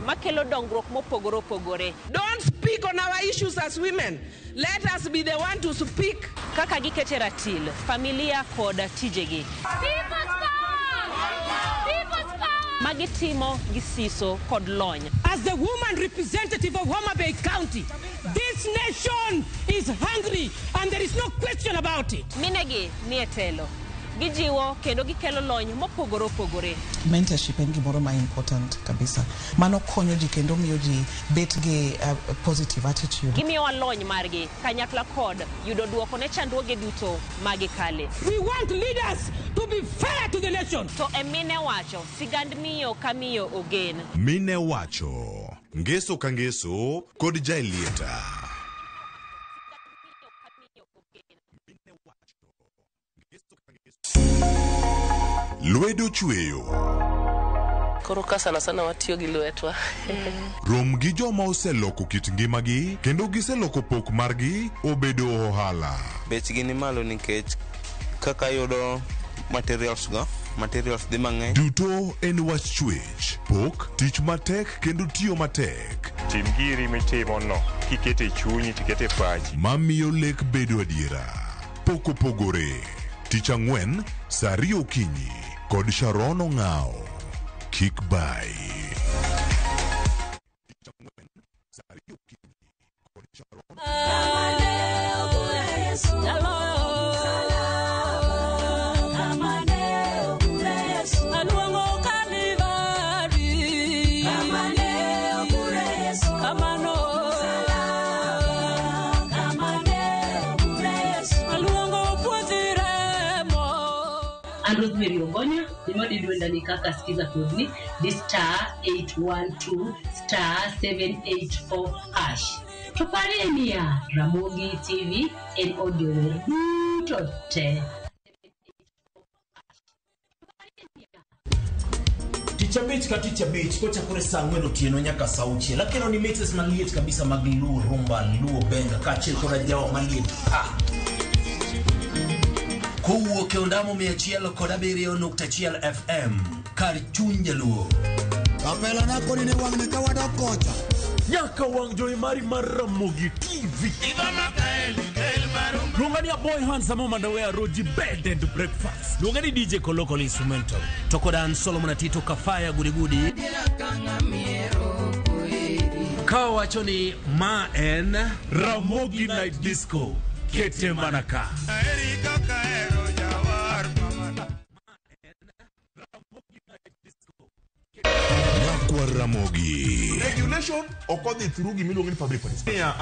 makelo dongruok mopogore opogore. Don't speak on our issues as women. Let us be the one to speak. Kaka gikete ratil, familia kod tijegi. Magitimo gisiso kod lony. As the woman representative of Homa Bay County, this nation is hungry and there is no question about it. Minegi ni etelo. Gijiwo kendo gikelo lony mopogore opogore. Mentorship en gimoro ma important kabisa. Mano konyo ji kendo miyo ji bet gi positive attitude. Gimiyo lony margi kanyakla kod yudo duoko ne chandruoge duto magi kale. We want leaders to be fair to the nation. To emine wacho sigand miyo kamiyo ogen. Mine wacho ngeso ka ngeso kod jailieta. Lwedo chweyo. Koro ka sana watiyo gi lwetwa. Rom gi joma oseloko kit ngimagi kendo giseloko pok margi obedo ohala. Bechgi ni malo nikech kaka yudo materials dhi mang'eny. Duto en wach chwech, pok, tich matek kendo tiyo matek. Tim giri mitimo no, kikete chunyi, tikete pachi. Mamiyo lek bedo adiera. Pok opogore. Tich ang'wen, saa 2 okinyi, kod Sharon Ong'ao. Kick by. Tich ang'wen, saa 2 okinyi, kod Sharon Rosemary Ogonya, nimodi duenda ni kaka sikiza kodni, di *812 *784#. Tupare niya Ramogi TV en audio duto te. Ticha beach kocha kure saa 4 otieno nyaka saa 6. Lakini ni mixes maliet kabisa mag luo rumba, luo benga, kachil kora jawa maliet. Kowuok e ondamo 107.1 FM kar chuny jaluo. Kapela na koni ne wang ne kawada kocha. Nyaka wang joy mari mar Ramogi TV. Lungani ya boy handsome Mandawea Roji bed and breakfast. Lungani DJ Kolokolo instrumental. Tokodan Solomon Atito Kafaya gudi. Kawachoni ma en Ramogi Night Disco. Kete Manaka. Kwa Ramogi. Regulation okodhi through gimiluongo ni public participation.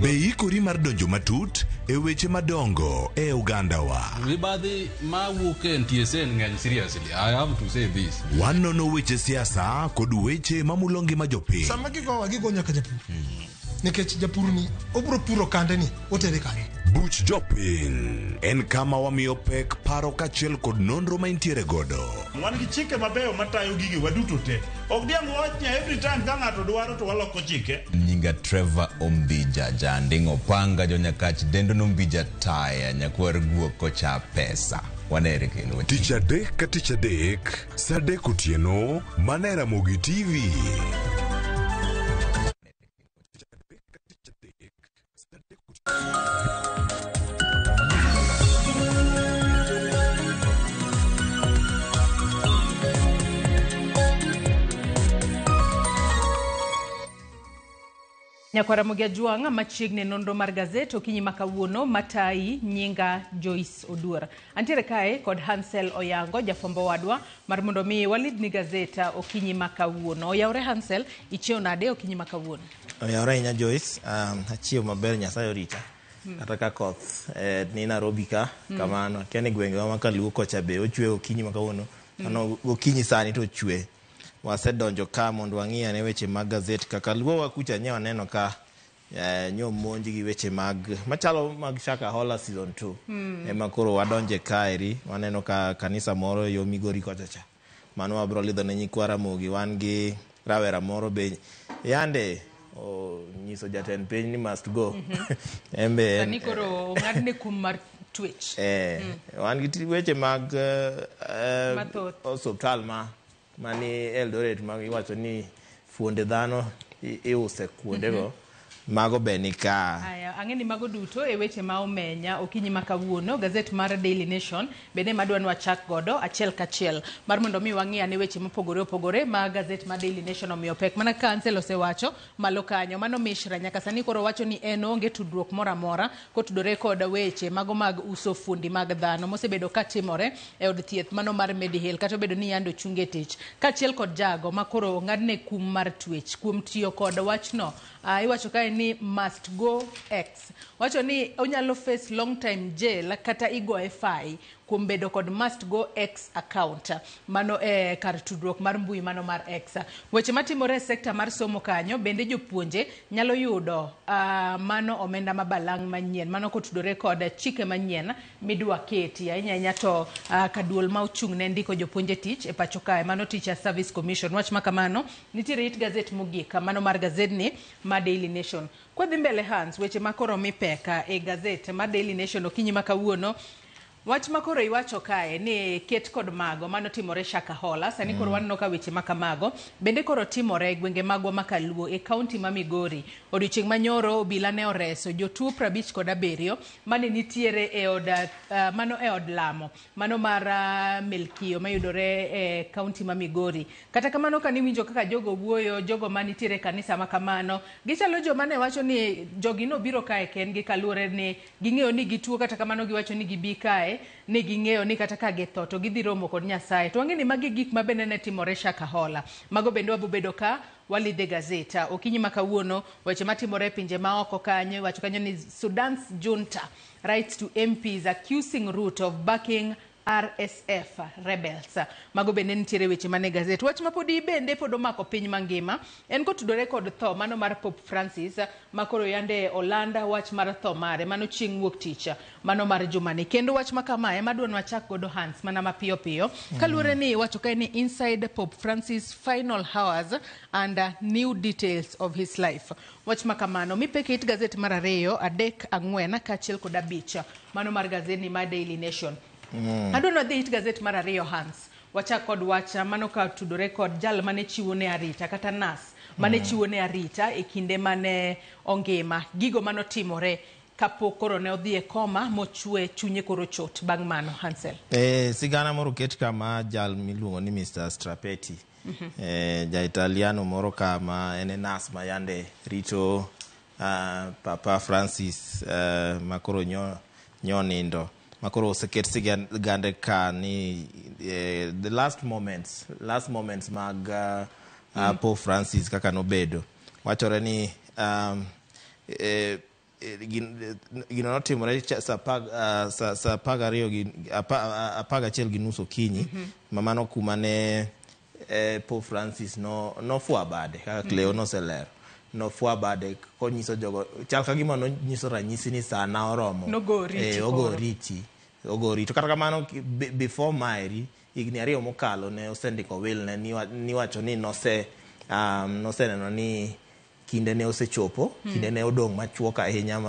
Be ikori mar donjo matut e weche madongo e Uganda wa. Ribadhi ma wuke NTSN ng'eny seriously. I have to say this. Wanono weche siasa kod weche mamulongi majopiny. Sama gigo nyaka japur. Nikech japur ni obro puro kande ni otere kare. Buch jopiny en kama wamiyo pek paro kachiel kod nonro ma intiere godo. Wan gi chike mabeyo matayo gigi waduto te. Ok diang wachnya every time ka ng'ato dwaro to waloko chike. Nyinga Trevor Ombija jandingo panga jonyakach dendo nombija taya nyakwar guok kocha pesa. Wanere kelo. Tich adek ka tich adek, saa 3 otieno, mana Ramogi TV. Nyakwara Mugia Juanga machiegni nonro mar gazet okinyi makawuono matai nyinga Joyce Oduor. Antiere kae kod Hansel Oyango jafombo wadwa mar mondo mi walid ni gazeta okinyi makawuono. Oyawre Hansel icheo nade okinyi makawuono. Oyawre nya Joyce achiew maber Nyasaye orita. Kata ka koth ni Nairobi ka kamano kene gwenge wa makaluo kocha be ochwe okinyi makawuono. Ano okinyi sani to chwe. Wasedonjo ka mondo wang'ia ne weche mag gazet kaka luo wakucha nyewa neno ka nyomonji gi weche mag machalo mag Shaka Hola season 2 ema koro wadonje kaeri waneno ka kanisa moro yo Migori kocha mano wabro lidho ne nyikwa Ramogi wan gi rawera moro be yande nyiso jatend piny ni must go embe Sani koro ng'adne kum mar twitch wan gi weche mag hospital ma mani Eldoret ma iwacho ni fuonde dhano iuse kuondego mago be ni ka. Aya, ang'eni mago duto e weche ma omenya okinyi ma kawuono gazet mar Daily Nation bende madwan wachak godo achiel kachiel mar mondo mi wang'ia ne weche mopogore opogore ma gazet mar Daily Nation omiyo pek mana kansel osewacho malo kanyo mano Mishra nyaka sani koro wacho ni en onge tudruok moro amora kotudore kod weche mago mag uso fundi mag dhano mosebedo ka timore e od thieth mano mar Mediheal kata obedo ni yando chunge tich kachiel kod jago ma koro ng'adne kum mar twech kuom tiyo kod wachno iwacho kae ni must go X wacho ni onyalo face long time jail kata igoe fai kuom bedo kod must go X account mano kar tudruok mar mbui mano mar X. Weche matimore e sekta mar somo kanyo bende jopuonje nyalo yudo mano omenda mabalang' manyien mano kotudore kod chike manyien midwa keti ahinya to kaduol ma ochung' ne ndiko jopuonje tich e pacho kae mano Teacher Service Commission. Wach makamano nitiere it gazet mogik mano mar gazedni ma Daily Nation. Kwadhi mbele Hans weche makoro mipeka e gazet ma Daily Nation okinyi makawuono wach makoro iwacho kae ni ket kod mago mano timore Shakahola sani koro wanno ka weche makamago bende koro timore e gwenge magwa makaluo e kaunti ma Migori. Odiochieng' manyoro obila ne oreso jotuo 57 mane nitiere e od mano e od lamo mano mar Melkio mayudore e kaunti ma Migori. Kata kamano kan iwinjo kaka jogo wuoyo jogo manitiere kanisa makamano gichalo joma ne wacho ni jogino biro kae kengi kaluore ni ging'eyo ni gituo kata kamano giwacho ni gibi kae ni ging'eyo ni kata ka githo to gidhi romo kod Nyasaye. To wang'eni magi gik ma bende ne timore Shakahola. Mago bende wabobedo ka walidhe gazeta okinyi makawuono weche matimore pinje maoko kanyo wacho kanyo ni Sudan's junta writes to MPs accusing Ruto of backing RSF rebels. Mago bende nitiere weche mane gazet. Wach mapodi bende pod omako piny mangima en kotudore kod tho mano mar Pope Francis makoro yande Olanda wach mar tho mare mano chieng' wuok tich mano mar jumani. Kendo wach makamae madwan wachak godo Hans mana mapiyo piyo kaluore ni wacho kae ni inside Pope Francis final hours and new details of his life. Wach makamano mipeke it gazet mar 2, 3, 4 kachiel kod 5 mano mar gazeti ma Daily Nation. Adwano dhi it gazet mar 2 Hans wachak kod wacha mano ka tudore kod jal mane chiwo ne arita kata nas mane chiwo ne arita e kinde mane ongima gigo mano timore kapok koro ne odhi e koma mochwe chunye koro chot bang' mano Hansel. Sigana moro ket kama jal miluongo ni Mr. Strapeti ja Italiano moro kama ene nas ma yande rito Papa Francis makoro nyonindo makoro oseket sigande ka ni the last moments mag Pope Francis kaka nobedo wachore ni gino notimore sa 11:30 gi nus okinyi mamano kuma ne Pope Francis no fua bade kaka Cleo noselero no fua bade konyiso jogo chal ka gima no nyiso ranyisi ni sana oromo ogori to kata kamano before Mairi igni ariyo mokalo ne osendiko will ne ni wacho ni noseneno ni kinde ne osechopo kinde ne odong' machuok ahinya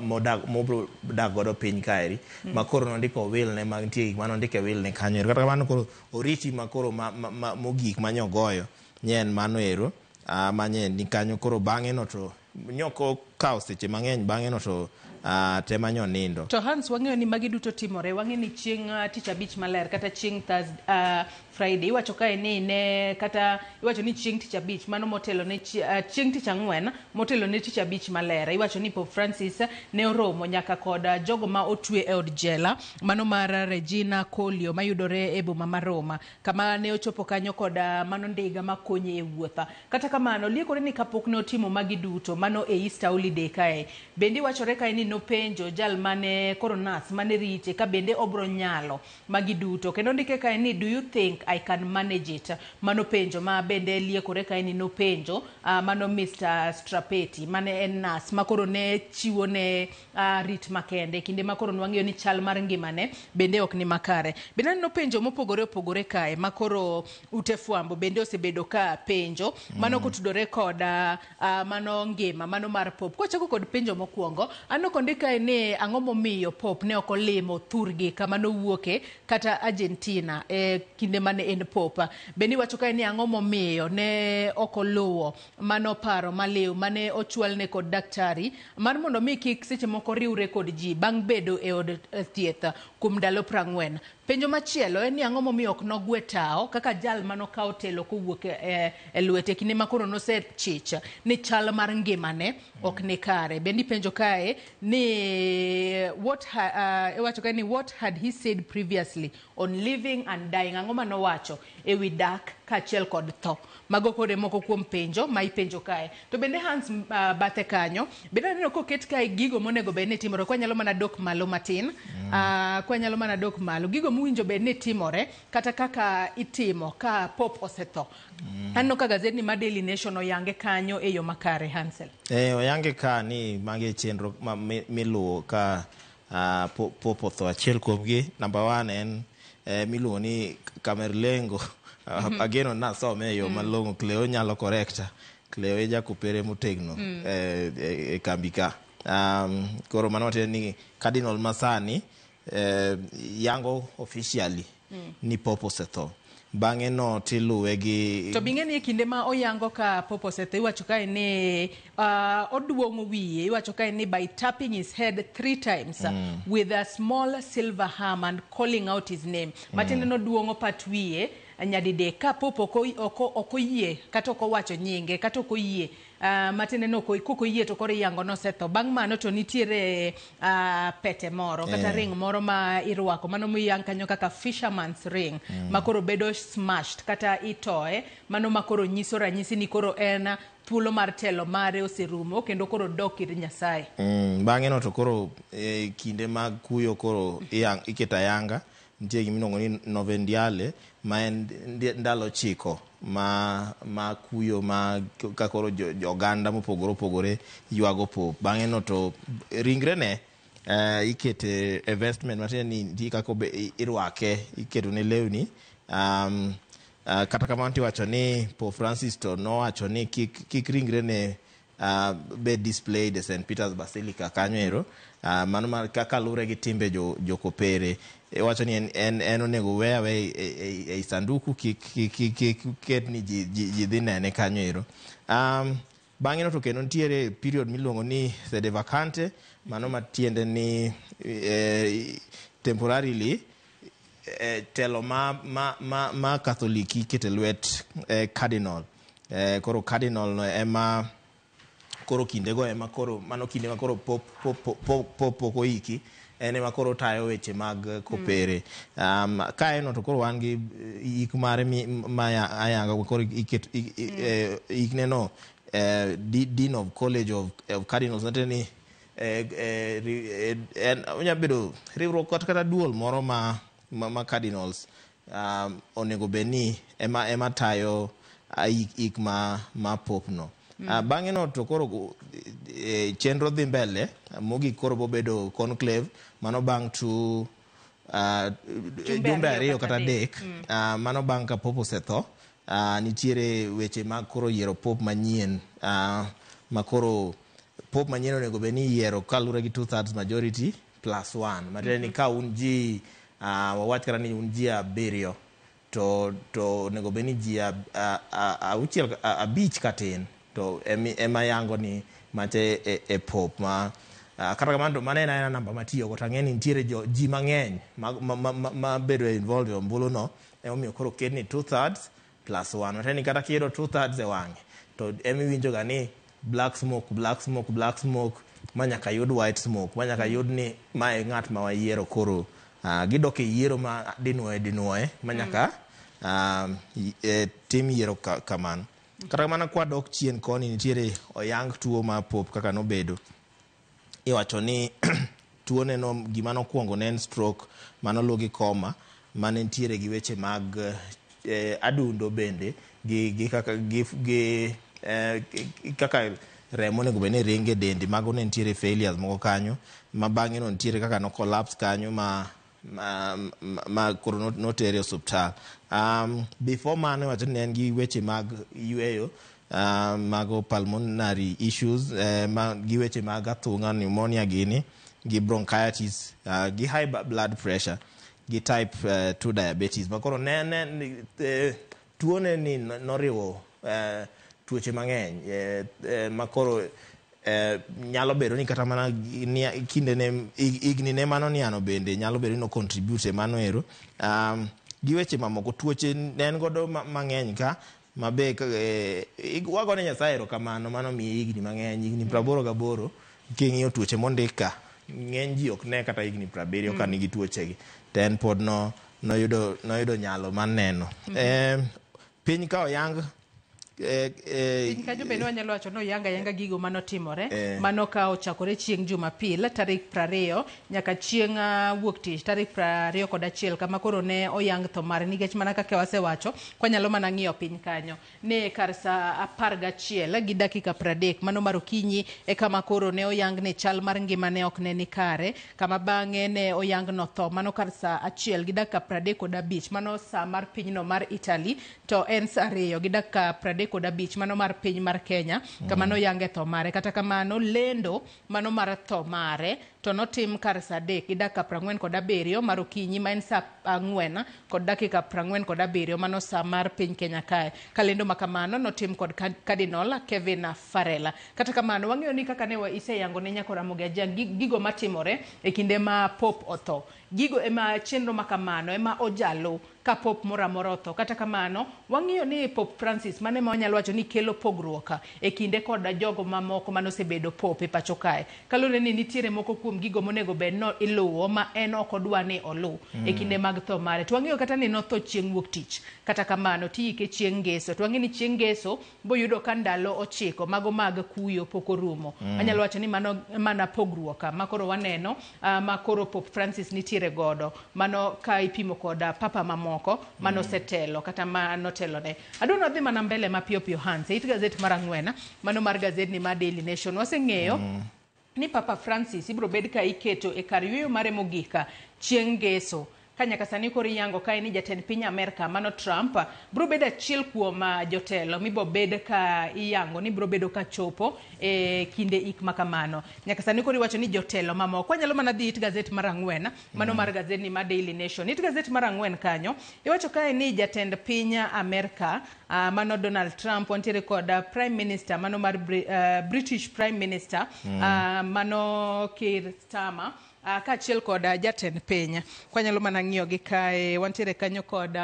modag godo piny kaeri makoro nondiko will ne mantie gik manondike will ne kanyo kata kamano koro oriti makoro mogik manyogoyo nyen mano ero manye ni kanyo koro bang'e no to nyoko kawo seche mang'eny bang'e no to tema nyonindo. To Hans wang'eyo ni magi duto timore wang'e ni chieng' tich abich maler kata chieng' Friday iwacho kae ni ne kata iwacho ni chieng' tich abich mano motelo ne chieng' tich ang'wen motelo ne tich abich maler iwacho ni Pope Francis ne oromo nyaka kod jogo ma otwe e od jela mano mar Regina Collio mayudore e boma mar Roma kama ne ochopo kanyo kod mano ndiga makonye e wuotha kata kamano liekore ni kapok ne otimo magi duto mano e Easter holiday kae bende wachore kae ni nopenjo jal mane coronas mane rite ka bende obro nyalo magi duto kendo ndike kae ni do you think I can manage it mano penjo ma bende liekore kae ni nopenjo mano Mr. Strapeti mane en nas makoro ne chiwo ne rit makende kinde makoro nwang'eyo ni chal mar ngimane bende ok ni makare bende nopenjo mopogore opogore kae makoro ute fwambo bende osebedo ka penjo mano kotudore kod mano ngima mano mar Pope kochako kod penjo mokwongo anoko ondika ni ang'o momiyo Pop ne ok olimo thurgi kama nowuoke kata Argentina kinde mane en Pop. Bende iwacho kae ni ang'o momiyo ne ok oluwo mano paro maliw mane ochwalne kod daktari mar mondo mi kik seche moko riwre kod ji bang' bedo e od thieth kuom ndalo 40. Penjo machielo en ni ang'o momiyo ok nogwe tao kaka jal manokawo telo kowuok e lwete kinde makoro nosechich ni chal mar ngimane ok ni kare. Bende penjo kae ni what had he said previously on living and dying, ang'o manowacho e wi dak kaachiel kod tho. Mago kode moko kuom penjo ma ipenjo kae. To bende Hans bathe kanyo bende aneno koket kae gigo monego bed ni timore. Kwa nyalo mana dok malo matin, kwa nyalo mana dok malo gigo muwinjo bed ni timore kata kaka itimo ka Pop osetho. Anno ka gazeti ma Daily Nation oyange kanyo e yo makare. Hansel oyange ka ni mage chenro miluwo ka Pop otho. Achiel kuomgi number 1 en miluwo ni Kamerlengo ageno nasome yo malong'o. Cleo nyalo correcta. Cleo e jakopere motegno e kambi ka. Koro mano wate ni Cardinal Masani yango officially ni Pop osetho. Bang'e no tiluwe gi to bing'e ni kinde ma oyango ka Pop osetho iwacho kae ni oduong'o wiye. Iwacho kae ni by tapping his head 3 times with a small silver hammer and calling out his name. Matiende no duong'o pat wiye nyadidek ka Pop okoyie kata okowacho nyinge kata okoyie matiende no kokoyie to koro yango nosetho. Bang' mano to nitiere pete moro kata ring moro ma irwako mano miyang kanyo kaka fisherman's ring makoro bedo smashed kata itoe mano makoro nyiso ranyisi ni koro en thuolo mar telo mare oserumo kendo koro dok ir Nyasaye. Bang'e no to koro kinde mag kuyo koro iketa yanga. Nitie gimiluongo ni Novendiale ma en ndalo chiko ma kuyo ma kakoro joganda mopogore opogore ywago Pop. Bang'e no to ringre ne ikete investment matiende ni kako irwake iketo ne lewni. Kata kamano tiwacho ni Pope Francis to nowacho ni kik ringre ne be displayed e St. Peter's Basilica kanyo ero. Mano mar kaka lure gi timbe jokopere. Wacho ni en onego wewe e sanduku ket ni ji dhi nene kanyo ero. Bang'e no to kendo nitiere period miluongo ni sede vacante. Mano matiende ni temporarily telo ma Katholiki ikete lwet cardinal. Koro cardinal no ema koro kindego ema koro mano kinde ma koro Pop oiki ene ma koro tayo weche mag kopere. Kae no to koro wan gi ik mare ma ayanga koro ikne no Dean of College of Cardinals nateni onya bedo riwruok kata duol moro ma Cardinals onego beni ema tayo ik ma Pop no. Bang'e no to koro chenro dhi mbele mogik koro bobedo conclave mano bang' to jumbe ariyo kata dek mano bang' ka Pop osetho. Nitiere weche mag koro yiero Pop manyien ma koro Pop manyien onego be ni yiero kalure gi 2/3 majority plus 1 matiende ni ka un ji wawach kata ni un ji 7 to onego be ni ji 5 katin to ema yango ni mate e Pop ma kata kamano manena ena namba matiyo go tang'eni nitiere ji mang'eny ma bedo involved e ombulu no omiyo koro ket ni 2/3 plus 1 mateni kata kiyudo 2/3 e wang'e to emiwinjo ga ni black smoke manyaka yud white smoke manyaka yud ni mae ng'at ma wayiero koro gidok e yiero ma dinuoye manyaka tim yiero kamano. Kata mana kwa dok chien koni nitiere oyang tuo ma Pop kaka nobedo. Iwacho ni tuo neno gima nokwongo ne en stroke manoluwo gi coma mane nitiere gi weche mag adundo bende gi kaka remo nego bene ringe dendi mago ne nitiere failures moko kanyo ma bang'e no nitiere kaka no collapse kanyo ma koro notere osuptal. Before mano wacho ni en gi weche mag yueyo mago pulmonary issues gi weche mag athung'a pneumonia gini gi bronchitis gi high blood pressure gi type 2 diabetes makoro tuone ni noriwo tuoche mang'eny makoro nyalo bedo ni kata mana kinde ne igni ne mano niano bende nyalo bedo no contribute mano ero gi weche mamoko tuoche nen godo mang'eny ka mabe wagone Nyasaye erokamano mano mi igni mang'eny igni 88 king'iyo tuoche mondika ng'eny ji ok ne kata igni 70 ka nigi tuochegi ten pod noyudo nyalo maneno piny ka oyang piny ka jobende wanyalo wacho noyanga gigo manotimore mano ka ochakore chieng' Jumapil tarik 20 nyaka chieng' wuok tich tarik 21 kama koro ne oyang tho mare nikech mana kaka wasewacho kwanyalo mana ng'iyo piny kanyo ne kar sa 11 gi dakika 30 mano mar okinyi kama koro ne oyang ne chal mar ngima ne ok ne ni kare kama bang'e ne oyang no tho mano kar sa 1 gi dakika 35 mano sa mar pinyno mar Italy to en sa 2 gi dakika 35 mano mar piny mar Kenya kama no yange tho mare kata kamano lendo mano mar tho mare to notim kar sa 3 gi dakika 47 mar okinyi ma en sa 4 kod dakika 47 mano sa mar piny Kenya kae kalendo makamano notim kod Cardinal Kevin Farrell kata kamano wang'eyo ni kaka ne iseyango ne nyako Ramogi Ajang gigo matimore kinde ma Pop otho gigo ema chenro makamano ema ojalo ka Pop moramora otho kata kamano wang'iyo ni Pop Francis mane ma wanyalo wacho ni kelo pogruok kinde kod jogo mamoko manosebedo Pop pacho kae kalore ni nitiere moko kuom gigo monego bed no iluwo ma en ok odwa ni olu kinde mag tho mare to wang'iyo kata ni notho chieng' wuok tich kata kamano tiike chieng' ngeso to wang'e ni chieng' ngeso boyudo ka ndalo 9 mago mag kuyo poko rumo anyalo wacho ni mana pogruok makoro waneno makoro Pop Francis nitiere godo mano ka ipimo kod papa mamoko mano setelo kata mano telone adwa dhi mana mbele mapiyo piyo Hans it gazet mar 4 mano mar gazet ni ma Daily Nation waseng'eyo ni Papa Francis ibro bed ka iketo kar yweyo mare mogika chieng' ngeso kanyaka sani koro yango kae ni jatend piny Amerika mano Trump bro bedo achiel kuom jotelo mibo bed ka iyango ni bro bedo ka chopo kinde ik makamano nyaka sani koro iwacho ni jotelo mamoko wanyalo mana dhi it gazet mar 4 mano mar gazet ni ma Daily Nation it gazet mar 4 kanyo iwacho kae ni jatend piny Amerika mano Donald Trump wantiere kod Prime Minister mano mar British Prime Minister mano Keir Starmer kaachiel kod jatend piny kwanyalo mana ng'iyo gi kae wantiere kanyo kod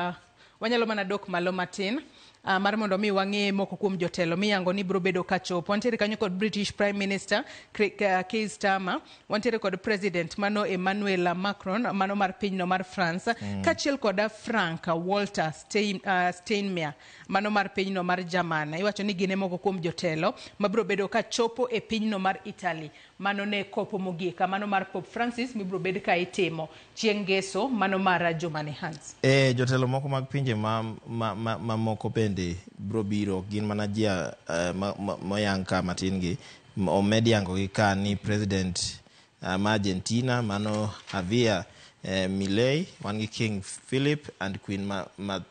wanyalo mana dok malo matin mar mondo mi wang'e moko kuom jotelo miyango ni bro bedo ka chopo wantiere kanyo kod British Prime Minister Keir Starmer wantiere kod President mano Emmanuel Macron mano mar pinyno mar France kaachiel kod Frank Walter Steinmeier mano mar pinyno mar Germany iwacho ni gine moko kuom jotelo mabro bedo ka chopo pinyno mar Italy mano ne kopo mogika mano mar Pop Francis mibro bed ka itimo chieng' ngeso mano mar Jumani Hans jotelo moko mag pinje moko bende bro biro gin mana jia moyang ka matin gi omedi yango gi ka ni President ma Argentina mano Javier Milei wan gi King Philip and Queen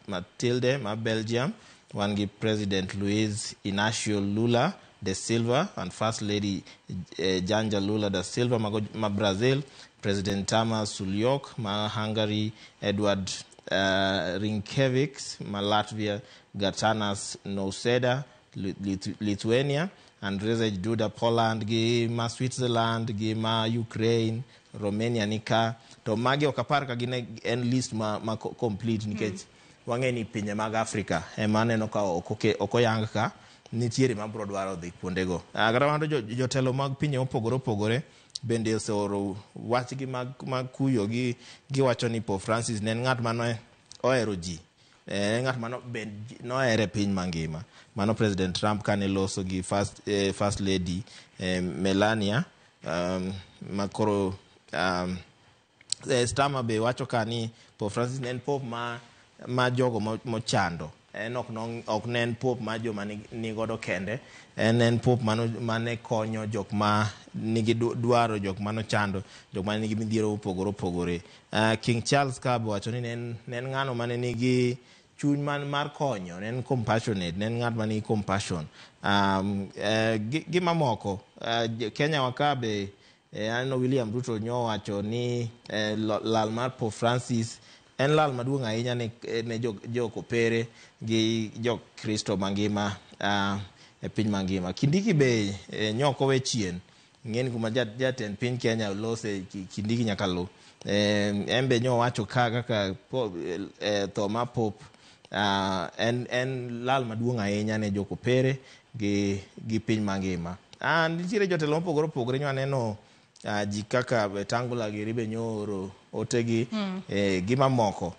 Matilde ma Belgium wan gi President Luiz Inacio Lula da Silva and First Lady Janja Lula da Silva ma Brazil President Tamas Sulyok ma Hungary Edward Rinkevics ma Latvia Gatanas Nauseda Lithuania Andrzej Duda Poland gi ma Switzerland gi ma Ukraine Romania nika to magi okapar ka gine en list ma complete nikech wang'e ni pinje mag Afrika ema neno ka okoyang ka nitiere ma bro dwaro dhi kuondego kata mano jotelo mag pinje opogore bende oseoro wachgi mag kuyo giwacho ni Pope Francis ne ng'at mano ohero ji ng'at mano nohere piny mangima mano President Trump kane loso gi First Lady Melania makoro Starmer be wacho ka ni Pope Francis ne en Pope ma jogo mochando ok ne en Pope ma joma nigodo kende en Pope mane konyo jok ma nigi dwaro jok mano chando jok ma nigi midhiero opogore King Charles ka wacho ni ne en ng'ano mane nigi chuny man mar konyo, nen compassionate, nen ng'at mani compassion. Gima moko, Kenya wakabe, aneno William Ruto nyo wacho ni lal mar Pope Francis en lal maduong' ahinya ne jo kopere gi jo Kristo mangima e piny mangima. Kindiki be nyoko we chien. Ng'eni kuma jatend piny Kenya lose Kindiki nyaka lo. Embe nyo wacho kaka tho ma Pope en lal maduong' ahinya ne jo kopere gi piny mangima. Nitiere jotelo mopogore opogore nyo aneno ji kaka Wetangula gi Ribe Nyoro otegi gima moko.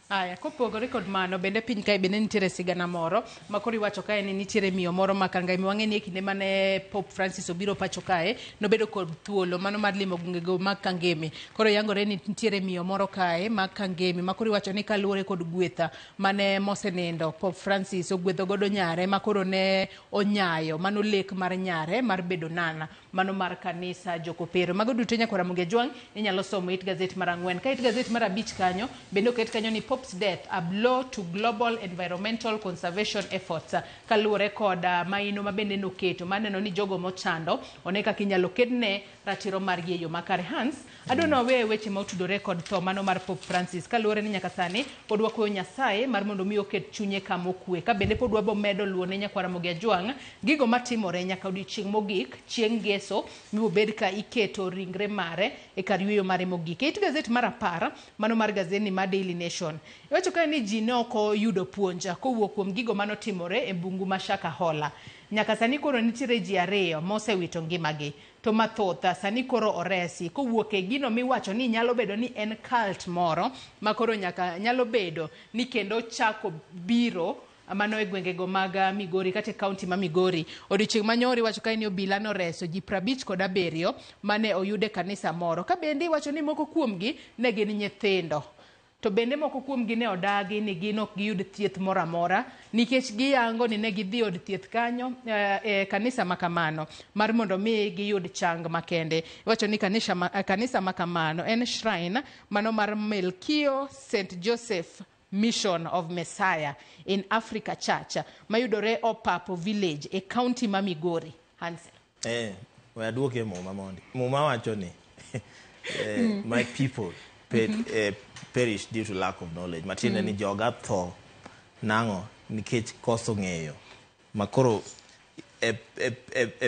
Aya, kopogore kod mano, bende piny kae bende nitiere sigana moro ma koro iwacho kae ni nitiere miyo moro ma Kangaimi wang'e ni e kinde mane Pope Francis obiro pacho kae nobedo kod thuolo mano mar limo gwengego mag Kangemi. Koro yangore ni nitiere miyo moro kae mag Kangemi ma koro iwacho ni kaluwore kod gwetha mane mosenindo Pope Francis ogwedho godo nyare ma koro ne onyayo mano lek mar nyare mar bedo nana mano mar kanisa jokopere. Mago duto nyaka Ramogi Ajwang' inyalo somo it gazet mar 4. Ka it gazet mar 5 kanyo bende oket kanyo ni Pope's death a blow to global environmental conservation efforts. Kaluwore kod maino mabende noketo maneno ni jogo mochando one kaka inyalo kedne ratiro mar yeyo makare. Hans, adona weche ma otudore kod tho mano mar Pope Francis kaluwore ni nyaka sani pod wakwayo Nyasaye mar mondo mi oket chunye kama okwe. Ka bende pod wabo medo luone nyaka Ramogi Ajwang' gigo matimore nyaka odiochieng' mogik chieng' Ngeso mibobed ka iketo ringre mare e kar yweyo mare mogik. It gazet mar 10 mano mar gazeti mar Daily Nation iwacho ka ni ji ne ok oyudo puonj kowuok kuom gigo manotimore e bungu ma Shakahola. Nyaka sani koro nitiere ji 2 mosewito ngimagi to mathoth sani koro oresi kowuok e gino miwacho ni nyalo bedo ni en cult moro ma koro nyalo bedo ni kendo chako biro mano e gwengego mag Migori kata kaunti ma Migori. Odiochieng' manyori wacho kae ni obila noreso ji 57 mane oyude kanisa moro. Ka bende wacho ni moko kuomgi ne gin nyithindo. To bende moko kuomgi ne odagi ni gin ok giyud thieth moro amora nikech giyango ni ne gidhi od thieth kanyo e kanisa makamano mar mondo mi giyud chang makende. Iwacho ni kanisa makamano en shrine mano mar Melkio St. Joseph Mission of Messiah in Africa Church mayudore Opapo Village e county ma Migori. Hansel. We aduoke muma mondi. Muma wacho ni my people perish due to lack of knowledge. Matine ni joga tho nango nikech koso ng'eyo. Makoro e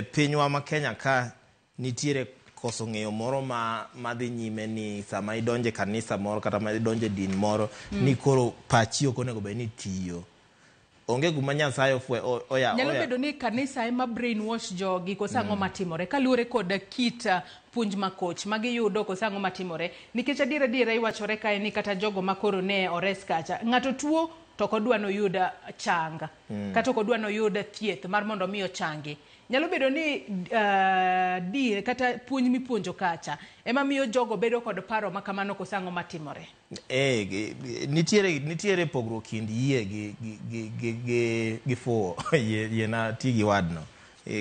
pinywa ma Kenya ka nitiere koso ng'eyo moro madhi nyime ni sama idonje kanisa moro kata ma idonje din moro ni koro pachi ok onego bed ni tiyo. Onge guma Nyasaye oya nyalo bedo ni kanisa ema brainwash jogi kosango matimore kaluwore kod kit puonj makoch magiyudo kosango matimore nikech adiera iwachore kae ni kata jogo makoro ne ores kacha ng'ato tuo to kodwa no yuda changa kata kodwa no yuda thieth mar mondo mi ochangi. Nyalo bedo ni kata puonj mipuonjo kacha ema miyo jogo bedo kod paro makamano kosango matimore. Nitiere pogruok kind yie gi fo ye na tigi wadno.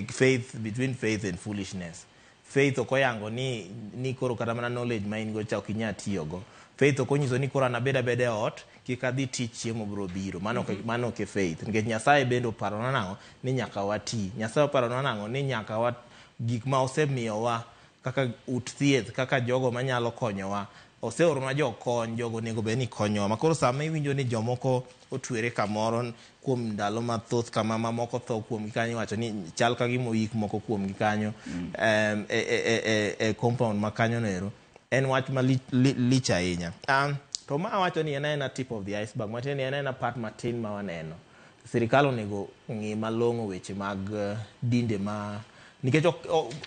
Faith, between faith and foolishness. Faith okoyango ni koro kata mana knowledge ma in go cha okinya tiyogo. Faith okonyiso ni koro anabeda ot kik adhi tich chiemo bro biro. Mano ke faith. Nikech Nyasaye bendo parona nango ni nyaka wati. Nyasaye parona nango ni nyaka wat gik ma osemiyowa kaka ut thieth kaka jogo manyalo konyowa. Oseorona jokony jogo nego be ni konyowa. Makoro sama iwinjo ni jomoko otwere kamoro kuom ndalo mathoth kama mamoko tho kuom kanyo wacho ni chal ka gimo yik moko kuom kanyo compound makanyo nero en wach ma lich ahinya. To ma wacho ni en tip of the iceberg. Matini en part matin ma waneno. Sirikal onego ng'i malong'o weche mag dinde ma nikech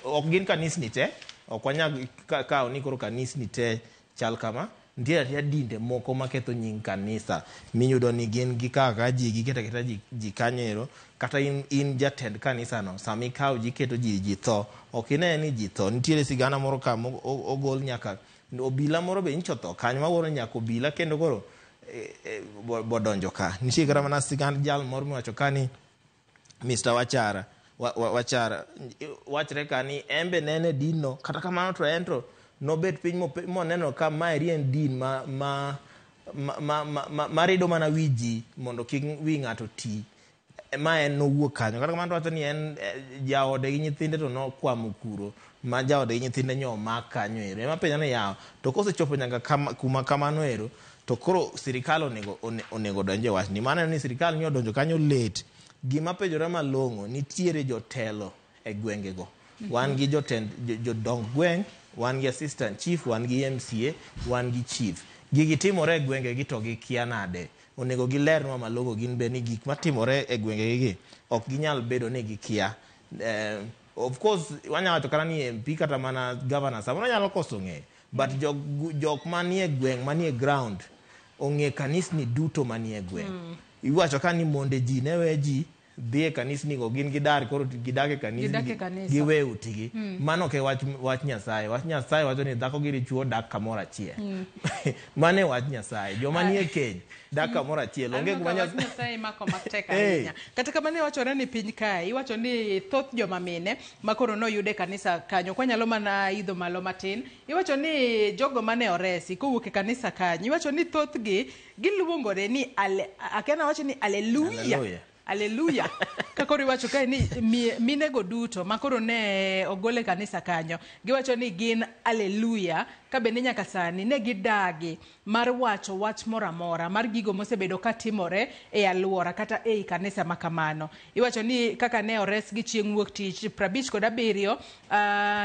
ok gin kanisni te ok wanyag kao ni koro kanisni te chal kama nitiere dinde moko maketho nying kanisa miyudo ni gin gi kaka ji giketa ji kanyero kata in jatend kanisa no sami kao ji keto ji tho ok ine ni ji tho. Nitiere sigana moro ka ogol nyaka obila moro be ncho tho kanyo maworo nyaka obila kendo koro bodonjo ka. Nitiere kata mana sigana jal moro miwacho kani Mr. Wachara wachre kani embe nene dino kata kamano to entro nobet piny moneno ka maeri en din ma marido mana wiji mondo kik wi ng'ato ti ma en nowuok kanyo kata kamano wacho ni en jaode gi nyithinde to nokwamo kuro ma jaode gi nyithinde nyomak kanyo ero ema penja ni yawo to kosechopo nyaka kuma kamano ero to koro sirikal onego donje wach ni mano ni sirikal ni odonjo kanyo late gima penjore malong'o nitiere jotelo e gwengego wan gi jodong gweng wan gi assistant chief wan gi MCA wan gi chief gigi timore e gwengegi to gikia nade onego gilernwa malong'o gin be ni gik matimore e gwengegi ok ginyal bedo ni gikia of course wanyalo wacho kata ni MP kata mana governor samoro nyalo koso ng'eyo but jok manie gweng manie ground ong'e kanisni duto manie gweng iwacho ka ni monde ji ne we ji dhi e kanisni go gin gidar koro gidak e kanisni giwe utigi mano ke wach Nyasaye wacho ni dhako gi dichuo dak kamoro achiel mane wach Nyasaye joma nie keny dak kamoro achiel onge kuma Nyasaye mako matek ahinya kata kamane wachore ni piny kae iwacho ni thoth joma mine makoro noyude kanisa kanyo kwa nyalo mana idho malo matin iwacho ni jogo mane oresi kowuok e kanisa kanyo iwacho ni thoth gi giluongore ni akena wacho ni Hallelujah. Kakoro iwacho kae ni minego duto makoro ne ogole kanisa kanyo giwacho ni gin hallelujah kabe ni nyaka sani ne gidagi mar wacho wach moramora mar gigo mosebedo katimore e aluora kata e kanisa makamano iwacho ni kaka ne ores gi chieng' wuok tich 57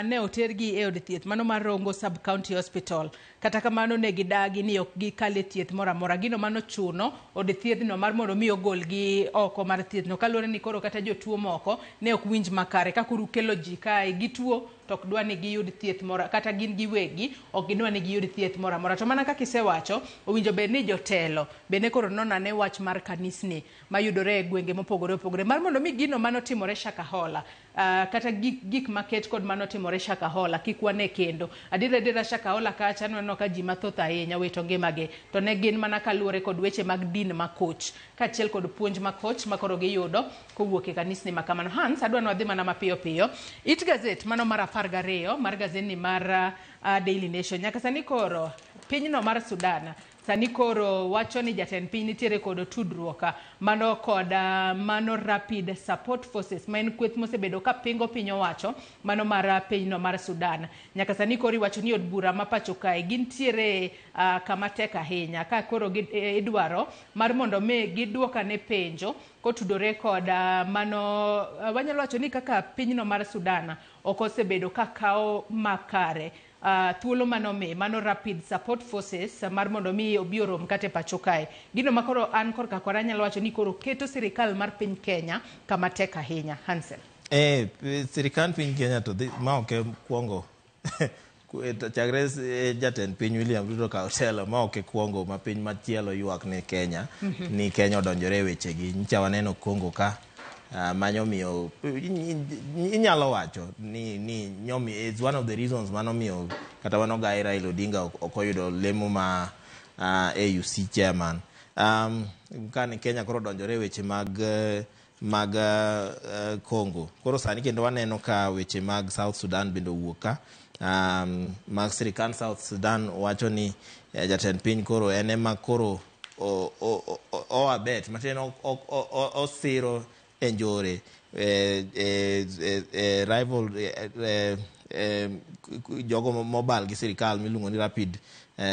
ne otergi e od thieth mano mar Rongo Sub County Hospital kata kamano ne gidagi ni ok gikale thieth moramora gino mano chuno od thiethno mar mondo mi ogol gi oko mar thiethno kaluwore ni koro kata jotuo moko ne ok winj makare kakuru kelo ji kae gituo to ok dwa ni giyud thieth moro kata gin giwegi ok gidwa ni giyud thieth moro amora to mana kaka isewacho owinjo bed ni jotelo bende koro nonane wach mar kanisni mayudore e gwenge mopogore opogore mar mondo mi gino manotimore Shakahola kata gik maket kod manotimore Shakahola kikwane kendo adira Shakahola kacha neno ka ji mathoth ahinya wito ngimagi to ne gin mana kaluwore kod weche mag din makoch kaachiel kod puonj makoch makoro giyudo kowuok e kanisni makamano. Hans adwa nwadhi mana mapiyo piyo It Gazette mano mar 12 mar gazeni mar Daily Nation nyaka sani koro pinyno mar Sudan sani koro wacho ni jatend piny nitiere kod tudruok mano kod mano Rapid Support Forces ma en kweth mosebedo ka pingo piny owacho mano mar pinyno mar Sudan nyaka sani koro iwacho ni od bura ma pacho kae gintiere kama tek ahinya ka koro idwaro mar mondo me giduoka ne penjo kotudore kod mano wanyalo wacho ni kaka pinyno mar Sudan ok osebedo ka kawo makare thuolo mano Rapid Support Forces mar mondo mi obioro mkate pacho kae gino makoro an korka kora nyalo wacho ni koro keto sirikal mar piny Kenya kama tek ahinya. Hansel sirikal piny Kenya to ma ok kuongo chakre jatend piny William Ruto ka otelo ma ok kuongo ma piny machielo ywak ne Kenya ni Kenya odonjore e wechegi nyicha waneno Kongo ka manyo miyo inyalo wacho ni nyomi is one of the reasons mano miyo kata wano gai Raila Odinga okoyudo lemo ma AUC chairman kane Kenya koro donjore weche mag Congo koro sani kendo waneno ka weche mag South Sudan bende wuoka mag sirikal South Sudan wacho ni jatend piny koro ene ma koro o abet mateno osiro enjore rival jogo mobile gi sirikal miluongo ni Rapid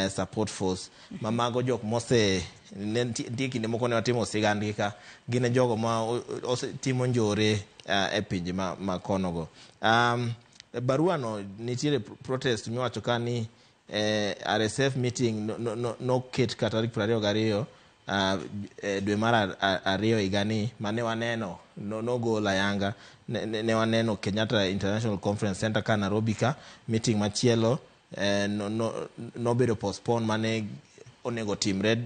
Support Force mamago jok mose nitie kinde moko ne watimo sigandgi ka gin jogo ma timo njore e pinje ma konogo barua no nitiere protest miwacho ka ni RSF meeting no ket ka tarik 22 dwe mar ariyo higani mane waneno no gola yanga ne waneno Kenyatta International Conference Center ka Nairobi ka meeting machielo no bedo postpone mane onego timre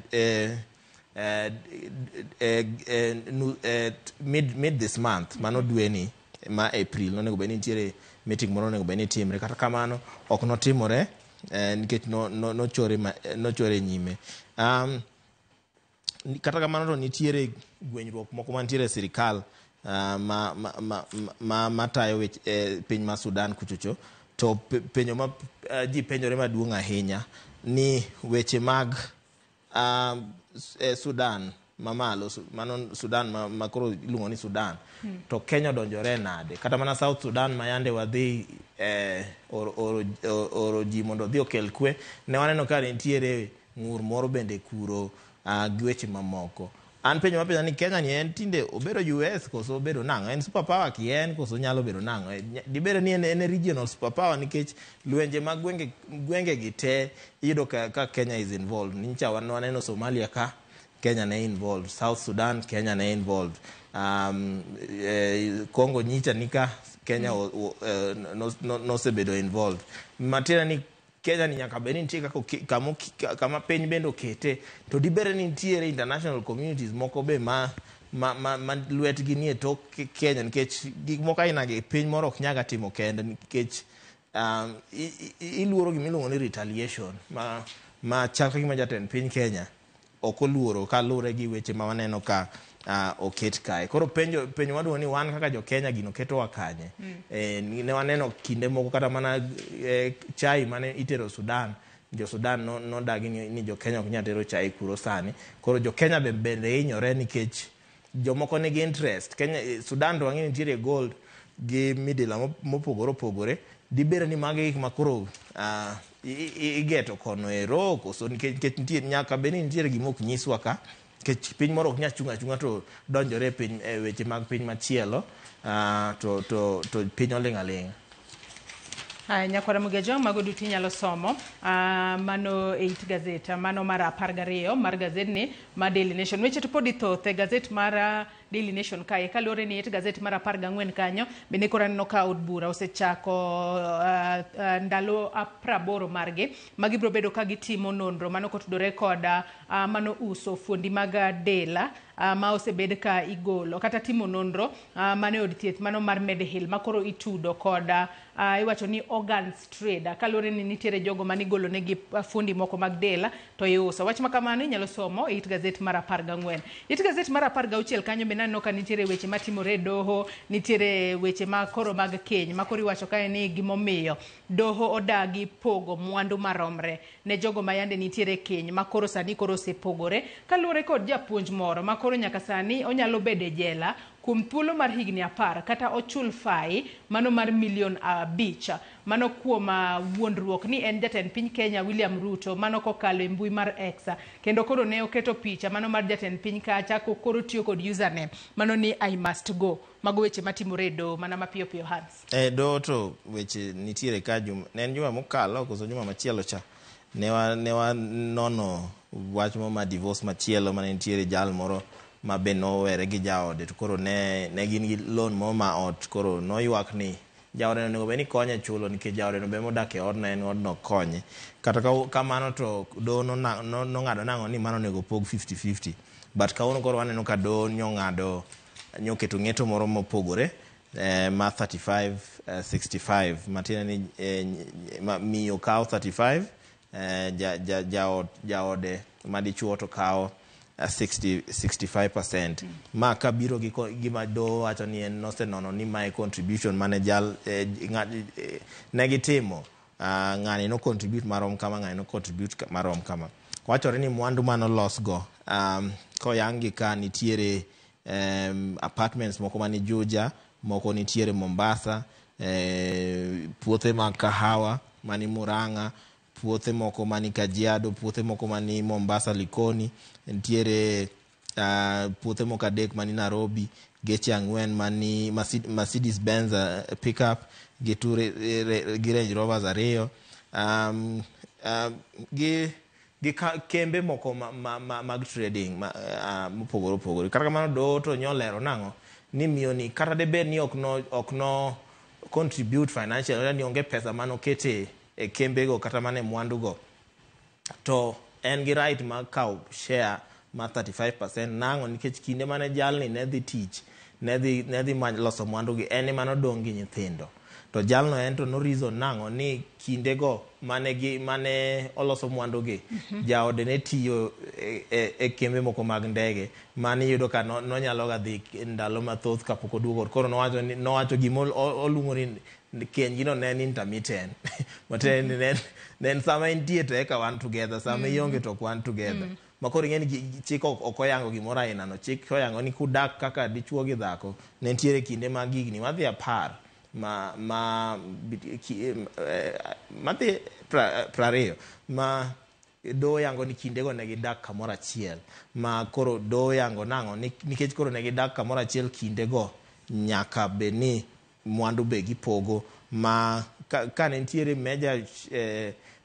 mid this month mano dweni ma April nonego beni nitiere meeting moro onego beni timre kata kamano ok notimore nikech nochore nyime kata kamano to nitiere gwenyruok moko mantiere sirikal matayo piny ma Sudan kuchocho to penjo ma ji penjore maduong' ahinya ni weche mag Sudan mamalo mano Sudan makoro iluongo ni Sudan to Kenya donjore nade kata mana South Sudan mayande wadhi oro ji mondo dhi okel kwe ne waneno ka nitiere ng'ur moro bende kuro gweche mamoko an penjo mapenja ni Kenya ni en tinde obedo US koso obedo nang'o en superpower kien koso nyalo bedo nang'o dibere ni en regional superpower nikech lwenje mag gwenge gi te iyudo ka Kenya is involved nincha waneno Somalia ka Kenya ne involved South Sudan Kenya ne involved Congo nyicha nika Kenya no sebedo involved matera ni Kenya ni nyaka beni nitie kama piny bendo kete to dibere ni nitiere international communities moko be ma lwetgi nie tok Kenya nikech gik moko aina gi piny moro ok nyaga timo kende nikech iluoro gimiluongo ni retaliation ma chal kagima jatend piny Kenya ok oluoro kalure gi weche ma waneno ka oket kae koro penjo maduong' ni wan kaka jo Kenya gino ketowa kanye ne waneno kinde moko kata mana chai mane itero Sudan jo Sudan nodagi ni jo Kenya ok nyal tero chai kuro sani koro jo Kenya bende hinyore nikech jomoko nigi interest Kenya Sudan to wang'eni nitiere gold gi midila mopogore opogore dibere ni magi gik makoro igeto kono e ro koso nikech nitiere nyaka beni nitiere gima ok nyiswa ka nikech piny moro ok nyal chunga to donjore piny weche mag piny machielo to piny oling' aling'a. Nyakwara Mugejo mago duto inyalo somo mano e it gazeta mano mar 12 mar gazedni mar Daily Nation weche to pod ithoth e gazet mar Daily Nation kae kaluwore ni it gazet mar 14 kanyo bende koro aneno ka od bura osechako ndalo 80 margi magibiro bedo ka gitimo nonro mano kotudore kod mano uso fuondi mag dela ma osebed ka igolo kata timo nonro mane od thieth mano mar Medihill makoro itudo kod iwacho ni organs trade kaluwore ni nitiere jogo manigolo negi fuondi moko mag dela to iuso wach makamano inyalo somo it gazet mar 14 it gazet mar 16 kanyo be naneno ka nitiere weche matimore doho nitiere weche makoro mag keny makoro iwacho kae ni gimomiyo doho odagi pogo mwandu maromre ne jogo mayande nitiere keny makoro sani koro osepogore kaluwore kod japuonj moro makoro nyaka sani onyalo bede jela kuom thuolo mar higni 10 kata ochul fai mano mar $5,000,000 mano kuom wuondruok ni en jatend piny Kenya William Ruto mano kokalo e mbui mar X kendo koro ne oketo picha mano mar jatend piny kacha koro tiyo kod username mano ni I must go mago weche matimore do mana mapiyo piyo Hans do to weche nitiere ka ne en juma mokalo koso juma machielo cha ne wa nono wach mo ma divorce machielo mane nitiere jal moro ma be nowere gi jaode to koro ne gin gi loan mo ma ot koro noywak ni jaode onego be ni konye chulo nikech jaode no be modak e odno en odno konye kata kamano to do nong'ado nang'o ni mano onego pog 50-50 but kawuono koro waneno ka do nyoketo ng'eto moro mopogore ma 35-65 matiende ni miyo kawo 35 jaode madichuo to kawo 65% ma kabiro gima do wacho ni en nosenono ni my contribution mane jal negitimo ng'ani no contribute marom kama ng'ani no contribute marom kama wachore ni mwandu mano los go koyangi ka nitiere apartments moko mani Juja moko nitiere Mombasa puothe mag kahawa mani Murang'a puothe moko mani Kajiado puothe moko mani Mombasa Likoni nitiere puothe moko adek mani Nairobi geche 4 mani Mercedes Benz pickup gi Range Rovers 2 gi kembe moko mag trading mopogore opogore kata kamano do to nyolero nang'o ni miyo ni kata de ber ni ok no contribute financial ni onge pesa mano kete e kembe go kata mane mwandu go to en gi right ma kaw share ma 35% nang'o nikech kinde mane jalni ne dhi tich ne dhi loso mwandu gi en mano dongi nyithindo to jalno en to no reason nang'o ni kinde go mane oloso mwandu gi jaode ne tiyo e kembe moko mag ndege mane yudo ka nonyalo ga dhi ndalo mathoth kapok oduogo koro nowacho gima oluongo ni keny gino ne intermittent but then sama intie to eka one together sama ionge to one together makoro ng'eni chik ok oyango gimoro aina no. Chik oyango ni kudak kaka dichuo gi dhako ne nitiere kinde mag higni madhi 10 madhi 20 ma do yango ni kindego ne gidak kamoro achiel, ma koro do yango nang'o nikech koro ne gidak kamoro achiel kindego nyaka be ni mwandu be gipogo, ma ka ne nitiere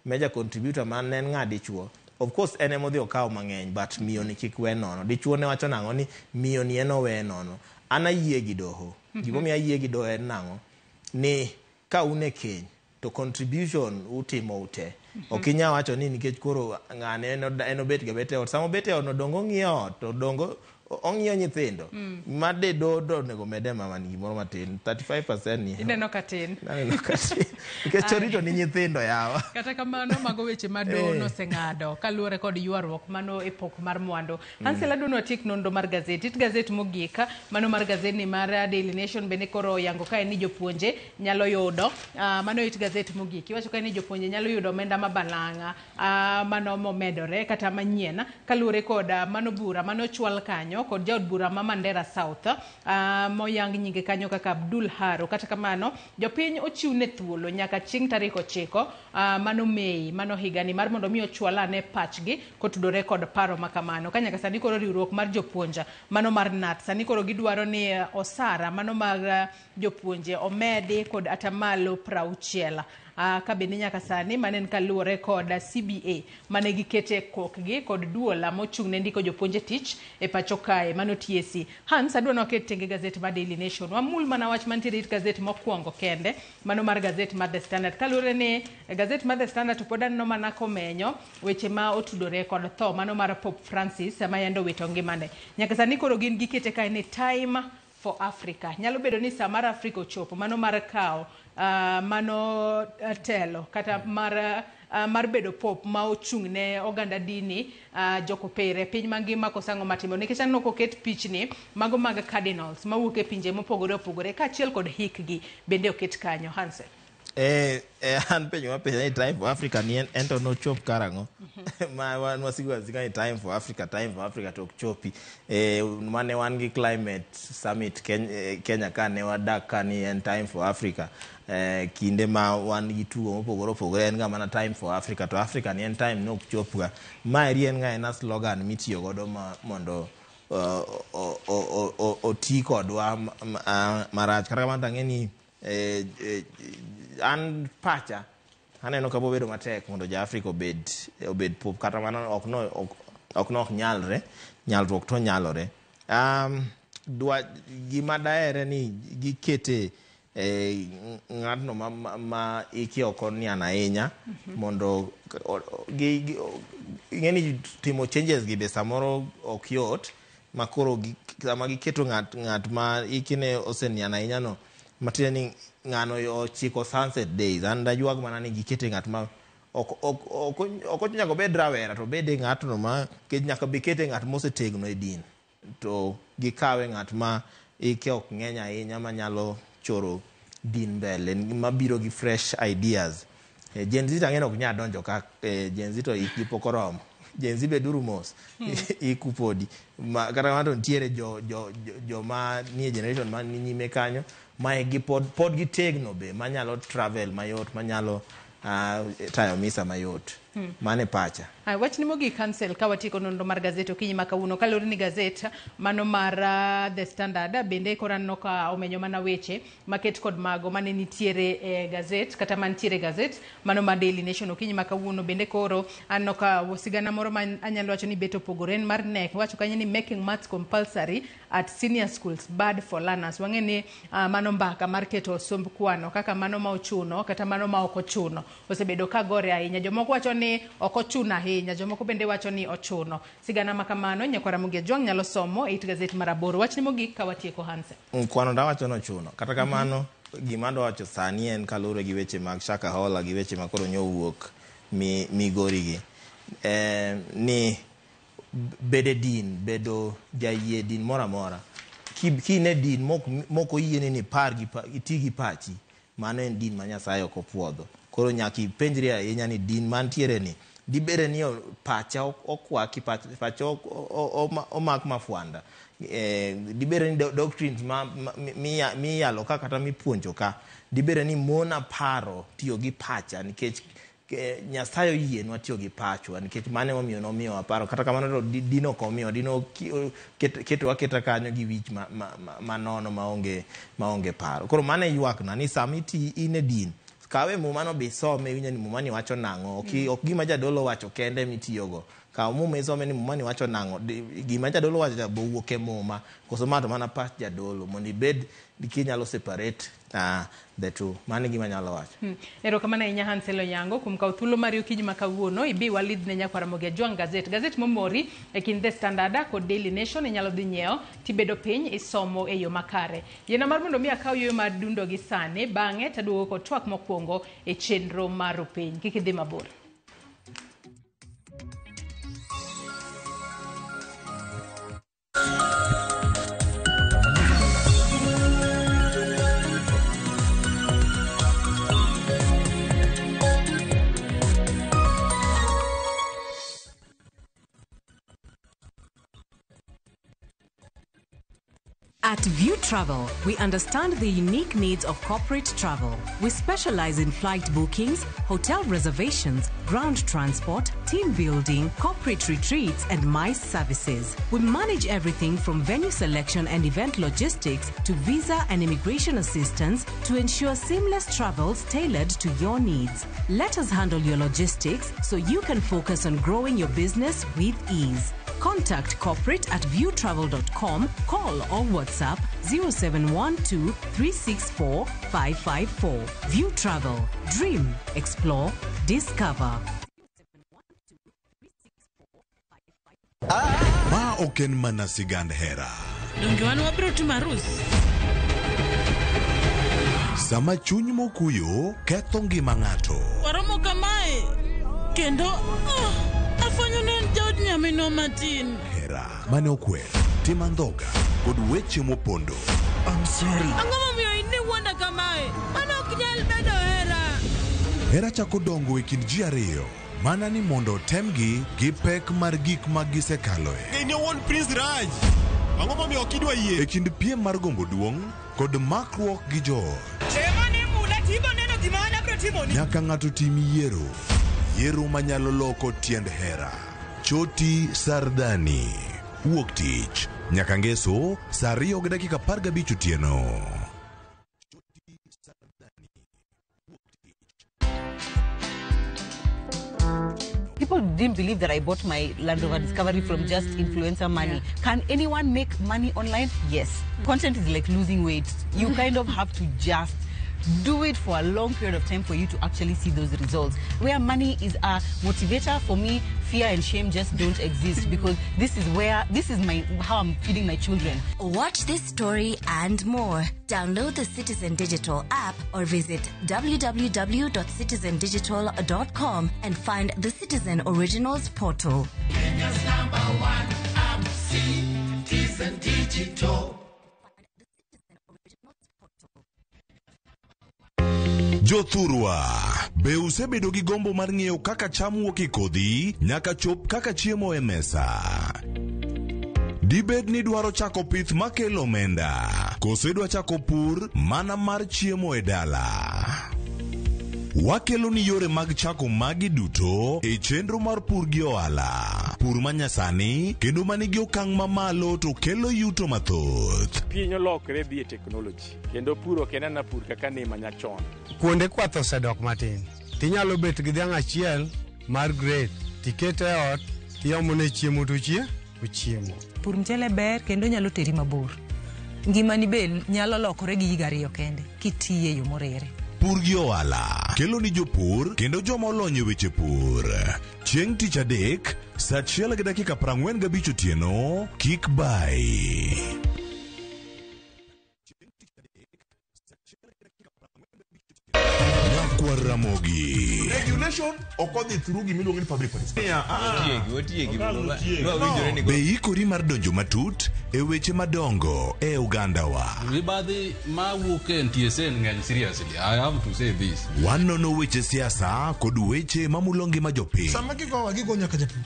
major contributor man en ng'a dichuo. Of course en ema odhi okawo mang'eny, but miyo ni kik we nono. Dichuo ne wacho nang'o ni miyo ni en owe nono. An ayie gi doho. Gimomiyo ayie gi doho en nang'o ni ka un e keny to contribution utimo ute. Ok inyal wacho ni nikech koro ng'ane en obet ga bete ot. Samo bete ot dongo ng'iyo ot, to dongo ong'iyo nyithindo. Made do nego mede mama ni gimoro matin. 35% ni. Ineno katin. Ineno katin. Nikech chorito ni nyithindo yawa. Kata kamano mago weche mado noseng'ado kaluwore kod ywaruok mano e pok mar mwandu. Hansel adwano atik nonro mar gazet. It gazet mogika mano mar gazet ni mar Daily Nation bende koro yango kae ni jopuonje nyalo yudo mano it gazet mogiki. Wacho kae ni jopuonje nyalo yudo omenda mabalanga mano momedore kata manyien kaluwore kod mano bura mano chwal kanyo kod jaod bura ma Mandera South moyang nyinge kanyo kaka Abdul Haro. Kata kamano jopiny ochiwne thuolo nyaka chieng' tarik 9 mano Mei mano higani mar mondo mi ochwalane pachgi kotudore kod paro makamano. Ka nyaka sani koro riwruok mar jopuonja mano mar NAT sani koro gidwaro ni osara mano mar jopuonje omedi kod atamalo 60 ka bende nyaka sani manen kaluwore kod CBA mane gikete kokgi kod duola mochung' ne ndiko jopuonje tich e pacho kae mano TSC. Hans adwano ket tenge gazet mar Daily Nation. Wamul mana wach mantiere it gazet mokwongo kende mano mar gazet mar The Standard. Kaluwore ne gazet mar The Standard to pod aneno mana komenyo weche ma otudore kod tho mano mar Pope Francis ma yando wito ngimane. Nyaka sani koro gin gikete kae ni time for Africa. Nyalo bedo ni sa mar Africa ochopo mano mar kao mano telo kata mar bedo pop ma ochung' ne oganda dini jokopere piny mangima kosango matimo nikech anno koket pichni mago mag cardinals mawuok e pinje mopogore opogore kaachiel kod hikgi bende oket kanyo. Hansel an penjo ma penjo ni time for Africa ni en to no chop karang'o ma wan wasigo azika ni time for Africa to chopi mane wan gi climate summit Kenya ka ne wadak ka ni en time for Africa kinde ma wan gi tugo mopogore opogore en ga mana time for Africa to Africa ni en time no chopga ma en ga en slogan mitiyo godo mondo oti kodwa marach kata kamano ang'eni an pacha aneno ka bobedo matek mondo ja Africa obed pop kata mana ok no nyalre nyalruok to nyalore gima daere ni gikete ng'atno ma iki okonian ahinya mondo ng'eni timo changes gi be samoro ok yot makoro sama giketo ng'at ma ikine osenian ahinya no matiende ni ng'ano ochiko sunset days and ajuag mana ni gikete ng'at ma ok nyaka bed rawera to bede ng'atno ma nyaka bikete ng'at mosetegno e din to gikawe ng'at ma ike ok ng'eny ahinya manyalo choro din mbele mabiro gi fresh ideas. Gen Z tang'en ok nya donjo ka Gen Z to ikgi pok oromo. Gen Z beduru mos ikupodi kata ng'ato ntiere jo ma nie generation ma ni nyime kanyo ma gi pod gitegno be manyalo travel mayot manyalo tayo misa mayot mane pacha. Wach ni mogik Hansel ka watiko nonro mar gazet okinyi makawuono kaluwore ni gazet mano mar The Standard bende koranno ka omenyo mana weche maket kod mago mane nitiere e gazet kata mantiere gazet mano mar Daily Nation okinyi makawuono bende koro anno ka sigana moro ma anyalo wacho ni beto pogore mar NEC wacho kanyo ni making maths compulsory at senior schools bad for learners. Wang'e ni mano mbaka mar keto somb kwano kaka mano ma ochuno kata mano ma ok ochuno osebedo ka gore ahinya. Jomoko wacho ni ok ochuno ahinya, jomoko bende wacho ni ochuno. Sigana makamano Nyakwara Mugia Jwang nyalo somo e gazet mar Aboro. Wach ni mogik ka watieko Hansel. Kwano da wacho no chuno. Kata kamano gima do wacho sani en kaluwore gi weche mag Shaka Hola gi weche makoro nyowuok migori gi ni bede din bedo jayie din mora mora ki ne din moko yie ni par gi itigi pachi mano en din ma Nyasaye ok opuodho. Koro nyaki penjri ahinya ni din mantiere ni dibere ni pacha okwaki pacha omak mafuanda dibere ni doctrines mi yalo kata mi puonjo ka dibere ni mona paro tiyo gi pacha nikech Nyasaye yienwa tiyo gi pachwa nikech mane omiyo nomiyo aparo kata kamano to dino komiyo dino keto aketa kanyo gi wich manono maonge paro. Koro mane ywakna ni samiti ine din kawe mumano bisome winya ni mumani wacho nango ok gima jadolo wacho kende mitiyogo ka muma isome ni mumani wacho nango gima jadolo wacho bo wuoke muma koso mato mana pach jadolo mondi bed dikinyalo separate the two mane gima nyalo wacho. Ero kama na inya Hansel Oyango kumka thuolo mari okiji makawuono ibi walid ne nyakwara moge Jwang Gazette momori e kin The Standard kod Daily Nation inyalo dhi nyiewo tibedo piny isomo e yo makare. Yena mar mondo mi akaw yo madundo gi sane bang'e taduogo kod twak mokwongo e chenro mar piny kik idhi mabor. At View Travel, we understand the unique needs of corporate travel. We specialize in flight bookings, hotel reservations, ground transport, team building, corporate retreats, and MICE services. We manage everything from venue selection and event logistics to visa and immigration assistance to ensure seamless travels tailored to your needs. Let us handle your logistics so you can focus on growing your business with ease. Contact corporate at viewtravel.com, call or WhatsApp 0712 364 554. View Travel. Dream, explore, discover. Ma oken mana sigand hera. Donge wan wabiro timo arus. Sama chuny mokuyo ketho ngima ng'ato. Waromo kamae kendo afanyo ne jaod nyamino matin. Hera mane okwe timandhoga kod weche mopondo. I'm sorry. Ang'o miyo ini wanda kamae? Mano ok nyal bedo hera. Hera chako dongo e kind ji ariyo mana ni mondo temgi gi pek mar gik ma gisekaloe. Ne won Prince Raj. Ang'o miyo ok idwa yie? E kind piem mar gombo duong' kod makruok gi joot. Nyaka ng'ato tim yiero manyalo loko tiend hera. Choti Sardani. Wuok tich nyaka ngeso saa 2:15 otieno. People didn't believe that I bought my Land Rover Discovery from just influencer money. Yeah. Can anyone make money online? Yes. Content is like losing weight. You kind of have to just do it for a long period of time for you to actually see those results. Where money is a motivator, for me, fear and shame just don't exist because this is how I'm feeding my children. Watch this story and more. Download the Citizen Digital app or visit www.citizendigital.com and find the Citizen Originals portal. Kenya's #1 app, Citizen Digital. Jothurwa, be usebedo gi gombo mar ng'eyo kaka cham wuok e kodhi nyaka chop kaka chiemo e mesa? Dibed ni dwaro chako pith makelo omenda, koso idwa chako pur mana mar chiemo e dala? Wakelo ni yore mag chako magi duto e chenro mar pur gi ohala. Pur manyasani kendo manigi okang' mamalo to kelo yuto mathoth. Piny olokre dhi e technology kendo puro kenana pur kaka ne manyachon. Kuonde kwath osedok matin. Tinyalo bet gi dhiang' achiel mar grade tikete e ot tiomone chiemo to chiemo. Pur mchele ber kendo nyalo teri mabor. Ngimani be nyalo lokore gi higa 2 kende kitiye yo morere. Pur gi ohala kelo ni jopur kendo joma olony e weche pur. Chieng' tich adek saa 1:45 otieno, kik bai. Nyakwara Jaramogi. Regulation okodhi through gimiluongo ni public participation. Be ikori mar donjo matut e weche madongo e Uganda wa. Mibadhi mawuok e NTSA ng'eny seriously. I have to say this. Wanono weche siasa kod weche mamulo ngima jopiny. Sama gigo nyaka japur.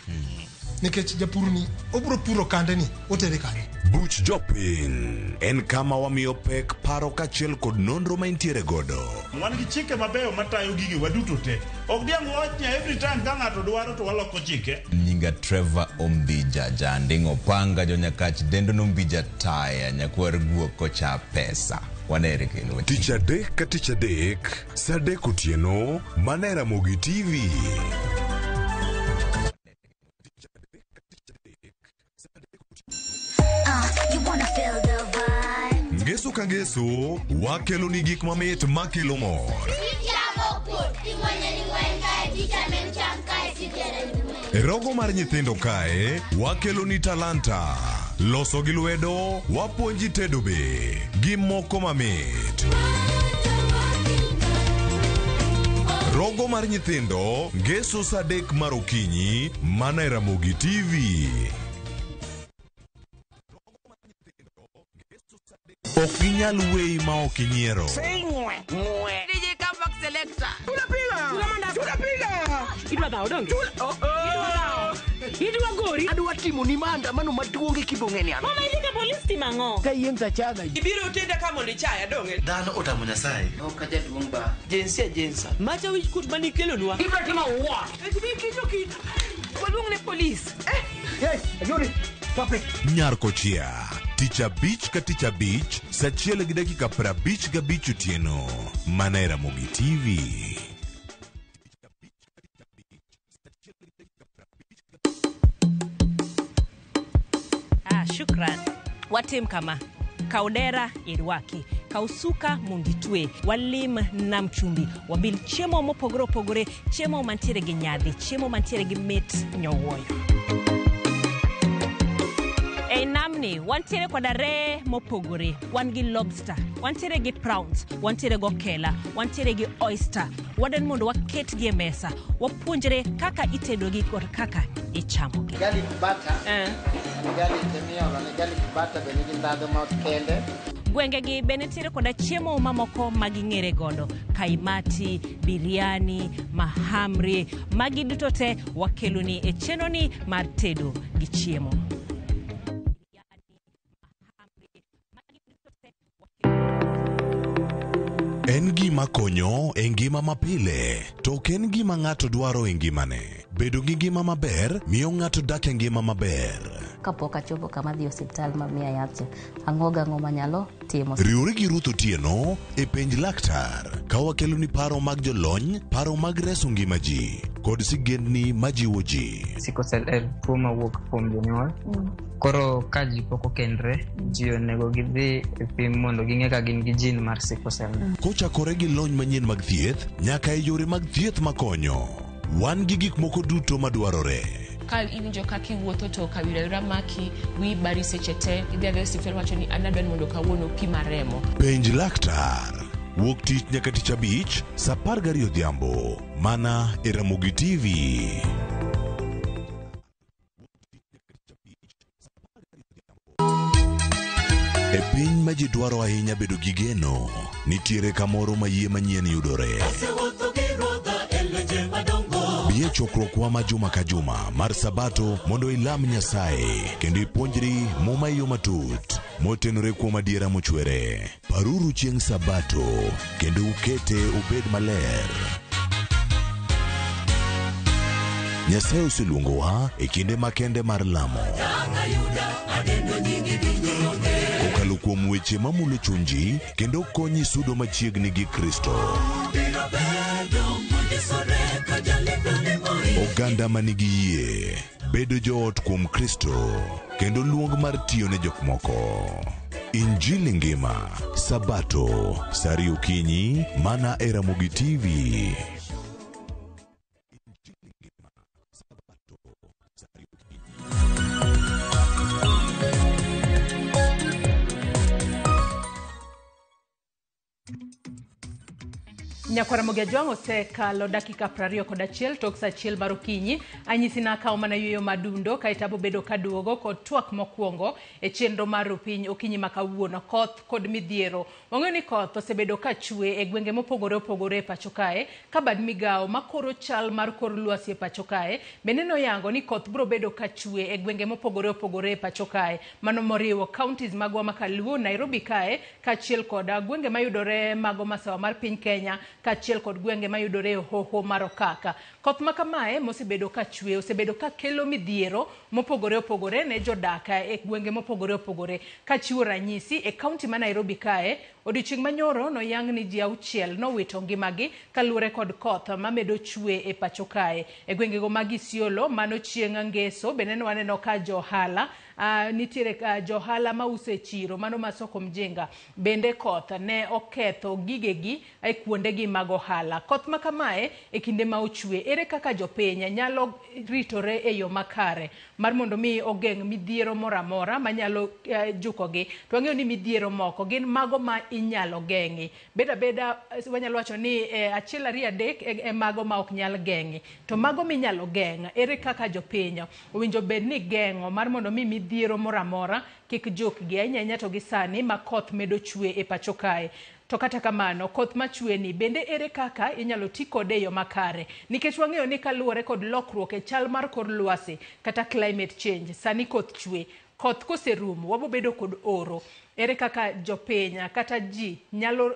Nikech japur ni obro puro kande ni otere kare. Buch jopiny en kama wamiyo pek paro kachiel kod nonro ma intiere godo. Wan gi chike mabeyo matayo gigi waduto te. Ok diang' wachnya every time ka ng'ato dwaro to waloko chike. Nyinga Trevor Ombija Janding Opanga Jonyakach Dendo Nombija Taya Nyakwar Guok Kocha Pesa. Wanere kendo. Tich adek ka tich adek, saa adek otieno, mana e Ramogi TV. Ngeso ka ngeso, wakelo ni gik mamit makelo mor. Rogo mar nyithindo kae, wakelo ni talanta. Loso gi lwedo, wapuonji tedo be. Gi moko mamit. Rogo mar nyithindo, ngeso saa adek mar okinyi, mana e Ramogi TV. Ok ginyal wei ma ok inyiero. DJ Comeback Selector. Tunapiga. Idwa dhao donge? Idwa gori. Adwa timo ni maandamano maduong' kibong'eni ano. Mama ilika polisi timango. Ka yeng tachaga. Ibiro utenda kama ni chaya donge. Dhano otamo Nyasaye. Okaja duong' ba. Jensa. Macha wich kut mani kelo nwa. Ibiro timo what? Kinyo. Waduong' ne polisi. Yes, ayuri. Topic. Nyarko chia. Tich abich ka tich abich, saa achiel gi dakika 55 otieno, mana e Ramogi TV. Shukran. Watim kama kaudera irwaki, kausuka munditwe, walim nam chumbi, wabil chiemo mopogore opogore, chiemo mantiere gi nyadhi, chiemo mantiere gi mit nyowoyo. E namni, wantiere koda re mopogore, wan gi lobster, wantiere gi prawns, wantiere go kela, wantiere gi oyster, waden mondo waket gi mesa, wapuonjre kaka itedo gi kod kaka ichamo gi. Garlic butter, garlic miolo, garlic butter bende gi ndhadhu ma kende. Gwenge gi benetiere koda chiemo mamoko maging'ere godo, kaimati, biriani, mahamri, magi duto te wakeloni e chenoni mar tedo gi chiemo. En gima konyo e ngima mapile, to ok en gima ng'ato dwaro e ngimane. Bedo gi ngima maber miyo ng'ato dak e ngima maber. Kapok achopo kama dhi osiptal ma miya yath, ang'o manyalo timo. Riwri gi Ruth Otieno e penj laktar, ka wakelo ni paro mag jolony, paro mag reso ngima ji, kod sigendni majiwo ji. Sickle cell en tuo mawuok kuom jonyuol. Koro ka ji pok okendre, ji onego gidhi e pim mondo ging'e ka gin gi jin mar sickle cell. Kochakore gi lony manyien mag thieth, nyaka e yore mag thieth makonyo. Wan gi gik moko duto madwarore. Ka iwinjo ka kiwuotho to kawira maki, wi bari seche te, idhi adhi osiptal wacho ni an adwani mondo kawuono pima remo. Penj laktar. Wuok tich nyaka tich abich, saa 12 odhiambo, mana e Ramogi TV. E piny ma ji dwaro ahinya bedo gi geno, nitiere kamoro ma yie manyien yudore. Bie chokruokwa ma juma ka juma mar Sabato mondo ilam Nyasaye kendo ipuonjri muma yo matut motenore kuom adiera mochwere. Paruru chieng' Sabato kendo ukete obed maler. Nyasaye oseluongowa e kinde makende mar lamo. Kokalo kuom weche mamulo chunji kendo konyi sudo machiegni gi Kristo. Oganda manigi yie bedo joot kuom Kristo kendo luong mar tiyo ne jok moko. Injili ngima, Sabato, sari okinyi, mana e Ramogi TV. Nyakwaramogi Ajwang' osekalo dakika 21 tok saa 1 mar okinyi. Anyisi na kawo mana yueyo madundo kaeto abobedo kaduogo kod twak mokwongo e chenro mar piny okinyi ma kawuono. Koth kod midhiero. Wang'eyo ni koth osebedo ka chwe e gwenge mopogore opogore e pacho kae, ka bad migawo makoro chal mar kor lwasi e pacho kae bende noyango ni koth biro bedo ka chwe e gwenge mopogore opogore e pacho kae. Mano moriwo counties magwa ma Kaluo, Nairobi kae, kaachiel kod gwenge mayudore mago masawa mar piny Kenya, kaachiel kod gwenge mayudore e hoho mar Okaka. Koth ma kamae mosebedo ka chwe osebedo ka kelo midhiero mopogore opogore ne jodaka e gwenge mopogore opogore. Kachiwo ranyisi e kaunti ma Nairobi kae, odiochieng' manyoro noyang ni ji 6 nowito ngimagi kaluwore kod koth mamedo chwe e pacho kae. E gwengego mag Isiolo, mano chieng' ngeso, bende waneno ka johala nitiere johala mauso e chiro, mano masoko Mjinga, bende koth ne oketho gigegi e kuondegi mag ohala. Koth ma kamae e kinde ma ochwe, ere kaka jopiny nyalo ritore e yo makare mar mondo mi ogeng' midhiero moramora manyalo jukogi. To wang'eyo ni midhiero moko gin mago ma inyalo geng'i. Beda wanyalo wacho ni 1, 2, 3 e mago ma ok nyal geng'i. To mago minyalo geng', ere kaka jopiny owinjo bed ni geng'o mar mondo mi midhiero moramora kik jukgi ahinya to gi sani ma koth medo chwe e pacho kae. To kata kamano, koth machwe ni bende ere kaka inyalo ti kode yo makare. Nikech wang'eyo ni kaluwore kod lokruok e chal mar kor lwasi kata climate change, sani koth chwe. Koth koserumo, wabobedo kod oro. Ere kaka jopiny kata ji nyalo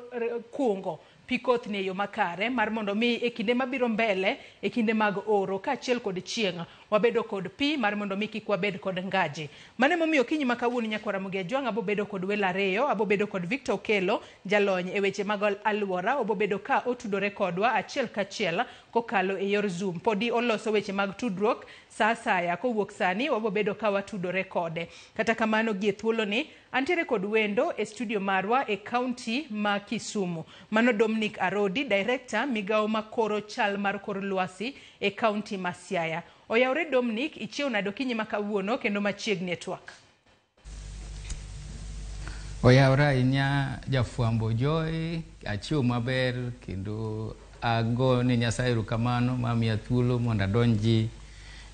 kungo pi koth ne yo makare mar mondo mi e kinde mabiro mbele, e kinde mag oro kaachiel kod chieng' wabedo kod pi mar mondo mi kik wabed kod ngaji. Mane momiyo okinyi ma kawuono Nyakwaramogi Ajwang' abobedo kod welo ariyo, abobedo kod Victor Okelo, jalony e weche mag alwora, obobedo ka otudore kodwa achiel kachiel kokalo e yor Zoom. Podi oloso weche mag tudruok sa asaya kowuok sani wabobedo ka watudore kode. Kata kamano gie thuolo ni antiere kod wendo e studio marwa e kaunti ma Kisumu. Mano Dominic Arodi, director migawo makoro chal mar kor lwasi e kaunti ma Siaya. Oyawre Dominic, ichiew nado kinyi ma kawuono kendo machiegni e twak. Oyawra inya jafwambo Joy, achiew maber kendo ago ni Nyasaye erokamano mamiya thuolo mondo adonji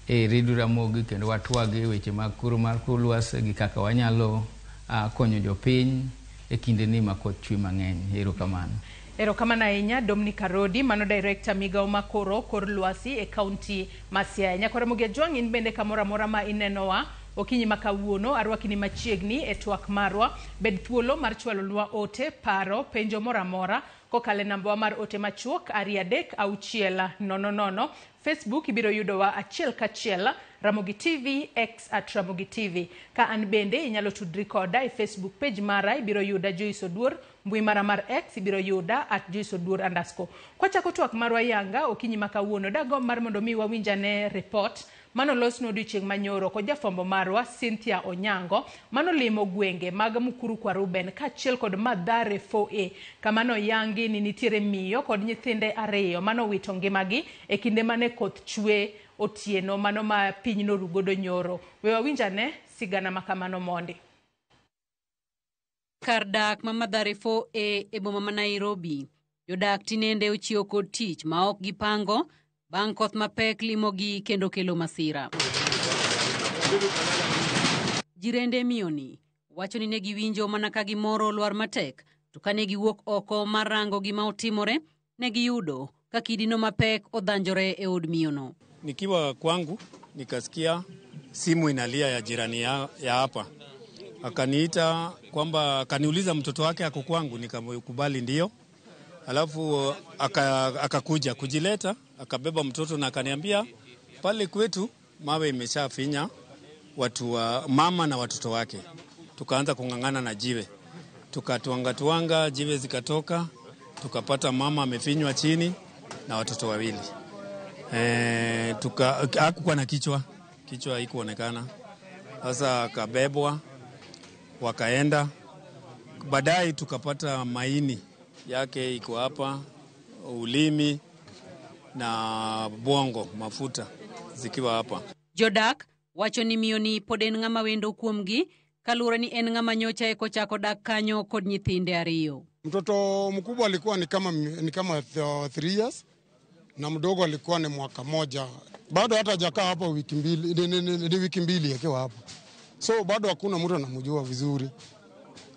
e redio Ramogi kendo watwagi weche mag koro mar kor lwasi gi kaka wanyalo konyo jopiny e kinde ni ma koth chwe mang'eny. Erokamano. Erokamano ahinya Dominic Arodi, mano director migawo makoro kor lwasi e kaunti ma Siaya. Nyakwaramogi Ajwang' in bende kamoro amora ma inenowa okinyi ma kawuono arwakini machiegni e twak marwa. Bed thuolo mar chwalonwa ote, paro, penjo moramora kokale namba mar ote machuok 33600. Facebook ibiro yudowa achiel kachiel, Ramogi TV X @Ramogi TV. Ka an bende inyalo tudri koda e Facebook page mara ibiro yuda Joyce Oduor, mbui mara mar X ibiro yuda @JoyceOduor_. Kwachako twak marwa yanga okinyi ma kawuono dago mar mondo mi wawinjane report mano losno odiochieng' manyoro kod jafwambo marwa Cynthia Onyango mano limo gwenge mag Mukuru kwa Ruben kaachiel kod Mathare 4A kamano yangi ni nitiere miyo kod nyithinde 2 mano wito ngimagi e kinde mane koth chwe otieno mano ma piny norugodo nyoro. We wawinjane sigana makamano mondi. Kar dak ma Mathare 4A e boma ma Nairobi, jodak tinende ochiwo kod tich ma ok gipango bang' koth mapek limogi kendo kelo masira. Jirende miyoni wacho ni ne giwinjo mana ka gimoro olwar matek, to kane giwuok oko mar rango gima otimore, ne giyudo ka kidino mapek odhanjore e od miyono. Nikiwa kwangu nikasikia simu inalia ya jirani ya hapa. Akaniita kwamba akaniuliza mtoto wake ako kwangu, nikamkubali ndio. Alafu akakuja kujileta, akabeba mtoto na akaniambia pale kwetu mawe imeshafinya watu wa mama na watoto wake. Tukaanza kung'ang'ana na jiwe. Tukatuanga jiwe zikatoka, tukapata mama amefinywa chini na watoto 2. Hakukuwa na kichwa haikuonekana. Sasa akabebwa wakaenda. Baadaye tukapata maini yake iko hapa, ulimi na bongo mafuta zikiwa hapa. Jodak wacho ni miyoni poden ng'ama wendo kuomgi kaluwore ni en ng'ama nyocha eko chako dak kanyo kod nyithinde 2. Mtoto mkubwa alikuwa ni kama 3 years na mdogo alikuwa ni mwaka moja. Bado hata hajakaa hapa wiki mbili akiwa hapa. So bado hakuna mtu anamjua vizuri.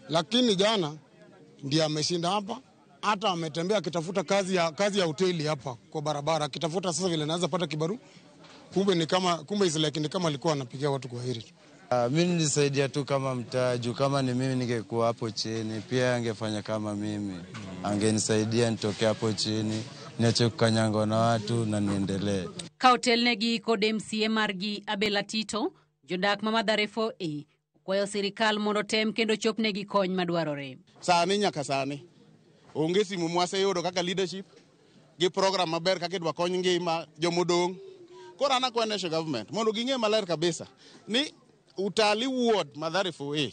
Lakini jana ndiye ameshinda hapa, hata ametembea akitafuta kazi ya hoteli hapa kwa barabara, akitafuta sasa vile anaweza pata kibaru. Kumbe ni kama alikuwa anapigia watu kwa heri. Mimi nilisaidia tu kama mtaji, kama ni mimi ningekuwa hapo chini, pia angefanya kama mimi. Angenisaidia nitoke hapo chini, niache kukanyangwa na watu na niendelee. Kautel negi kod MCA margi Abela Tito, jodak Mathare 4A, kwayo sirikal mondo tem kendo chop negi kony madwarore. Sani nyaka sani, onge simu mwaseyudo kaka leadership, gi program maber kaka idwa kony ngima jomodong'. Koro an akwayo national government mondo ging'e maler kabisa ni Utali Ward Mathare 4A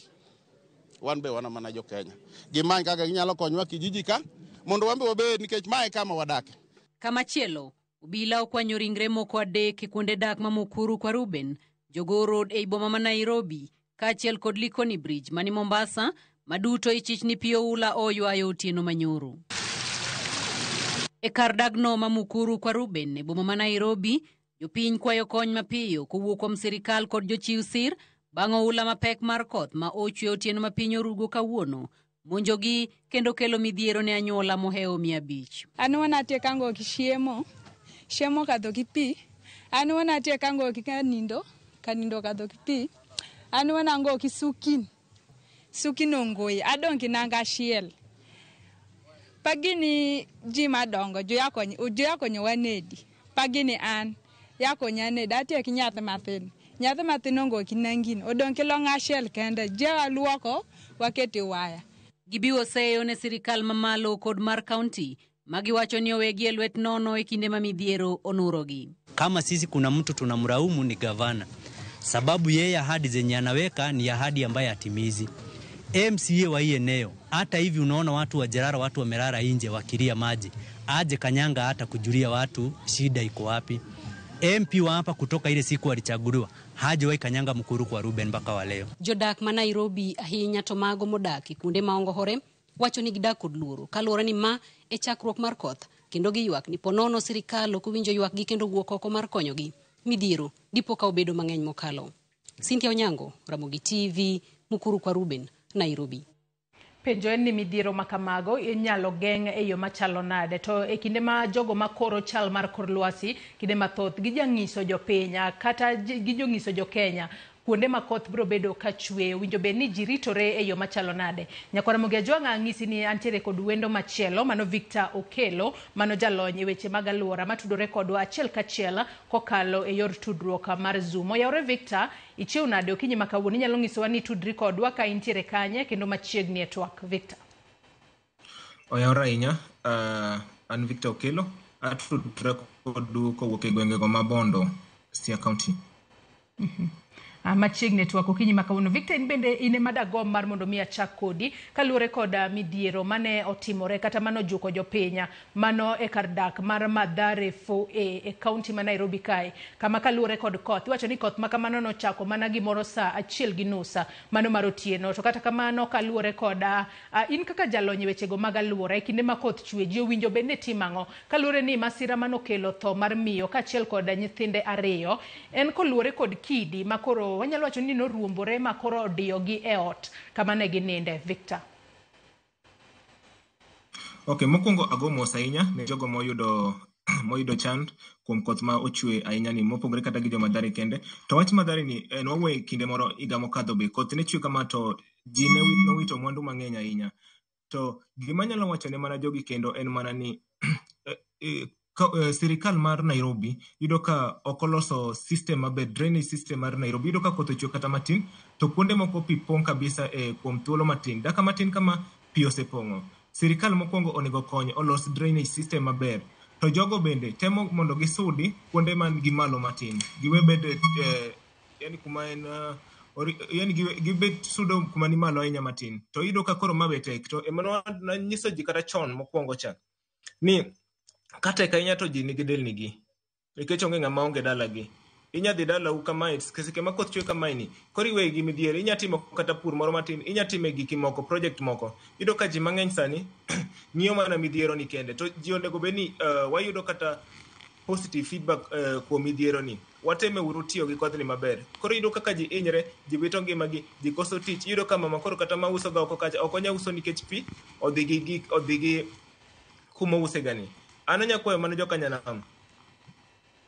wan be wana mana jo Kenya. Gimany kaka ginyalo konywa kijiji ka mondo wambe wabed nikech mae kama wadake. Kama chielo, obila okwanyo ringre moko adek e kuonde dak ma Mukuru kwa Ruben, Jogoo Road e boma ma Nairobi, kaachiel kod Likoni Bridge mani Mombasa, maduto ichich ni pio ula oywayo otieno manyoro. E kar dagno ma Mukuru kwa Ruben e boma ma Nairobi, jopiny kwayo kony mapiyo kowuok kuom sirikal kod jochiw sir bang' oula mapek mar koth ma ochwe otieno ma piny orugo kawuono, monjogi kendo kelo midhiero ne anyuola mohewo 500. An wanatie kango kishiemo kadho gi pi. An wanatie kango kanindo kadho gi pi. An wanango kisukin ongoye adongi nanga shiel. Pagini ji madongo joya konyo wanedi. Pagini an yakonya nedi atie kinyath mathin ongo kinangin odong kelo ng'ashel kende jewa luoko waketi waya. Gibiwo seyo ne sirikal mamalo kod mar kaunti magiwacho ni owegi elwet nono e kinde ma midhiero onurogi. Kama sisi kuna mtu tunamraumu ni gavana, sababu yeye ahadi zenye anaweka ni ahadi ambaye atimizi. MCA wa hii eneo, hata hivi unaona watu wa Jerara, watu wamelala nje wakilia maji, aje kanyanga hata kujulia watu shida iko wapi. MP wa hapa kutoka ile siku alichaguliwa hajawahi kanyanga Mukuru kwa Ruben mpaka wa leo. Jodak ma Nairobi ahinya to mago modaki kunde maongohore wacho ni gidak kod luoro kaluwore ni ma e chakruok mar koth kendo giywak ni ponono sirikal ok winjo ywak gi kendo wuok oko mar konyogi. Midhiero dipo ka obedo mang'eny mokalo. Cynthia Onyango, Ramogi TV, Mukuru kwa Ruben, Nairobi. Penjo en ni midhiero makamago inyalo geng' e yo machalo nade to e kinde ma jogo makoro chal mar kor lwasi kinde mathoth gijang'iso jopiny kata gijong'iso jo Kenya kuonde ma koth biro bedo ka chwe winjo be ni jiritore e yo machalo nade. Nyakwara Mugia Jwang'a ng'isi ni antiere kod wendo machielo mano Victor Okelo mano jalony e weche mag alwora matudore kodwa achiel kachiel kokalo e yor tudruok mar Zoom. Oyawre Victor, ichiew nade okinyi makawuono inyalo ng'isowa ni tudri kodwa ka intiere kanye kendo machiegni e twak. Victor. Oyawre ahinya, an Victor Okelo atudre kodu kowuok e gwengego ma Bondo, Siaya County. Machiegni twak okinyi makawuono. Victor, in bende ine madagom mar mondo mi achak kodi kaluwore koda midhiero mane otimore kata mano juko jopiny mano e kar dak mar Mathare 4A e kaunti ma Nairobi kae kama kaluwore kod koth iwacho ni koth makamano nochako mana gimoro saa 1:30 mano mar otieno to kata kamano kaluwore koda in kaka jalony wechego mag alwora e kinde ma koth chwe ji owinjo bende timang'o kaluwore ni masira mano kelo tho mar miyo kaachiel koda nyithinde 2 en koluwore kod kidi makoro wanyalo wacho ni noruombore makoro odiyogi e ot kama ne gininde. Victor. Okay, mokwongo ago mos ahinya ne jogo moyudo chand kuom koth ma ochwe ahinya ni mopogore kata gi jo Mathare kende. To wach Mathare ni en wawe kinde moro higa mokadho be koth ne chwe kama to ji ne nowito mwandu mang'eny ahinya. To gima nyalo wacho ne mana jogi kendo en mana ni sirikal mar Nairobi yudo ka okoloso system maber, drainage system mar Nairobi yudo ka koth ochwe kata matin to kuonde moko pi pong kabisa kuom thuolo matin daka matin kama pi osepong'o. Sirikal mokwongo onego kony olos drainage system maber to jogo bende temo mondo gisudi kuonde man gi malo matin giwe bede yani kuma en yani gibet sudo kuma ni malo ahinya matin to yudo ka koro mabe tek to emano na nyiso ji kata chon mokwongo cha ni kata kainya to ji nigi delni gi nikech onge ng'ama onge dalagi inya dhi dala u kamae keseke ma koth chwe kamae ni kori we gi midhiero inya timo kata pur moro matin inya time giki moko project moko yudo ka ji mang'eny sani ng'iyo mana midhiero ni kende to ji onego bed ni wayudo kata positive feedback kuom midhiero ni wateme uru tiyo gi kodhni maber koro yudo kaka ji inyre ji wito ngimagi ji koso tich yudo ka mama koro kata mauso ga oko kacha ok onya uso nikech pi odhi gi kuma use gani an nyakwayo mano jokanyanam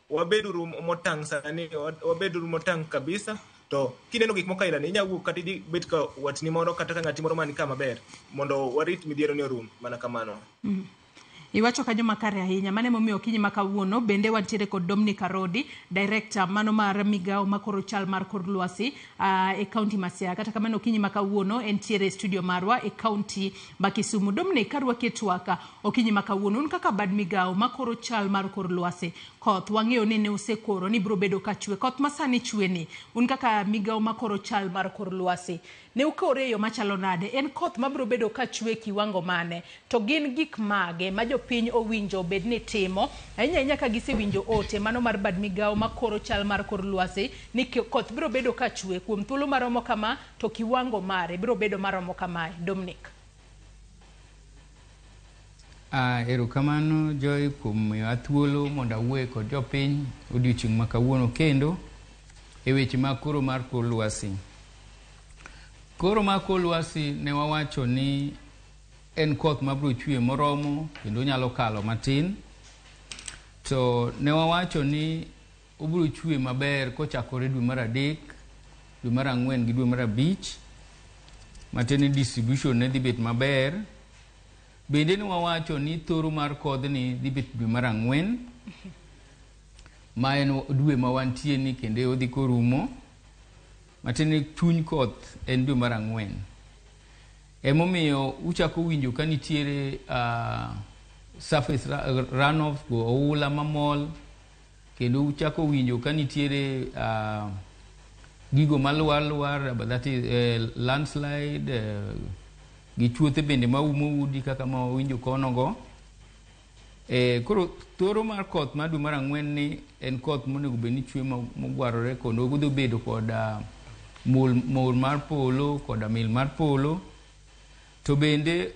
wabeduru motang' sani wabeduru motang' kabisa to kineno gik moko ailani inya wuok kata idhi bet ka watni moro kata ka ng'ati moro mani ka maber mondo warit midhiero ni orum mana kamano. Iwacho ka joma kare ahinya mane momiyo Okinyi ma kawuono bende wantiere kod Dominic Arodi, director mano mar migao makoro chal mar kor lwasi e county ma Siaya. Kata kamano Okinyi ma kawuono entiere studio marwa e county ma Kisumu. Dominic, karwa ketwaka Okinyi ma kawuono un kaka bad migao makoro chal mar kor lwasi koth wang'eyo ni ne osekoro ni biro bedo ka chwe koth masani chwe ni un kaka migao makoro chal mar kor lwasi ne ukore yo machalo nade en koth mabiro bedo ka chwe kiwango mane to gin gik mage ma jopiny owinjo bed ni timo ahinya ka gisewinjo ote mano mar bad migao makoro chal mar kor lwasi ni koth biro bedo ka chwe kuom thuolo maromo kama to kiwango mare biro bedo maromo kama. Dominic. Erokamano Joy kuom athuolo mondo awuoye kod jopiny odiochieng' ma kawuono kendo e weche mag koro mar kor lwasi. Koro mar kor lwasi ne wawacho ni en koth mabiro chwe moromo kendo nyalo kalo matin, to ne wawacho ni obiro chwe maber kochakore dwe mar 3, dwe mar 4 gi dwe mar 5, matene distribution ne dhi bet maber. Bende ne wawacho ni thoro mar kodhni dhi bet dwe mar 4 ma en dwe ma wantie ni kendo odhi korumo, matene chuny koth en dwe mar 4. Emomiyo uchako winjo ka nitiere surface runoff go oula mamol, kendo uchako winjo ka nitiere gigo malwar that is landslide, gi chuothe bende maumo udi kaka ma winjo kono go. Koro thoro mar koth ma dwe mar 4 ni en koth monego bed ni chwe mogwarore kendo godho bedo kod mol mar polo kod mil mar polo. To bende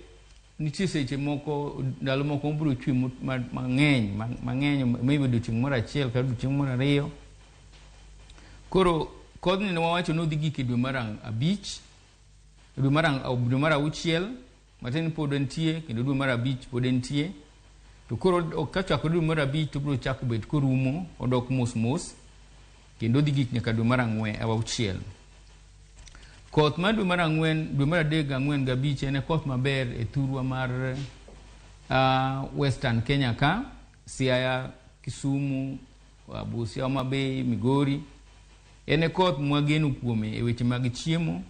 nitie seche moko ndalo moko biro chwe mang'eny maybe odiochieng' moro achiel kata odiochieng' moro 2. Koro kodhni ne wawacho ni odhi gik dwe mar 5, dwe mar 6 matin pod entie kendo dwe mar 5 pod entie. To koro kachakore dwe mar 5 to biro chako bet korumo odok mos kendo odhi gik nyaka dwe mar 6. Koth mar dwe mar 4, dwe mar 3, 4 gi 5 en koth maber e thurwa mar Western Kenya ka, Siaya, Kisumu, Busia, Homa Bay, Migori. En koth mwageno kuome e weche mag chiemo,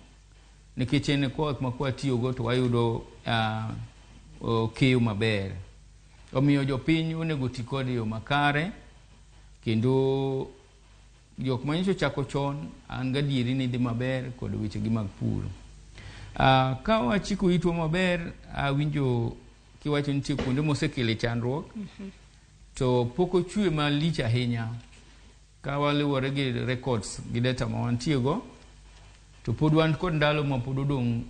nikech en koth ma kwatiyogo to wayudo keyo maber. Omiyo jopiny onego ti kode yo makare, kendo jok manyiso chako chon an gadieri ni dhi maber kod weche gi mag pur. Ka wachiko itwa maber, winjo kiwacho nitie kuonde mosekele chandruok, to poko chwe malich ahinya. Ka waluwore gi records gi data ma wantiego, to pod wan kod ndalo ma pod odong'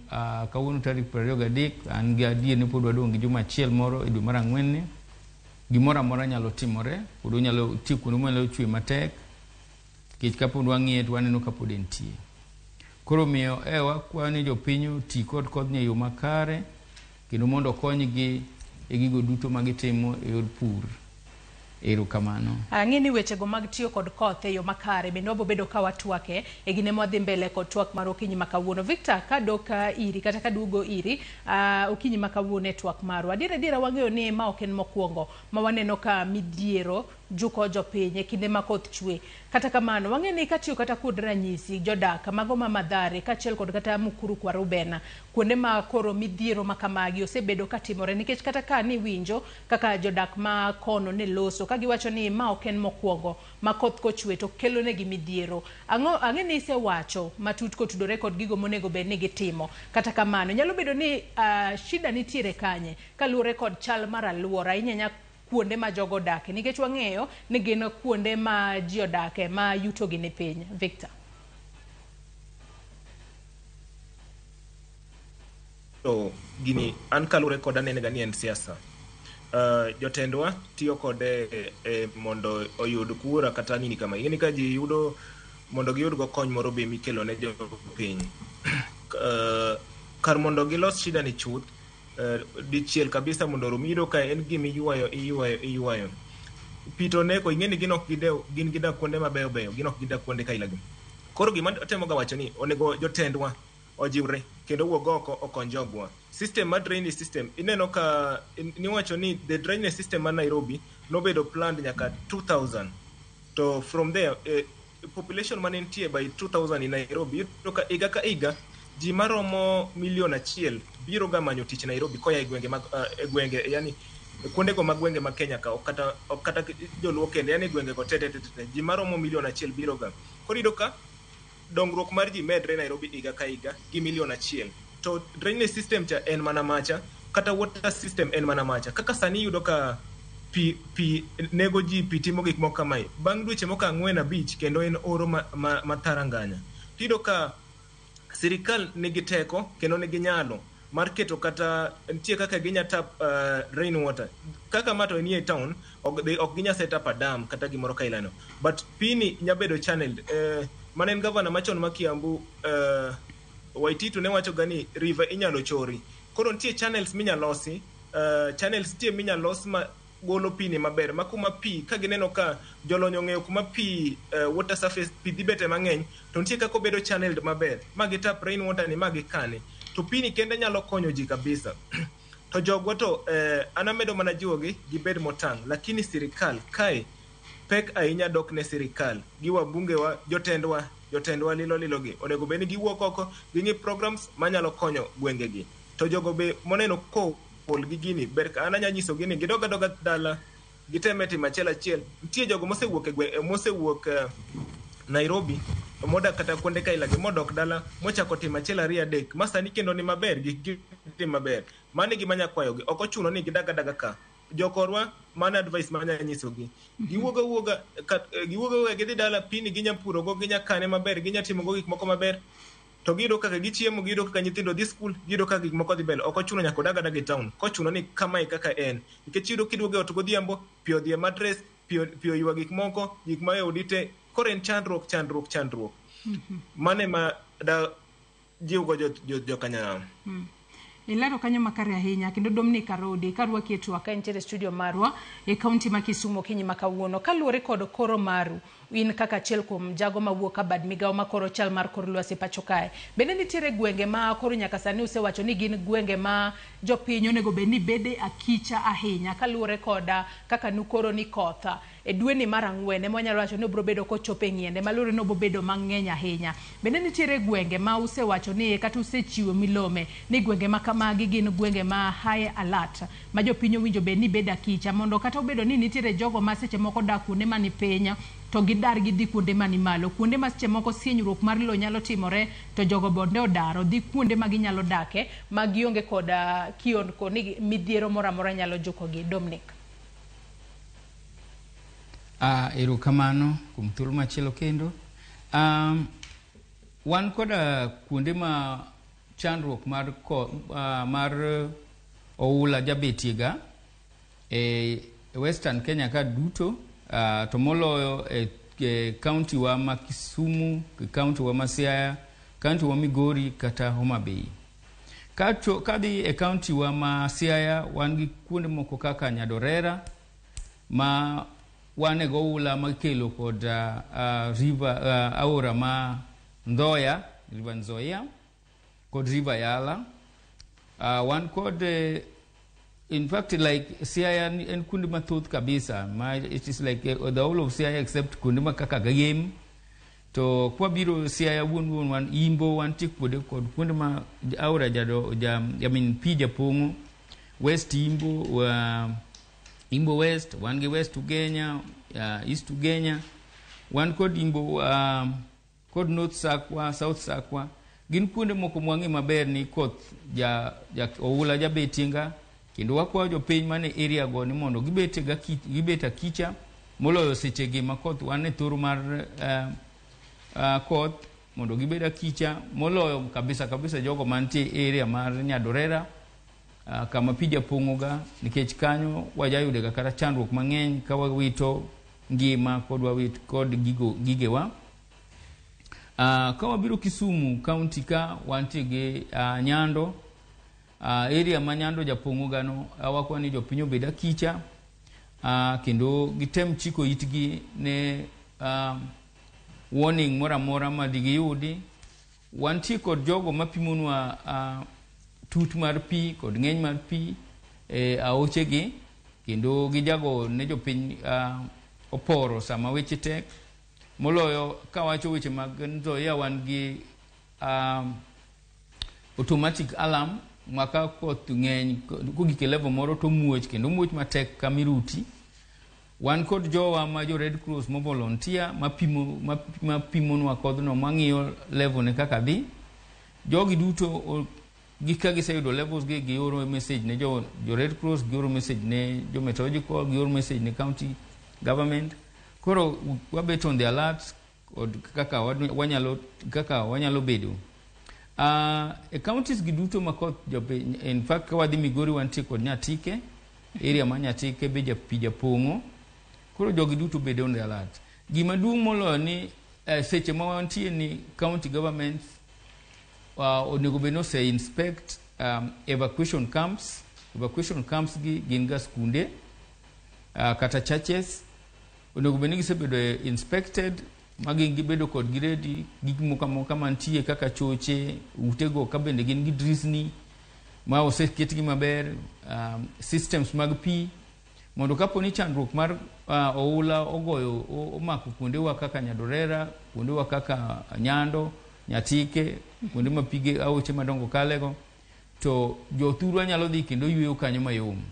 kawuono tarik 23, an gi adier ni pod wadong' gi juma achiel moro e dwe mar 4 ni. Gimoro amora nyalo timore, pod onyalo ti kuonde manyalo chwe matek, kech ka pod wang'iye to waneno ka pod entie. Koro miyo wakwayo ni jopiny oti kod kodhni e yo makare kendo mondo okonygi e gigo duto magitimo e yor pur. Erokamano. Ng'eni wechego mag tiyo kod koth e yo makare bende wabo bedo ka watwake e gine mwadhi mbele kod twak mar Okinyi ma kawuono. Victor, kadok iri kata kaduogo iri Okinyi ma kawuono e twak marwa. Adiera wang'eyo ni ma ok en mokwongo ma waneno ka midhiero juko jopiny e kinde ma koth chwe. Kata kamano wang'e ni katiyo kata kod ranyisi jodak mago ma Mathare kaachiel kod kata Mukuru kwa Rubena, kuonde ma koro midhiero ma kamagi osebedo katimore, nikech kata ka ni winjo kaka jodak ma kono ne loso ka giwacho ni ma ok en mokwongo ma koth kochwe to kelo negi midhiero. Ang'e ni isewacho matut kotudore kod gigo monego bed ni gitimo. Kata kamano nyalo bedo ni shida nitiere kanye kaluwore kod chal mar alwora, inyanya kuonde ma jogo dake, nikech wang'eyo ni gin kuonde ma ji odake ma yuto gi ni piny. Victor. To gini an kalure kod anene gani en siasa. Jotendwa tiyo kode mondo oyud kura kata nini kama. Ingeni ka ji yudo mondo giyud go kony moro be mikelo ne jopiny. Kar mondo gilos shida ni chuth, dichiel kabisa mondo rumido ka en gimi yuayo. Pito neko ingeni gin gida kuonde mabeyo beyo, gin ok gida kuonde kailagi. Koro gima temo ga wacho ni onego jotendwa ojiwre kendo wuog oko okonjogwa. System ma drainage system ineno ka niwacho ni the drainage system ma Nairobi nobedo planned nyaka 2000. To from there population man nitie by 2000 in Nairobi, to ka iga ka iga ji maromo 1,000,000 biro ga manyo tich Nairobi koya e gwenge yani kuonde go magwenge ma Kenya ka okata joluo kende, yani gwenge go tete ji maromo 1,000,000 biro ga. Korido ka dongruok mar ji medre Nairobi iga ka iga gi 1,000,000. To drainage system cha en mana macha, kata water system en mana macha. Kaka sani yudo ka pi nego ji pi timo gik moko kamae. Bang' dweche moko 4-5 kendo en oro mataranganya. Tido ka sirikal nigi teko kendo nigi nyalo mar keto kata nitie kaka ginya tap rain water. Kaka mato nie town ok ginya set up a dam kata gimoro kailano. But pini nyabedo channeled. Manen governor machon ma Kiambu Waititu ne wacho gani river inyalo chori. Koro nitie channels minyalosi, channels tie minyalos ma golo pi ni maber, ma kuma pi ka gineno ka jolonyo ng'eyo kuma pi water surface pi dibete mang'eny, to nitie kako bedo channeled maber ma gitap rain water ni ma gikane. To pi ni kende nyalo konyo ji kabisa. To jogwa to anamedo mana jiwogi gibed motang', lakini sirikal kae pek ahinya dok ne sirikal gi wabunge wa jotendwa lilo gi onego beni giwuok oko ging'i programs manyalo konyo gwenge gi. To jogo be moneno ko pol gi gini ber ka ananya nyiso gini gidoga dala gitemeti machela chiel. Nitie jogo mosewuok Nairobi moda kata kuonde kailagi modok dala mochako timo achiel ariyo adek masani kendo ni maber gi tim maber. Mane gimanya kwayo gi ok ochuno ni gidaga ka jokorwa mana advice manya nyiso gi giwuoga gidhi dala pini ginya puro go ginya kane maber ginya timo go gik moko maber. To gido kaka gichiemo, gido kaka nyithindo dhi school, gido kaka gik moko dhi mbele. Ok ochuno nyaka daga e town. Kochuno ni kama kaka en. Nikech yudo kidwoge ot godhiambo, pi odhi e mattress, pi oywa gik moko, gik ma odite, koro en chandruok. Mane ma da jiwgo jo kanya. Ilero kanyo makare ahinya kendo Dominic Arodi karwaki etwa ka entere studio marwa e kaunti ma Kisumu kinyi makawuono kaluore kod koro maru in kaka achiel kuom jago mawuok abad migawo makoro chal mar kor lwasi pacho kae. Bende nitiere gwenge ma koro nyaka sani usewacho ni gin gwenge ma jopiny onego bed ni bede akicha ahinya kaluore koda kaka nukoro ni kotha e dwe ni mar 4 ema wanyalo wacho ni obro bedo kochope ng'iende malure no bobedo mang'eny ahinya. Bende nitiere gwenge ma usewacho ni kata usechiwo milome ni gwenge ma kamagi gin gwenge ma high alert ma jopiny owinjo bed ni beda akicha mondo kata obedo ni nitiere jogo ma seche moko dak kuonde mani piny to gidar gidhi kuonde mani malo, kuonde ma seche moko sienyruok mar lo nyalo timore to jogo bonde odaro dhi kuonde ma ginyalo dake ma gionge koda kionko ni midhiero moramora nyalo jukogi. Dominic. Erokamano kuom thuolo machielo kendo. Wan koda kuonde ma chandruok mar oula jabetiega e Western Kenya ka duto, to moloyo e county wa ma Kisumu, county wa Siaya, county wa Migori kata Homa Bay. Kadhi e county wa ma Siaya wan gi kuonde moko kaka Nyadorera ma wane go ula makelo kod river aora ma Nzoia, river Nzoia kod river Yala. Wan kod in fact like Siaya en kundi mathoth kabisa it is like the whole of Siaya except kundi makaka Gayem. To kwa biro Siaya wan Imbo wan tikpode kod kundi ma aora pija pongo West Imbo West, wan gi West Ugenya, East Ugenya, wan kod Imbo kod North Sakwa, South Sakwa. Gin kuonde moko mwangi maber ni koth oula jabetinga kendo wakwayo jopiny mane area go ni mondo gibet akicha moloyo sechegi ma koth wan e thoro mar koth mondo gibed akicha moloyo kabisa jogo mantie area mar Nyadorera kama pi japong'oga nikech kanyo wajayudega kata chandruok mang'eny ka wawito ngima kod gigewa. Ka wabiro Kisumu County ka wantie gi Nyando, area ma Nyando japong'oga no wakwani jopiny obed akicha kendo gitem chiko itgi ne warning moramora ma digiyudi. Wantie kod jogo mapimonwa tut mar pi kod ng'eny mar pi aochegi kendo gijago ne jopiny oporo sama weche tek moloyo kawacho weche mag Nzoia wan gi automatic alarm maka koth ng'eny kogike level moro to muoch kendo muoch matek kamiruti. Wan kod jowa ma jo Red Cross mo volunteer mapimonwa kodhno mang'iyo level ne kaka dhi. Jogi duto gika giseyudo levels gi gioro message ne jo Red Cross, gioro message ne jo meteorological, gioro message ne county government. Koro wabet on the alert kod kaka wanyalo bedo. E counties gi duto makoth in fact ka wadhi Migori wantie kod Nyatike, area ma Nyatike be pi japong'o. Koro jogi duto bedo on the alert. Gima duong' moloyo ni seche ma wantie ni county governments onego beno se inspect evacuation camps gi gin ga skunde kata churches onego beno gisebedo inspected magin gibedo kod giredi gik moka mantie kaka choche utego ka bende gin gi drisni ma oseketgi maber, systems mag pi mondo kaponi chandruok mar oula ogoyo omako kuondewa kaka Nyadorera, kuondewa kaka Nyando, Nyatike, kuonde ma pige aoche madongo kalego, to jothurwa nyalo dhi kendo yueyo kanyo mayom.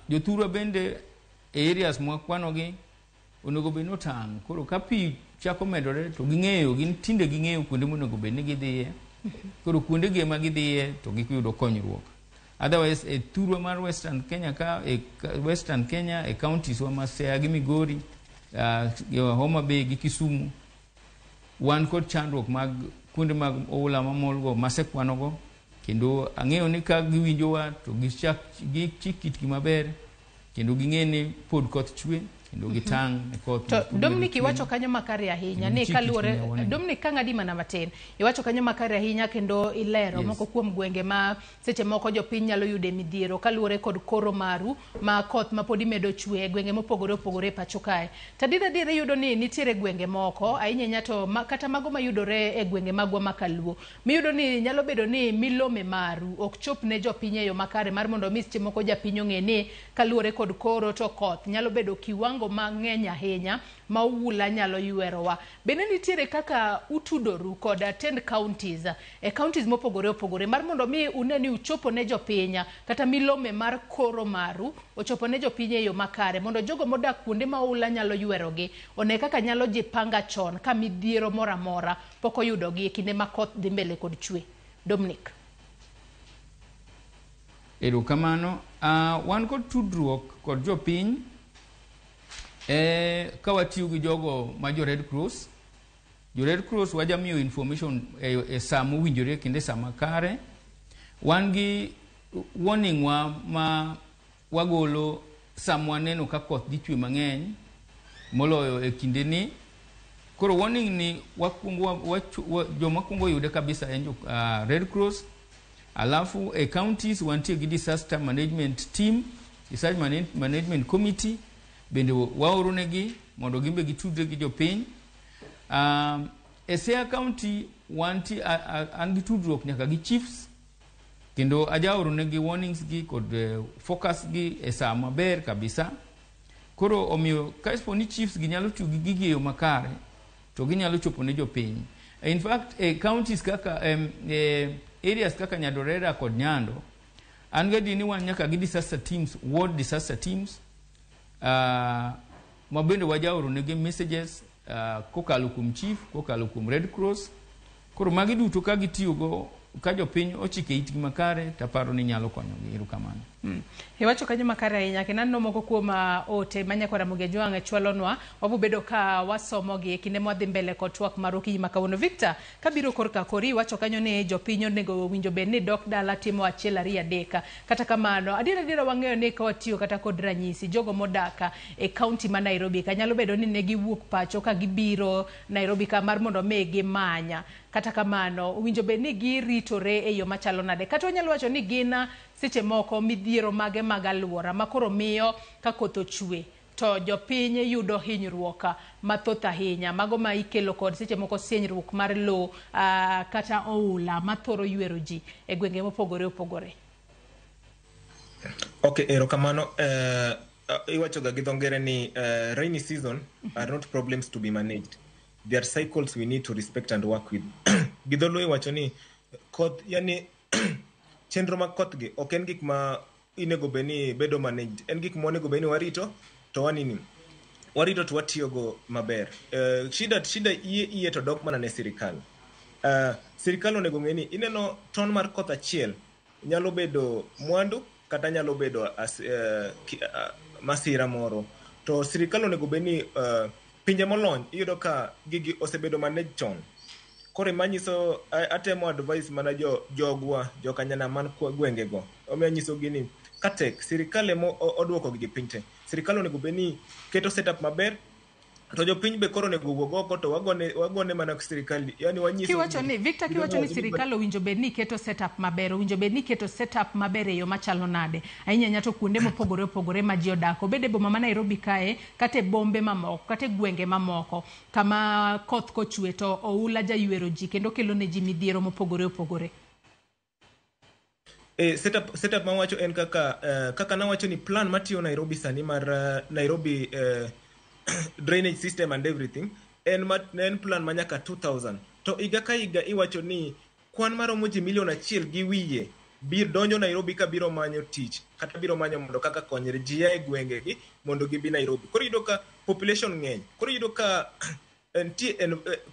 Jothurwa bende areas mwakwanogi onego bed notang'. Koro ka pi chako medore to tinde ging'eyo kuonde monego bed ni gidhiye. Koro kuonde gi ema gidhiye to giyudo konyruok. Otherwise thurwa mar Western Kenya e counties wa Siaya gi Migori, Homa Bay gi Kisumu, wan kod chandruok mag kuonde mag oula mamolgo masekwanogo kendo ang'eyo ni ka giwinjowa to gichik kitgi maber kendo ging'e ni pod koth chwe kendo gitang' ne koth. To Dominic iwacho kanyo makare ahinya ni kaluore Dominic ka ng'adi mana matin iwacho kanyo makare ahinya kendo ilero moko kuom gwenge ma seche moko jopiny nyalo yude midhiero kaluore kod koro maru ma koth ma podi medo chwe gwenge mopogore pacho kae. Tadire yudo ni nitiere gwenge moko ahinya to kata mago mayudore e gwenge magwa makaluo miyudo ni nyalo bedo ni milome maru ok chop ne jopiny e yo makare mar mondo seche moko japiny ong'e ni kaluore kod koro to koth nyalo bedo kiwango mang'eny ahinya ma oula nyalo yuerowa. Bende nitiere kaka utudoru kod attend counties counties mopogore mar mondo mi une ni uchopo ne jopinya kata milome mar koro maru ochopo ne jopiny e yo makare mondo jogo modak kuonde ma oula nyalo yuerogi one kaka nyalo jipanga chon ka midhiero moramora pok oyudogi e kinde ma koth dhi mbele kod chwe. Dominic. Erokamano, wan kod tudruok kod jopiny ka watiyo gi jogo ma jo Red Cross. Jo Red Cross wajamiyo information e saa mowinjore kinde saa makare. Wan gi warning ma wagolo saa mwaneno ka koth dhi chwe mang'eny moloyo e kinde ni. Koro warning ni joma kwongo yude kabisa en Red Cross. Alafu counties wantie gi disaster management team, disaster management committee bende waoro negi mondo gimbe gitudre gi jopiny. Siaya County wanti an gi tudruok nyaka gi chiefs kendo ajaoro negi warnings gi kod focus gi e saa maber kabisa. Koro omiyo ka ni chiefs gi nyalo tiyo gi gigi yo makare to ginyalo chopo ne jopiny. In fact counties kaka areas kaka Nyadorera kod Nyando an gadi ni wan nyaka gi disaster teams, ward disaster teams mabende wajaoro negi messages kokalo kuom chief, kokalo kuom Red Cross. Koro magi duto ka gitiyogo ka jopiny ochike itgi makare taparo ni nyalo konyogi. Erokamano. Iwacho kanyo makare ahinya kendo aneno moko kuom ote manyako Ramogi Jwang' chwalonwa wabu bedo ka wasomogi e kinde mwadhi mbele kod twak mar okinyi makawuono. Victor, kabiro korka kori iwacho kanyo ni jopiny onego winjo bed ni dok dala timo 1 2 3 kata kamano adiera wang'eyo ni ka watiyo kata kod ranyisi jogo modaka e kaunti ma Nairobi ka nyalo bedo ni ne giwuok pacho ka gibiro Nairobi ka mar mondo me gimanya kata kamano winjo bed ni giritore e yo machalo nade kata wanyalo wacho ni gina seche moko midhiero mage mag alwora makoro miyo ka koth ochwe to jopiny yudo hinyruok mathoth ahinya mago ma ikelo kod seche moko sienyruok mar lo kata oula mathoro ywero ji e gwenge mopogore opogore. Okay, erokamano. Iwacho ga gi dho ngere ni rainy season are not problems to be managed. They are cycles we need to respect and work with. Gidholo iwacho ni koth yani chenro mag koth gi ok en gik ma inego beni bedo managed. En gik ma onego beni warito to warito to watiyo go maber. Shida iye to dok mana ne sirikal. Sirikal onego ng'e ni ineno ton mar koth achiel nyalo bedo mwandu kata nyalo bedo masira moro. To sirikal onego beni pinje molony iyudo ka gigi osebedo managed chon. Kore manyiso atemo advice mana jogwa jokanyana man gwenge go. Omiyo nyiso gini katek sirikal emo odwoko gigi piny te. Sirikal onego beni keto setup maber to jopiny be koro onego wuog oko to wagone mana sirikal yani wanyiso kiwacho ni Victor kiwacho ni sirikal owinjo bed ni keto setup maber owinjo bed ni keto setup maber e yo machalo nade ahinya nyato kuonde mopogore opogore ma ji odako bede boma ma Nairobi kae kata bombe mamoko kata gwenge mamoko kama koth kochwe to oula jaywero ji kendo kelo ne ji midhiero mopogore opogore. Setup mawacho en kaka nawacho ni plan matiyo Nairobi sani mar Nairobi drainage system and everything en plan manyaka 2000 to iga ka iga iwacho ni kwan maromo ji milion 1 gi wiye bir donjo Nairobi ka biro manyo tich kata biro manyo mondo kaka konyre ji e gwenge gi mondo gibi Nairobi. Koro yudo ka population ng'eny. Koro yudo ka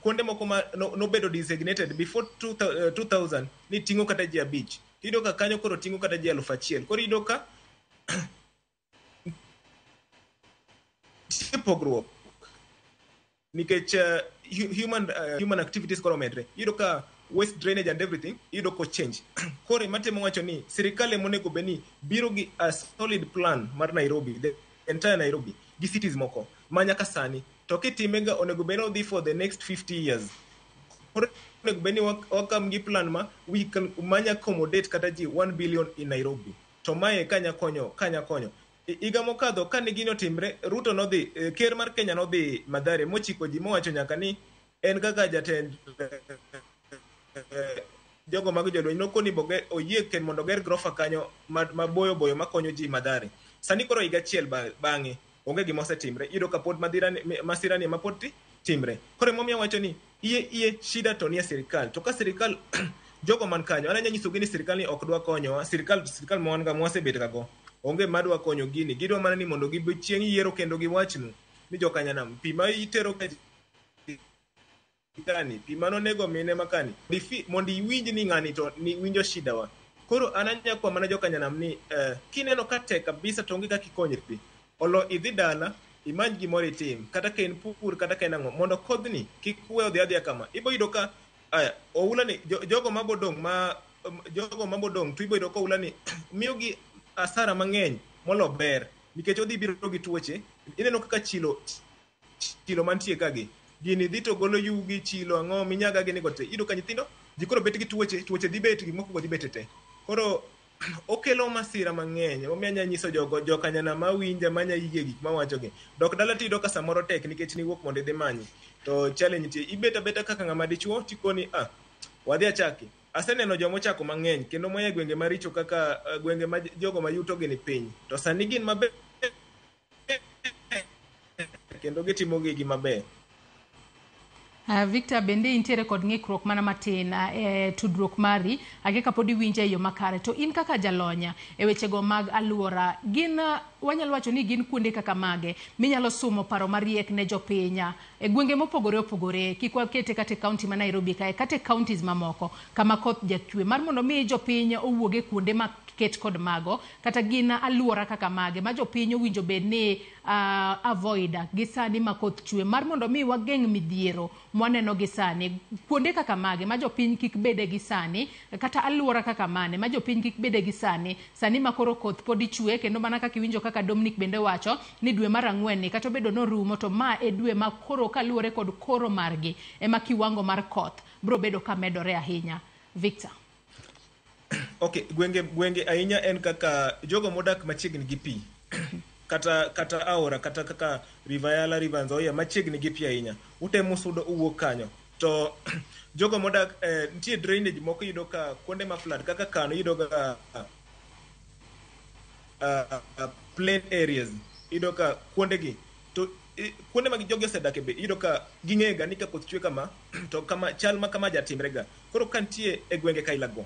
kuonde moko ma no bedo designated before 2000 ni tingo kata ji 5. Yudo ka kanyo koro tingo kata ji 1000. Koro yudo ka pogruok nikech human activities koro medre yudo ka waste drainage and everything yudo ko change. Kore matemo wacho ni sirikal monego beni biro gi a solid plan mar Nairobi, the entire Nairobi gi cities moko manyaka sani to kitimega onego beni odhi for the next 50 years. Kore onego beni wakam gi plan ma we can manya accommodate kata ji 1 billion in Nairobi to mae kanya konyo iga mokadho kane gino timre Ruto nodhi ker mar Kenya nodhi Mathare mochiko ji mowacho nyaka ni en kaka jatend jogo mag jolweny nokoni boge oyie ken mondo ger grofa kanyo maboyo makonyo ji Mathare. Sani koro higa achiel bang'e onge gima osetimre iyudo ka pod masirani ma pod timre. Koro momiyo wacho ni iye shida to nie sirikal to ka sirikal jogo man kanyo ananya nyiso gini sirikal ni ok dwa konyo sirikal mon ga mwasebet kago onge madwa konyo gini gidwa mana ni mondo gibi chieng' yiero kendo giwachnu ni jokanyana pi ma itero kani pi mano nego mine makani mondo iwinj ni ng'ani to ni winjo shida wa. Koro ananya kwa mana jokanyana ni kineno ka tek kabisa to onge kaka ikonyri pi olo idhi dala imany gimoro itim kata ka en pur kata ka en ang'o mondo kodhni kik we odhi kama ibo yudo ka oula ni jogo mabodong to ibo yudo ka oula ni miyo gi asara mang'eny molo ber nikech odhi biro gi tuoche. Ineno kaka chilo mantie kagi gini dhi to golo yugi chilo ang'o minyaga gini gote ido ka nyithindo jikoro bet gi tuoche dhi bet gi moko dhi bet te. Koro okelo masira mang'eny omiyo nya nyiso jokanyana mawinja manya yige gik mawacho gi dok dala tido ka samoro tek nikech ni wuok mondo idhi manyi to challenge tie ibeta kaka ng'ama dichuo tikoni wadhi achaki. Aseneno jomo chako mang'eny kendo moya gwenge maricho kaka gwenge ma jogo mayuto gi ni piny to sani gin maber kendo gitimo gi maber. Victor bende intiere kod ng'ikruok mana matin tudruok mari ake kapodi winje yo makare to in kaka jalonya e wechego mag aluora gin wanyalo wacho ni gin kuonde kaka mage minyalo sumo paro mariek ne jopinya e gwenge mopogore opogore kik wakete kate kaunti ma Nairobi kae kate counties mamoko kama koth jachwe mar mondo mi jopiny owuoge kuonde ma ket kod mago kata gin aluora kaka mage ma jopiny owinjo bed ni avoid gi sani ma koth chwe mar mondo mi wageng' midhiero mwaneno gi sani kuonde kaka mage ma jopiny kik bede gi sani kata aluora kaka mane ma jopiny kik bede gi sani ma koro koth podi chwe kendo mana kaka iwinjo kaka Dominic bende wacho ni dwe mar 4 ni kata bedo no rumo to ma e dwe ma koro kaluore kod koro margi ema kiwango mar koth bro bedo ka medore ahinya. Victor. Okay, gwenge ahinya en kaka jogo modak machiegni gi pi kata aora kata kaka River Yala, River Nzoia machiegni gi pi ahinya utemo sudo uwuok kanyo to jogo modak nitie drainage moko yudo ka kuonde ma flood kaka Kano yudo ka plain areas yudo ka kuonde gi to kuonde ma jogo osedake be yudo ka ging'ega ni ka koth chwe kama to kama chal ma kama jatimrega koro kantie e gwenge kailago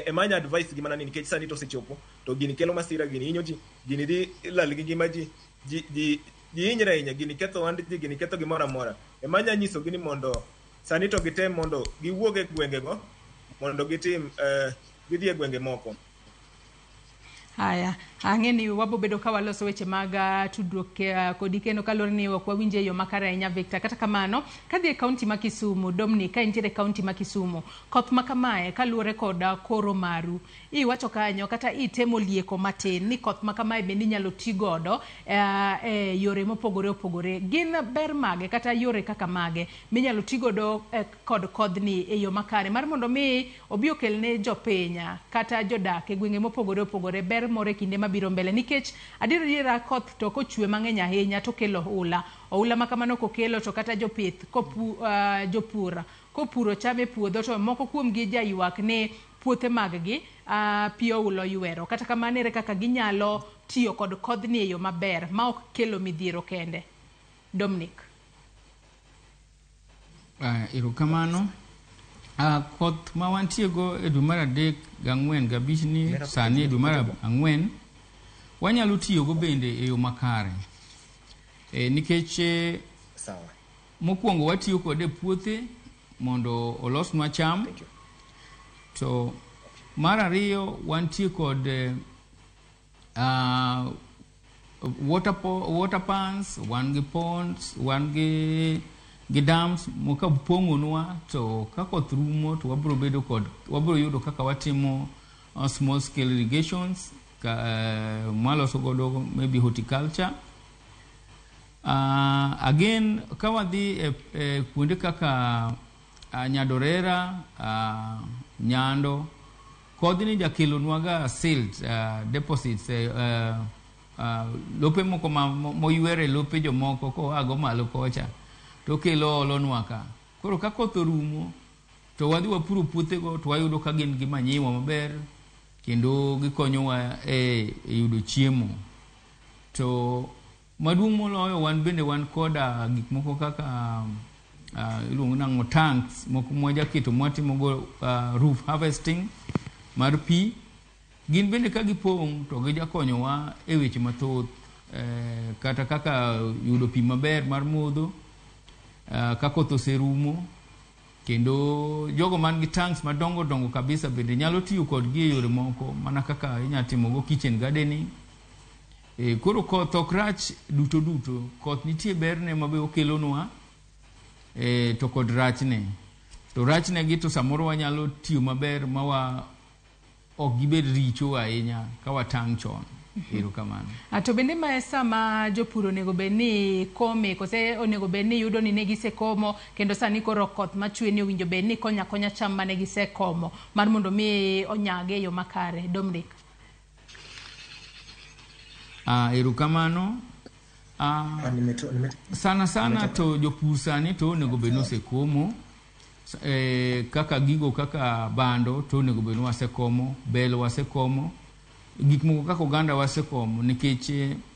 emanya advice gimana ni nikech sani to sechopo to gini kelo masira gini hinyo ji gini di lal gi ngima ji hinyre ahinya gini ketho wand ji gini ketho gimoro amora emanya nyiso gini mondo sani to gitem mondo giwuog e gwenge go mondo gitim gidhi e gwenge moko. Haya, ang'eni wabo bedo ka waloso weche mag tudruok kodi kendo kalore ni ok wawinje yo makare ahinya Victor. Kata kamano kadhi e kaunti ma Kisumu, Dominic ka intiere kaunti ma Kisumu, koth ma kamae kaluore kod koro maru iwacho kanyo kata itemo lieko matin ni koth ma kamae bende inyalo ti godo yore mopogore opogore. Gin ber mage kata yore kaka mage minyalo ti godo kod kodhni e yo makare mar mondo mi obi okelne jopenya kata jodak e gwenge mopogore opogore ber more kinde mabiro mbele nikech adiera koth to kochwe mang'eny ahinya to kelo oula ma kamano kokelo to kata jopith jopur kopuro chame puodho to moko kuom gi jaywak ne puothe mag-gi pi oulo ywero kata kamano ere kaka ginyalo tiyo kod kodhni e yo maber ma ok kelo midhiero kende. Dominic. Kamano koth ma wantiego e dwe mar 3 gi 4 ga bichni sani e dwe mar 4 wanyalo tiyogo bende e yo makare nikech mokwongo watiyo kode e puothe mondo olosnwa cham to mar ariyo wantiyo kod water pans, wan gi ponds, wan gi dams moka pong'onwa to kakoth rumo to wabro yudo kaka watimo small scale irrigations mwaloso godo maybe horticulture. Again kawadhi kuonde kaka Nyadorera, Nyando kodhni jakelonwaga silt deposits lope moko moywere lope jomoko koago malo kocha to kelo olonwa ka koro ka koth orumo to wadhi wapuro puothego to wayudo ka gin gi manyiwa maber kendo gikonyowa e yudo chiemo to maduong' moloyo wan bende wan koda gik moko kaka iluongo nang'o tanks moko mwajaketo mwatimogo roof harvesting mar pi gin bende ka gipong' to gijakonyowa e weche mathoth kata kaka yudo pi maber mar modho ka koth oserumo kendo jogo man gi tanks madongo dongo kabisa bende nyalo tiyo kodgi e yore moko mana kaka inyatimogo kitchen gardening. Koro koth ok rach duto koth nitie berne mabe okelonwa to kod rachne to rachne gi to samoro wanyalo tiyo maber ma ok gibed richo ahinya ka watang' chon. Kamano. To bende ma sama jopur onego bed ni kome kose onego bed ni yudo ni negisekomo kendo sani koro koth machwe ni owinjo bed ni konya cham mane gisekomo mar mondo mi onyage e yo makare. Dominic. Kamano sana to jopur sani to onego bed ni osekomo kaka gigo kaka bando to onego bed ni wasekomo, bel wasekomo, gik moko kaka oganda wasekomo nikech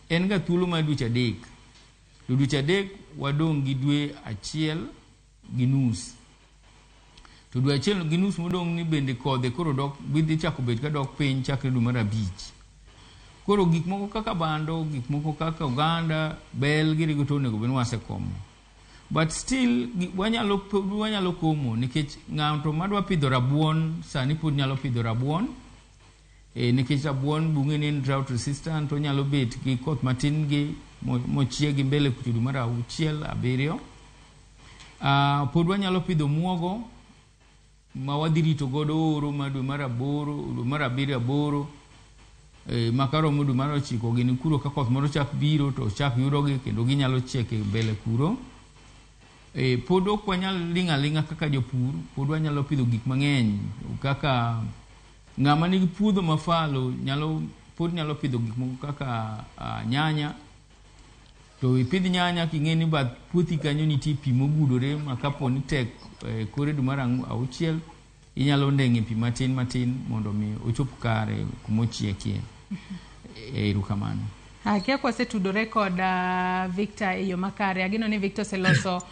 en ga thuolo mar dweche 3 wadong' gi dwe 1 gi nus. To dwe achiel gi nus modong' ni bende kodhe koro dok bidhi chako bet ka dok piny chakre dwe mar 5. Koro gik moko kaka bando, gik moko kaka oganda, bel, girigo to onego bed wasekomo. But still wanyalo komo nikech ng'ato madwa pidho rabuon sani pod nyalo pidho rabuon. Nikech rabuon bunge ni drought resistant, to nyalo bet gi koth matin gi mochiegi mbele kutudu mar 6-7. Pod wanyalo pidho muogo ma wadhi rito godo oro ma dwe mar 8, dwe mar 7-8. Makaromo dwe mar 9 gini kuro ka koth moro chak biro to chak yudogi kendo ginyalo chiek e mbele kuro. Pod ok wanyal ling'a kaka jopur, pod wanyalo pidho gik mang'eny kaka ng'ama nigi puodho mafalo pod nyalo pidho gik moko kaka nyanya. To ipidh nyanya king'e ni bath puothi kanyo nitie pi mogudore ma kapo ni tek kore dwe mar 6 inyalo ndeng'e pi matin mondo mi ochop kare kumochiekie. Erokamano. Kia kwasetudore kod Victor e yo makare, agino ni Victor seloso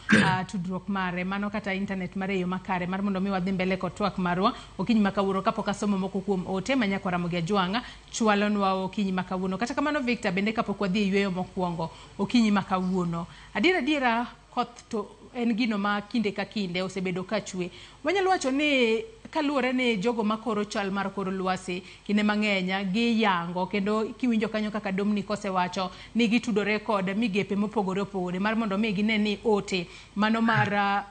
tudruok mare, mano kata internet mare e yo makare, mar mondo mi wadhi mbele kod twak marwa, okinyi makawuono kapok asomo moko kuom ote, manyakwa Ramogi Ajwang'a, chwalonwa okinyi makawuono. Kata kamano Victor, bende kapok wadhi e yweyo mokwongo, okinyi makawuono. Adiera, koth to en gino ma kinde ka kinde osebedo ka chwe. Wanyalo wacho ni kaluwore ni jogo makoro chal mar koro lwasi kinde mang'enya gi yango kendo kiwinjo kanyo kaka Dominic osewacho ni gitudore kod migepe mopogore opogore mar mondo mi gine ni ote mano mar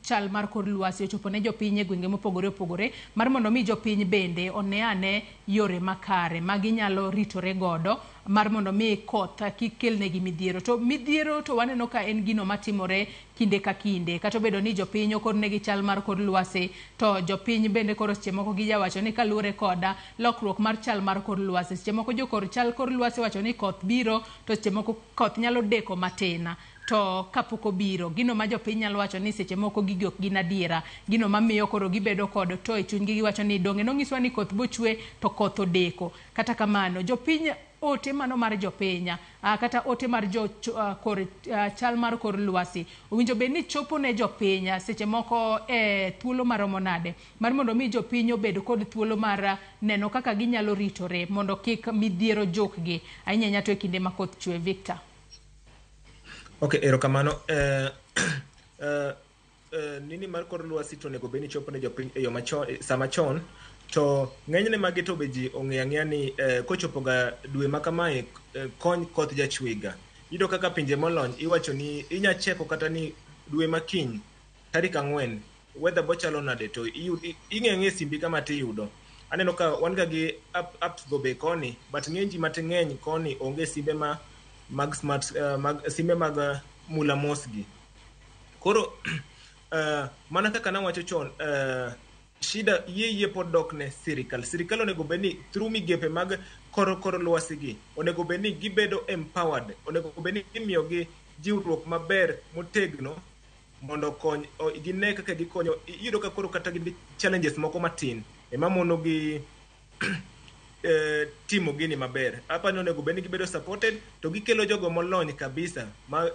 chal mar kor lwasi ochopo ne jopiny e gwenge mopogore opogore mar mondo mi jopiny bende one yore makare ma ginyalo ritore godo mar mondo mi koth kikelnegi midhiero. To midhiero to waneno ka en gino matimore kinde ka kinde. Kata bedo ni jopiny okornegi chal mar kor lwasi, to jopiny bende koro seche moko gijawacho ni kaluwore koda lokruok mar chal mar kor lwasi. Seche moko jokor chal kor lwasi wacho ni koth biro, to seche moko koth nyalo deko matina. To kapok obiro, gino ma jopiny nyalo wacho ni seche moko gigi ok gin adiera, gino mamiyo koro gibedo kod to e chunygi giwacho ni donge nong'iswa ni koth bochwe to koth odeko. Kata kamano jopiny ote mano mar jopiny kata ote mar chal mar kor lwasi owinjo bed ni chopo ne jopiny seche moko thuolo maromo nade mar mondo mi jopiny obed kod thuolo mar neno kaka ginyalo ritore mondo kik midhiero jokgi ahinya to e kinde ma koth chwe. Victor. Okay, erokamano. Nini mar kor lwasi to nego beni chopo ne jopiny e yo machon, sama chon, to ng'enyne magi to be ji ong'eya ni kochopo ga dwe ma kamae kony koth jachwega. Iyudo kaka pinje molony iwacho ni inya cheko kata ni dwe makiny tarik 4 weather bochalo nade to ing'e simbi kama tiyudo. Aneno ka wan ga gi apps go be koni, but ng'eny ji mating'eny koni onge simbe mag smart simbe mag mula mosgi. Koro mana kaka nawacho chon, shida yie pod dok ne sirikal onego bedni through migepe mag kor lwasi gi onego bedni gibedo empowered, onego bedni imiyo gi jiwruok maber motegno mondo kony gine kaka gikonyo. Iyudo ka koro kata gi challenges moko matin ema mono gi timo gini maber. Hapa ni onego bedni gibedo supported to gikelo jogo molony kabisa ma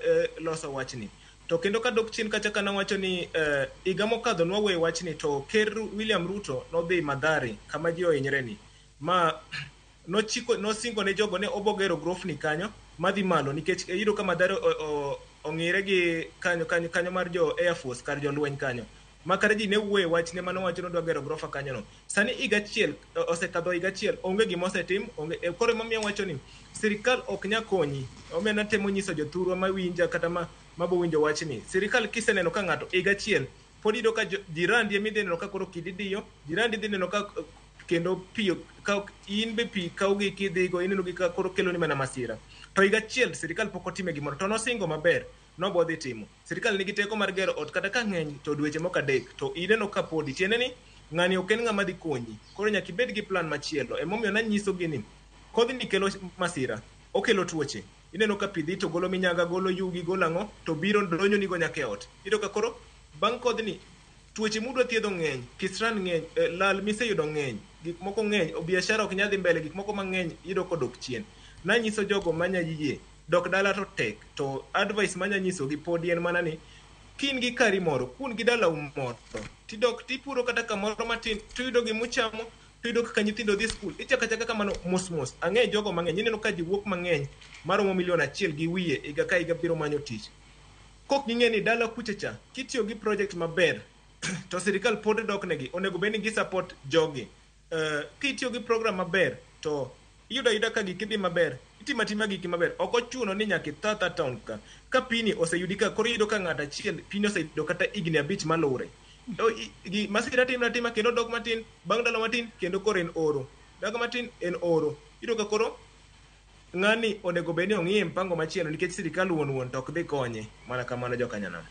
loso wachni. To kendo ka dok chien kacha kana wacho ni iga mokadho nwawe wachni to Ker William Ruto nodhi Mathare kama ji ohinyre ni ma nosingo ne jogo ne obogero grofni kanyo madhi malo nikech iyudo ka Mathare ong'ire gi kanyo mar jo Air Force kar jolweny kanyo ma kare ji ne wuoye wachne manowacho ni odwa gero grofa kanyo no. Sani iga chiel osekadho iga chiel onge gima osetim, koro mamiyo wacho ni sirikal ok nya konyi. Omena temo nyiso jothurwa mawinja kata mabo winjo wachni. Sirikal kiseneno ka ng'ato iga chiel pod iyudo ka jirandi emi dhi neno ka koro kididiyo, jirandi dhi neno ka kendo piyo ka in be pi kaugi kidhigo ineno gi ka koro kelo ni mana masira. To iga chiel sirikal pok otime gimoro to nosingo maber nobo dhi timo. Sirikal nigi teko mar gero ot kata ka ng'eny to dweche moko adek to ineno ka podi tiende ni ng'ani ok en ng'ama dhi konyi. Koro nyaka ibed gi plan machielo. Emomiyo nanyiso gini kodhni kelo masira, okelo tuoche. Ineno ka pidhi to golo minyaga, golo yugi, golo ang'o to biro donyo nigo nyaka e ot. Iyudo ka koro bang' kodhni tuoche mudwa thiedho ng'eny, kisran ng'eny, lal miseyudo ng'eny, gik moko ng'eny, biashara ok nyal dhi mbele, gik moko mang'eny iyudo kodok chien. Nanyiso jogo manya yie dok dala to tek, to advice manya nyiso gi pod en mana ni kin gi kari moro kun gi dala moro tidok tipuro kata kamoro matin tuyudo gi muchamo tuyudo kaka nyithindo dhi skul ichaka chaka kamano mos ang'e jogo mang'eny ineno ka ji wuok mang'eny maromo 1,000,000 gi wiye iga ka iga biro manyo tich kok ging'e ni dala kuchecha kitiyo gi project maber to sirikal pod dok negi onego bed ni gi support jogi kitiyo gi program maber to iyuda ka gikidhi maber itimatima giki maber ok ochuno ni nyaka ithatha town ka pini oseyudi ka koro iyudo ka ng'ato achiel pini oseyudo kata igni 5 malure masira tima kendo dok matin bang' ndalo matin kendo koro en oro daga matin en oro iyudo ka koro ng'ani onego bed ni ong'iye mpango machielo nikech sirikal wuon to ok dhi konye mana kamano jokanyanam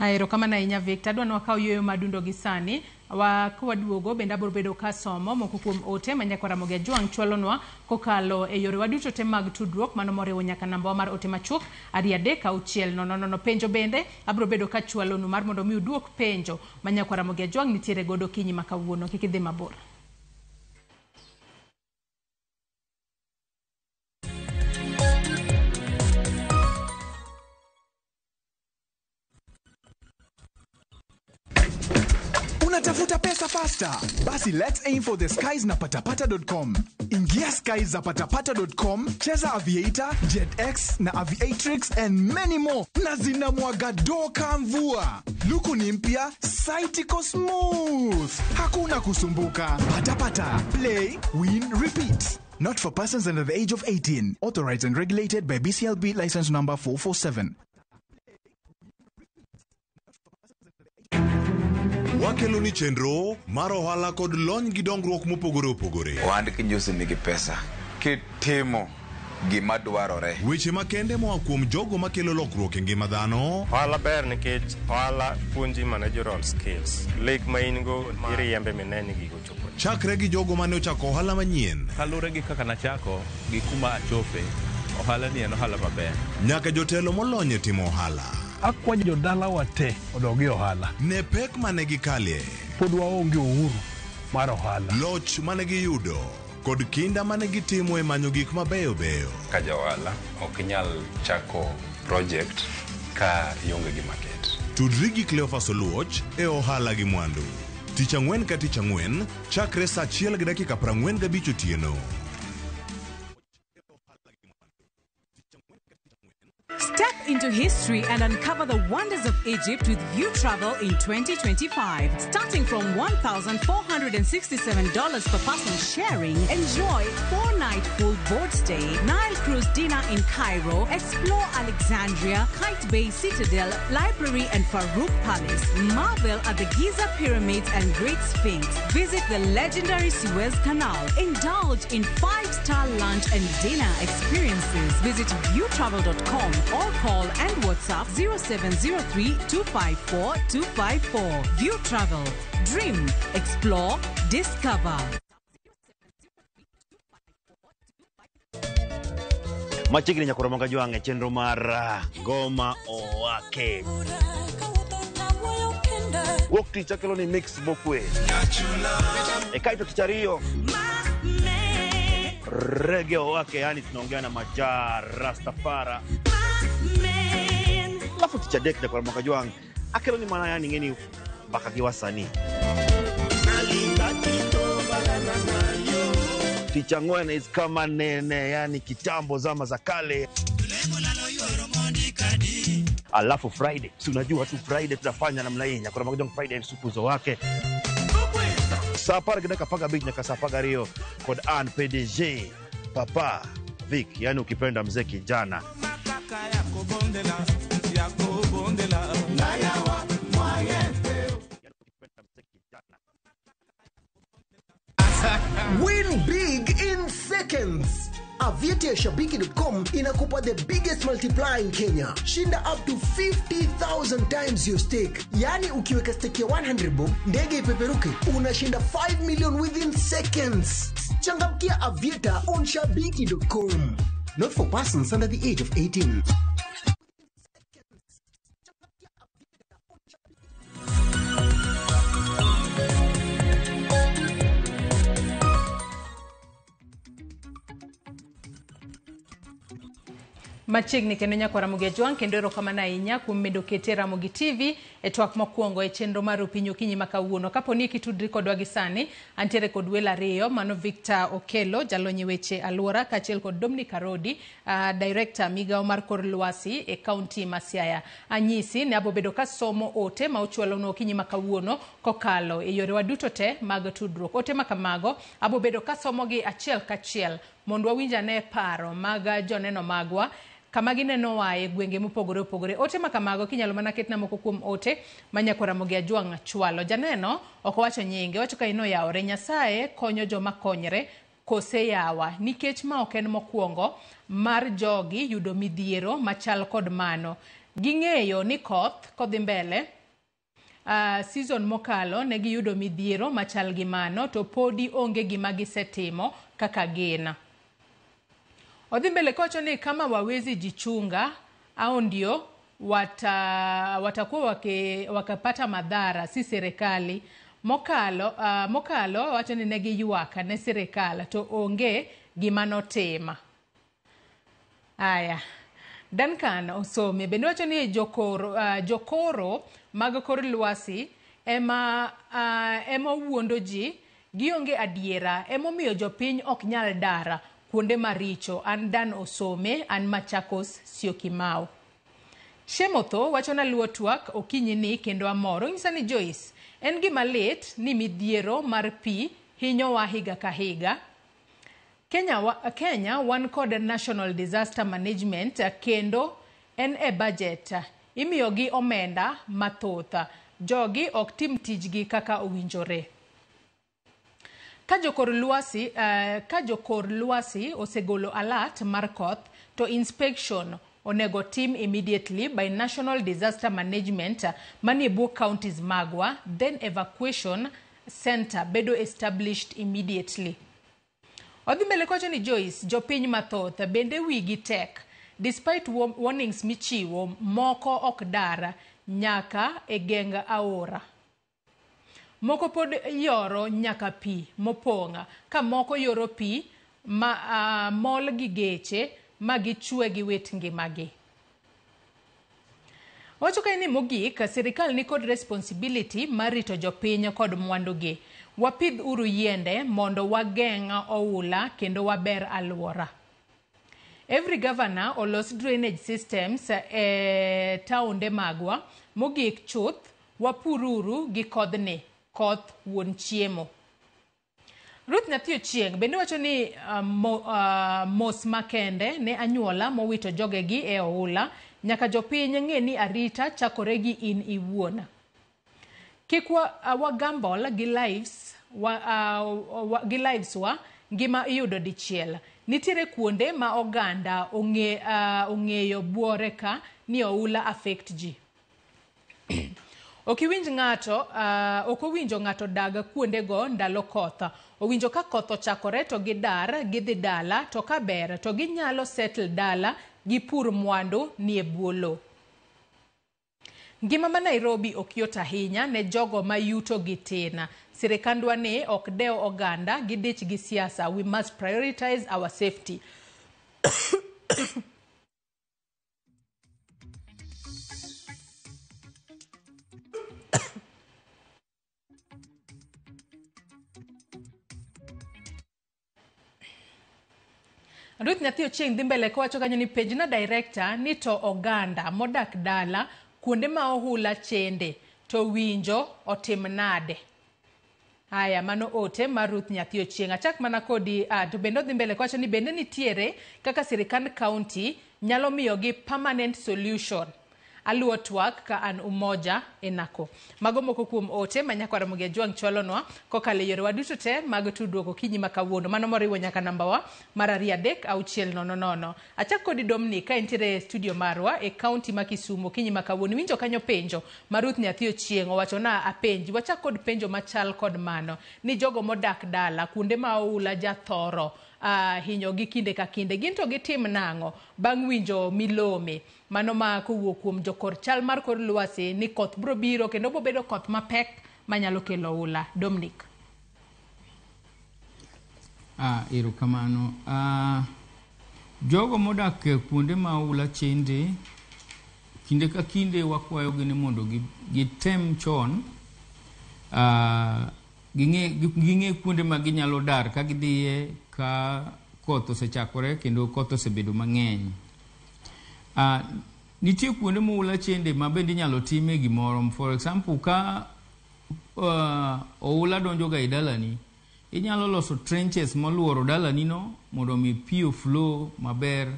Aero kama na inya Victor adwa ni wakaw yueyo madundo gi sani waduogo bende abiro bedo ka somo moko kuom ote manyakora Mogi Ajwang' chwalonwa kokalo e yore waduto te mag tudruok mano moriwo nyaka namba mar ote machuok 33600 penjo bende abiro bedo ka chwalonu mar mondo mi uduok penjo manyakora Mogi Ajwang' nitiere godo kinyi makawuono kik idhi mabor. Unatafuta pesa faster? Basi let's aim for the skies na patapata.com. Ingia skies za patapata.com, cheza Aviator, JetX na Aviatrix and many more. Na zinamwaga doka mvua. Luku ni mpya, site iko smooth. Hakuna kusumbuka. Patapata. Play, win, repeat. Not for persons under the age of 18. Authorized and regulated by BCLB license number 447. Wakelo ni chenro mar ohala kod lony gi dongruok mopogore opogore. Ohand kinyosi nigi pesa kitimo gima dwarore. Weche makende moa kuom jogo makelo lokruok e ngima dhano. Ohala ber nikech ohala puonji managerial skills. Lek ma in go iriembe mineni gigo chopo. Chakre gi jogo mane ochako ohala manyien. Kalure gi kaka nachako gi kuma achope. Ohala ni en ohala maber. Nyaka jotelo molony e timo ohala. Akwanyo jodala wate odogi ohala. Ne pek mane gikalie. Pod waonge uhuru mar ohala. Loch mane giyudo kod kinda mane gitimo e manyo gik mabeyo beyo. Ka jaohala ok nyal chako project ka ionge gi market. Tudri gi Cleophas Oluoch e ohala gi mwandu. Tich ang'wen ka tich ang'wen chakre saa 1:45 otieno. Step into history and uncover the wonders of Egypt with View Travel in 2025. Starting from $1,467 per person sharing, enjoy 4-night full board stay, Nile cruise dinner in Cairo, explore Alexandria, Kite Bay Citadel, Library and Farouk Palace, marvel at the Giza Pyramids and Great Sphinx, visit the legendary Suez Canal, indulge in 5-star lunch and dinner experiences. Visit viewtravel.com or call and WhatsApp 0703-254-254. View Travel. Dream, explore, discover. Machigni nyakora Mogi Ajwang' e chenro mar Ngoma Owake. Wuok tich akelo ni mix bokwe. E kaito tich ariyo Reggae Owake, yani tunaongea na Majar Rastafara. Alafu tich adek nyakora Mogi Ajwang' akelo ni mana yani ngeni baka kiwasani. Tich ang'wen is kama nene, yani kitambo zama za kale. Alafu Friday, si unajua tu Friday tunafanya namna hii, nyakora Mogi Ajwang' Friday supu zo wake. Sapara kidaka paga beach nyaka sapaga Rio kod an PDG Papa Vic, yani ukipenda mzee kijana. Win big in seconds. Aviator Shabiki.com inakupa the biggest multiplier in Kenya. Shinda up to 50,000 times your stake. Yani ukiweka stake ya 100 bob, ndege ipeperuke, unashinda 5 million within seconds. Changamkia Aviator on Shabiki.com. Not for persons under the age of 18. Machiegni kendo nyakwara Muge Jwang kendo erokamano ahinya kuom medo kete Ramogi TV e twak mokwongo e chenro mar Okinyi Okinyi ma kawuono. Kapo ni kitudri kodwa gi sani, antiere kod welo ariyo, mano Victor Okelo, jalony weche alwora, kaachiel kod Dominic Karodi, director migao mar kor lwasi e kaunti ma Siaya. Anyisi ne abobedo ka somo ote ma ochwalo no Okinyi ma kawuono kokalo e yore waduto te mag tudruok. Ote ma kamago abobedo ka somo gi achiel kachiel mondo wawinja ne paro mag joneno magwa kama gineno wae gwenge mopogore opogore. Ote ma kamago kinyalo mana ketna moko kuom ote ma nyakwara Muge Jwang chwalo. Janeno ok owacho nyinge, wacho ka ino yawore. Nyasaye konyo joma konyre kose yawa, nikech ma ok en mokwongo mar jogi yudo midhiero machal kod mano. Ging'eyo ni koth kodhi mbele season mokalo ne giyudo midhiero machal gi mano, to podi onge gima gisetimo kaka gina. Odhi mbele kocho ni kama wawezi jichunga au ndio watakuwa wakapata madhara si serikali. Mokalo wacho ni negi yuaka ne serikali to onge gima notema. Aya. Duncan Osome bende wacho ni jokoro mag kor lwasi ema wuondo ji gionge adiera, emomiyo jopiny ok nyal dara kuonde maricho. An Dan Osome, an Machakos Syokimau. Shemotho wacho na luo twak Okinyi ni kendo amoro. Ng'isa ni Joyce, en gima lit ni midhiero mar pi hinyowa higa ka higa. Kenya wan kod National Disaster Management kendo en e budget imiyogi omenda mathoth. Jogi ok tim tijgi kaka owinjore. Ka jokor lwasi osegolo alert mar koth, to inspection onego tim immediately by National Disaster Management mani buo counties magwa, then evacuation center bedo established immediately. Odhi mbele kocho ni Joyce, jopiny mathoth bende wigi tek. Despite warnings michiwo, moko ok dara nyaka e genga aora. Moko pod yoro nyaka pi moponga, ka moko yoro pi mol gi geche ma gichwe gi wet ngimagi. Wacho ka ni mogik, serikal ni kod responsibility mar rito jopiny kod mwandugi. Wapidh uru yiende mondo wageng' oula kendo waber alwora. Every governor olos drainage systems e taonde magwa. Mogik chuth, wapururu gi kodhni, koth wuon chiemo. Ruth Nyathi Ochieng bende wacho ni mos makende ne anyuola mowito jogegi e oula, nyaka jopiny ng'e ni arita chakore gi in iwuon. Kik wagambol gi lives wa ngima iyudo dichiel. Nitiere kuonde ma oganda ong'eyo buore ka ni oula affect ji. Ok owinjo ng'ato dag kuonde go ndalo koth. Owinjo ka koth ochakore to gidar, gidhi dala, to ka ber to ginyalo settle dala gi pur mwandu ni e buo lo. Ngima ma Nairobi ok yot ahinya ne jogo ma yuto gi tin. Sirikandwa ne ok dew oganda gi dich gi siasa. We must prioritize our safety. Ruth Nyathi Ochieng dhi mbele kowacho kanyo ni page na director ni to oganda modak dala kuonde ma ohula chende to winjo otim nade. Haya, mano ote ma Ruth Nyathi Ochieng. Achak mana kodi to bende dhi mbele kowacho ni bende nitiere kaka sirikand county nyalo miyogi permanent solution. Aluo twak ka an umoja enako. Mago moko kuom ote ma nyakwara Muge Jwang chwalonwa kokalo yore waduto te mag tudruok Okinyi ma kawuono. Mano moriwo nyaka namba wa mar 33600. Achak kodi Dominic ka entiere studio marwa e county ma Kisumu Okinyi ma kawuono. Winjo kanyo penjo ma Ruth Nyathi Ochieng owacho na apenji. Wachak kod penjo machal kod mano ni jogo modak dala kuonde ma oula jathoro hinyo gi kinde ka kinde, ginto gitim nang'o bang' winjo milome mano ma kowuok kuom jokor chal mar kor lwasi ni koth bro biro kendo bobedo koth mapek manyalo kelo ula. Dominic. Irukamano. jogo modak e kuonde ma ula chende kinde ka kinde wakwayo gi ni mondo gitem chon ging'e kuonde ma ginyalo dar ka gidhiye ka koth osechakore kendo koth osebedo mang'eny. Nitie kuonde ma ula chende ma bende inyalo time gimoro. For example, ka oula donjo ga i dalani, inyalo loso trenches moluoro dalani no mondo mi pi flow maber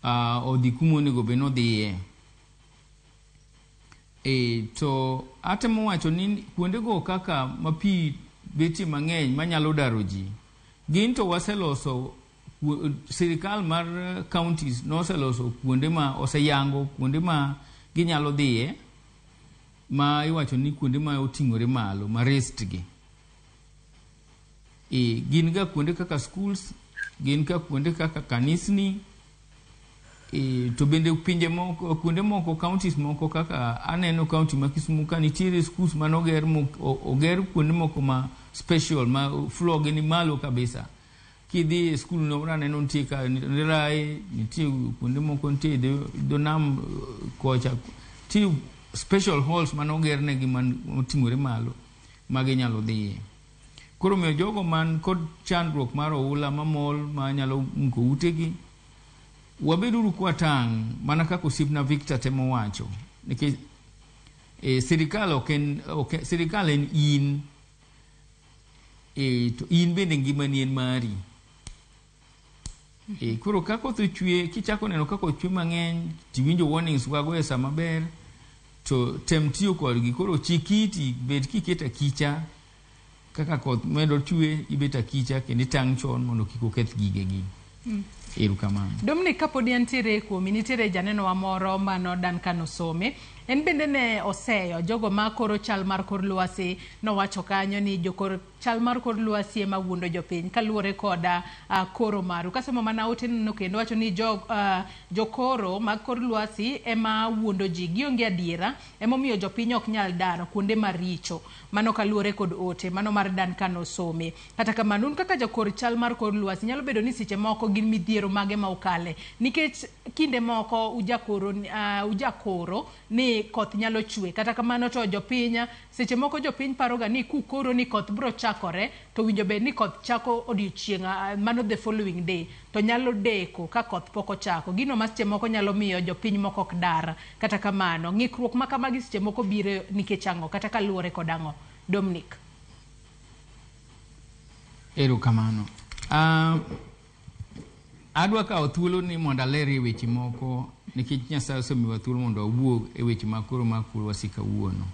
odhi kuma onego bed nodhiye. To atemo wacho ni kuondego kaka ma pi betie mang'eny manyalo daro ji, gin to waseloso, sirikal mar counties noseloso kuonde ma oseyango kuonde ma ginyalo dhiye, ma iwacho ni kuonde ma oting'ore malo ma rest gi. Gin ga kuonde kaka schools, gin ka kuonde kaka kanisni, to bende pinje moko, kuonde moko, counties moko kaka aneno county ma Kisumu ka nitiere schools manoger oger kuonde moko ma special ma floor gi ni malo kabisa. Kidhi e school no aneno nitie ka Rai, nitie kuonde moko nitie do nam kocha, nitie special halls manoger ne gi moting'ore malo ma ginyalo dhiye. Koro miyo jogo man kod chandruok mar oula mamol ma nyalo muko utegi, wabeduru kwa tang' mana kaka osiepna Victor temo wacho, nikech sirikal en in, to in bende ngimani en mari. Koro ka koth ochwe, kichako neno ka koth chwe mang'eny, tiwinjo warnings wago e sama ber, to tem tiyo kodgi. Koro chikiti bed kiketa kicha, kaka koth medo chwe ibeta kicha kendo tang' chon mondo kik oketh gigegi. Erukamano. Dominic, kapodi antiere kuomi, nitiere janeno wa moro mano Duncan Osome. En bende ne oseyo jogo ma koro chal mar kor lwasi, no wacho kanyo ni jokor chal mar kor lwasi ema wuondo jopiny kaluwore koda koro maru. Kasemo mana otenno kendo wacho ni jokoro mag kor lwasi ema wuondo ji, gionge adiera, ema omiyo jopiny ok nyal daro kuonde maricho. Mano kaluwore kod ote, mano mar Duncan Osome. Kata kamano, un kaka jokor chal mar kor lwasi, nyalo bedo ni seche moko gin midhiero mage ma ukale. Nikech kinde moko ujakoro ni koth nyalo chwe. Kata kamano to jopiny, seche moko jopiny paroga ni kukoro ni koth bro chakore, to winjo bed ni koth chako odiochieng' mano the following day, to nyalo deko ka koth poko chako. Gino ma seche moko nyalo miyo jopiny moko ok dar. Kata kamano, ng'ikruok ma kamagi seche moko biro nikech ang'o, kata kaluwore kod ang'o. Dominic. Erukamano. Adwa kawo thuolo ni mondo aler e weche moko, nikech Nyasaye osemiwa thuolo mondo awuo e weche mag koro mar kor lwasi kawuono.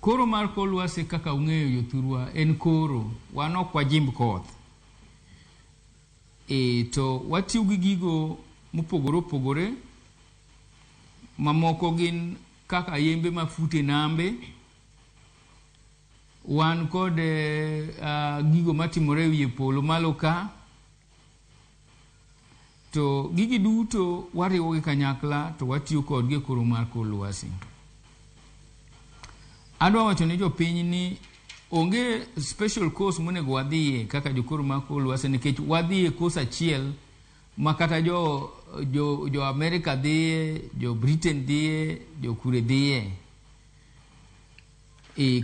Koro mar kor lwasi kaka ung'eyo jothurwa en koro, wan ok wajimb koth. To watiyo gi gigo mopogore opogore, mamoko gin kaka yembe mafute nambe, wan kod gigo matimore e wiye polo malo ka, to gigi duto wariwo gi kanyakla to watiyo kodgi e koro mar kor lwasi. Adwa wacho ni jopiny ni onge special course monego wadhiye kaka jokoro mar kor lwasi, nikech wadhiye course achiel ma kata jo America dhiye, jo Britain dhiye, jo kure dhiye.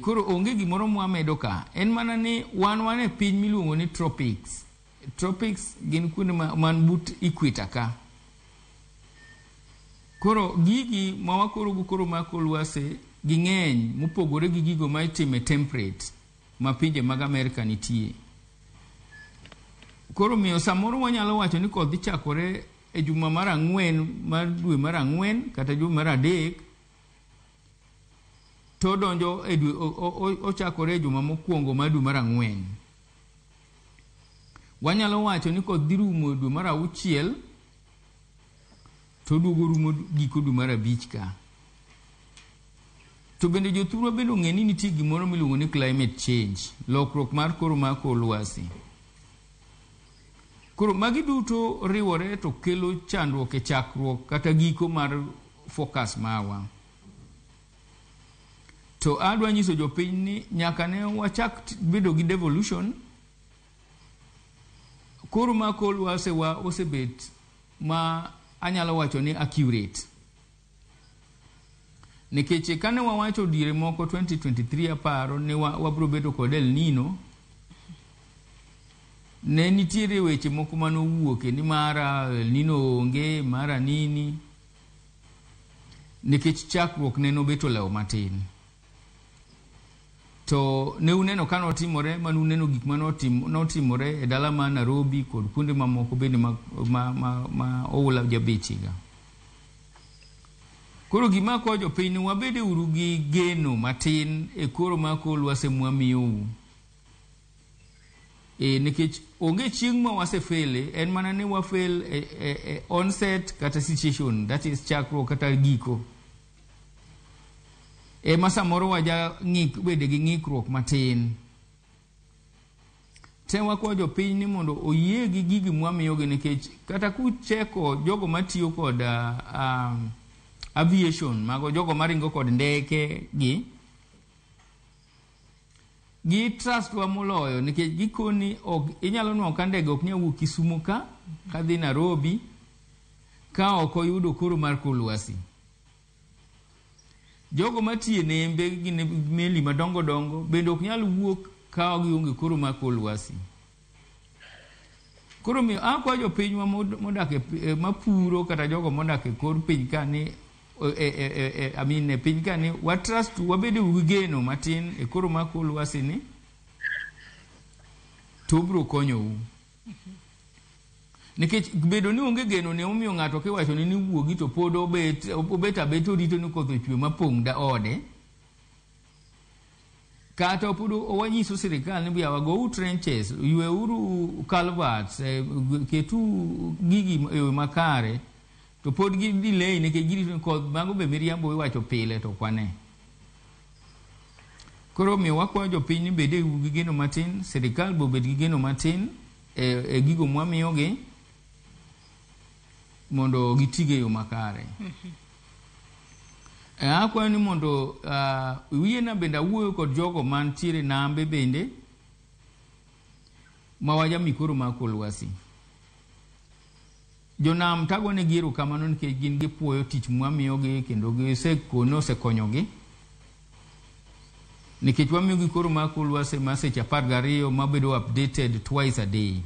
Koro onge gimoro mwamedo ka. En mana ni wan e piny miluongo ni tropics. Tropics gin kuonde man but equator ka. Koro gigi ma wakoro go koro mar kor lwasi ging'eny mopogore gi gigo ma itime temperate ma pinje mag America nitie. Koro miyo samoro wanyalo wacho ni koth dhi chakore e juma mar 4 mar dwe mar 4 kata dwe mar 3, to donjo e dwe ochakore e juma mokwongo mar dwe mar 4. Wanyalo wacho ni koth dhi rumo dwe mar 6 to duogo rumo giko dwe mar 5 ka. To bende jothurwa bende ong'e ni nitie gimoro miluongo ni climate change, lokruok mar koro mar kor lwasi. Koro magi duto riwore to kelo chandruok e chakruok kata giko mar focus mawa. To adwa nyiso jopiny ni nyaka ne wachak bedo gi devolution, koro ma kor lwasi wa osebet ma anyalo wacho ni accurate. Nikech kane wawacho diere moko 2023 aparo ni wabro bedo kod El Nino, ne nitiere weche moko manowuok ni mara El Nino onge, mara nini, nikech chakruok ne nobeto leo matin. To ne uneno ka notimore, man uneno gik notimore e dala ma Nairobi kod kuonde mamoko bende ma oula jabechiga. Koro gima ko jopiny wabede uru gi geno matin e koro ma kor lwasi mwamiyou. Nikech onge chieng' ma wasefele, en mana ni wafel onset kata situation, that is chakruok kata giko. Masa moro waja bede gi ng'ikruok matin. Te wakwa jopiny ni mondo oyie gi gigi mwamiyogi, nikech kata kucheko jogo matiyo kod aviation, mago jogo maringo kod ndeke gi trust wa moloyo, nikech gikoni inyalo nuo ka ndege ok nyawuok Kisumu ka dhi Nairobi ka ok oyudo koro mar kor lwasi. Jogo matiye nembe gi meli madongo dongo bende ok nyal wuok ka gionge koro mar kor lwasi. Koro mi akwa jopiny modak mapuro kata jogo modak e kor piny ka ni piny ka ni watrust wabede ugeno matin e koro ma kor lwasi ni to bro konyou. Nikech bedo ni onge geno ne omiyo ng'ato kiwacho ni wuogi to pod obet abet orito ni koth ochwe mapong' da ode, kata pod owanyiso sirikal ni buya wago trenches, ywe uru culverts, ketu gigi makare, to pod gi delay nikech girito koth mago be miriambo iwacho pile to kwane. Koro mi wakwa jopiny ni bede gi geno matin, sirikal bo bed gi geno matin e gigo mwamiyogi mondo gitige yo makare. Akwa ni mondo wiena bende awuoyo kod jogo mantiere nambe bende mawaja mikoro ma kor lwasi. Jonam tago ne giro kamano nikech gin gipuoyo tich mwamiyogi kendo osekonyogi. Nikech wamiyogi koro ma kor lwasi ma seche 12 mabedo updated twice a day.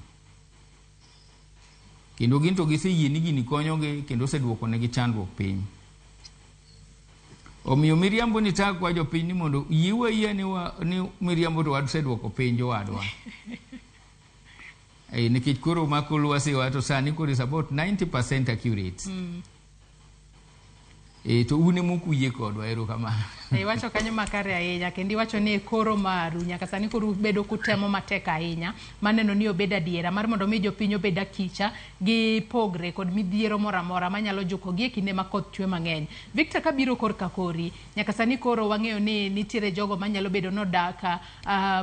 Kendo gin to giseyie ni gini konyogi kendo oseduoko negi chandruok piny. Omiyo miriambo ni tak kwa jopiny ni mondo yiwa yie ni miriambo to waseduoko piny jowadwa. Nikech koro ma kor lwasi wato sani koro is about 90% accurate. To une mokuyie kodwa erokamano. Iwacho kanyo makare ahinya, kendo iwacho ni koro maru nyaka sani koro bedo kutemo matek ahinya maneno ni obeda diera mar mondo mi jopiny obeda kicha gi pogre kod midhiero moro amora manyalo jukogi e kinde ma koth chwe mang'eny. Victor, kabiro kor kakori nyaka sani koro wang'eyo ni nitiere jogo manyalo bedo nodaka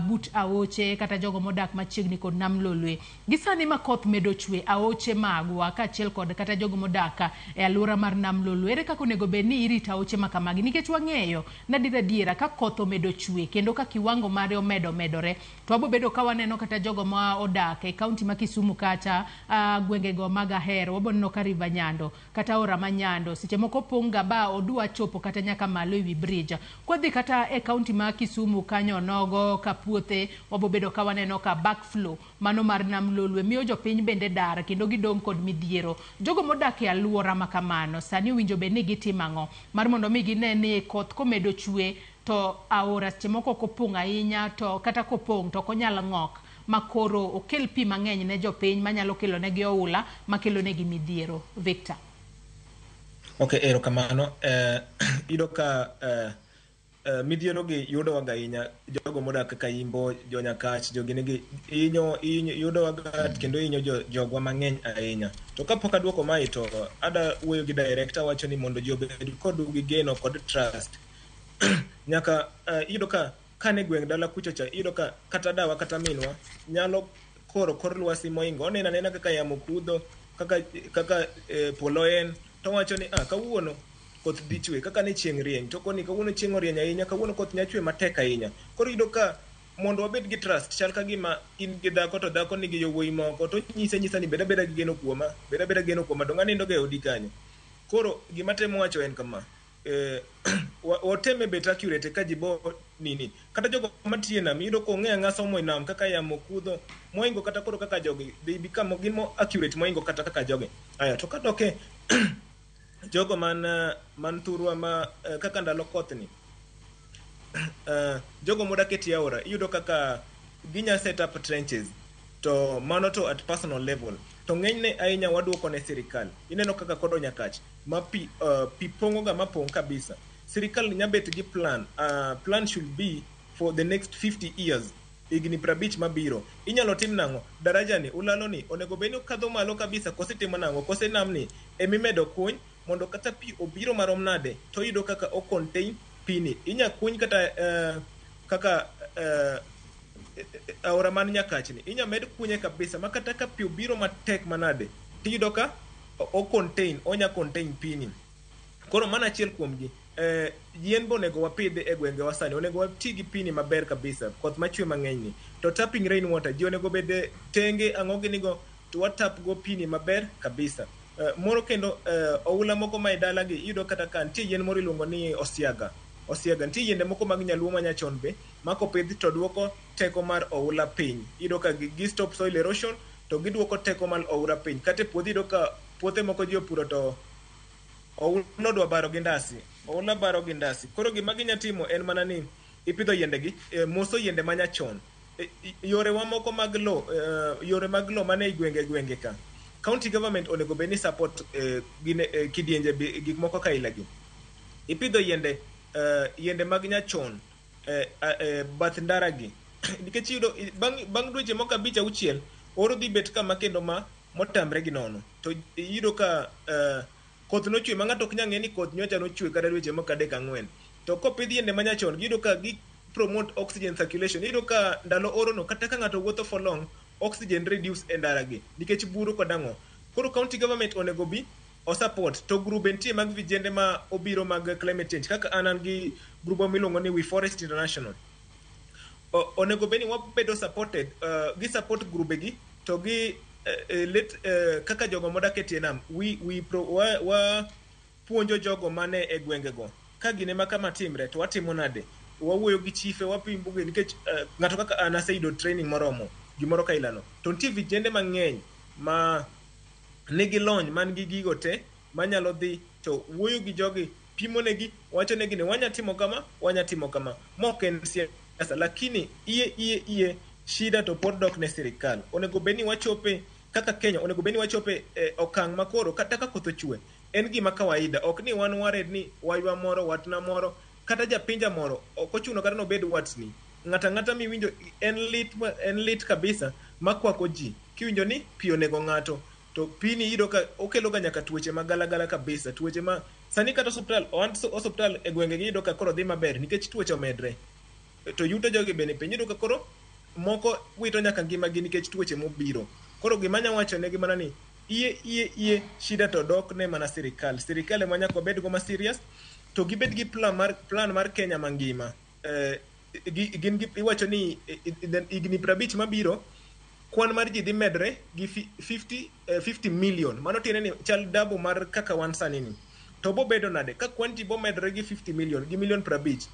but aoche kata jogo modak machiegni kod nam Lolwe. Gisani ma koth medo chwe aoche magwa kaachiel kod kata jogo modaka e alwora mar nam Lolwe, ere kaka onego bed ni irita aoche makamagi? Nikech wang'eyo nadira diera ka koth omedo chwe kendo ka kiwango mare medore to wabo bedo ka waneno kata jogo ma odak e kaunti ma Kisumu kata gwengego mag Ahero, wabo neno ka River Nyando kata Ora Manyando seche moko ponga ba odwa chopo kata nyaka malo ewi bridge. Kodhi kata e kaunti ma Kisumu kanyo Nogo Kapuothe, wabo bedo ka waneno ka backflow mano mar nam Lolwe miyo jopiny bende dar kendo gidong kod midhiero. Jogo modak e alwora makamano sani winjo be ni gitimo ang'o mar mondo mi gine ni koth komedo chwe to aora seche moko kopong' ahinya to kata kopong' to konyal ng'ok makoro okel pi mang'eny ne jopiny manyalo kelo negi oula makelo negi midhiero. Victor. Okay, erokamano. Ido ka midhiero gi yudo waga ahinya jogo modak kaka Imbo, Jonyakach, joginegi yudo waga kendo inyo jogwa mang'eny ahinya. To kapok aduoko mai to ada wuoyo gi director wacho ni mondo jo bed kod gi geno kod trust. Nyaka ido ka kane gweng dala kuchocha ido ka kata dawa kata minwa nyalo kor lwasi moingo nena kaka yamo kudho kaka polo en to wacho ni kawuono koth dhi chwe kaka ne chieng' rieny to koni kawuono chieng' orieny ahinya, kawuono koth nya chwe matek ahinya. Koro ido ka mondo wabed gi trust chal ka gima in gi dhako to dhako nigi yowuoyi moko to nyisa ni beda gi geno kuoma donga nindo ge odi kanyo. Koro gima temo wacho en kama oteme bet accurate ka jibo nini kata jogo matiye nam iyudo ko ng'e ang'asa mo nam kaka yamo kudho moingo kata koro kaka jogi they become gin mo accurate moingo kata kaka jogi. Aya to kadoke jogo man thurwa ma kaka ndalo koth ni jogo modak e tie aora iyudo kaka ginya set up trenches to mano to at personal level to ng'enyne ahinya waduoko ne sirikal. Ineno kaka kodo Nyakach ma pi pongo ga mapong kabisa. Sirikal nyabet gi plan should be for the next 50 years igni prabich mabiro inyalo tim nango daraja ni ulalo ni onego beni kadho malo kabisa kose timo nango kose namni emimedo kuny mondo kata pi obiro marom nade to yudo kaka o contain pini inya kuny kata kaka aora man Nyakach ni inya med kunye kabisa makata ka pi obiro matek manade tiyudo ka onya contain pini. Koro mana achiel kuom gi yien bo nego wapidhe e gwenge wasani onego wati gi pini maber kabisa koth machwe mang'eny ni to tapping rain water ji onego bede tenge ang'ogi nigo to watap go pini maber kabisa. Moro kendo oula moko ma idala gi iyudo kata ka nitie yien moro iluongo ni osiaga nitie yiende moko mag nyaluo manyachon be mako pidh to duoko teko mar oula piny iyudo ka gi stop soil erosion to giduoko teko mar oula piny kata puodhi iyudo ka puothe moko ji opuro to oula dwa baro gi ndasi koro gima ginya timo en mana ni ipidho yiende gi moso yiende manyachon yore moko mag lo mane gwenge ka county government onego beni support kidienje gik moko ka ilagi ipidho yiende mag nyachon bath ndara gi nikech yudo bang' dweche moko 5-6 oro dhi bet kama kendo motamre gi nono to yudo ka koth nochwe ma ng'ato ok nyang'e ni koth nyocha nochwe kata dweche moko 3-4 to kopidh yiende manyachon giyudo ka gi promote oxygen circulation iyudo ka ndalo oro no kata ka ng'ato wuotho for long oxygen reduce e ndara gi nikech buru kod ang'o. Koro county government onego bi o support to grube nitie mag vijende ma obiro mag climate change kaka an gi grupo miluongo ni We Forest International onego beni wabedo supported gi support grube gi to gi kaka jogo modak e tie nam wa puonjo jogo mane e gwenge go ka gine ma kama timre to watimo nade wawuoyo gi chife wapimbuge nikech ng'ato kaka an aseyudo training moromo gimoro ka ilano to nitie vijende mang'eny ma nigi lony man gi gigo te manyalo dhi to wuoyo gi jogi pimo negi wacho negi ni wanya timo kama mok en siasa lakini iye shida to pod dok ne sirikal onego beni wachope kaka Kenya onego beni wachope okang' makoro kata ka koth ochwe en gima kawaida ok ni wan wared ni waywa moro watna moro kata japinja moro ok ochuno kata no bed watni ng'ata miwinjo en lit kabisa makwako ji kiwinjo ni pi onego ng'ato to pini iyudo ka okelo ga nyaka tuoche magalagala kabisa tuoche ma sani kata hospital e gwenge gi iyudo ka koro dhi maber nikech tuoche omedre to yuto jogi bene piny iyudo ka koro moko wito nyaka ngima gi nikech tuoche mobiro. Koro gima nya wacho ne gimana ni iye shida to dok ne mana sirikal ema nyaka bed go ma serious to gibed gi plan mar Kenya mangima gin iwacho ni igni 50 mabiro kwan mar ji dhi medre gi 50 million mano tiene ni chal double mar kaka wan sani ni to bo bedo nade ka kwan ji bo medre gi 50 million gi million 50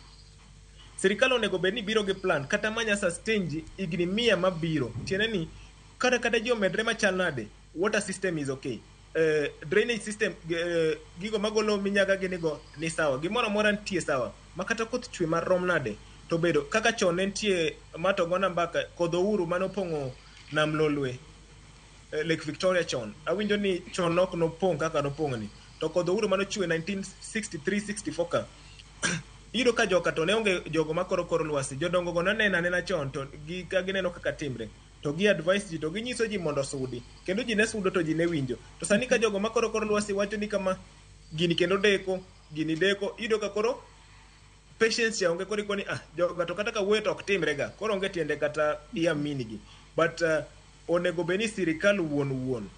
sirikal onego bed ni biro gi plan kata manya sustain ji igni 100 mabiro tiene ni kata ji omedre machal nade water system is okay drainage system gigo magolo minyaga ginigo ni sawa gimoro mora nitie sawa makata koth chwe marom nade to bedo kaka chon nitie matogona mbaka kodhouru manopong'o nam Lolwe Lake Victoria chon awinjo ni chon nok nopong' kaka nopong' ni to kodhouru manochwe 1963-64 ka iyudo ka joka to ne onge jogo makoro lwasi jodongo go nanena chon to ka gineno kaka timre to gi advice ji to ginyiso ji mondo sudi kendo ji ne sudo to ji ne winjo to sani ka jogo makoro lwasi wacho ni kama gini kendo deko iyudo ka koro patience ya onge koro ikoni joga to kata ka wuoyo to ok timre ga koro onge tiende kata iamini gi but onego beni sirikal wuon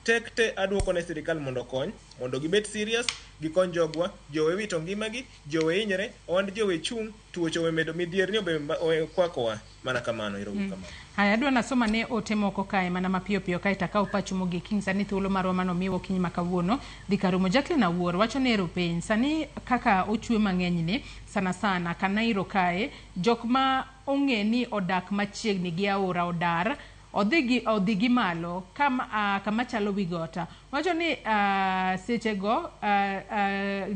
tek te aduoko ne sirikal mondo kony mondo gibet serious gikon jogwa, jowe wito ngimagi, jowe hinyre, ond jowe chung, tuoche owe medo midhier ni owe kwakowa, mana kamano, iro kamano. Haya, adwa nasoma ne ote moko kae mana mapiyo piyo kae takao pacho mogik king sani thuolo marwa mano miwo kinyi makawuono dhi karumo. Jacqueline Awuor wacho ni ero piny sani kaka ochwe mang'eny ne sana Kanairo kae jok ma ong'e ni odak machiegni gi aora odar odhi gi malo kama chalo wigota. Wacho ni seche go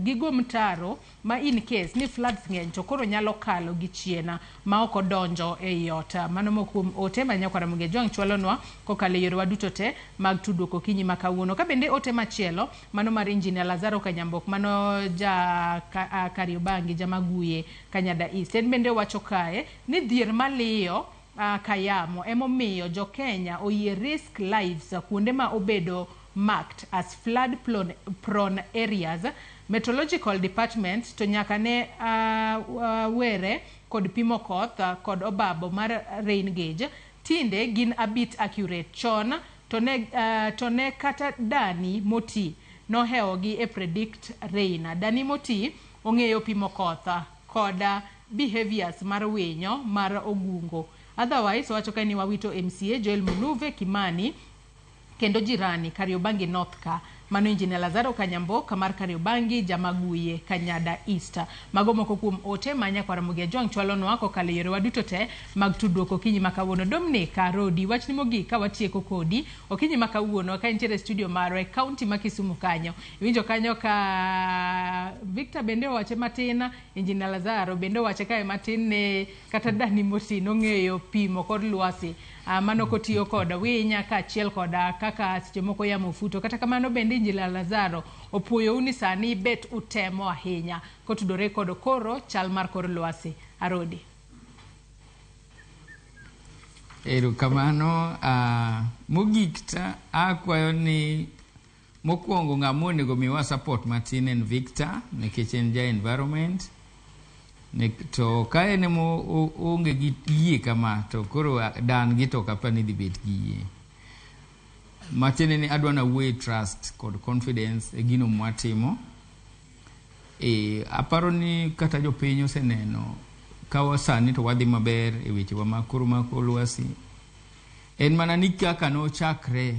gigo mtaro ma in case ni floods ng'eny to koro nyalo kalo gi chiena ma ok odonjo e yota. Mano mokum ote manyakwara muge jwang chwalonwa kokale yore waduto te mag tudwoko kinyi makawuono. Ka bende ote machielo mano mar Engineer Lazaro Kanyambok mano ja Kariobangi Jamaguye Kanyada East. En bende wacho kae ni dhier maliyo kayamo emomiyo jo Kenya oyie risk lives kuonde ma obedo marked as flood prone areas. Meteorological Department to nyaka ne were kod pimo koth kod obabo mar rain gauge tinde gin a bit accurate chon to ne kata Dani Moti no heogi e predict rain. Dani Moti ong'eyo pimo koth kod behaviors mar winyo mar ogungo. Otherwise, wacho kaini wawito MCA Joel Munuve Kimani kendo jirani Kariobangi North ka mano Engineer Lazaro Kanyambok kamar Kariobangi Jamaguye Kanyada East. Mago moko kuom ote manya kwara muge jwang chwalonwa kokale yore waduto te mag tudwoko kinyi makawuono. Dominic Arodi wachni mogi ka watieko kodi okinyi makawuono ka intiere studio marwe county ma Kisumu kanyo. Iwinjo kanyo ka Victor bende wache matin, Engineer Lazaro bende wache kae matin ne kata Dani Moti nong'eyo pimo kod lwasi. Mano kotiyo koda winya ka achiel koda kaka seche moko yamo futo. Kata kamano bende Engineer Lazaro opuoyo uni sani bet utemo ahinya kotudore kod koro chal mar kor lwasi. Arodi. Ero kamano mogik ta akwayo ni mokwongo ng'amonego miwa support matin en Victor nikech en ja environment. To kae ne mo onge gi yie kama to koro dan gi to kapani dhi bet gi yie matene ni adwa na way trust kod confidence e gino mwatimo aparo ni kata jo piny oseneno kawa sani to wadhi maber e weche wa makuru makolwasi en mana ni kaka no chakre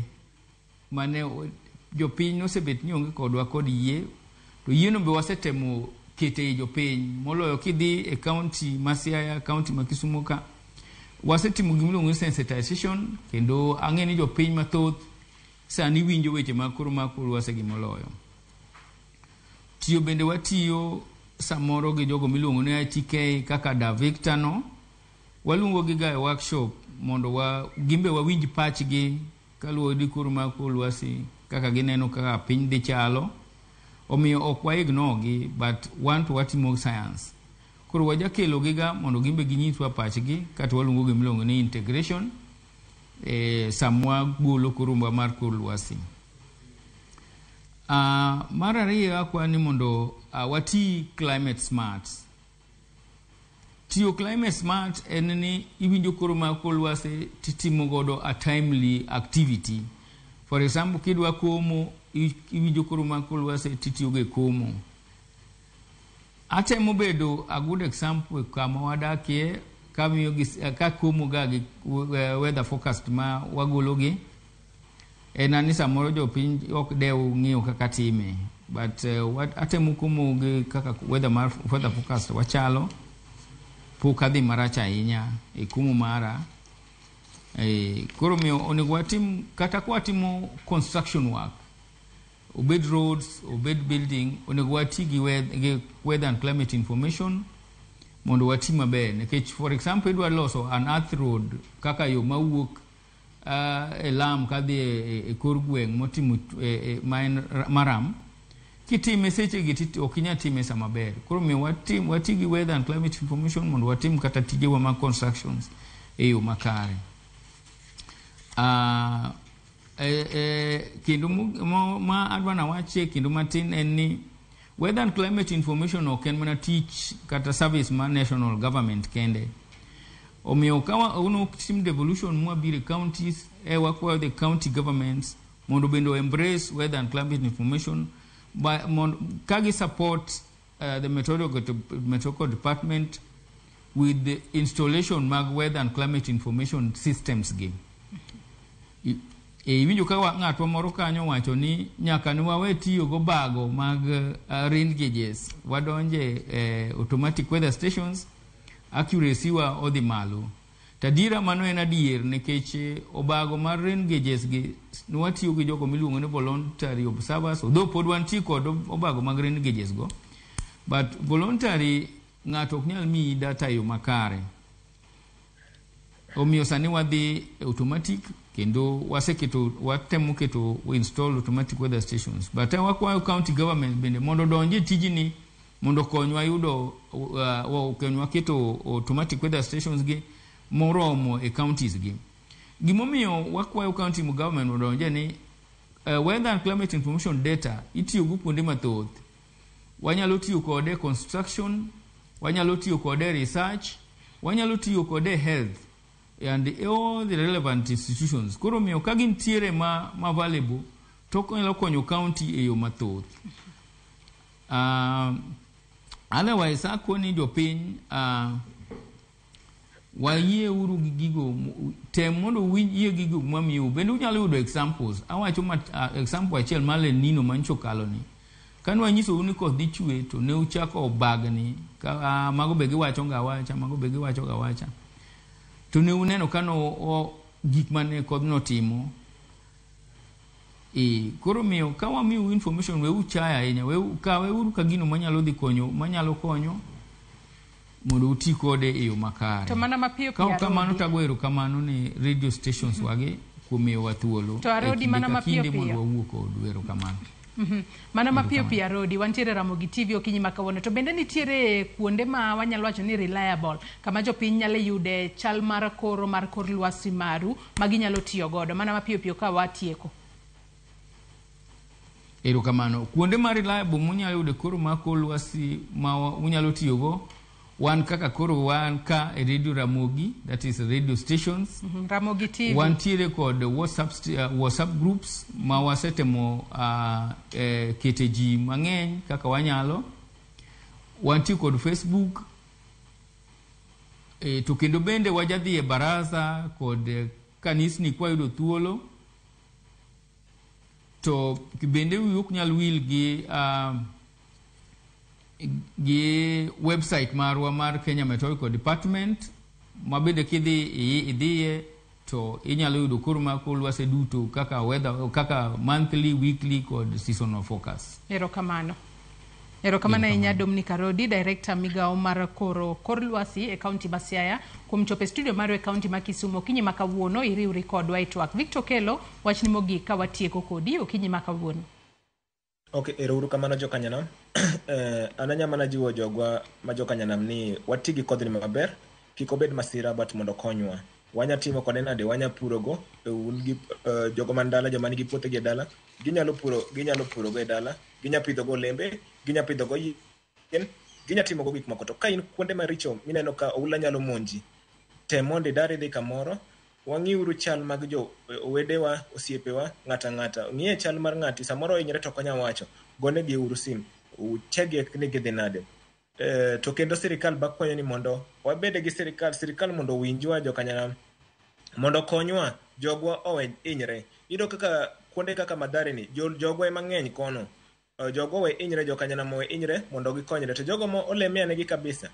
mane jo piny osebet ni onge kodwa kod yie to yieno be wasetemo kete jo piny moloyo kidhi e county Siaya, county ma Kisumu ka wasetimo gimiluongo sensitization kendo ang'e ni jo piny mathoth sani winjo weche makuru makolwasi gi moloyo. Tiyo bende watiyo samoro gi jogo miluongo ni ITK kaka da Victor no waluongo gi ga workshop mondo gimbe wawinj pachgi kaluwore gi kuru makolwasi kaka gineno kaka piny dhi chalo. Omiyo ok wa ignore gi but want to watimo science. Koro wajakelo giga mondo gimbe ginyiswa pachgi kata waluongo gi miluongo ni integration samwa golo kurumba mar kolwasi. Mar ariyo akwa ni mondo wati climate smart. Tiyo climate smart en ni iwinjo kuruma kolwasi titimo godo a timely activity. For example, kidwa komo iwinjo kuruma kolwasi titiyo ge komo. Atemo bedo a good example kama wadakie ka komo ga gi weather forecast ma wagologi enani samoro jo piny ok dew ng'iyo kaka time but atemo komo gi kaka weather forecast wachalo pok adhi marach ahinya e komo mara koro miyo onego watim kata kwa timo construction work obed roads obed building onego wati gi weather and climate information mondo wati maber nikech for example idwa loso an earth road kaka yo mawuok e Lam kadhi e kor gweng' motimo maram kitime seche gi ok inya time sama ber koro miyo wati gi weather and climate information mondo watim kata tijewa mag constructions e yo makare. Kendo ma adwa na wache kendo matin en ni weather and climate information ok en mana teach kata service ma national government kende. Omiyo kawa uno team devolution mwabire counties wakwa the county governments mondo bendo embrace weather and climate information Kagi support the Meteorological Department with the installation mag weather and climate information systems game. Winjo ka ng'ato moro kanyo wacho ni nyaka ni wawe tiyo go bago mag rain gauges wadonje automatic weather stations, accuracy wa odhi malo. Tadira mano en adier nikech obago mar rain gauges gi nwatiyo gi jogo miluongo ni voluntary observers, although pod wanti kod obago mag rain gauges go, but voluntary ng'ato ok nyal miyi data yo makare. Omiyo sani wadhi automatic kendo watemo keto install automatic weather stations. But wakwayo county government bende mondo donje tijini mondo konywa yudo konywa keto automatic weather stations gi moromo e counties gi. Gimomiyo wakwayo county government mondo donje ni weather and climate information data itiyo go kuonde mathoth. Wanyalo tiyo kode construction, wanyalo tiyo kode research, wanyalo tiyo kode health and all the relevant institutions. Koro miyo kagin tiere ma valuable to konyalo konyo county e yo mathoth. Otherwise akoni jopiny wayie uru gi gigo tem mondo winjie gigo mamiyo bende unyalo yudo examples. Awacho example achiel mar El Nino mancho kalo ni. Kanu wanyiso uni koth dhi chwe to ne uchako bagni ka mago be giwacho ngawacha, mago be giwacho gawacha. To ne uneno kano gik mane kod notimo. Koro miyo ka wamiyo information we uchaya ahinya, we kawe uru ka gino manyalo dhi konyo, manyalo konyo mondo uti kode e yo makare. To mana mapiyo piyo. Kamano tagoero kamano ni radio stations wage kumiyo wathuolo. To arodi mana mapiyo piyo. Mondo wawuok odwero kamano. Mana mapiyo piyo Rodi, wantiere Ramogi TV Okinyi makawuono. To bende nitiere kuonde ma wanyalo wacho ni reliable kama jopiny nyalo yude chal mar kor lwasi maru maginyalo tiyo godo. Mana mapiyo piyo ka watieko. Erokamano. Kuonde ma reliable munyalo yude kor lwasi ma unyalo tiyo go. Wan kaka koro wan ka e radio Ramogi, that is radio stations. Ramogi TV. Wantiere kod WhatsApp groups ma wasetemo keteji mang'eny kaka wanyalo. Wantiere kod Facebook. To kendo bende wajadhi e baraza kod kanisni kwa yudo thuolo. To bende uyuk nyal wil gi website marwa mar Kenya Meteorological Department mabende kidhiye to inyalo yudo kor ma lwasi duto kaka weather, kaka monthly, weekly kod seasonal focus. Erokamano inya Dominic Arodi, director migao mar kor lwasi e county ma Siaya, kuom chope studio mar e county ma Kisumu. Okinyi makawuono iriwri kodwa e twak. Victor Kelo wachni mogik ka watieko kodi okinyi makawuono. Okay, ero kamano jokanyanam. Ananya mana jiwo jogwa ma jokanyanam ni watigi kodni maber, kik obed masira but mondo konywa. Wanya timo kode nade, wanya puro go, un gi jogo mandala, joma nigi puothe gi dala, ginyalo puro go e dala, ginya pidho go lembe, ginya pidho go yien, ginya timo go gik moko. To ka in kuonde maricho mineno ka oula nyalo monji, tem mondo idare dhi kamoro, wang'iuru chal mag jo wedewa, osiepewa, ng'ata. Ng'iye chal mar ng'ati, samoro inyere to konya wacho, gone gi uru sim, uchege ni gidhi nade. To kendo sirikal bakwayo ni mondo wabede gi sirikal mondo winjwa jokanyanam, mondo konywa jogwa owe inyre. Ido kaka kuonde kaka Mathare ni jogwa ema ng'eny kono, jogwa we inyre, jokanyanam we inyre mondo gikonyre. To jogo mo olemia negi kabisa,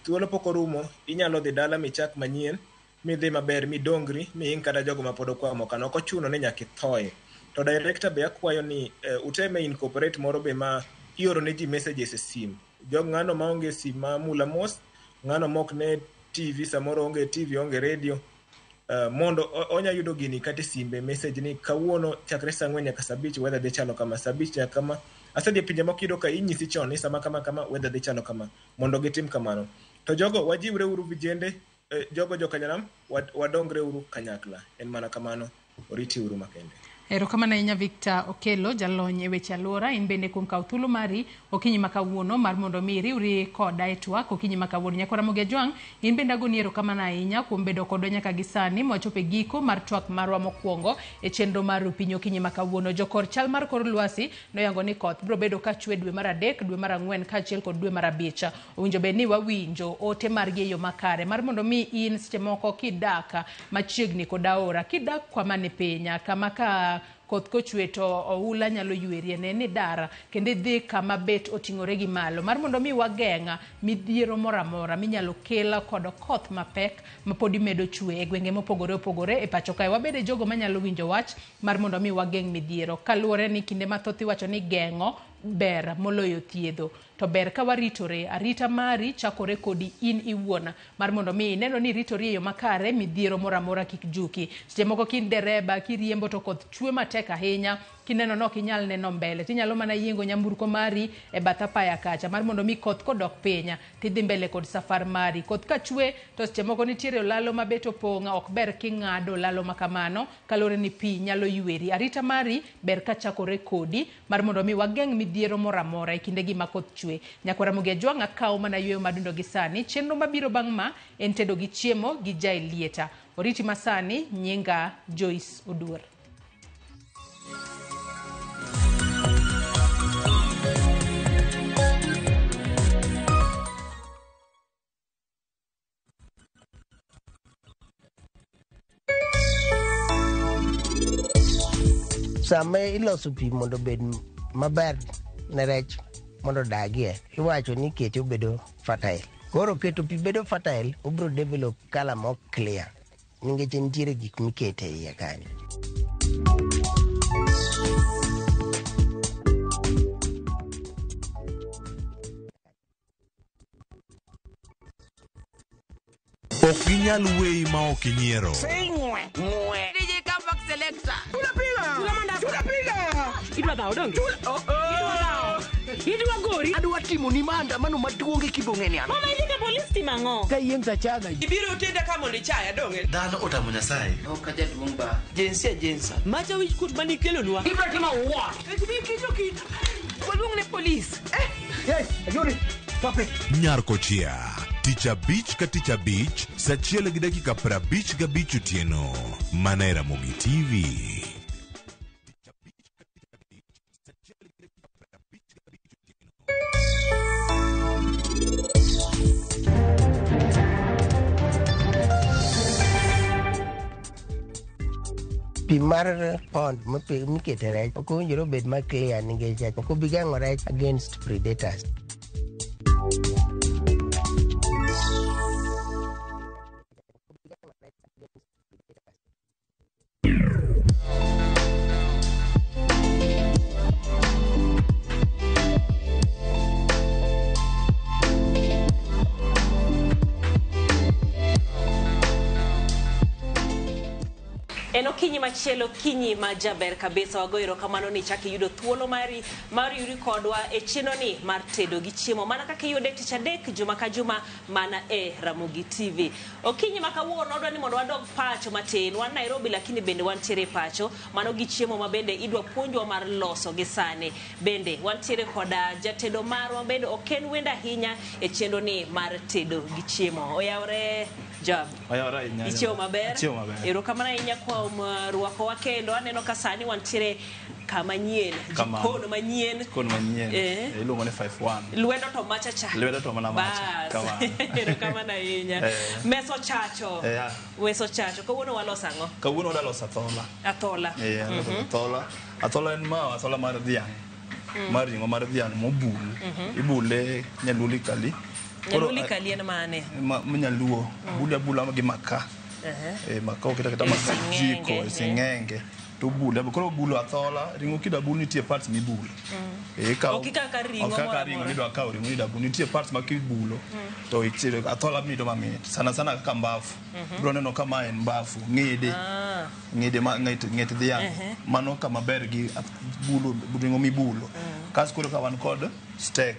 thuolo pok orumo, inyalo dhi dala michak manyien, midhi maber, midongri, miing kada jogo mapodo kwa mokano, oko chuno ni nyaki thoye. To director be akwayo ni uteme incorporate moro be ma ioro ne ji messages e sim. Jog ng'ano maonge sim ma mula mos, ng'ano mok ne TV, samoro onge TV, onge radio, mondo onya yudo gini kati simbe message ni kawuono chakre saa 4 nyaka saa 5 weather dhi chalo kama, saa 5 nyaka kama. Asedhi pinje mokido ka inyisi chon ni sama kama weather dhi chalo kama, mondo gitim kamano. To jogo wajiwre uru vijende, jogo jokanyanam wadongre uru kanyakla. En mana kamano, oriti uru makende. Erokamano ahinya Victor Okelo, jalony e weche alwora. In bende kuom kawo thuolo mari okinyi ma kawuono mar mondo mi riwri koda e twak okinyi ma kawuono. Nyakora Muge Jwang', in bende agoni erokamano ahinya kuom bedo kodwa nyaka gi sani mwachopo e giko mar twak marwa mokwongo e chenro mar Rupiny okinyi ma kawuono. Jokor chal mar kor lwasi noyango ni koth biro bedo ka chwe dwe mar 3, dwe mar 4 kaachiel kod dwe mar 5. Owinjo bed ni wawinjo ote margi e yo makare mar mondo mi in seche moko kidaka machiegni kod aora, kidak kwama ni pinya kama ka koth kochwe to oula nyalo yweri ni dara kendo dhi kama bet oting'ore gi malo mar mondo mi wageng'a midhiero moramora minyalo kela kod koth mapek mapodi medo chwe e gwenge mopogore opogore e pacho kae. Wabede jogo manyalo winjo wach mar mondo mi wageng' midhiero kaluwore ni kinde mathoth iwacho ni geng'o ber moloyo thiedho. To ber ka waritore, arita mari chakore kodi in iwuona mar mondo mi neno ni ritori e yo makare midhiero moramora kik juki. Seche moko kin dereba kiriembo to koth chwe matek ahinya kineno no kinyal neno mbele tinyalo mana yiengo nyamburko mari e bath apaya kacha mar mondo mi koth kodok pinya tidhi mbele kod safar mari. Koth ka chwe to seche moko nitiere olalo mabet opong'a, ok ber king'ado olalo makamano kalore ni pi nyalo yweri. Arita mari ber ka chakore kodi mar mondo mi wageng' midhiero moramora e kinde gi ma koth chwe. Nyakora Muge Jwang' akawo mana yweyo madundo gi sani. Chenro mabiro bang' ma en tedo gi chiemo gi Jai Lieta. Oriti masani, nyinga Joyce Oduor. Sama iloso pi mondo bed maber ne rech mondo dagie, iwacho ni kete obedo fertile. Koro keto pi bedo fertile, obro develop color more clear. Nikech nitiere gik mikete iye kanyo. Ok ginyal weyi ma ok inyiero. DJ Comeback Selector. Idwa dhao donge? Idwa gori? Adwa timo ni maandamano maduong' e Kibong'eni ano. Mama idhi ka polis timang'o? Ka yieng' tachaga. Ibiro tenda kama ni chaya donge? Dhano otamo Nyasaye. Ok ajaduong' ba. Jensa. Macha wich kut mani kelonwa. Ibiro timo what? Waluong ne polis. Yes, Ajuri. Stop it. Nyarkochia. Tich abich ka tich abich, saa 1:55 otieno. Mana e Ramogi TV. Pi mar pond mikete rech ok owinjore obed ma clear nikech ok obi geng'o rech against predators. En okinyi machielo kinyi ma jaber kabisa wagoiro kamano ni chaki yudo thuolo mari yuri kodwa e chino ni mar tedo gi chiemo mana kaka yude tich adek juma ka juma mana e Ramogi TV. Okinyi makawuono odwa ni mondo wadog pacho matin wan Nairobi lakini bende wantiere pacho mano gi chiemo ma bende idwa puonjwa mar loso gi sane. Bende wantiere koda jatedo marwa bende oken wenda ahinya e chendo ni mar tedo gi chiemo. Oyawre Job. Oyawre inyanya. Ichiemo maber. Ichiemo maber. Erokamano ahinya kwa ruako wakendo aneno ka sani wantiere kama nyien jikon manyien iluongo ni 51 lwedo to machacha lwedo to mana macha kama na inya meso chacho kawuono waloso ang'o? Kawuono waloso athola athola en athola mar dhiang' mar ring'o mar dhiang' mobul ibule nyaluli kali en mane nyaluo bula gi maka maka okita kata masjiko sing'enge to bule koro bulo athola ringo kida bul nitie parts mibulo okika ringo nidwa kawo ringo nida bul nitie parts makibulo to ichiro athola mido mamit sana kaka mbafu bro neno kama en mbafu ng'ede ma ng'et dhiang' mano kama ber gi bulo ringo mibulo kas koro ka wan kod steak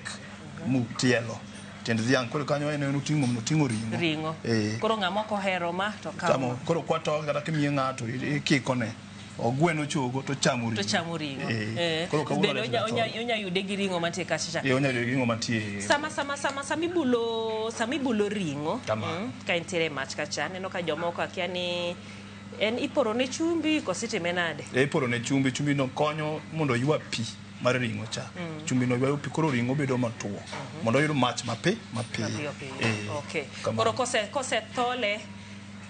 mutielo tend dhiang' koro kanyo en oting'o ringo koro ng'ama ok ohero ma to kamo koro kwato kata kimiye ng'ato ikikone ogweno chogo to chamo ringo. To chamo ringo. Koro kawuono onya yude gi ringo mantie kacha. Onya yude gi ringo mantie. Samibulo ringo. Ka intere mach kacha neno ka jomoko akia ni en iporo ne chumbi kositime nade. Iporo ne chumbi no konyo mondo ywa pi mar ringo cha. Chumbi no ywa pi koro ringo bedo matuo. Mondo yud mach mapi. Okay. Koro kose thole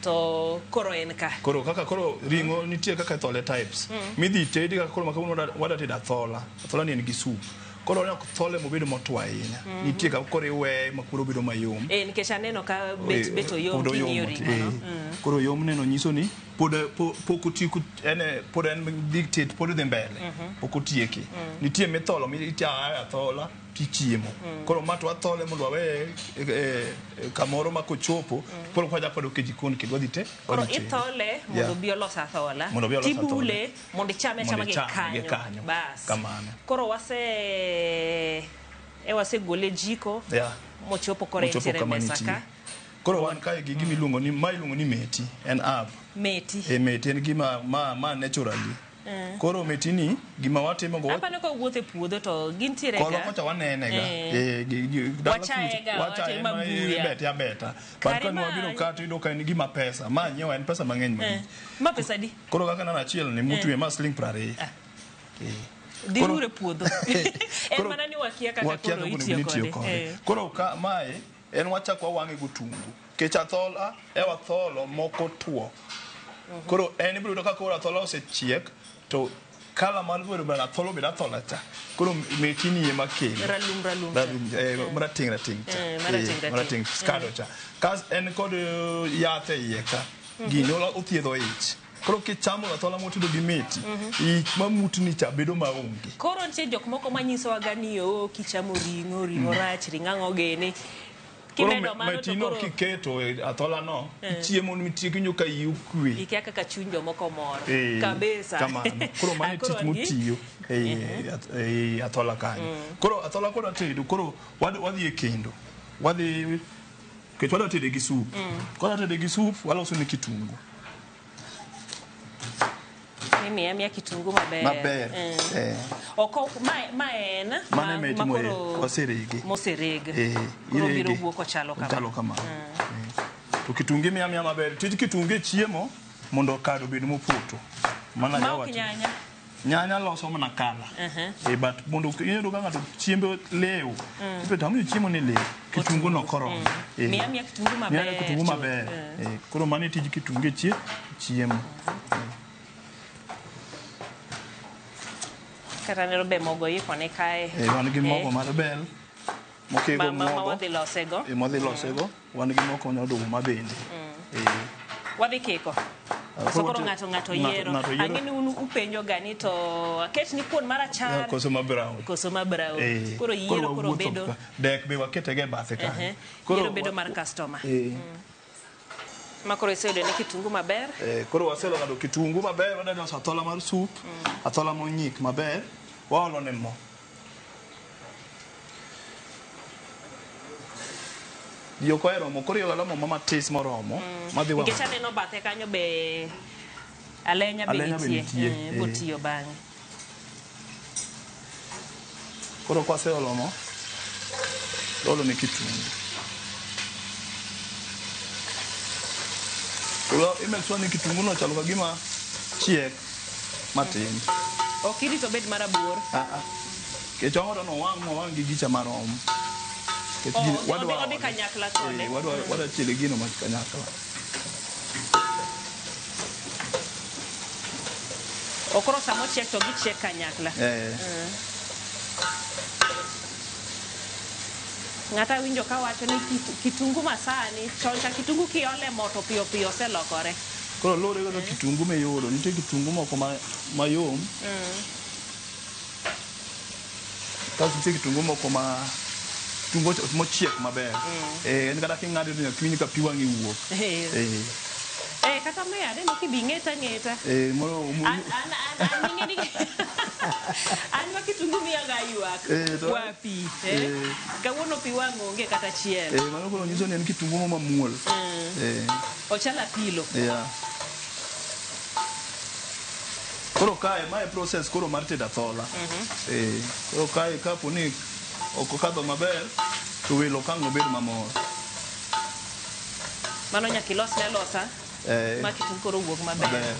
to koro en ka. Koro ringo nitie kaka thole types. Midhi tedi kaka koro makabuno wada tedi athola. Athola ni en gi soup. Koro ne thole mo bedo motwa ahinya. Nitie kaka koro iwe makuro bedo mayom. Nikech aneno ka beto yom kinyo ringo. Koro yom neno nyiso ni pod en dictate pod dhi mbele. Pok otieki. Nitie mitholo mitiaya athola tichiemo. Koro matwa thole mondo wawe kamoro makochopo polo kwaja pod ke jikon kidwa dhi te. Koro ithole mondo bi olos athola. Tibule mondo chame gi kanyo. Bas. Kamano. Koro wase gole jiko. Mochopo kore intere mesa ka. Koro wan kae gi gimi luongo ni meti en herb. Meti. Meti en gima ma naturally. Koro meti ni gima watimo go. Apano ko wuothe puodho to gintiere ga. Kolo kocha wanene ga. Wachaega beta. But kan wabiro kata ido ka en gima pesa. Ma nyewa en pesa mang'eny mang'eny. Ma pesa di. Koro kaka nana achiel ni mutu ma sling 20. Dirure puodho. En mana ni wakia kaka koro itiyo kode. Koro ka mae en wachako wang'e gotungu. Kech athola atholo moko tuo. Koro en ibiro ka koro athola osechiek to kala mar bedo bana atholo bedo athola cha. Koro metini ema kelo. Ralum. Marating cha. Marating skado cha. Kas en kod yath iye ka. Gino othiedho ich. Koro kichamo athola motido gi meti. Ich mamutni cha bedo maonge. Koro nitie jok moko manyiso waga ni kichamo ringo rach ring'ang'o gene. Koro metino kiketo athola no chiemo nitie kinyo ka yukwe ikia kaka chuny jomoko moro kabisa kamano koro mane tich motiyo athola kanyo koro athola kod atedo koro wadhi e kendo wadhi kech wada tede gi soup kod tede gi soup waloso ni kitungu mia kitungu maber oko maen makoro moserege koro biro wuoko chalo kama to kitungu mia maber tij kitungu chiemo mondo kado bed mopoto mana yawa nyanya loso mana kala but mondo iyudo ka ngato chiembe lew ipe tamu chiemo ni lew kitungu no koro mia kitungu maber koro mani tij kitungu chiemo kata nero be mogo yiko ne kae wan gi mogo mar bel mokego mogo wadhi losego modhi losego wan gi moko nyoduma bende wadhi kiko so koro ng'ato yiero ang'eni upenjo gani to aket ni kuon mar achar koso mabrao koro yiero koro bedo dek be waketege bathe ka koro bedo mar customer makoro isedo ni kitungu maber koro waselo ngado kitungu maber wadano athola mar soup athola monyik maber waolo ne mo yoko ero mo koro yola mo mama taste moromo madhi wa ngecha neno bathe kanyo be alenya be nitie botiyo bang'e koro kwaseolo mo olo ne kitungu koro imekso ni kitungu no chalo gima chiek matin okiri to bed marabuor ke chongo no wang gi gicha marom ke wadwa kanyakla kode wadwa chile gino ma kanyakla okoro samo chiek to gichiek kanyakla ng'ata winjo ka wacho ni kitungu masani choncha kitungu kiole moto piyo selokore koro lore go kitungu me yoro nitie kitungu moko mayom kaso nitie kitungu moko kitungu mochiek maber en kata king'ado ni kwini ka piwangi wuok kata me ade no kibi ng'eta moro an ma kitungu miya ga ywak wapi kawuono pi wang' onge kata chiel mano koro nyiso ni en kitungu mo mamuol ochala pilo Koro kae mae process koro mar tedo athola. Koro kae kapo ni okokadho maber to welo kango bed mamor. Mano nyaka ilosne losa ma kitungu koro wuog maber.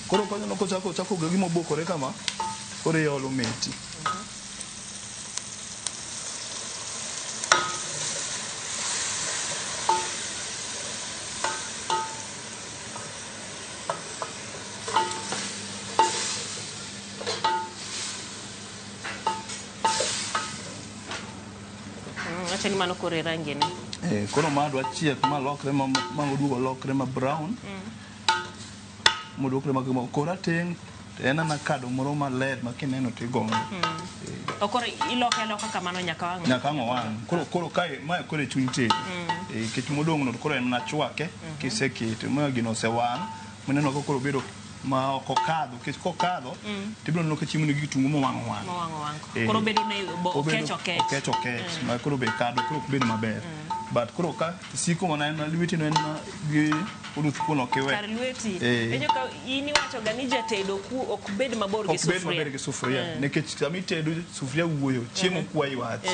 Koro konyo kochako gima obokore kama, koro iolo meti. Acha ni mano kore rangi ne. Koro madwa chiek ma lokre ma oduogo lokre ma brown. Modokre ma kora teng en ana kado moro ma led ma kineno tigongo. Okoro iloke kamano nyaka wang. Nyaka wang. Koro kae ma kore chuny tedo. Kech modong no koro en na chwake kisekete ma gino se wang. Meneno koro bedo ma okokadho kech kokadho tibiro neno ka chiemo ni kitungu mo wang. Koro bedo ne kecho kech ma koro be kado koro bedo maber. But koro ka siko mana en lweti no en gi oluth kuno kiwe. Kar lweti. Enyo ka ini wacho ga ni jatedo ku ok bed mabor gi sufria. Ok bed mabor gi sufria. Nekech sami tedo sufria wuoyo chiemo kwayi wach.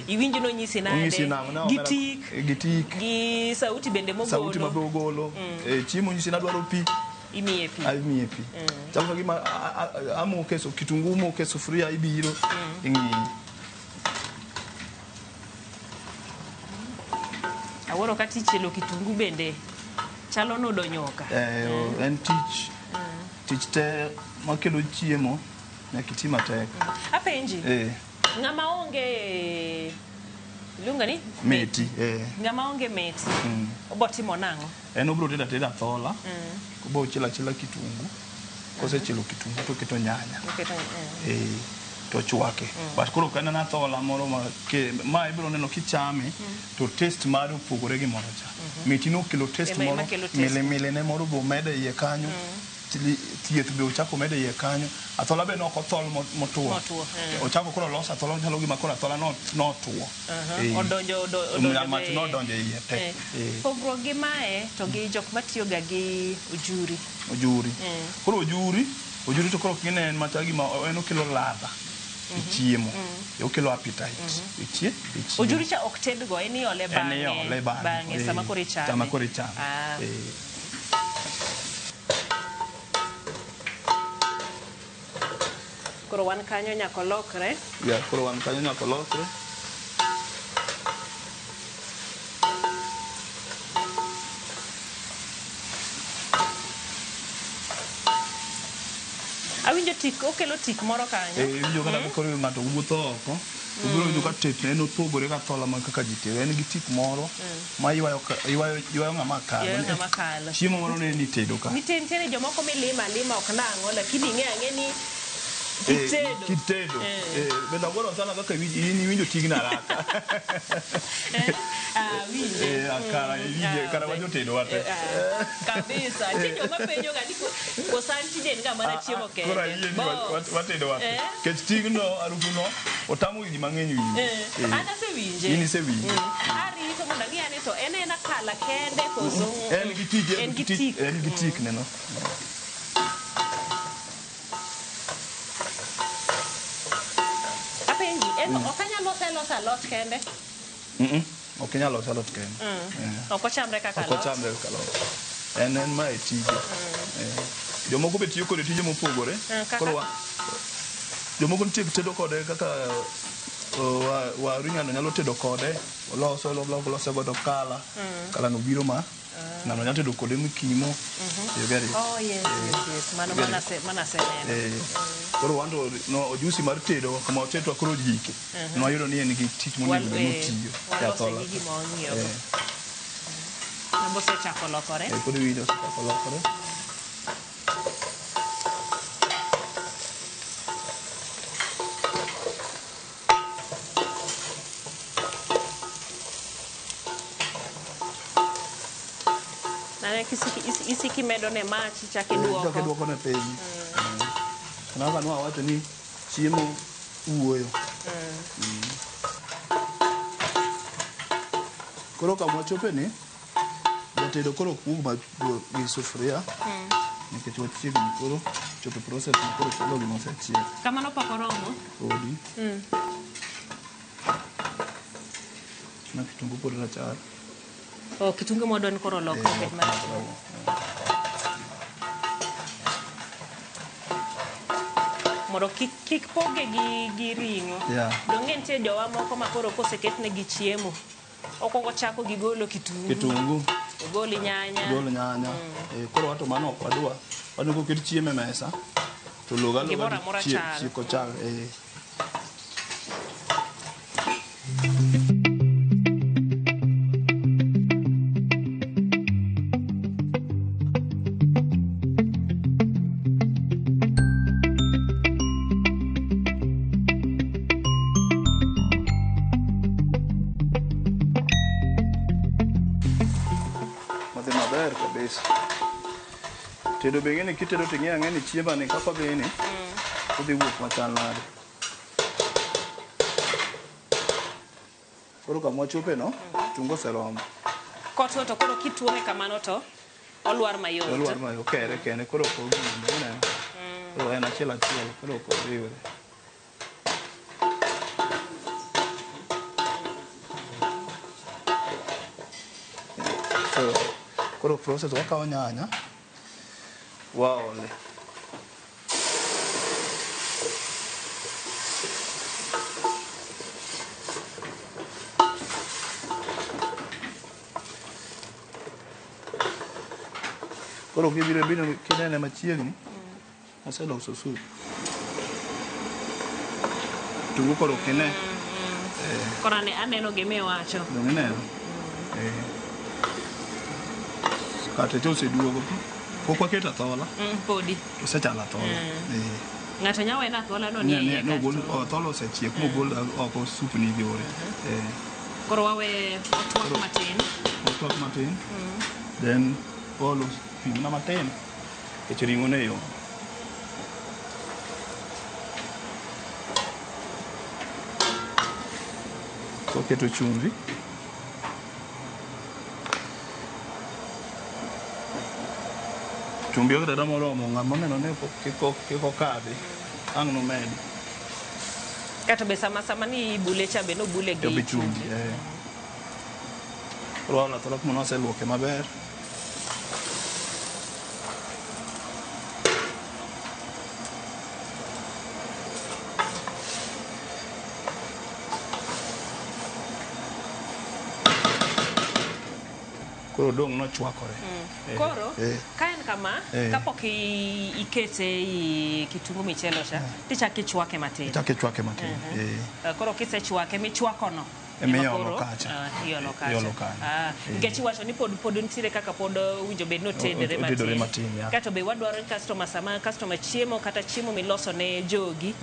Iwinjo no nyisi nade. Gitik. Gi sauti bende mogolo. Sauti mabogolo. Chiemo nyisi na dwaro pi. Imiye pi. Imiye pi. Chama gima amo keso kitungu mo keso sufria ibiro ingi. Aworo kati chielo kitungu bende chalo no donyoka. En tich te makelo chiemo na kitima tek. Apenji. Ngama onge lunga ni meti. Ngama onge meti. Obotimo nango. En obro teda thola. Kubo chila kitungu. Kose chilo kitungu to keto nyanya. To chwake. But koro kana na thola moro ma ibiro neno kichame to taste mare opogore gi moro cha. Meti no kelo taste moro mile ne moro bo mede iye kanyo. Thieth be ochako mede iye kanyo. Athola be no kothol motuo. Ochako koro losa athola chalo gi makoro athola no tuo. Odonjo mach no donjo iye te. Pogro gi mae to gi jok matiyo ga gi ojuri. Koro ojuri to koro kine en machagi ma en okelo ladha. Chiemo. Okelo appetite. Ojuri cha ok tedgo eni ole bang'e sama koro ichame. Koro wan kanyo nyaka lokre. Koro wan kanyo nyaka lokre. Awinjo okelo tik moro kanyo. Winjo kata koro ng'ato wuotho oko. Ubiro winjo ka tetne en opogore ka thola ma kaka jitedo. En gi tik moro ma ywayo ng'ama kalo. Chiemo moro ne nitedo ka. Nitiere jomoko milima ok nang'o lakini ing'e ni kitedo. Bende agoro sana kaka winjo tigna haraka. Winjo. Kara wajo tedo wate. Kabisa. Chijo mapenjo ga niko kosanti den ga mana chiemo kende. Kora yie ni watedo wate. Kech tigno arufuno otamo ji mang'eny winjo. Ana se winje. Ini se winje. Ari to mondo ngi ane to en akala kende koso. En gi tik neno. Okanya losa lot kende. Okanya losa lot kende. Okochamre kaka lot. Okochamre kaka lot. En ma tije. Jomoko be tiyo kod tije mopogore. Koro jomoko nitie tedo kode kaka waru ng'ano nyalo tedo kode. Loso godo kala. Kala no biro ma ng'ano nyalo tedo kode mkimo. Oh yes. Mana se neno. Koro wando no ojusi mar tedo kuma otetwa koro jike. No ayudo ni en gi tich monego bed notiyo. Ya thola. Nambo se chako lokore. Koro winjo se chako lokore. Isiki medo ne machi chake duoko. Chake duoko ne piny. Kanaga no awacho ni chiemo wuoyo. Koro kama chope ni jatedo koro kuog ma gi sufria. nikech wachiegni koro chopo process koro chalo gima osechiek. Kamano pok oromo. Odi. Na kitungu pod rachar. Kitungu modon koro loko bet mar. Mondo kik poge gi ringo. Donge nitie jowa moko ma koro koseketne gi chiemo. Okongo chako gi golo kitungu. Golo nyanya. Koro wato mano ok wadwa. Wadwa ket chiemo e mesa. To loga chieko chak. Tedo bengine kitedo ting'e ang'e ni chiemba ni kaka bene odhi wuok machal nade. Koro kama wachope no tungo oseromo. Koto to koro kituome kamano to olwar mayot. Olwar mayot kere kene koro ok ogine. Koro en achiel koro ok oriwre. Koro process wakawo nyanya waole. Koro kibiro kinene machiegni aseloso sup. Tungu koro kine. Koro ne aneno gime wacho. Neno. Kate to seduogo. Pok waketo athola. Podi. Osechala athola. Ng'ato nyawe na athola no nie. No gol athola osechiek mogol oko sup ni biore. Koro wawe otwak matin. Then olo pi na matin. Kech ringo ne yo. Keto chumvi. Chumbi ok dada moromo ng'ama neno ne kiko kadhi ang' no med. Kato be sama ni bule cha be no bule gi chumbi. Koro na tolok mono seluoke maber. Koro dong no chwakore. Koro kaen kama kapok ikete kitungu michelo cha tichaki chwake matin. Koro kisechwake michwako no. Emiolo kacha. Iolo kacha. Ngechi wacho ni pod nitire kaka pod winjo bed no tedere matin. Kato be wadwaro customer chiemo kata chiemo miloso ne jogi.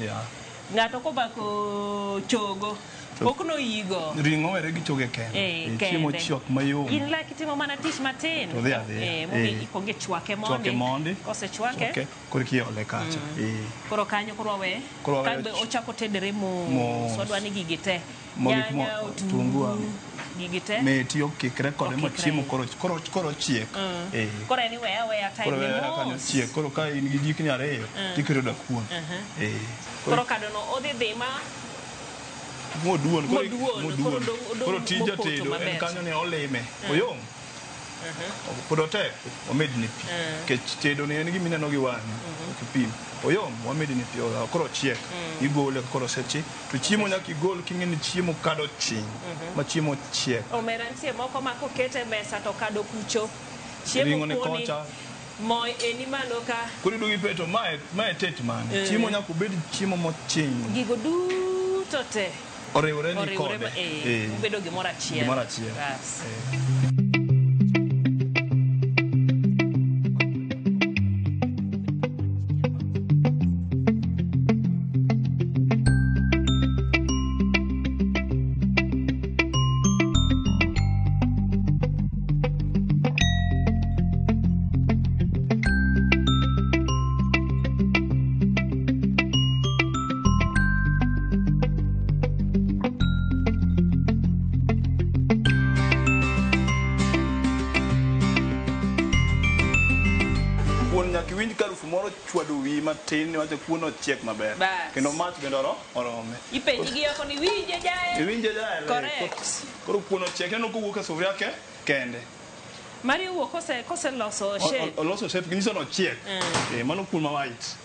Ng'ato ko bako chogo. Okno igo. Ringo were gi choge kende. Chiemo chiok mayom. In la kitimo mana tich matin. Mumi ikonge chwake mondi. Kose chwake. Okay. Koro kiole kacha. Koro kanyo koro we. Kambe ochako tedere mo swadwani gigite. Nyanya, tungu, gigite. Me tiyo kikre kode mo chiemo koro chiek. Koro anyway time ni mo. Chiek koro ka in gi jikni ariyo tikiro da kuon. Koro kadono odhi dhima. Moduon. Koro tija tedo en kanyo ne olime. Oyom. Podo tek omedni pi. Kech tedo ne en gima ineno gi wang'i. Kipim. Oyom wamedni pi koro chiek. Igole koro seche. To chiemo nyaka igol king'e ni chiemo kado chiny. Ma chiemo chiek. Omera nitie moko ma kokete mesa to kado kucho. Chiemo ne kocha. Moi eni malo ka. Koro idugi peto mae tet mane. Chiemo nyaka obed chiemo mochiny. Gigo duto te. Oriwre ni kode. Ubedo gimoro achiel. iwinj karufu moro chwado wi matin ni wacho kuon ochiek maber kendo mach bende orome ipenji gi oko ni winje jae iwinje jae correct koro kuon ochiek neno kowuok e sufria kende Mari uwo kose loso shape loso shape kinyiso no ochiek mano kuon ma white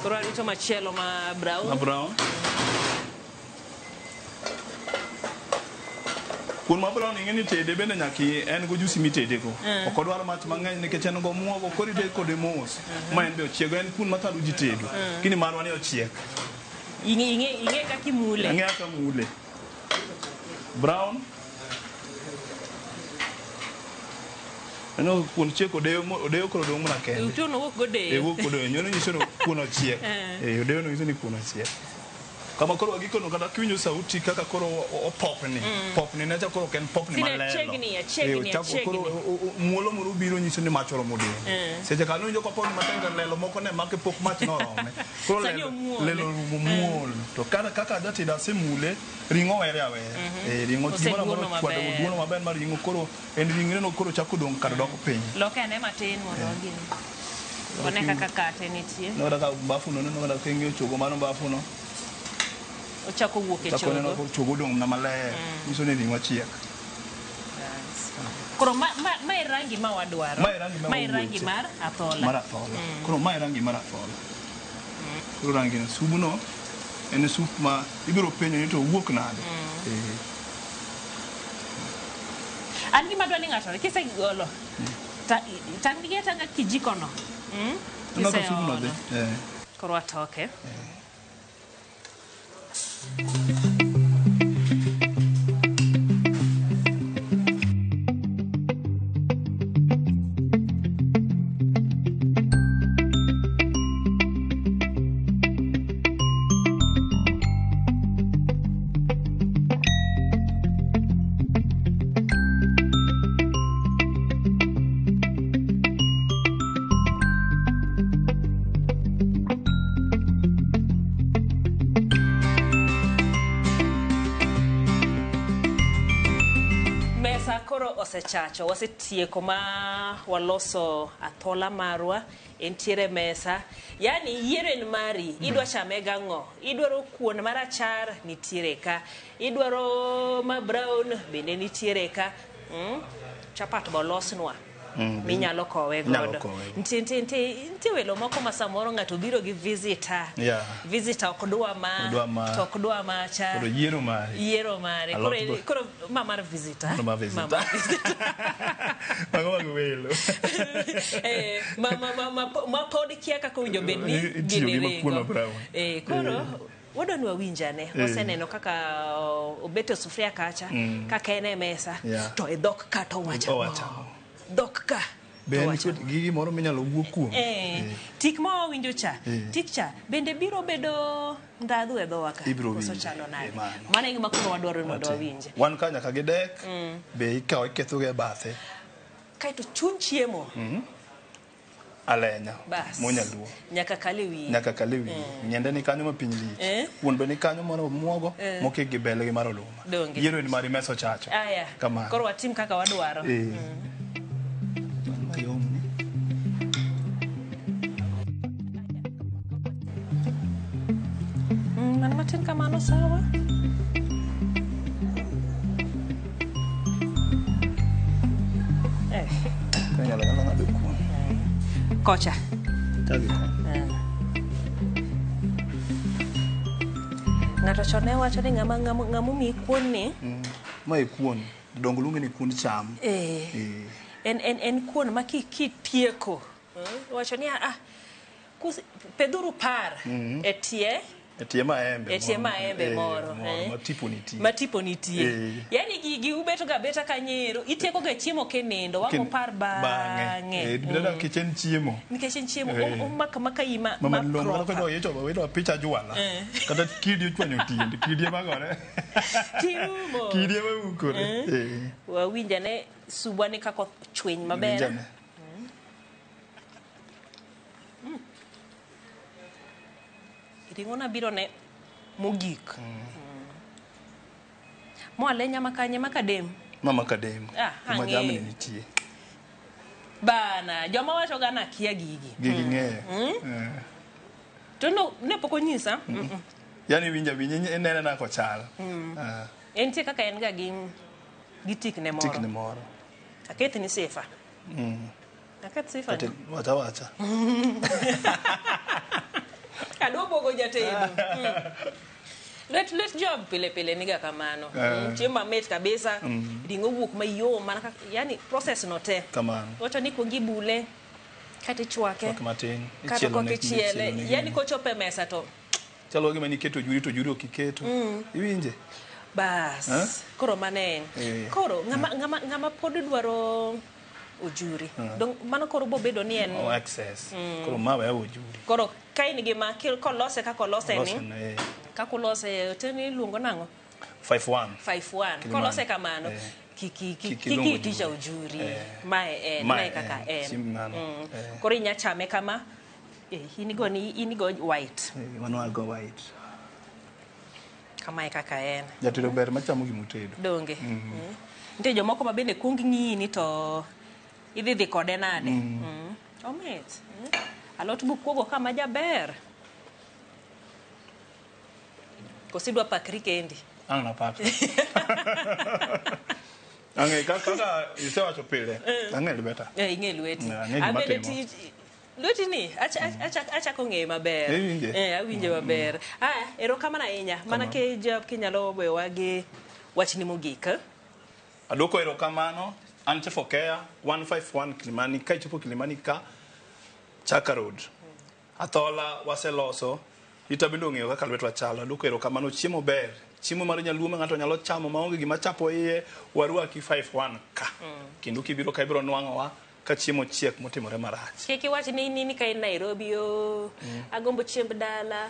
koro arito machielo ma brown kuon ma brown ing'eni tede bende nyaki en go juice mitede go ok odwar mach mang'eny nikech en go muogo koro itedo kode mos ma en be ochiego en kuon matharu ji tedo kini marwa ni ochiek ing'e kaka imule ing'e kaka mule brown eno kuon chiek odeyo koro dong' mana kende utono wuok godeyo wuok godeyo nyono nyiso ni kuon ochiek odeyo no nyiso ni kuon ochiek kama koro agikono kata kiwinjo sauti kaka koro popni ne koro ken popni malelo koro muolo moro biro nyiso ni mach oromo deng seche kano winjo ka popni matenga lelo moko ne make pok mach norome koro lelo muol to kana kaka jatida semule ringo were awere ringo timora moro kwado duono maber mar ringo koro en ringo no koro chako dong kar dok piny loke ne matin mondo ogin one kaka kate nitie no daga bafu no daga kengyo chogo mano bafu no ochako wuok e chogo chako chogo dong na maler nyiso ni ringo chiek koro mai rangi ma wadwaro mai rangi mar athola koro mai rangi mar athola koro rangi no subu no en sup ma ibiro penjo ni to wuok nade an gima dwani ng'ato kise golo tangi tanga kijiko no kise subu no de koro atoke osechacho wasetieko ma waloso athola marwa entiere mesa yani yieren mari idwa chame gang'o idwaro kuon marachar nitiere ka idwaro ma brown bende nitiere ka chapat bolosnwa minyalo kowe godo ntie welo moko ma samoro ng'ato biro gi visitor ok dwa ma to ok dwa macha koro yiero mari koro mamar visitor welo ma pod kia kaka owinjo bed ni ginirigo koro wadwani wawinjane waseneno kaka obeto sufria kacha kaka en e mesa to e dhok ka to wacha dhok ka gigi moro minyalo wuok kuom tik ma wawinjo cha tik cha bende biro bedo ndadhu e dhowa ka koso chalo nade mana e gima koro wadwaro mondo wawinje wan ka nyaka gi dek be ikawo ikethogi e bathe kaeto chuny chiemo alenya monyaluo nyaka kale wiye nyende ni kanyo ma piny lich kuon be ni kanyo moro muogo mokik gi bel gi mar oduma yiero ni mari meso chacho kamano koro watim kaka wadwaro man matin kamano sawa kocha ng'ato chon ne wacho ni ng'ama mi kuon ni ma e kuon dongo luonge ni kuon cham en kuon ma kitieko wacho ni pedhuru par e tie maembe moro matipo nitie yani gigi ubeto ga beta kanyero itieko ga chiemo kenindo wamo par bang'e nikech en chiemo maka ima wedo picha jwala kata kidi ochwanyo tiende kidi magore kidi mawukore wawinjane subwani kako chwiny maber ring'ona biro ne mogik mo alenya makanye makadem ma jamni nitie Bana, joma wacho gana kia gigi. Gigi ng'eyo. To no, ne poko nyisa? Yani winja nene na kochal. Entie kaka en ga gi tikne moro. Tikne moro. Aketh ni sifa. Aketh sifa. Wacha. Adwa bogo jatedo. Let job pile niga kamano. Chiemba met kabisa. Ringo wuok mayom mana yani process no te. Kamano. Wacha ni kuongi bule. Kati chwake. Chwake matin. Kata ko kichiele. Yani ko chope mesa to. Chalo gima ni keto juri okiketo. Iwinje? Bas. Koro manen. Koro ngama pod dwaro ojuri. Dong mano koro bo bedo ni en access. Koro mawe ya ojuri. Koro kain gima kolose ka kolose ni. Ka kolose teni luongo nango? 51. Kolose kamano. Kiki tisha ujuri. Mae kaka en. Koro inya chame kama inigo white. Manual go white. Kama kaka en. Jatedo ber machamo gimutedo. Donge. Ntie jomoko ma bende kuong ng'ini to idhi kode nade. Omit. Alot bukuogo kama jaber. Kosidwa pakri kendi. Ang na pak. Ange kaka isewacho pile. Ange lweta. Inge lweti. Abede lweti ni acha konge maber. Awinje maber. Erokamano ahinya. Mana ke job kinyalo wewa gi wachni mogik. Adwoko erokamano. An Chefokea 151 Kilimani ka ichopo Kilimani ka Chaka Road. Athola waseloso itabendo ng'eyo kaka lwetwa chalo. Adwoko erokamano chiemo ber. Chiemo mar nyaluo ma ng'ato nyalo chamo maonge gima chapo iye warwaki 51 ka. Kendo kibiro ka ibiro nwang'owa ka chiemo chiek motimore marach. Kiki wachi ni ka in Nairobi agombo chiemb dala.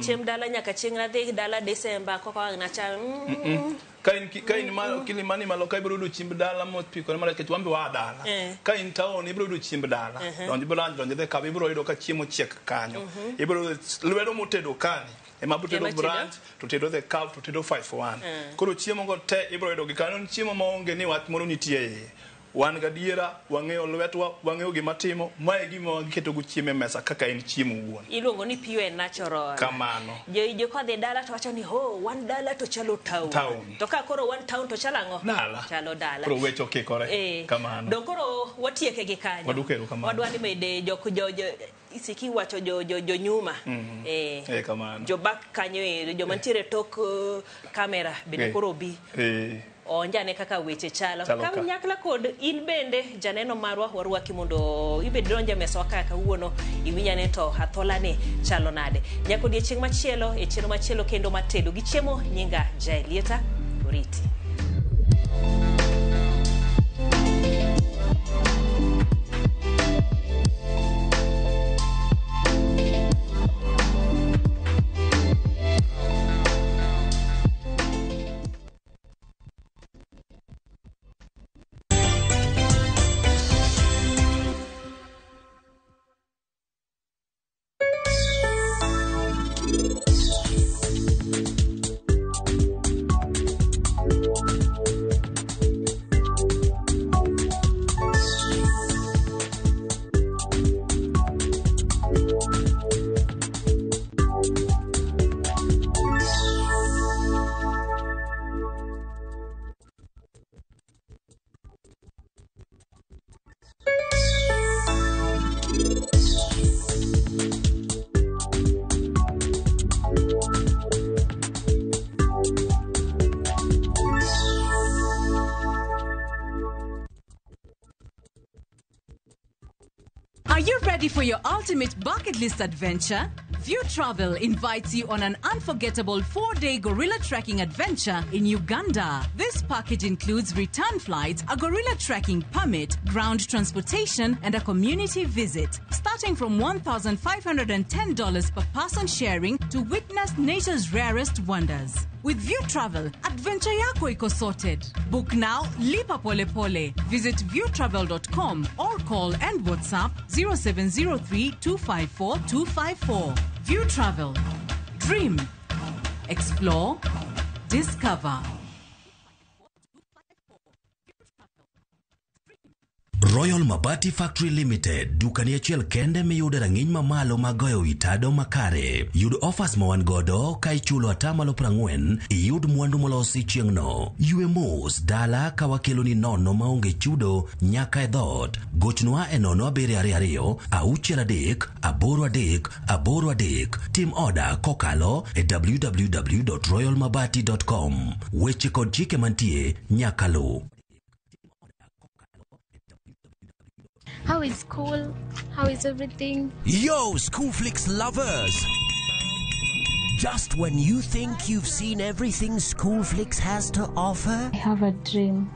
Chiemb dala nyaka chieng' nadhi dala Desemba koko ang' nacham. Ka in Kilimani malo ka ibiro yudo chiemb dala mopikore marach kech wambe wa dala. Ka in town ibiro yudo chiemb dala. Donji dhe kabe ibiro yudo ka chiemo chiek kanyo. Ibiro lwedo motedo kani. Ema butedo branch, to tedo the cow, to tedo 51. Koro chiemo go te ibiro yudo gi kanyo chiemo maonge ni wach moro nitie. Wan gadiera wang'eyo lwetwa wang'eyo gima timo mae gima waketo go chiemo mesa kaka en chiemo wuon. Iluongo ni pure natural. Kamano. Jo kodhi dala to wacho ni wan dala to chalo town. To ka koro one town to chalo ang'o? Dala. Chalo dala. Koro wecho kikore. Kamano. Don koro watieke gi kanyo. Wadukero kamano. Wadwa ni mede isiki wacho jo nyuma. Kamano. Jo back kanyo jo mantiere tok kamera bende koro bi. Onjane kaka weche chalo. Ka nyakla kod in bende janeno marwa warwaki mondo ibed donja meso kaka wuono iwinyane to Athola ne chalo nade. Nyako odiechieng' machielo e chiro machielo kendo matedo gi chiemo nyinga Jaelieta Oriti. Are you ready for your ultimate bucket list adventure? View Travel invites you on an unforgettable 4-day gorilla trekking adventure in Uganda. This package includes return flights, a gorilla trekking permit, ground transportation, and a community visit. Starting from $1,510 per person sharing to witness nature's rarest wonders. With View Travel, adventure yako iko sorted. Book now, lipa pole pole. Visit viewtravel.com or call and WhatsApp 0703 254 254. View Travel. Dream. Explore. Discover. Royal Mabati Factory Limited, dukani achiel kende miyude rang'iny mamalo magoyo witado makare. Yud offers ma wan godo ka ichulo atamalo 40, iyud mwandu molosi chieng'no. Yue mos dala ka wakelo ni nono maonge chudo nyaka e dhot. Gochnwa e 07222 638 83. Tim order kokalo e www.royalmabati.com. Weche kod chike mantie nyaka lu. How is school? How is everything? Yo, Schoolflix lovers! Just when you think you've seen everything Schoolflix has to offer, I have a dream.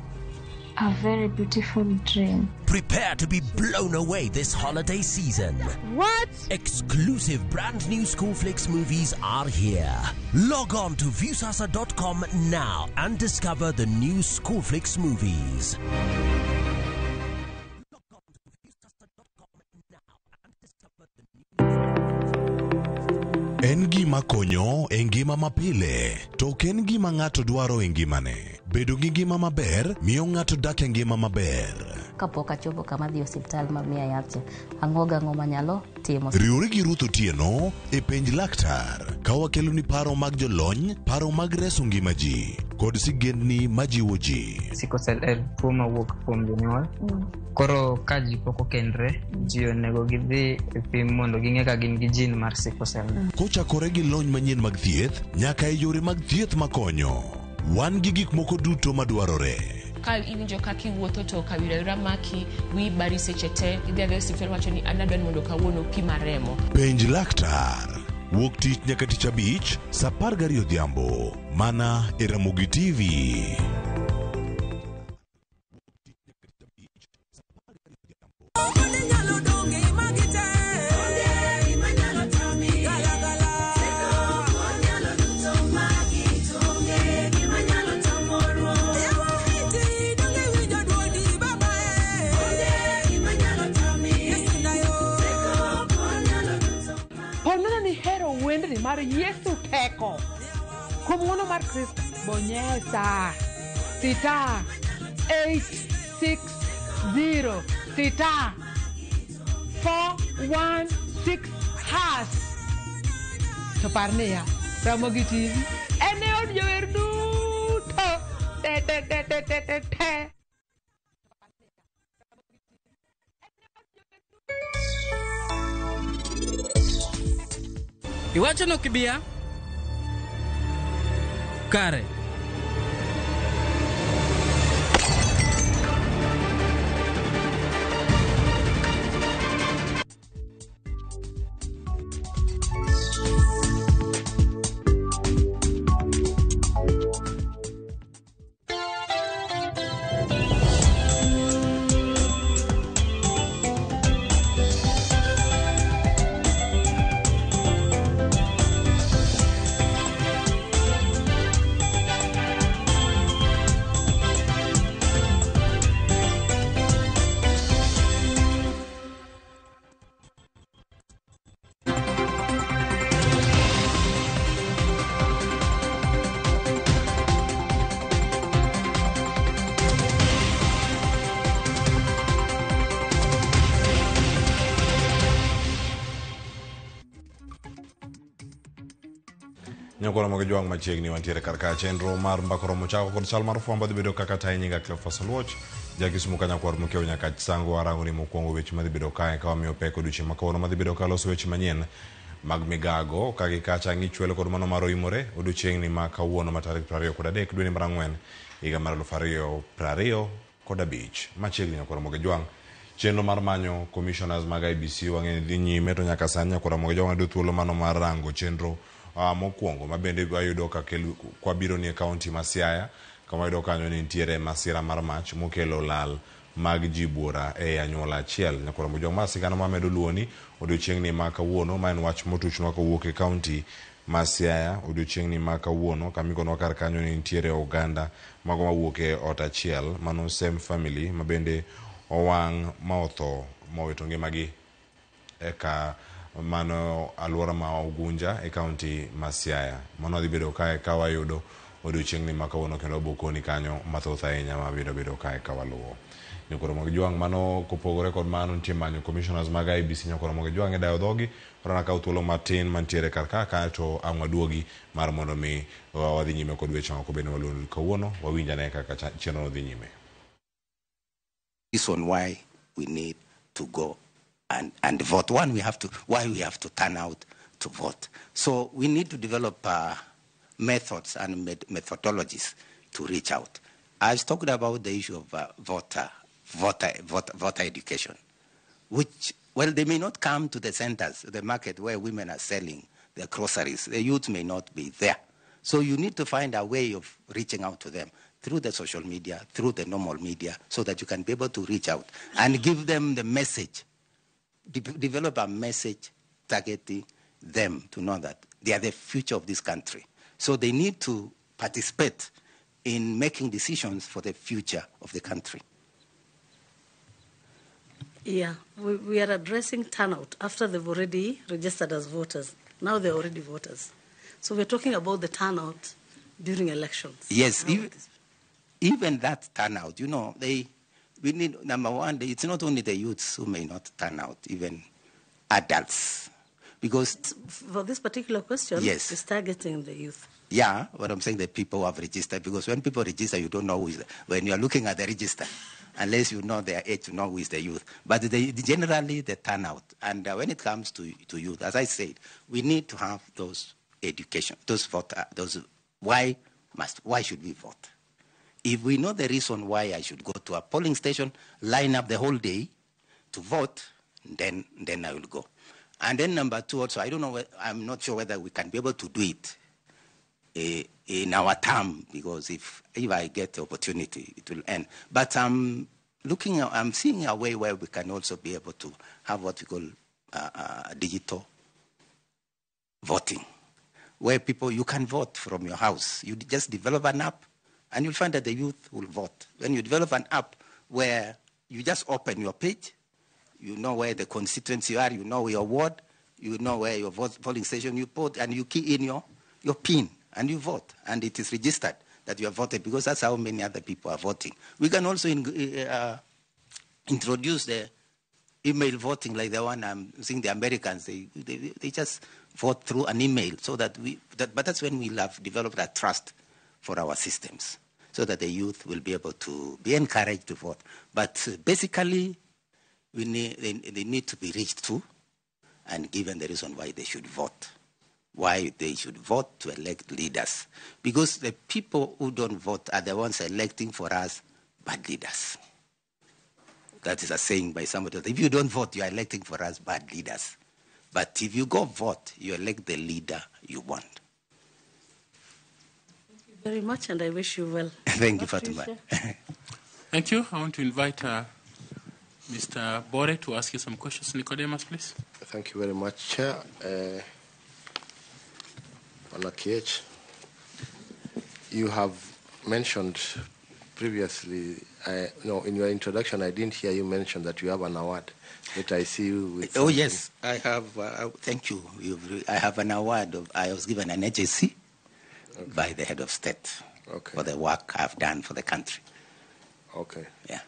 A very beautiful dream. Prepare to be blown away this holiday season. What? Exclusive brand new Schoolflix movies are here. Log on to viewsasa.com now and discover the new Schoolflix movies. En gima konyo e ngima mapile, to ok en gima ng'ato dwaro e ngimane. Bedo gi ngima maber miyo ng'ato dak e ngima maber. Kapok achopo kama dhi osiptal mamiya yath, ang'o manyalo timo. Riwri gi Ruth Otieno e penj laktar, ka wakelo ni paro mag jolony, paro mag reso ngima ji, kod sigendni majiwo ji. Sickle cell en tuo mawuok kuom jonyuol. Koro ka ji pok okendre, ji onego gidhi e pim mondo ging'e ka gin gi jin mar sickle cell. Kochakore gi lony manyien mag thieth, nyaka e yore mag thieth makonyo. Wan gi gik moko duto madwarore. Ka iwinjo kaka iwuotho to kawira maki wi bari seche te idhi adhi osiptal wacho ni an adwani mondo kawuono pima remo. Penj laktar wuok tich nyaka tich abich saa 12 odhiambo mana e Ramogi TV. Mar Yesu teko kuom ng'wono mar Kristo bonyesa *860 *416# to par niya Ramogi TV ene od jower duto te. Iwacho no kibia kare. Nyakoro moge jwang machiegni wantiere karka chenro mar mbakoro mochako kod chal mar fwamba dhi bedo kaka tayi nyinga Cleophas Oluoch jakisumu kanyakwar mokeo nyaka sango arango ni mokwongo weche madhi bedo kae ka wamiyo pek odiochieng' makawono madhi bedo ka loso weche manyien mag migago ka gikacha ng'ichwelo kod mano mar oimore odiochieng'ni ma kawuono ma tarik 23 dwe ni mar ang'wen higa mar 2025 machiegni nyakoro moge jwang chenro mar manyo commissioners mag IBC wang'e dhi nyime to nyaka sani nyakoro moge jwang do thuolo mano mar rango chenro mokwongo mabende wayudo ka kwa biro ni e kaunti ma Siaya kama wayudo kanyo ni nitiere masira mar mach mokelo lal mag ji buora e anyuola achiel nyakoro mo joma sigana mamedo luoni odiochieng'ni ma kawuono ma en wach motuchnwa kowuok e kaunti ma Siaya odiochieng'ni ma kawuono kamigonwa kar kanyo ni nitiere oganda mago mawuok e ot achiel mano same family mabende owang' ma otho mowito ngimagi eka mano alwora ma Ugunja e kaunti ma Siaya mano dhi bedo kae ka wayudo odiochieng' ni makawuono kendo bokoni kanyo mathoth ahinya mabiro bedo kae kawaluwo. Nyokoro mag jwang' mano kopogore kod mano nitie manyo commissioners mag IBC nyokoro mag jwang' e dayo dhogi orana kaw thuolo matin mantiere kar ka to ang'wa duogi mar mondo mi wadhi nyime kod weche moko bende waluongo kawuono wawinjane kaka chenro dhi nyime. This on why we need to go and vote. One, why we have to turn out to vote. So we need to develop methods and methodologies to reach out. I've talked about the issue of voter education, which, well, they may not come to the centers, the market where women are selling their groceries. The youth may not be there. So you need to find a way of reaching out to them through the social media, through the normal media, so that you can be able to reach out and give them the message, develop a message targeting them to know that they are the future of this country. So they need to participate in making decisions for the future of the country. Yeah, we are addressing turnout after they've already registered as voters. Now they're already voters. So we're talking about the turnout during elections. Yes, even that turnout, you know, we need, number one, it's not only the youths who may not turn out, even adults. Because for this particular question, yes, it's targeting the youth. Yeah, what I'm saying, the people who have registered, because when people register, you don't know who is when you're looking at the register, unless you know their age, you know who is the youth. But generally, the turnout. And when it comes to youth, as I said, we need to have those education, those why should we vote? If we know the reason why I should go to a polling station, line up the whole day to vote, then I will go. And then number two, also, I'm not sure whether we can be able to do it in our term, because if I get the opportunity, it will end. But I'm seeing a way where we can also be able to have what we call digital voting, where you can vote from your house. You just develop an app, and you'll find that the youth will vote. When you develop an app where you just open your page, you know where the constituency you are, you know your ward, you know where your polling station you put, and you key in your PIN, and you vote, and it is registered that you have voted, because that's how many other people are voting. We can also introduce the email voting, like the one I'm seeing the Americans, they just vote through an email, so that but that's when we'll have developed that trust for our systems, so that the youth will be able to be encouraged to vote. But basically, they need to be reached to and given the reason why they should vote. Why they should vote to elect leaders. Because the people who don't vote are the ones electing for us bad leaders. That is a saying by somebody else. If you don't vote, you are electing for us bad leaders. But if you go vote, you elect the leader you want. Thank you very much, and I wish you well. Thank you, Fatima. Thank you. I want to invite Mr. Bore to ask you some questions. Nicodemus, please. Thank you very much, Chair. Kiech, you have mentioned previously, in your introduction, I didn't hear you mention that you have an award. But I see you with something. Oh, yes, I have. Thank you. I have an award. I was given an HSC by the head of state for the work I've done for the country. Okay. Yeah.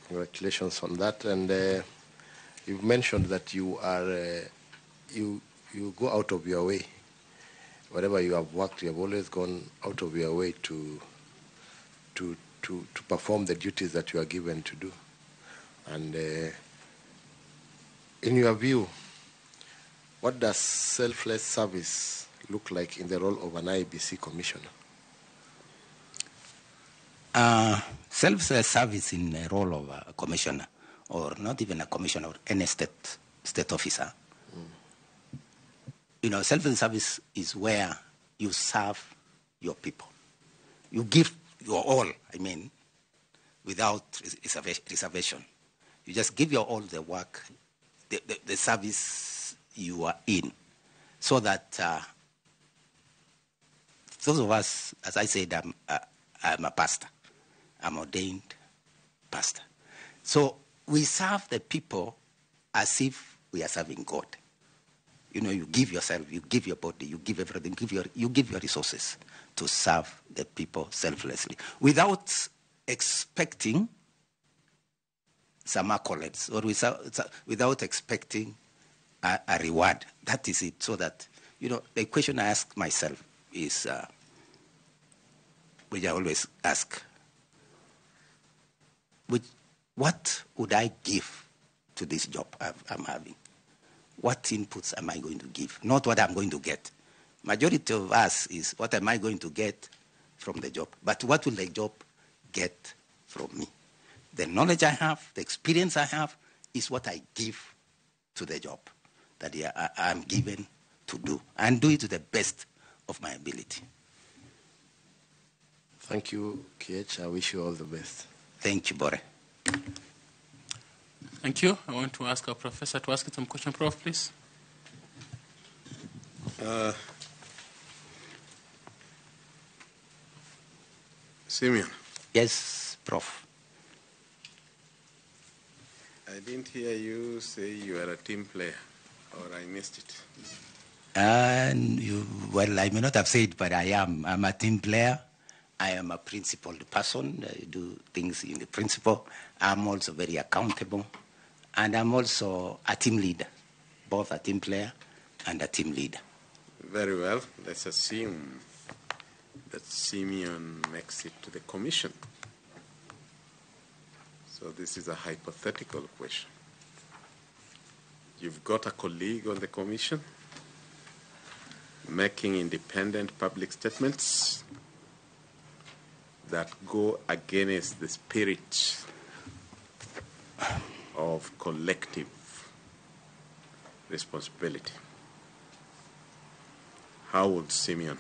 Congratulations on that. And you've mentioned that you are you go out of your way. Wherever you have worked, you have always gone out of your way to perform the duties that you are given to do. And in your view, what does selfless service look like in the role of an IBC commissioner? Selfless service in the role of a commissioner, or not even a commissioner, or any state officer. Selfless service is where you serve your people. You give your all, without reservation. You just give your all the work, the service you are in, so that those of us, as I said, I'm a pastor. I'm ordained pastor. So we serve the people as if we are serving God. You give yourself, you give your body, you give everything, you give your resources to serve the people selflessly without expecting some accolades or without expecting a reward. That is it. So that, the question I ask myself is, which I always ask, what would I give to this job I'm having? What inputs am I going to give? Not what I'm going to get. Majority of us is what am I going to get from the job? But what will the job get from me? The knowledge I have, the experience I have, is what I give to the job that I'm given to do, and do it to the best of my ability. Thank you, KH. I wish you all the best. Thank you, Bore. Thank you. I want to ask our professor to ask some question. Prof, please. Simeon. Yes, Prof. I didn't hear you say you are a team player, or I missed it. Well, I may not have said, but I am. I'm a team player. I am a principled person. I do things in the principle. I'm also very accountable. And I'm also a team leader, both a team player and a team leader. Very well. Let's assume that Simeon makes it to the commission. So this is a hypothetical question. You've got a colleague on the commission making independent public statements that go against the spirit of collective responsibility. How would Simeon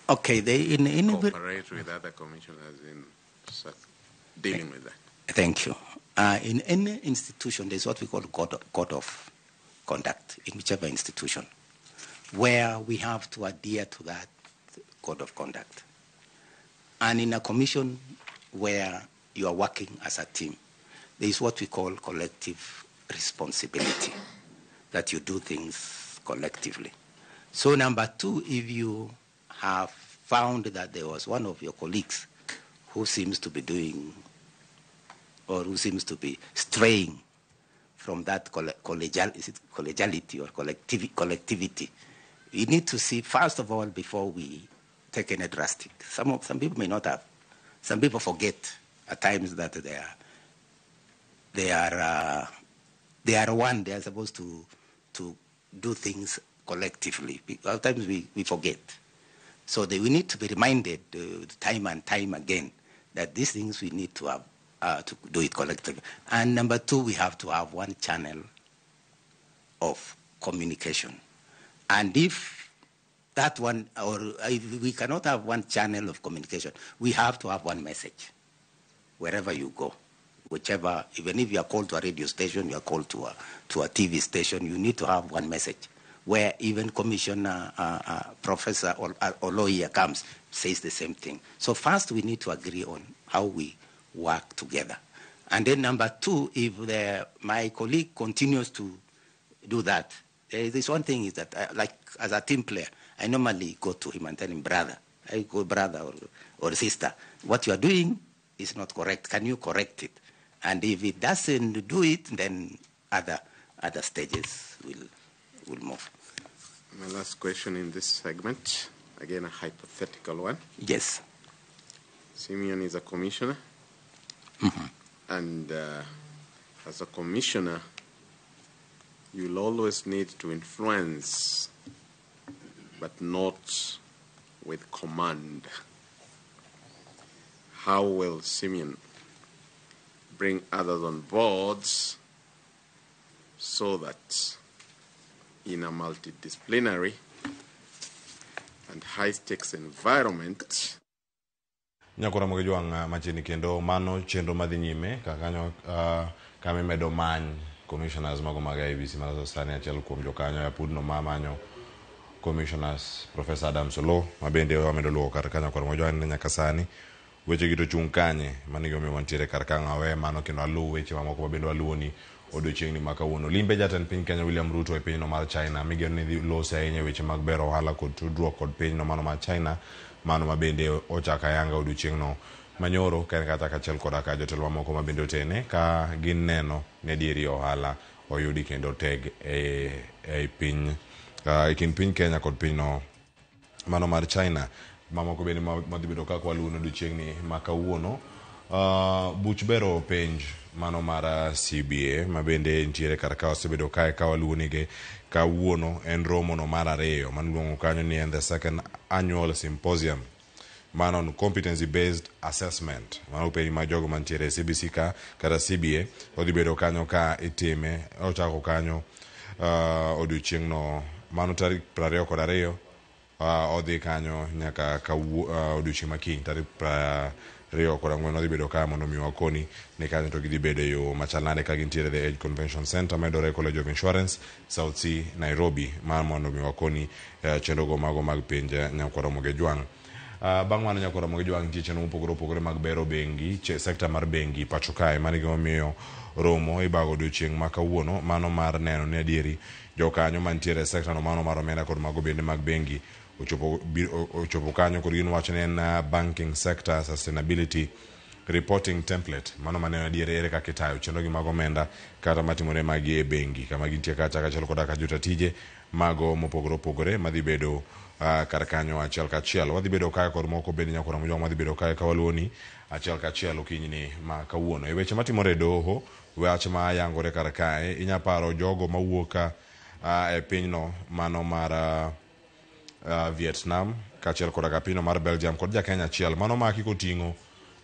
cooperate with other commissioners in dealing with that? Thank you. In any institution, there's what we call code of conduct, in whichever institution, where we have to adhere to that code of conduct. And in a commission where you are working as a team, there is what we call collective responsibility, that you do things collectively. So number two, if you have found that there was one of your colleagues who seems to be doing, or who seems to be straying from that collegiality or collectivity, we need to see, first of all, before we take any drastic. Some people may not have. Some people forget at times that they are one. They are supposed to do things collectively. At times we forget. So we need to be reminded time and time again that these things we need to have to do it collectively. And number two, we have to have one channel of communication. And if that one, or if we cannot have one channel of communication, we have to have one message wherever you go. Whichever, even if you are called to a radio station, you are called to a TV station, you need to have one message where even Commissioner Professor Oloia comes, says the same thing. So first we need to agree on how we work together. And then number two, if my colleague continues to do that, there's one thing is that, like as a team player, I normally go to him and tell him, brother, I go brother or sister, what you are doing is not correct. Can you correct it? And if it doesn't do it, then other stages will move. My last question in this segment, again a hypothetical one. Yes. Simeon is a commissioner, and as a commissioner, you'll always need to influence, but not with command. How will Simeon bring others on board so that in a multidisciplinary and high-stakes environment nyakora moge juang machini kendo mano chenro madhi nyime kakanyo kame medo many commissioners mago mag IEBC mar sani achiel kuom jokanyo ya pudno mamanyo commissioners Professor Adam Solo mabende wamedo luwo kar kanyo kor mojo nyaka sani weche gi to chung kanye mane gome wantiere kar kanga we mano kendo alu weche mamoko mabende waluwo ni odiochiengni ma kawuono. Limbe jatend piny Kenya William Ruto e pinyno mar China migeno ni lose ahinya weche mag bero ohala kod tudruok kod pinyno mano mar China, mano ma bende ochaka yanga odiochiengno manyoro ka kata kachiel koda ka jotelo mamoko ma bende otene ka gin neno ne dieri ohala oyudi kendo teg e piny kind piny Kenya kod pinyno mano mar China. Mamoko bende madhi bedo ka kwaluno odiochiengni ma kawuono buch bero penj mano mar CBA ma bende ntiere kar ka osebedo kae ka waluonige kawuono en romo no mar 2 manuongo kanyo ni en the second annual symposium man on competency based assessment mano penj ma jogo mantiere CBC ka kata CBA odhi bedo kanyo ka itime ochako kanyo odiochiengno mano tarik 22 odhi kanyo nyaka odiochieng makiny tarik 24 odhi bedo ka mondo mi wakoni ne kanyo to gidhi bedo yo machalnade ka gintiere the Edge Convention Center medore College of Insurance South Sea Nairobi mar mondo mi wakoni chenro go mago mag pinje nyakwara moge jwang. Bang' mano nyakwara moge jwang nitie chenro mopogore mag bero bengi sekta mar bengi pacho kae mano gimomiyo romo ibago odiochieng ma kawuono mano mar neno ne adieri jokanyo mantiere sekta no mano mar omenda kod mago bende mag bengi ochopo kanyo kod gin wacho ne en banking sector sustainability reporting template mano maneno adieri ere kaka itayo chenro gi mag omenda kata matimore magi e bengi kama gintie kacha kachiel koda ka juta tije mago mopogore madhi bedo kar kanyo achiel kachiel. Wadhi bedo kae kod moko bende nyakora mojwa madhi bedo kae kawaluoni achiel kachiel okinyni ma kawuono. E weche matimore doho weche ma yangore kar kae inyaparo jogo mawuoka e pinyno mano mar Vietnam kachiel koda ka pinyno mar Belgium kod ja Kenya achiel mano maki koting'o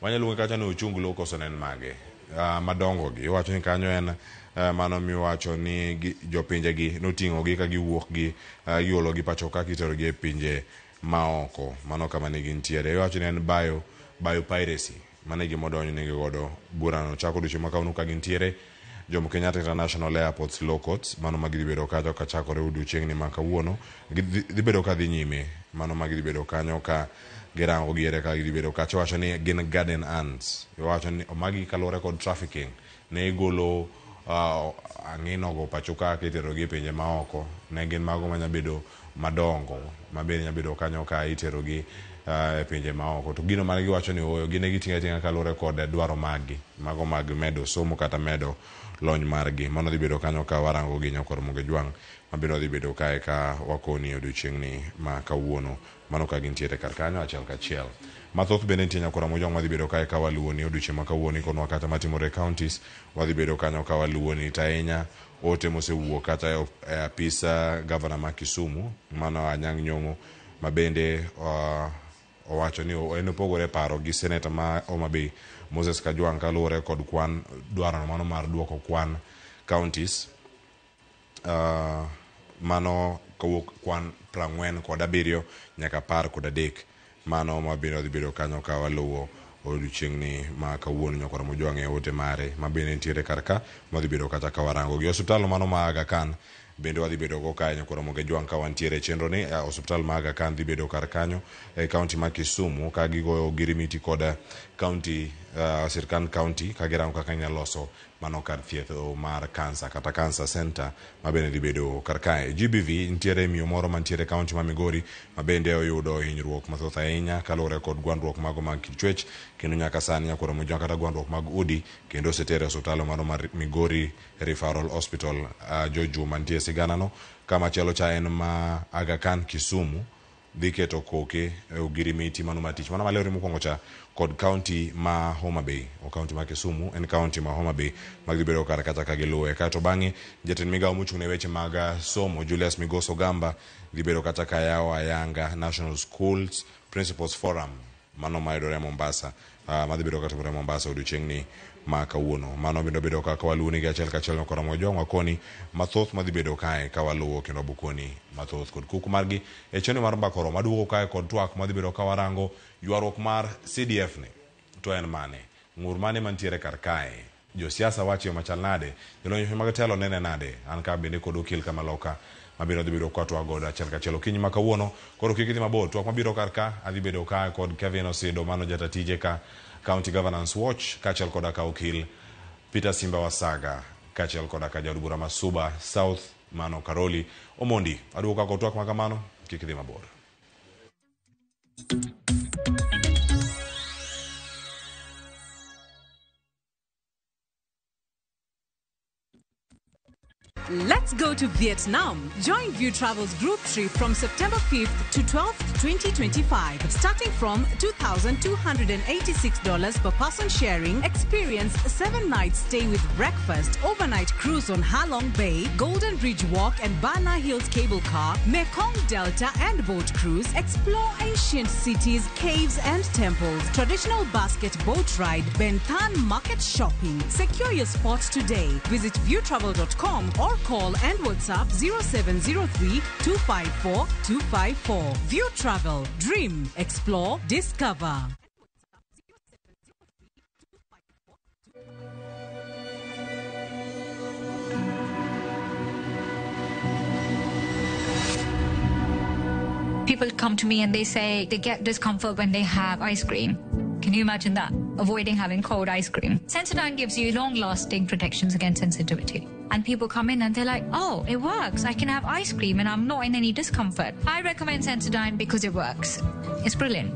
wanyaluonge kacha ne ochunglo koso nen mage madongo gi wacho ni kanyo en mano miwacho ni jopinje gi noting'o gi ka giwuok gi giolo gi pacho ka kitero gi e pinje maoko mano kama ne gintiere. Wacho ni en biopiracy mane gimodonjo ne godo burano chako duche makauno ka gintiere Jomo Kenyatta International Airports Law Courts mano magi bedo kajo ka chakore odiochiengni ma kawuono dhi bedo ka dhi nyime mano magi bedo kanyo ka girango giere ka gidhi bedo kacho wacho ni gin garden ants wacho ni magi kalore kod trafficking ne golo ang'ino go pacho ka kitero gi pinje maoko ne gin mago manya bedo madongo mabende nya bedo kanyo ka itero gi e pinje maoko to gino mane giwacho ni oyo gine gitinga kalore kod dwaro magi mago mag medo somo kata medo lony margi mano dhi bedo kanyo ka warango gi nyakor moge jwang mabiro dhi bedo kae ka wakoni odiochiengni ma kawuono mano ka gintiere kar kanyo achiel kachiel. Mathoth bende nitie nyakora mojong wadhi bedo kae ka waluoni odiochieng ma kawuoni konwa kata matimore counties wadhi bedo kanyo ka waluoni tainya ote mosewuok kata e apisa governor ma Kisumu mano Anyang' Nyong'o mabende owacho ni en opogore paro gi senator ma Homa Bay Moses Kajwang' kaluwore kod kwan dwaro mano mar duoko kwan counties mano kawuok kwan 47 nyaka 13 mano mabiro dhi bedo kanyo ka waluwo odiochiengni ma kawuono nyakora mojwang' e ote mare mabende nitiere kar ka madhi bedo kata ka warango gi osiptal mano ma Aga Khan bende wadhi bedo go kae nyakora moge jwang' ka wantiere chenro ni osiptal ma Aga Khan dhi bedo kar kanyo e kaunti ma Kisumu ka gigoyo girimiti kod kaunti sirkand kaunti ka girango kaka nyaloso mano kar thieth mar kansa kata cancer center mabende dhi bedo kar kae. GBV ntiere miyo moro mantiere kaunti ma Migori mabende oyudo hinyruok mathoth ahinya kaluwore kod gwandruok mago mag kichwech kendo nyaka sani nyakora mojwang' kata gwandruok mag udi kendo osetere osiptal mano mar Migori Referral Hospital Joju mantie sigana no kama chielo cha en ma Aga Khan Kisumu dhi keto koke ogirimiti mano matich mano malero mokwongo cha kod county ma Homa Bay o county ma Kisumu en county ma Homa Bay magi bedo kar kata ka giluwe kato bang'e jatend migawo mochung' ne weche mag somo Julius Migoso Gamba dhi bedo kata ka yawo ayanga National Schools Principals Forum mano mayudore Mombasa madhi bedo kata bore Mombasa odiochiengni ma kawuono mano bendo bedo ka waluoni gi achiel kachiel nyakora mojwang' wakoni mathoth madhi bedo kae ka waluwo kendo bukoni mathoth kod kuku margi e cheni mar mbakoro maduogo kae kod twak madhi bedo ka warango ywaruok mar CDF ni to en mane ng'ur mane mantiere kar kae josiasa wacho machal nade jolony mag telo nene nade an ka bende kod okil kama loka mabiro dhi bedo kwatwa goda achiel kachiel okinyi ma kawuono koro kik idhi mabor twak mabiro kar ka adhi bedo kae kod Kevin Osido mano jatatije ka County Governance Watch kachiel koda ka okil Peter Simba Wasaga kachiel koda ka jaod bura Masuba South mano Karoli Omondi. Aduoka ko twak makamano kik idhi mabor. Let's go to Vietnam. Join View Travel's group trip from September 5th to 12th, 2025. Starting from $2,286 per person sharing, experience 7 nights stay with breakfast, overnight cruise on Ha Long Bay, Golden Bridge Walk and Bana Hills cable car, Mekong Delta and boat cruise, explore ancient cities, caves and temples, traditional basket boat ride, Ben Thanh market shopping. Secure your spot today. Visit viewtravel.com or call and WhatsApp 0703 254 254. View Travel. Dream. Explore. Discover. People come to me and they say they get discomfort when they have ice cream. Can you imagine that? Avoiding having cold ice cream. Sensodyne gives you long-lasting protections against sensitivity. And people come in and they're like, oh, it works. I can have ice cream and I'm not in any discomfort. I recommend Sensodyne because it works. It's brilliant.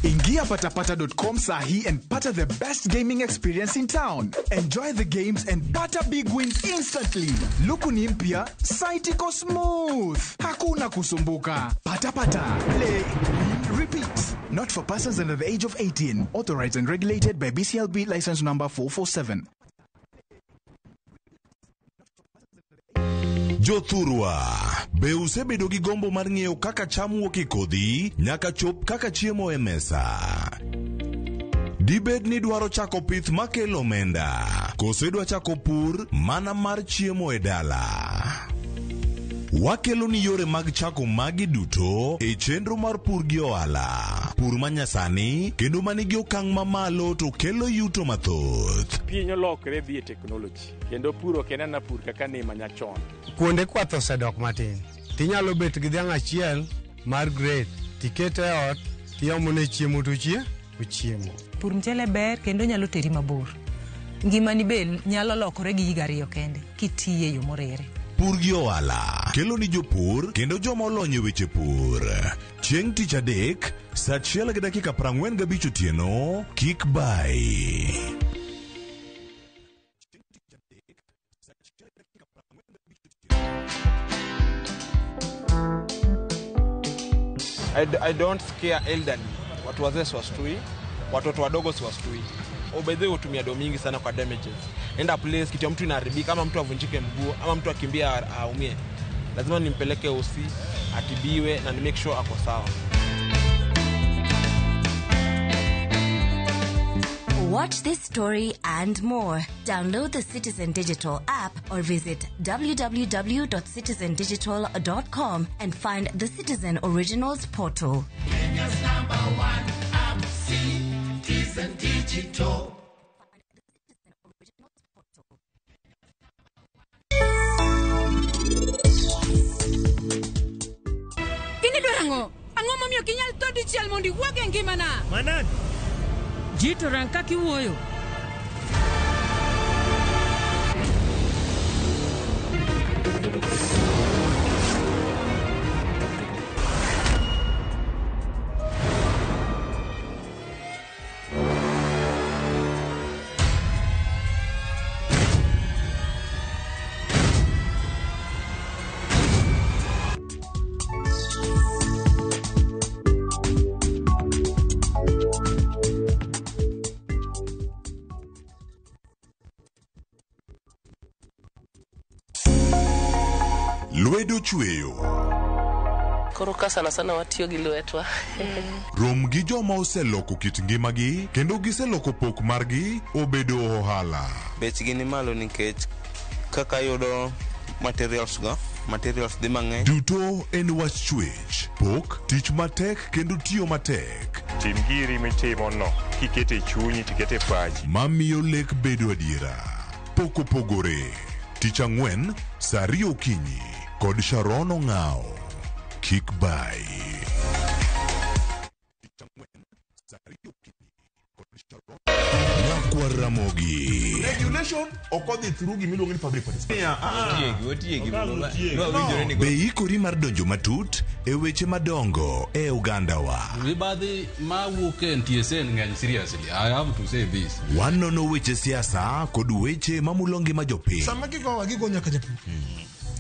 Ingia patapata.com sahi and pata the best gaming experience in town. Enjoy the games and pata big wins instantly. Luku ni mpya, site iko smooth. Hakuna kusumbuka. Patapata. Play, win, repeat. Not for persons under the age of 18. Authorized and regulated by BCLB license number 447. Jothurwa, be usebedo gi gombo mar ng'eyo kaka cham wuok e kodhi nyaka chop kaka chiemo e mesa. Dibed ni dwaro chako pith makelo omenda, koso idwa chako pur mana mar chiemo e dala. Wakelo ni yore mag chako magi duto e chenro mar pur gi ohala. Pur manyasani kendo manigi okang' mamalo to kelo yuto mathoth. Piny olokre dhi e technology kendo puro kenana pur kaka ne manyachon. Kuonde kwath osedok matin. Tinyalo bet gi dhiang' achiel mar grade tikete ot tiomone chiemo to ochiemo. Pur mchele ber kendo nyalo teri mabor. Ngimani bel nyalo lokore gi higa 2 kende kitiye yo morere. Pur gi ohala kelo ni jopur kendo joma olony e weche pur. Chieng' tich adek saa 1:45 otieno, kik bai. I don't scare elderly. Watu wazee siwashtui, watoto wadogo siwashtui. Obedhe hutumia do mingi sana kwa damages. Enda place kitu ya mtu inaharibika, ama mtu avunjike mguu, ama mtu akimbia aumie. Lazima nimpeleke OC, atibiwe na ni make sure ako sawa. Watch this story and more. Download the Citizen Digital app or visit www.citizendigital.com and find the Citizen Originals portal. Kenya's #1 app, Citizen Digital. Kini dorango, ango mamio kinyal to dichiel mondi wage ngimana. Manan. Jito ranka kiwuoyo. Lwedo chweyo. Koro ka sana watiyo gi lwetwa. Rom gi joma oseloko kit ngimagi kendo giseloko pok margi obedo ohala. Bechgi ni malo nikech kaka yudo materials dhi mang'eny. Duto en wach chwech, pok, tich matek kendo tiyo matek. Tim giri mitimo no, kikete chunyi tikete pachi. Mamiyo lek bedo adiera. Pok opogore. Tich ang'wen, saa 2 okinyi kod Sharon Ong'ao. Kik bai. Jaramogi. Regulation okodhi through gimiluongo ni public participation. Be ikori mar donjo matut e weche madongo e Uganda wa. Mibadhi ma wuok e NTSA ng'eny seriously. I have to say this. Wanono weche siasa kod weche mamulongi ma jopiny. Sama gigo nyaka japur.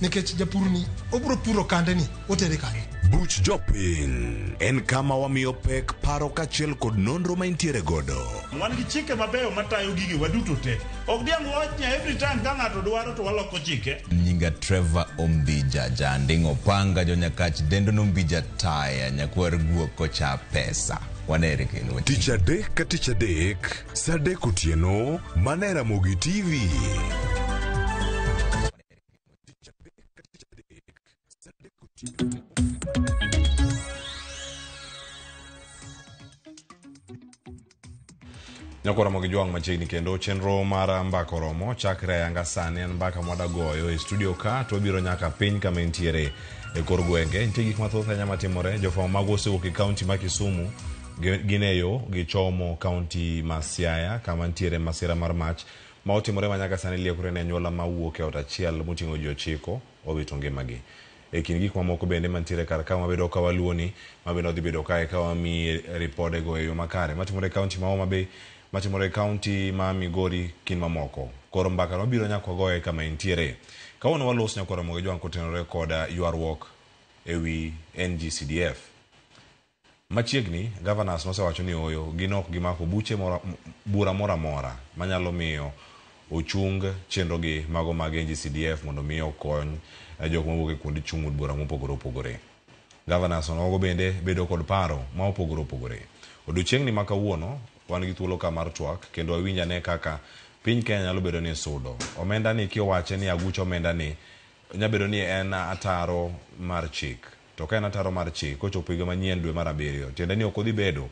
Nikech japur ni obro puro kande ni otere kanye. Buch jopiny en kama wamiyo pek paro kachiel kod nonro ma intiere godo. Wan gi chike mabeyo matayo gigi waduto te. Ok diang wachnya every time ka ng'ato dwaro to waloko chike. Nyinga Trevor Ombija jandingo panga jonyakach dendo nombija taya nyakwar guok kocha pesa. Wanere kendo. Tich adek ka tich adek, sa adek otieno, mana Ramogi TV. Nyakora mogi juang machiegni kendo chenro mar mbaka oromo chakre yanga sani en mbaka mwada goyo e studio ka to biro nyaka piny kama entiere e kor gwenge. Nitie gik mathoth ahinya matimore. Jofwambo mag osewuok e kaunti ma Kisumu gineyo gichomo kaunti ma Siaya kama ntiere masira mar mach ma otimore ma nyaka sani liekore ne anyuola mawuok e ot achiel moting'o ji 9 owito ngimagi. E kind gik mamoko bende mantiere kar ka mabedo ka waluoni mabende odhi bedo kae ka wami ripode go e yo makare matimore kaunti ma Homa Bay, matimore kaunti ma Migori kin mamoko. Koro mbaka no biro nyaka goye kama intiere. Kawuono walos nyakora mogi jwang kotenore koda ywarruok ewi NGCDF. Machiegni governors nosewacho ni oyo ginok gimako buche bura mora mora manyalo miyo ochung chenro gi mago mag NGCDF mondo miyo okony jok mawuok e kuonde chung' od bura mopogore opogore. Governors onogo bende bedo kod paro ma opogore opogore. Odiochiengni ma kawuono wan gi thuolo ka mar twak kendo awinja ne kaka piny Kenya nyalo bedo ni sudo. Omenda ni kiwache ni aguch omenda ni nyabedo ni en ataro mar chik. To ka en ataro mar chik kochopo higa manyien dwe mar 7 tiende ni ok odhi bedo.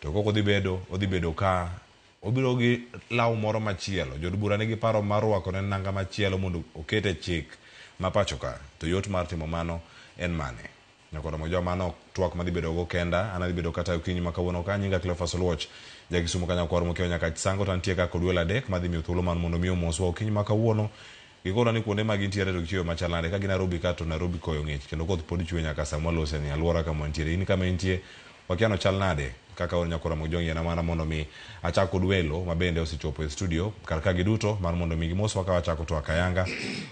To kok odhi bedo ka obiro gi law moro machielo. Jod bura nigi paro mar rwako ne nanga machielo mondo okete chik ma pacho ka. To yot mar timo mano en mane. Nyakora mojo mano twak madhi bedo go kenda anadhi bedo kata okinyi makawuono ka nyinga Cleophas Oluoch Jakisumu Kanya kwar mokeo nyaka sango tantie ka kod wela dek madhi miyo thuolo man mondo miyo moswa okinyi makawuono. Gikora ni kuonde mag intiere to kiyo machalande ka gi Nairobi ka to Nairobi koyo ng'ich kendo koth pod chwe nyaka sama lose ni alwora kama intiere. In kama intie wakiano chal nade kaka on nyakora mojo yana mana mondo mi achako duelo mabende osechopo e studio karka giduto man mondo mi gimoswa ka wachako to akayanga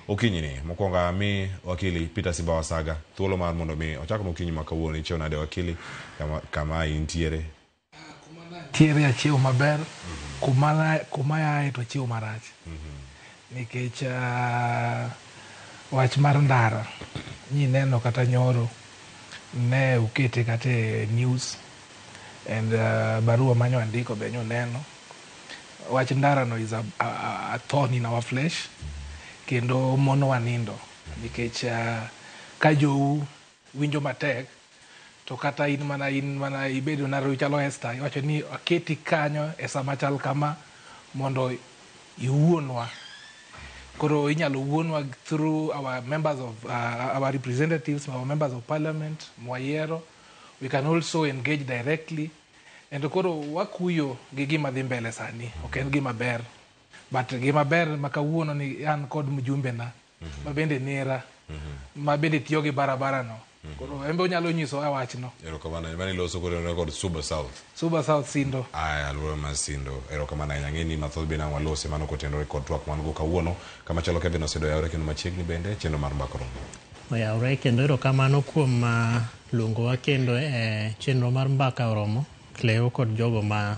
okinyi ni mokwonga mi wakili Peter Simbawa Saga thuolo man mondo mi ochako okinyi makawuono icheo nade wakili kama intiere tiere achiew maber kuma yae to achiew marach nikech wach mar ndara ni neno kata nyoro ne ukete kata news and barua manyo andiko benyo neno wach ndara no is a thorn in our flesh kendo mono wanindo nikech ka jo winjo matek to kata in mana ibedo na chalo Esther wacho ni aketi kanyo e sama chal kama mondo iwuonwa. Koro inyalo wuonwa through our members of our representatives, our members of parliament, Mwayero. We can also engage directly. And koro wakuyo gi gima dhi mbele sani, ok en gima ber. But gima ber makawuono ni an kod mjumbe na, mabende nera, mabende tiyo gi barabara no. Koro embe unyalo nyiso wach no. Erokamana mani loso kore record Suba South. Suba South Sindo. Aya alwora ma Sindo. Erokamana nyangeni mathoth bena walose mano kotendo record twak man go kawuono kama chalo Kevin osedo yawre kendo machiegni bende chendo mar mbaka oromo. Oyawre kendo erokamano kuom luongo wa kendo chenro mar mbaka oromo. Cleo kod jogo ma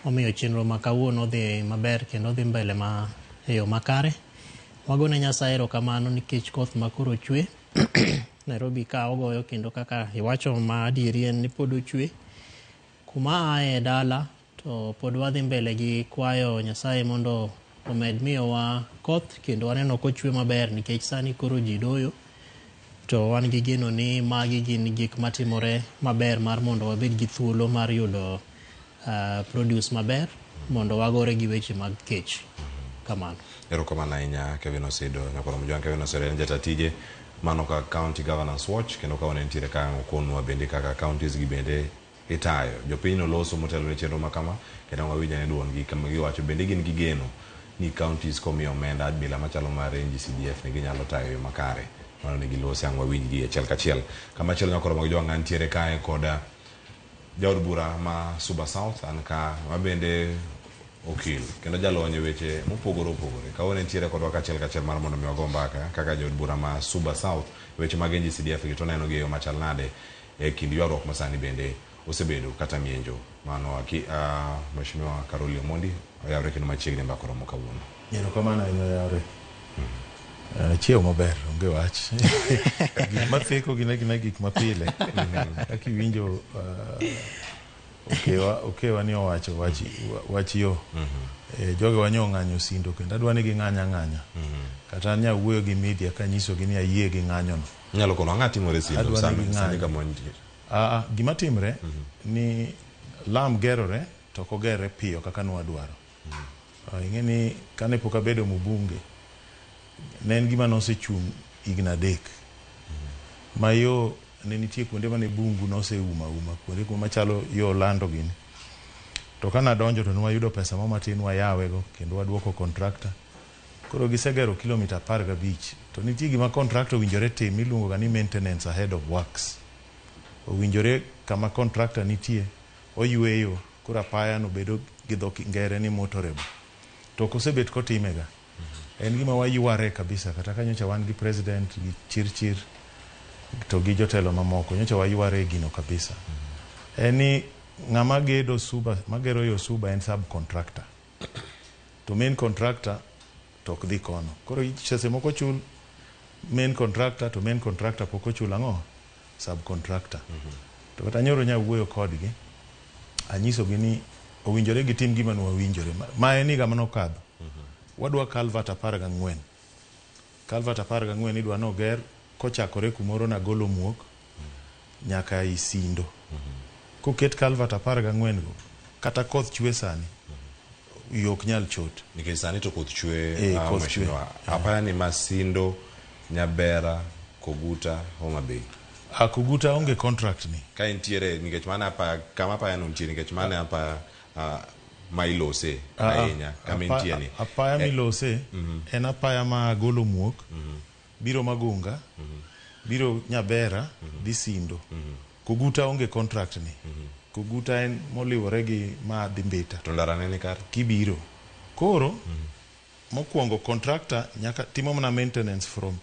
omiyo chenro ma kawuono dhi maber kendo dhi mbele ma eyo makare. Wagone Nyasaye erokamano nikech koth makoro chwe. Nairobi ka ogoyo kendo kaka iwacho ma adieri en ni pod ochwe kuma ae dala to pod wadhi mbele gi kwayo Nyasaye mondo omed miyowa koth kendo waneno kochwe maber nikech sani koro ji doyo to wan gi geno ni magi gin gik matimore maber mar mondo wabed gi thuolo mar yudo produce maber mondo wagore gi weche mag kech kamano. Erokamano ahinya Kevin Osedo nyakora mjwan Kevin Osedo en jatatije mano ka County Governance Watch kendo ka wanentiere ka okonwa bende kaka counties gi bende itayo jopiny oloso motelo ne chenro makama kendo wawinja ne duon gi kama giwacho bende gin gi geno ni counties komiyo omenda admila machalo mar NGCDF ne ginyalo tayo yo makare mano ne gilosi ang wawinj gi achiel kachiel kama chielo nyakoro mag jowang' ntiere kae koda jaod bura ma Suba South an ka mabende okil kendo jalony weche mopogore opogore kawone ntiere kodwa kachiel kachiel mar mondo mi wago mbaka kaka jaod bura ma Suba South weche mag NGCDF gi to neno gi yo machal nade e kind ywaruok masani bende osebedo kata mienjo mano aki Mheshimiwa Karoli Omondi oyawre kendo machiegni mbaka romo kawuono. Erokamano ahinya oyawre. Chieo maber onge wach. Gik matheko gin gik mapile. Kaka iwinjo okewa ni owacho wach yo. Joge wanyo ng'anyo sindo kendo adwa ni ging'anya. Kata nya wuoyo gi media ka nyiso gi ni ayie gi ng'anyo no. Nyalo kono ng'atimore sindo sani kama nitie. Gima timre ni lam gerore to kogere piyo kaka nwadwaro. Ing'e ni kane pok abedo mbunge ne en gima nosechung' higni 3 ma yo ne nitie kuonde mane bungu noseuma kuonde machalo yo Orlando gini to kana donjo to nwayudo pesa mo matin wayawego kendo waduoko contractor koro gisegero kilomita 15 to nitie gima contractor winjore tim iluongo ni maintenance ahead of works owinjore kama contractor nitie oyweyo koro apaya no bedo gi dho ngere ni motorable to kosebet kotimega en gima wayware kabisa kata kanyocha wan gi president gi chirchir to gi jotelo mamoko nyocha wayware gino kabisa eni ng'ama gedo Suba magero yo Suba en subcontractor to main contractor tok dhi kono koro chese moko chul main contractor to main contractor poko chul ang'o subcontractor to kata nyoro nya wuoyo kodgi anyiso gi ni owinjore gi tim gima nwawinjore ma eni gama nokadho wadwa Calvert 14 Calvert 14 idwa no ger kochakore kumoro na golo muok nyaka isindo koket Calvert 14 go kata koth chwe sani yok nyal chot nikech sani to koth chwe Mheshimiwa apaya ni Masindo Nyabera Koguta Homa Bay Koguta onge contract ni ka entiere nikech mana apa kama apaya no ntiere nikech mana apa mailose ahinya kama entie ni apaya milose en apaya ma golo muok biro Magunga biro Nyabera dhi Sindo Koguta onge contract ni Koguta en moliwore gi ma dhi Mbita to ndarane ni kar kibiro koro mokwongo contractor nyaka timo mana maintenance from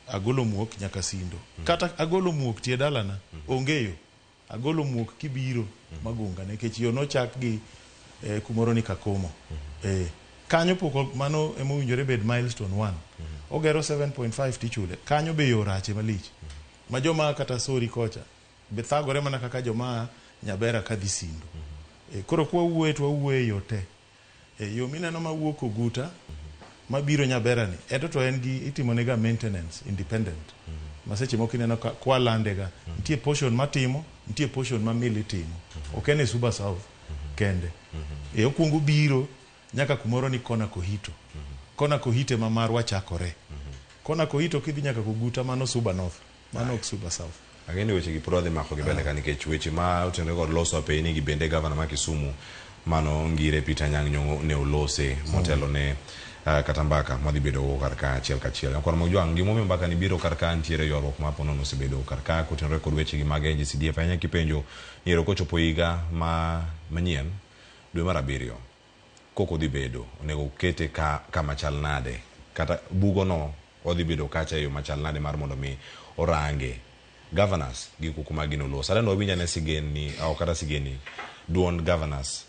agolo muok nyaka Sindo kata agolo muok tie dalana ongeyo agolo muok kibiro Magunga nikech yo no chak gi kumoro ni Kakomo kanyo poko mano emowinjore bed milestone 1 ogero 7.5 tichule kanyo be yo rache malich ma joma kata sori kocha be thagore mana kaka joma Nyabera kadhi Sindo koro kwa wuoye to wuoye yote yo mineno ma wuok Koguta mabiro Nyabera ni eto to en gi itimo nega maintenance independent maseche moko ineno kwa landega nitie portion matimo nitie portion ma mili timo okene Suba South kende okungu biro nyaka kumoro ni Kona Kohito Kona Kohite ma marwa chakore Kona Kohito kidhi nyaka Koguta mano Suba North mano ok Suba South ageni weche gi prodhi mako gi bele nikech weche ma utende kod loso pe ni gi bende governor ma Kisumu mano ngire Peter Anyang' Nyong'o ne olose motelo ne kata mbaka madhi bedo karka achiel kachiel akwa mo jwang' gimomiyo mbaka ni biro karka ntiere ywaruok ma pono no sebedo karka kutenre kod weche gi mag NGCDF anya kipenjo niero kochopo higa manyien dwe mar 7 koko dhi bedo onego kete kama chal nade kata bugo no odhi bedo kacha yo machal nade mar mondo mi orange governors gi kukuma gino lo sala no winja ne sigeni au kata sigeni duon governors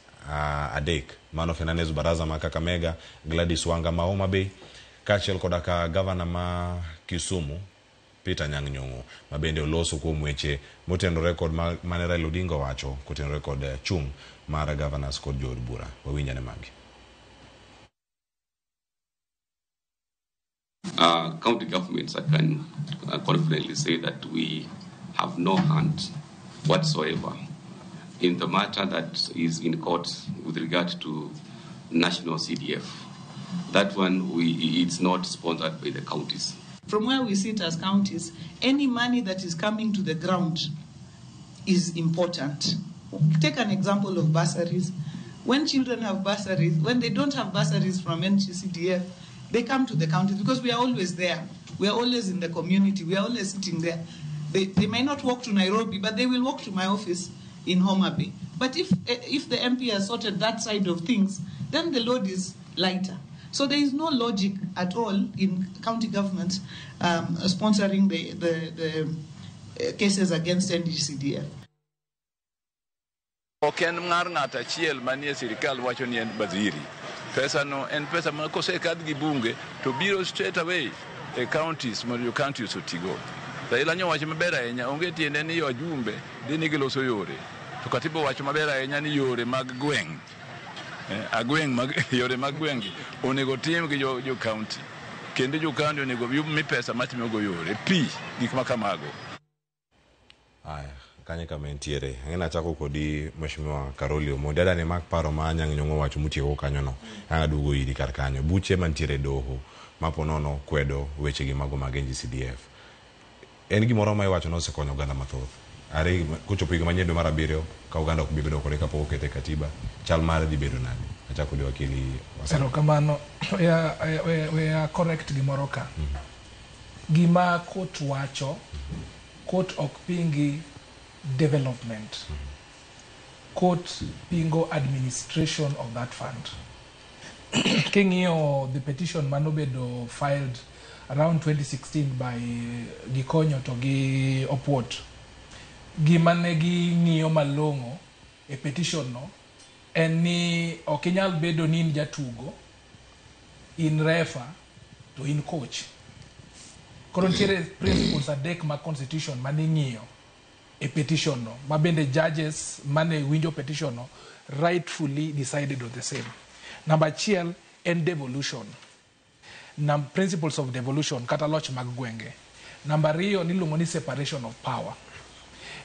adek mano Fernandez Baraza ma Kakamega Gladys Wanga ma Homa Bay kachel kodaka governor ma Kisumu Peter Anyang' Nyong'o mabende oloso kuom weche motenore kod mane Raila Odinga wacho kotenore kod chung mar governors kod jood bura wawinja ne magi. County governments, I can confidently say that we have no hand whatsoever in the matter that is in court with regard to national CDF. That one, it's not sponsored by the counties. From where we sit as counties, any money that is coming to the ground is important. Take an example of bursaries. When children have bursaries, when they don't have bursaries from NGCDF, they come to the counties because we are always there. We are always in the community. We are always sitting there. They may not walk to Nairobi, but they will walk to my office in Homa Bay. But if the MP has sorted that side of things, then the load is lighter. So there is no logic at all in county governments sponsoring the cases against NGCDF. Oken ngar ng'at achiel manie sirikal wacho ni en badhiri. Pesa no en pesa ma kosekadh gi bunge to biro straight away e counties mondo counties otigo. Raila nyo wacho maber ahinya onge tiende ni wajumbe dhi ni giloso yore. To katiba wacho maber ahinya ni yore mag gweng'. Yore mag gweng' onego tim gi jo county. Kendo jo county onego mi pesa matimo go yore. Gik makamago. Aya. Kanye kama entiere angena chako kodi mheshimiwa Karoli Omondi dada ne mak paro ma nyang nyongo wacho mutieko kanyo no anga dugo iri kar kanyo buche mantiere doho maponono kwedo weche gi mago mag NGCDF en gimoro ma iwacho no sekonyo oganda mathoth are kuchopo higa manyiedo mar 7 ka oganda ok bibedo kore kapok okete katiba chal mare dhi bedo nade achako di wakili wasero kamano we correct gimoro ka gima court wacho court ok pingi development. Court pingo administration of that fund. Kingio the petition manobedo filed around 2016 by Gikonyo to gi Opwot. Gimane gi ng'iyo malongo e petition no en ni okinyal bedo ni jatugo in refa to in coach. Koro ntiere principles adek ma constitution mane ng'iyo a petition no mabende judges mane winjo petition no rightfully decided on the same. Number 1 and devolution. Principles of devolution kata loch mag gwenge. Number 2 niluongo ni separation of power.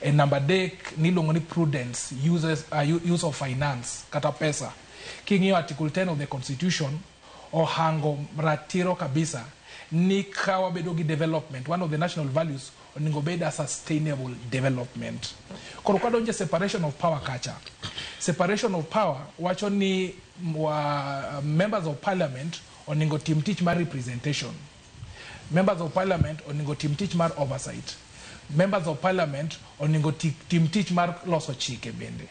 And number 3 niluongo ni prudence, use of finance kata pesa. King'iyo article 10 of the constitution ohango ratiro kabisa ni kawa bedo gi development, one of the national values oningo beda sustainable development. Koro kadonje separation of power kacha. Separation of power wacho ni members of parliament oningo tim tich mar representation. Members of parliament oningo tim tich mar oversight. Members of parliament oningo tim tich mar loso chike bende.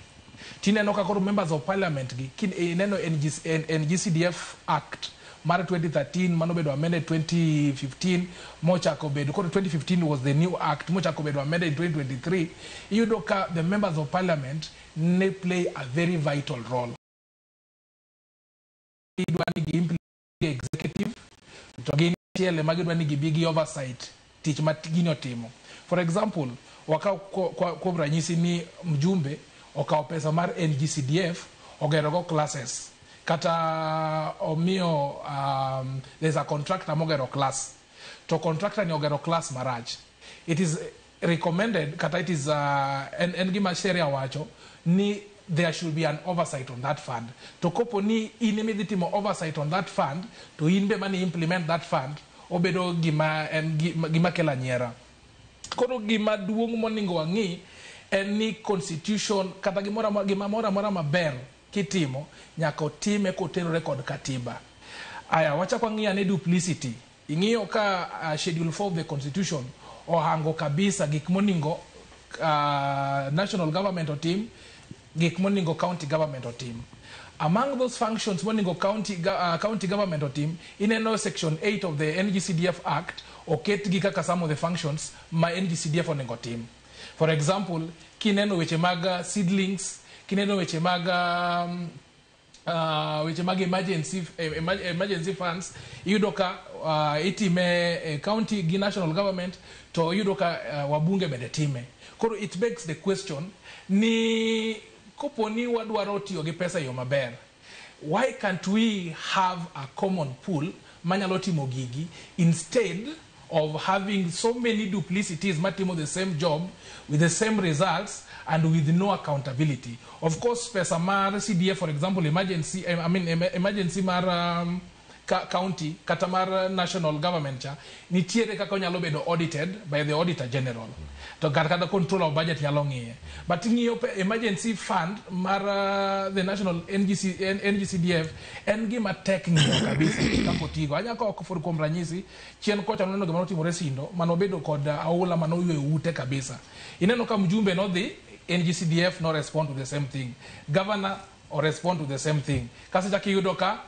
Tineno ka koro members of parliament gi kin ineno NGCDF Act Mara 2013, manobedo amended 2015, mochako bedo. 2015 was the new act, mochako bedo amended in 2023. Yudoka, the members of parliament, they play a very vital role. Executive, big oversight, teach matigino timo. For example, waka kwa nyisi ni mjumbe, waka pesa mar NGCDF, ogerogo classes. Kata omio there's a contractor mogero class to contractor ni ogero class maraj. It is recommended kata it is en gima sheria wacho ni there should be an oversight on that fund. To kopo ni inimiditi mo oversight on that fund to inbe mani implement that fund obedo gima kela nyera. Kono gima duong moningo wangi ni constitution kata gima mora maber kitimo nyako time kotero record katiba. Aya wacha kwa ngia ne duplicity. Ingio ka schedule 4 of the constitution ohango kabisa gikmoningo national government or team gikmoningo county government or team. Among those functions moningo county government or team in section 8 of the NGCDF Act oket gikaka some of the functions ma NGCDF oningo team. For example, kineno weche maga seedlings, kineno weche maga emergency funds yudoka itime county gi national government to yudoka wabunge bede time. Koro it begs the question ni koponi wadwaro tiyo gi pesa yo maber, why can't we have a common pool manyalo timo gigi instead of having so many duplicities matimo the same job with the same results and with no accountability. Of course, pesa mar CDF, for example, emergency mar county kata mar national government cha nitiere kaka onyalo bedo audited by the auditor general to kata control of budget nyalo ng'iye but ng'iyo emergency fund mar the national NGCDF en gima tek ng'iyo kabisa kapotigo anyako for kuom ranyisi chien kocha noneno gima notimore Sindo manobedo kod aula manoywe ute kabisa ineno ka mjumbe no dhi NGCDF no respond to the same thing governor or respond to the same thing kasi chaki yudo ka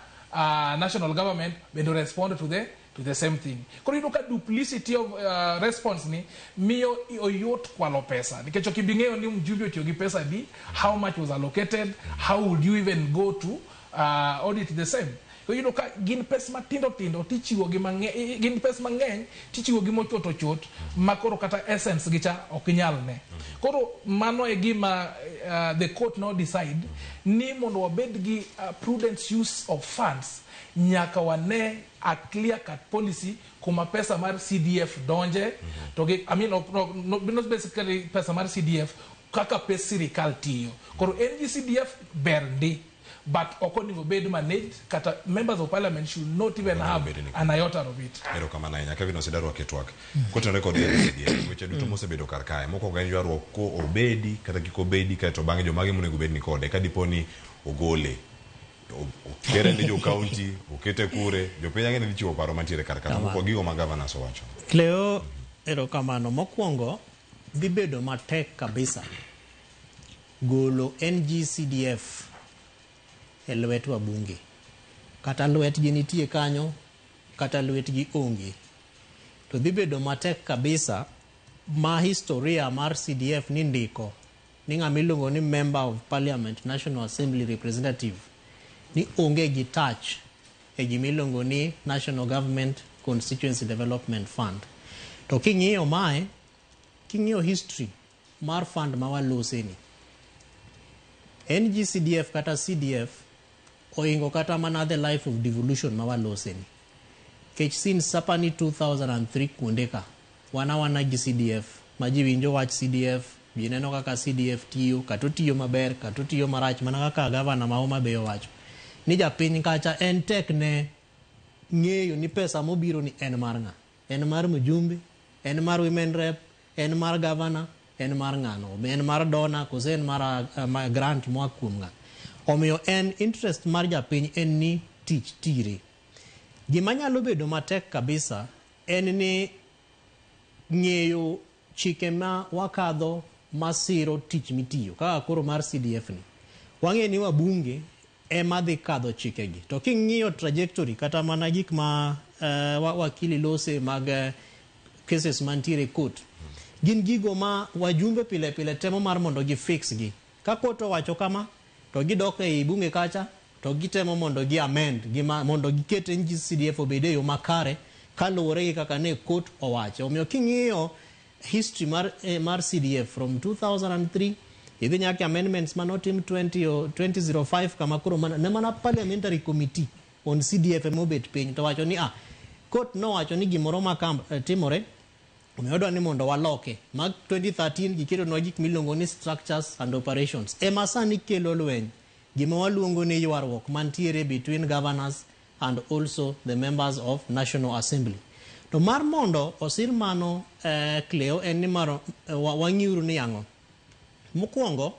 national government bendo respond to the same thing koro yudo ka duplicity of response ni miyo oyot kwalo pesa nikech okibing'eyo ni mjumbe otiyo gi pesa di how much was allocated how would you even go to audit the same yudo ka gin pesa matindo tichiwo gi mang'eny gin pesa mang'eny tichiwo gi mochot makoro kata essence gicha ok nyal ne koro mano e gima the court no decide ni mondo wabed gi prudent use of funds nyaka wane a clear cut policy kuma pesa mar CDF donje to I mean no basically pesa mar CDF kaka pesa sirikal tiyo koro NGCDF berndi but okoningo bed managed kata members of parliament should not even have an iota of it ero kama na nyaka vino sidaro ketwak koto record NGCDF which duto mosebedo kar kae moko gan yaro ko obedi kata kiko bedi kato bange jo mage monego bed ni kode kadiponi ogole okere ni jo county okete kure jo penya ngene dichiwo paro mantiere kar kata moko gigo ma governor so wacho Cleo ero kamano mokwongo bibedo matek kabisa golo NGCDF e lwet wabunge kata lwetgi nitie kanyo kata lwetgi onge to dhi bedo matek kabisa ma historia mar CDF ni ndiko ni ng'amiluongo ni member of parliament national assembly representative ni onge gi touch e gimiluongo ni national government constituency development fund to king'iyo mae king'iyo history mar fund ma waloseni NGCDF kata CDF oingo kata mana the life of devolution ma waloseni kech since sapani 2003 kuonde ka wana gi CDF ma ji winjo wach CDF ji neno kaka CDF tiyo kata tiyo maber kata tiyo marach mana kaka governor ma Homa Bay wacho ni japiny kacha en tek ne ng'eyo ni pesa mobiro ni en mar ng'a en mar mjumbe en mar women rep en mar governor en mar ng'ano en mar dona kose en mar grant moa kuom ng'a omiyo en interest mar japiny en ni tich tire gima nyalo bedo matek kabisa en ni ng'eyo chike ma wakadho masiro tich mitiyo kaka koro mar CDF ni wang'e ni wabunge ema dhi kadho chikegi to king'iyo trajectory kata mana gik ma wakili lose mag cases mantiere court gin gigo ma wajumbe pile pile temo mar mondo gi fix gi ka court owacho kama to gidok e bunge kacha to gitemo mondo gi amend gima mondo giket NGCDF obede yo makare kaluwore gi kaka ne court owacho omiyo king'iyo history mar CDF from 2003 idhi nyaka amendments manotim 2005 kama kuro mana parliamentary committee on CDF mobet piny to wacho ni court no wacho ni gimoro ma timore omeodwa ni mondo waloke mag 2013 giketo no gik milongo ni structures and operations ema sani kelo lweny gima waluongo ni ywarruok mantiere between governors and also the members of National Assembly to mar mondo osir mano Cleo en ni maro wang'iuru ni yango mokwongo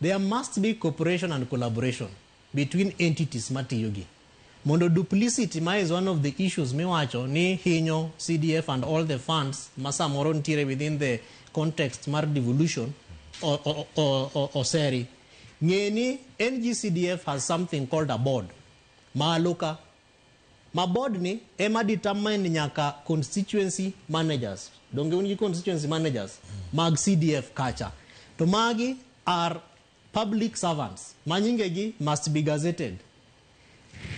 there must be cooperation and collaboration between entities matiyogi mondo duplicity ma is one of the issues miwacho ni hinyo CDF and all the funds masamoro ntiere within the context mar devolution or seri ng'eni NGCDF has something called a board maaluka ma board ni ema determine nyaka constituency managers donge ungi constituency managers mag CDF kacha to magi are public servants manyingegi must be gazetted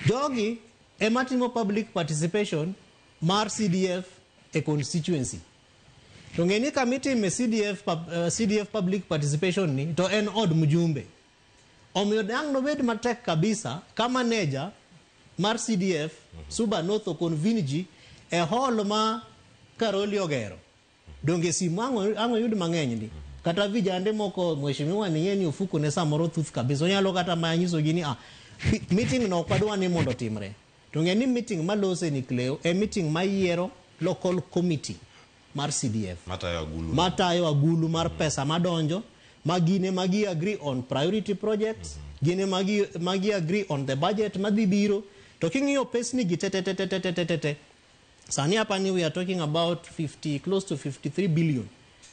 jogi ematimo public participation mar CDF a constituency to ngeni committee me CDF public participation ni to en od mjumbe omiyo dang no bed matek kabisa kama manager mar CDF suba notho convinji e hall ma Karoli ogero donge simu ango yud mang'eny ni kata vijande moko mheshimiwa ni yeni ufuku ne samoro thuth kabisa nyalo kata manyiso gini meeting no kwadwa ni mondo timre to ng'eni meeting malose ni Cleo e meeting mayiero local committee mar CDF matayo agulu mar pesa madonjo magine magi agree on priority projects gine magi agree on the budget madhi biro to king'iyo pesni gi te sani hapa ni we are talking about 50 close to 53 billion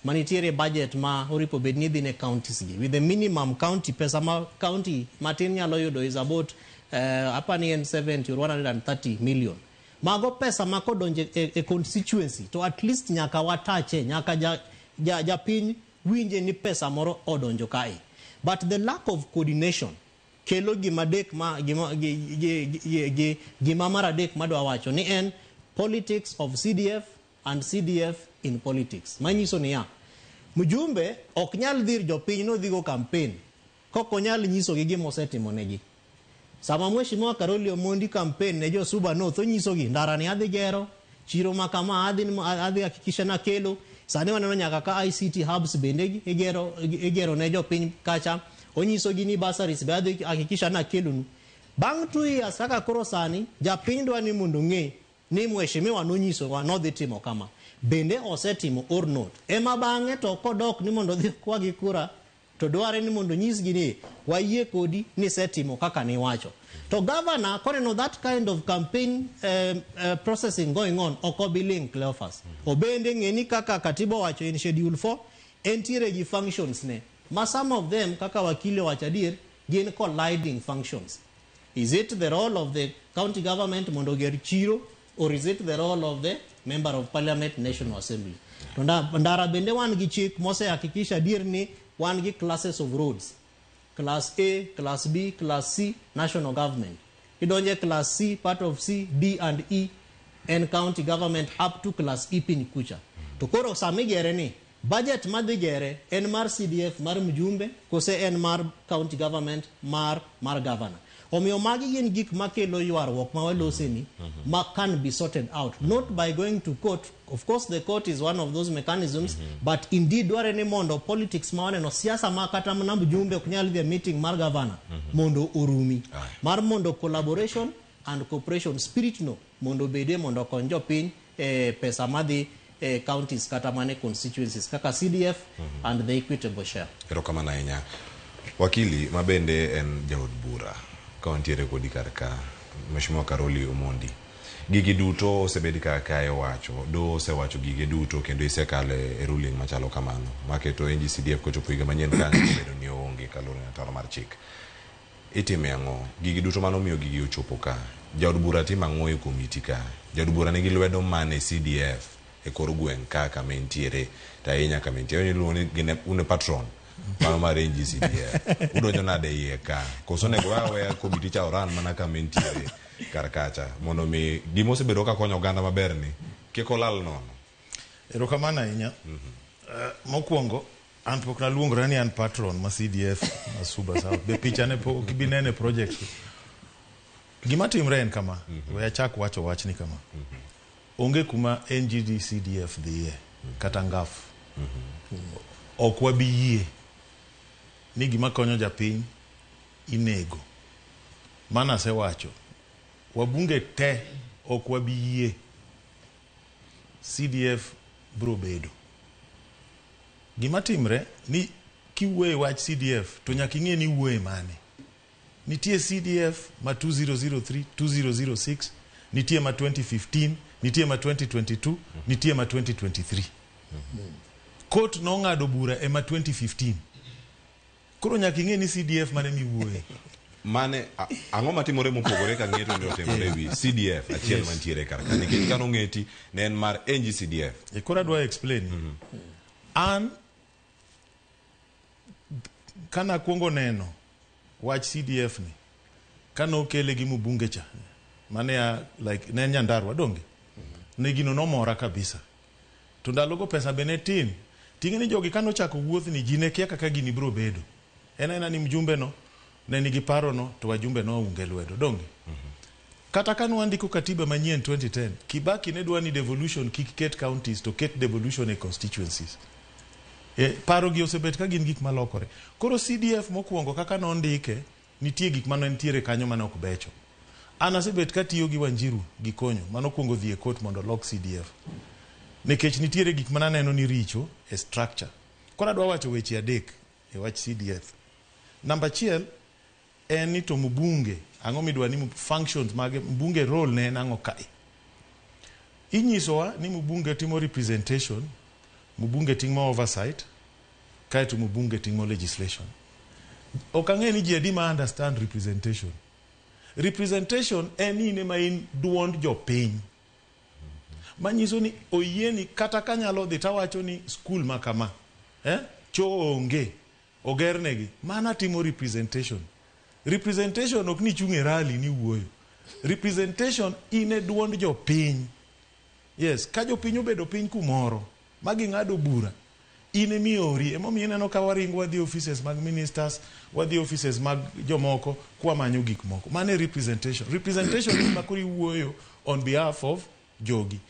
manitiere budget ma oripo bedni dhine counties gi with the minimum county pesa ma county matin nyalo yudo is about hapa ni 70 or 130 million mago pesa makodonje e constituency to at least nyaka watache nyaka ja piny winje ni pesa moro odonjo kae but the lack of coordination kelo gimadek gima maradek madwa wacho ni en politics of CDF and CDF in politics manyiso ni ya mjumbe ok nyal dhir jopiny no dhigo campaign koko nyal nyiso gi gimo setimo negi sama mheshimiwa Karoli Omondi campaign ne jo Suba North onyiso gi ndara ni adhi gero chiro makama adhi hakikisha na kelo sani waneno nyaka ka ICT hubs bende igero ne jo piny kacha onyiso gi ni basaris be adhi hakikisha na kelo bang 2 years kaka koro sani japiny dwa ni mondo ng'e ni mheshimiwa nonyiso wa no dhi timo kama bende osetimo or not ema bang'e to kodok ni mondo dhi kwa gi kura to dware ni mondo nyisgi ni wayie kodi ni setimo kaka ni wacho to governor koneno that kind of campaign processing going on okobiling Cleophas obende ng'eni kaka katiba wacho in schedule 4 entiere gi functions ne ma some of them kaka wakili wachadier gin colliding functions. Is it the role of the county government mondo ger chiro or is it the role of the member of parliament national assembly? Ndara bende wan gi chik mose hakikisha dir ni wan gi classes of roads, class A, class B, class C, national government. Idonje class C, part of C, D and E and county government up to class E pin kucha. To koro samigere ni budget madhigere en mar CDF mar mjumbe kose en mar county government mar governor. Omiyo magi gin gik makelo ywarruok ma walose ni ma can be sorted out not by going to court. Of course the court is one of those mechanisms but indeed dware ni mondo politics ma waneno siasa ma kata na mjumbe kunyal the meeting mar governor mondo urumi mar mondo collaboration and cooperation spirit no mondo bede mondo konjo piny pesa madhi counties kata mane constituencies kaka CDF and the equitable share. Erokamana ahinya. Wakili mabende en jaod bura kauntiere kodi karka Mheshimiwa Karoli Omondi. Gigi duto osebedi kae wacho do osewacho gige duto kendo isekale ruling machalo kamano maketo NGCDF kochopo higa manyien kan bedo ni onge kalore na taro mar chik. Itime ang'o gigi duto mano miyo gigi ochopo ka jaod bura tima ang'o e komiti ka jaod bura nigi lwedo mane CDF e kor gweng' kaka mentiere ta inya ka mentiere ni gine une patron mano mar NGCDF udonjo nade iye ka koso nego wawe komiti cha oran mana ka mentiere karkacha mondo mi gimo osebedo ka konyo oganda maber ni kiko lal nono. Erokamana ahinya. Mokwongo an pok naluongora ni an patron ma CDF ma Suba South be picha ne pok binene project gima timre en kama we achak wacho wachni kama onge kuma NGCDF dhiye kata ngaf ok wabiyie ni gima konyo japiny inego mana se wacho wabunge te ok wabiyie CDF bro bedo gima timre ni kiwe wach CDF to nyaka ing'e ni wuoye mane nitie CDF ma 2003 2006 nitie ma 2015 nitie ma 2022 nitie ma 2023 court no ngado bura e ma 2015 koro nyaka ing'e ni CDF mane miwuoye mane ang'o matimore mopogore ka ng'eto ndio timore wi CDF achiel mantiere karaka nikech kano ng'eti ne en mar NGCDF e kora dwa explain an kana kuongo neno wach CDF ni kano kele gi mbunge cha mane ya like ne Nyandarua donge ne gino no mora kabisa to ndalogo pesa benetin ting'eni jogi kano chako wuoth ni jine kia kaka gini bro bedo ena ni mjumbe no ne nigi paro no to wajumbe no unge lwedo donge kata kanu andiko katiba manyien 2010 Kibaki ne dwa ni devolution kiket counties to ket devolution e constituencies paro gi osebet ka gin gik malokore koro CDF mokwongo kaka no ndike nitie gik mano entiere kanyo mane ok becho Anasebet katiyo gi Wanjiru gi konyo mano kuongo dhi e court mondo lock CDF. Nikech nitiere gik mananeno ni richo e structure. Koro adwa wacho weche adek e wach CDF. Namba 1 en ni to mbunge ang'o midwa ni functions mag mbunge role ne en ang'o kae. Inyisowa ni mbunge timo representation, mbunge timo oversight, kaeto mbunge timo legislation. Ok ang'e ni ji adi ma understand representation. Representation en ine ma in duond jopiny. Manyiso ni oyieni kata kanyalo dhi tawacho ni school makama, cho onge, ogernegi, mana timo representation. Representation ok ni chunge rally ni wuoyo. Representation ine duond jopiny. Yes, ka jopiny obedo piny kumoro, magi ng'ado bura, ine miori, emomiyo ineno ka waringo wadhi offices mag ministers, wadhi offices mag jomoko, kwa manyo gik moko. Mane representation. Representation ni makuri wuoyo on behalf of jogi.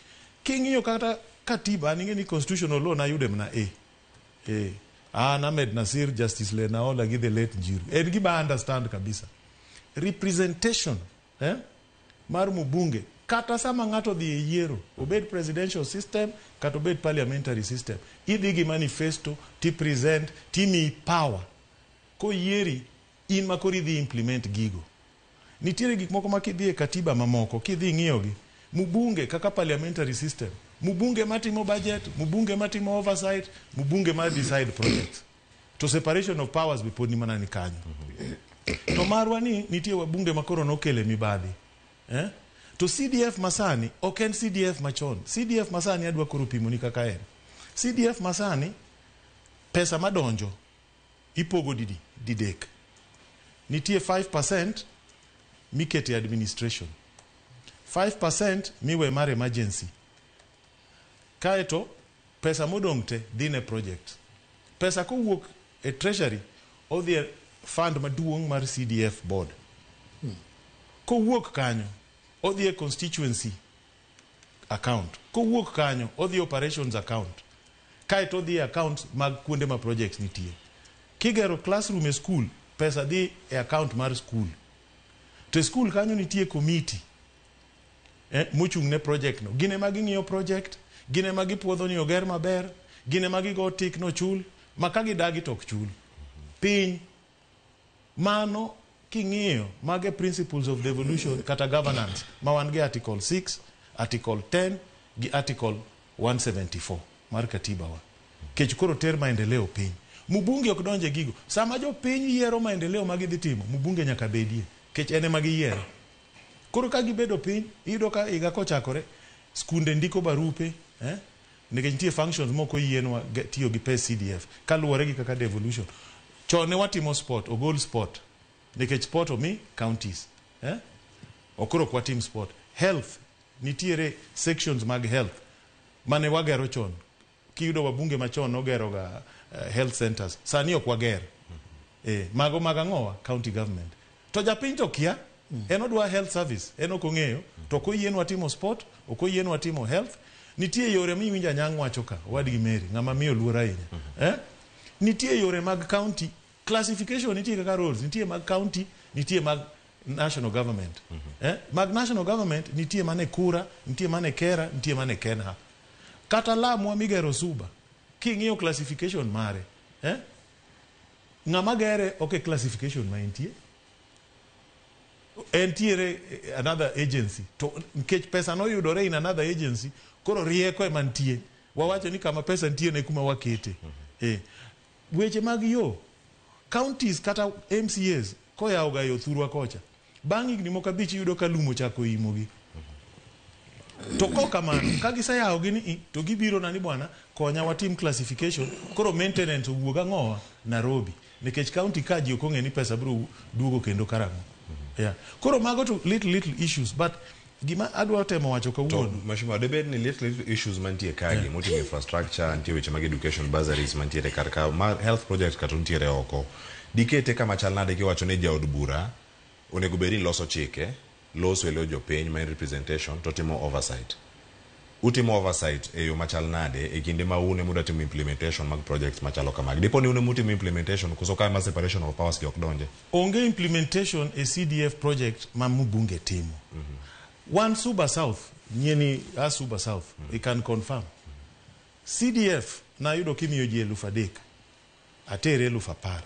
King'iyo kata katiba, ning'e ni constitutional law na yude mna Ahmed Nasir, Justice Lenaola gi the late Njiru. En gima understand kabisa. Representation mar mbunge kata sama ng'ato dhi e yiero, obed presidential system kata obed parliamentary system, idhi gi manifesto, ti present, ti mi power. Ko yieri in makori dhi implement gigo. Nitiere gik moko makidhi e katiba mamoko, kidhi ng'iyogi, mbunge kaka parliamentary system, mbunge matimo budget, mbunge matimo oversight, mbunge ma decide projects. To separation of powers be pod ni mana ni kanyo. To marwa ni nitie wabunge makoro nokele mibadhi. To CDF masani, ok en CDF machon. CDF masani adwa koro pimo ni kaka en. CDF masani, pesa madonjo, ipogo didek. Nitie 5% mikete administration. 5% miwe mar emergency. Kaeto, pesa modongte dhine project. Pesa kowuok e treasury, odhi e fund maduong' mar CDF board. Kowuok kanyo, odhi e constituency account. Kowuok kanyo, odhi operations account. Kaeto odhi e account mag kuonde ma projects nitie. Kigero classroom e school, pesa dhi e account mar school. To school kanyo nitie committee. Mochung' ne project no. Gine magi ng'iyo project, gine magi puodho ni oger maber, gine magi go tik no chul, makagi dagi tok chul. Piny, mano king'iyo mage principles of devolution kata governance, ma wan gi article 6, article 10, gi article 174 mar katiba wa. Kech koro ter maendeleo piny. Mbunge ok donje gigo. Sama jo piny yiero maendeleo magi dhi timo, mbunge nyaka bedie. Kech ene magi yiero. Koro ka gibedo piny, iyudo ka iga kochakore, skunde ndiko barupe, nikech nitie functions moko yienwa tiyo gi pes CDF, kaluwore gi kaka devolution. Chone watimo sport, ogol sport, nikech sport omi counties. Okoro kwa team sport. Health, nitiere sections mag health, mane wagero chon. Kiyudo wabunge machon nogero ga health centers. Sani ok wager. Mago magang'owa, county government. To japiny to kia, eno dwa health service, eno kong'eyo, to koyien watimo sport, okoyien watimo health. Nitie yore miwinja nyang' wacho ka, wadgi Mary, ng'ama miyo luor ahinya. Nitie yore mag county, classification nitie kaka roles, nitie mag county, nitie mag national government. Mag national government, nitie mane Kura, nitie mane Kera, nitie mane Kenha. Kata Lamu migero Suba, king'iyo classification mare. Ng'ama gere oke classification ma intie. Entiere another agency. To nkech pesa no yudore in another agency, koro rieko ema ntie. Wawacho ni kama pesa ntie ne kuma wakete. Weche mag yo, counties kata MCAs, koya oga yo thurwa kocha. Bang' higni moko abich yudo ka lumo chako imogi. To koka man, kagisa yao gini, to gibiro nani bwana, konya watim classification, koro maintenance uwoga ng'owa Nairobi. Nikech county kaji okong'e ni pesa bro duogo kendo karang'o. Koro mago to little issues, but gima adwa temo wacho ka wuon. Mashima, debed ni little issues mantie kagi, motive infrastructure, ntie weche mag education bursaries mantie karka, health projects kato ntiere oko. Dikete kama chalnade ki wacho ne jaod bura, onego bedi loso chike, loso eleo jopiny, main representation, to timo oversight. utimo oversight e yo machal nade e kinde ma une muda timo implementation mag projects machalo kamagi. Dipo ni une mutimo implementation kuso kama separation of powers ki ok donje. Onge implementation e CDF project ma mbunge timo. One Suba South, nyeni a Suba South, we can confirm. CDF na yudo kimiyo ji 3,000 atere 10,000.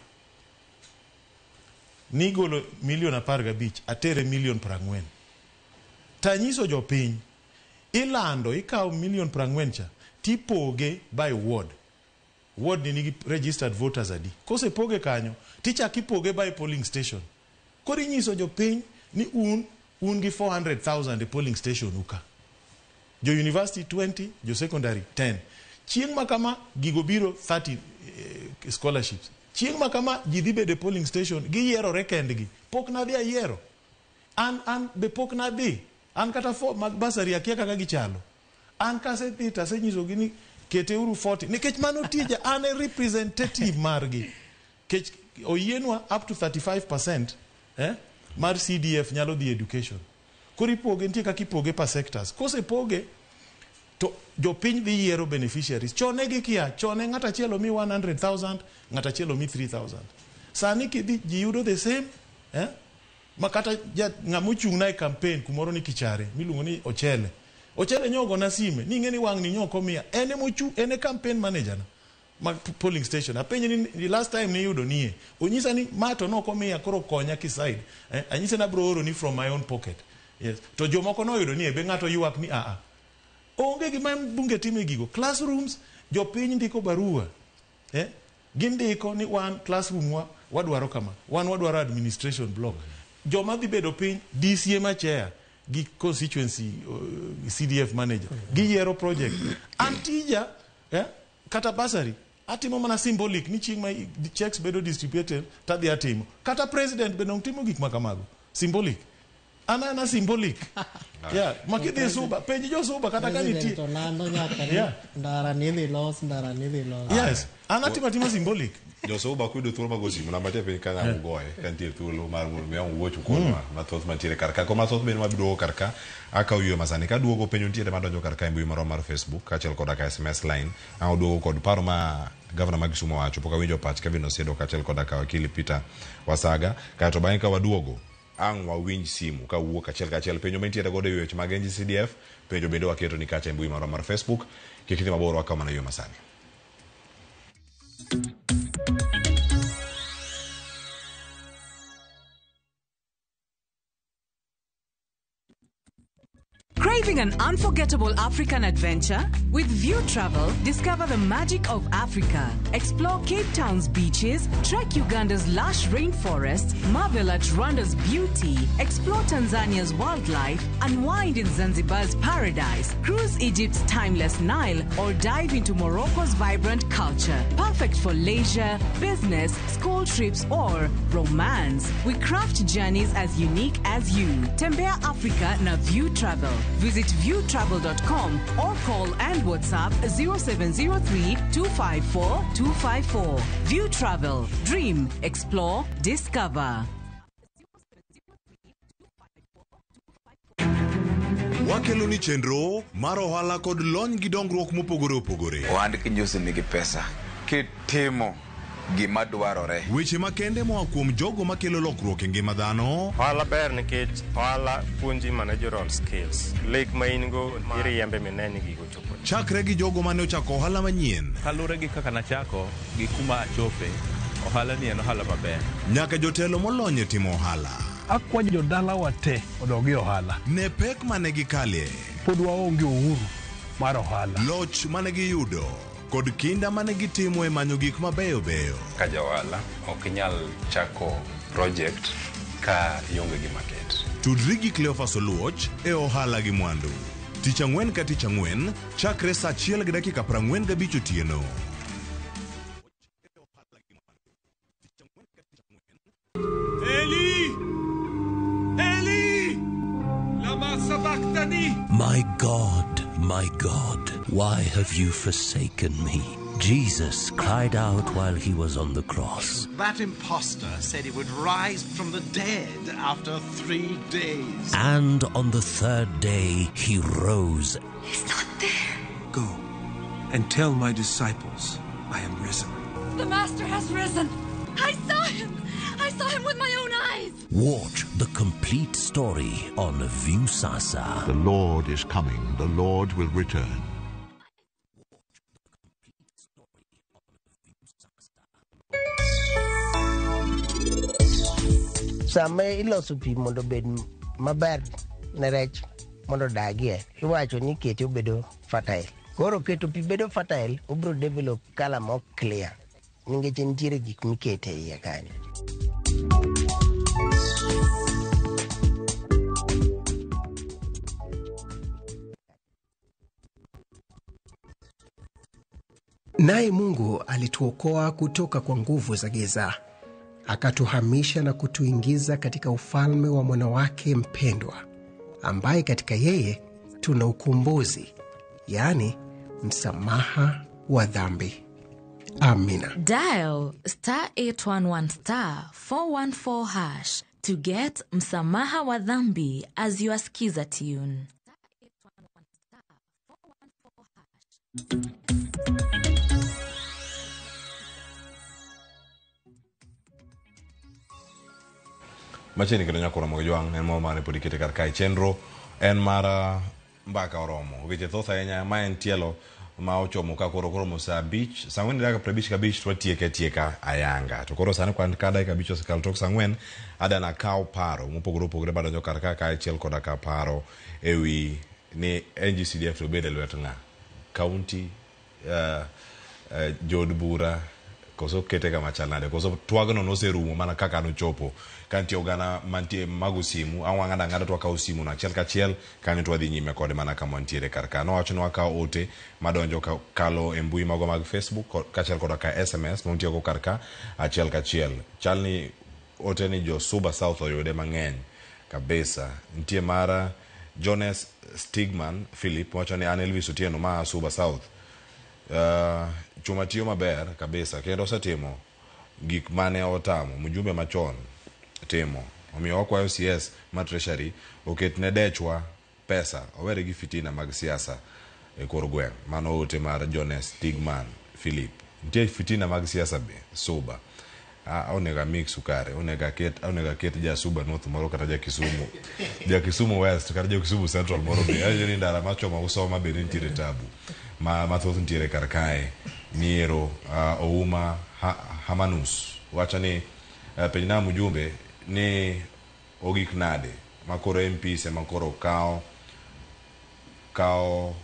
Nigolo $1,015,000 atere $1,40,000. Tanyiso jopiny ilando ikaw $1,40,000 cha tipoge by ward. Ward ni nigi registered voters adi. Kose poge kanyo tichak ipoge by polling station. Kori nyiso jopiny ni un gi 400,000 e polling station uka. Jo university 20, jo secondary 10. Chieng makama gigo biro 30 scholarships. Chieng makama jidhibe de polling station giyiero rekendgi. Pok na dhi ayiero. An be pok na dhi. An kata mag basari akia kaka gichalo. An kase thita se nyiso gini kete uru 40. Nikech mano tija an e representative margi. Kech oyienwa up to 35% mar CDF nyalo dhi education. Kori poge ntie kaka ipoge per sectors. Kose poge to jopiny dhi yiero beneficiaries. Chone gi kia, chone ng'ata chielo mi 100,000, ng'ata chielo mi 3,000. Sani kidhi ji yudo the same, makata ng'amochung' na e campaign kumoro ni Kichare, miluongo ni Ochele. Ochele nyogo na sime, ni ng'eni wang' ni nyoko miya. Ene mochung', ene campaign manager na. Mag polling station. Apenye ni last time ni yudo niye. Onyisa ni mato noko miya koro konya kiside. Anyise na bro oro ni from my own pocket. Yes. To jomoko no yudo niye, be ng'ato yuak ni onge gima bunge time gigo. Classrooms, jopiny ndiko barua. Gindiko ni one classroom wadwaro kama. One wadwaro administration block. Joma dhi bedo piny, DCM chair, gi constituency CDF manager, gi yiero project. Antija, kata basari, atimo mana symbolic, ni chieng' ma checks bedo distributed, tadhi atimo. Kata president bedo timo gik makamago. Symbolic. Ana symbolic. Yeah, makidhi Suba, penji jo Suba kata kaniti. Ndara nidhi los. Yes, anatima symbolic. Jo Suba kudo thuolo magosi muna mate piny ka ng'amo goye kantie thuolo mar me wuocho kuno mathoth mantiere karka. Ko mathoth bende mabiduogo karka akaw ywe masani ka duogo penjo ntiere madonjo karka e mbui marwa mar Facebook kaachiel koda ka SMS line. Ang duogo kod paro ma Governor ma Kisumu wacho pok awinjo pach Kevin Osiedo kaachiel koda ka wakili Peter Wasaga. Kato bang'e ka waduogo ang wawinj simu ka wuok achiel penjo mantiere godo e weche mag NG-CDF. Penjo bende waketo ni kacha e mbui marwa mar Facebook. Kik idhi mabor wakaw mana ywe masani. Craving an unforgettable African adventure? With View Travel, discover the magic of Africa. Explore Cape Town's beaches, trek Uganda's lush rainforests, marvel at Rwanda's beauty, explore Tanzania's wildlife, unwind in Zanzibar's paradise, cruise Egypt's timeless Nile, or dive into Morocco's vibrant culture. Perfect for leisure, business, school trips, or romance. We craft journeys as unique as you. Tembea Africa na View Travel. Visit viewtravel.com or call and WhatsApp 0703-254-254. View Travel. Dream, explore, discover. Wakelo ni chenro mar ohala kod lony gi dongruok mopogore opogore. Ohand kinyosi nigi pesa kitimo gima dwarore. Weche makende moa kuom jogo makelo lokruok e ngima dhano. Ohala ber nikech ohala puonji managerial skills. Lek ma in go iriembe mineni gigo chopo. Chakre gi jogo mane ochako ohala manyien. Kalure gi kaka nachako gi kuma achope. Ohala ni en ohala maber. Nyaka jotelo molony e timo ohala. Akwajo jodala wate odogi ohala. Ne pek mane gikalie. Pod waonge uhuru mar ohala. Loch mane giyudo. Kod kinda mane gitimo e manyo gik mabeyo beyo. Ka jawala ok nyal chako project ka ionge gi market. Tudri gi Cleophas Oluoch e ohala gi mwandu. Tich ang'wen ka tich ang'wen chakre saa 1:45 otieno. Eli! Lama sabachthani! My God, why have you forsaken me? Jesus cried out while he was on the cross. That impostor said he would rise from the dead after 3 days. And on the third day he rose. He's not there. Go and tell my disciples I am risen. The Master has risen. I saw him. I saw him with my own eyes. Watch the complete story on Viusasa. The Lord is coming. The Lord will return. Same iloso pi mondo bed maber ne rech mondo dagie. Iwacho ni kete obedo fertile. Koro keto pi bedo fertile, obro develop color more clear. Ningeche nitiere gik mikete iye kanyo. Naye Mungu alituokoa kutoka kwa nguvu za giza, akatuhamisha na kutuingiza katika ufalme wa mwana wake mpendwa, ambaye katika yeye tuna ukombozi, yani msamaha wa dhambi. Amina. Dial *811*414# to get msamaha wa dhambi as your skiza tune. Machini kendo nyakoro mo jwang en mo mane podi kete kar kai chenro en mara mbaka oromo weche thoth ahinya ma en tielo ma ochomo ka koro mo saa beach saa 4:50 ka beach tieka ayanga to koro sani kwan ka dakika abich osekalo tok saa 4 adana kaw paro mopogore badonjo kar ka achiel koda ka paro ewi ni NGCDF to bede lwet nga county jod bura koso kete kama chalnade koso twagno noserumo mana kaka nochopo kanti ogana mantie magusimu awanga ngada to ka usimu na achiel kachiel kanyo to wadhi nyime kode mana kama ntiere karka no wacho no ka ote madonjo kalo e mbui mago mag Facebook kachiel koda ka SMS montie go karka achiel kachiel chalni ote ni jo Suba South oyode mang'eny kabisa ntie mara Jones Stigman Philip wacho ni an Elvis Otieno ma Suba South chuma tiyo maber kabisa kendo setimo gik mane otamo mjumbe machon timo omiyo wakwayo CS ma treasury oketne dechwa pesa owere gi fitina mag siasa e kor gweng mano ote mar Jones Stigman Philip ntie fitina mag siasa be Suba onega mix sukare onega ket ja Suba North moro kata ja Kisumu West kata ja Kisumu Central moro be ayo ni ndara machoma usoma be nitire tabu mathoth ntiere kar kae Miero Ouma Hamanus wacha ni penjna mjumbe ni ogik nade makoro MP se makoro kao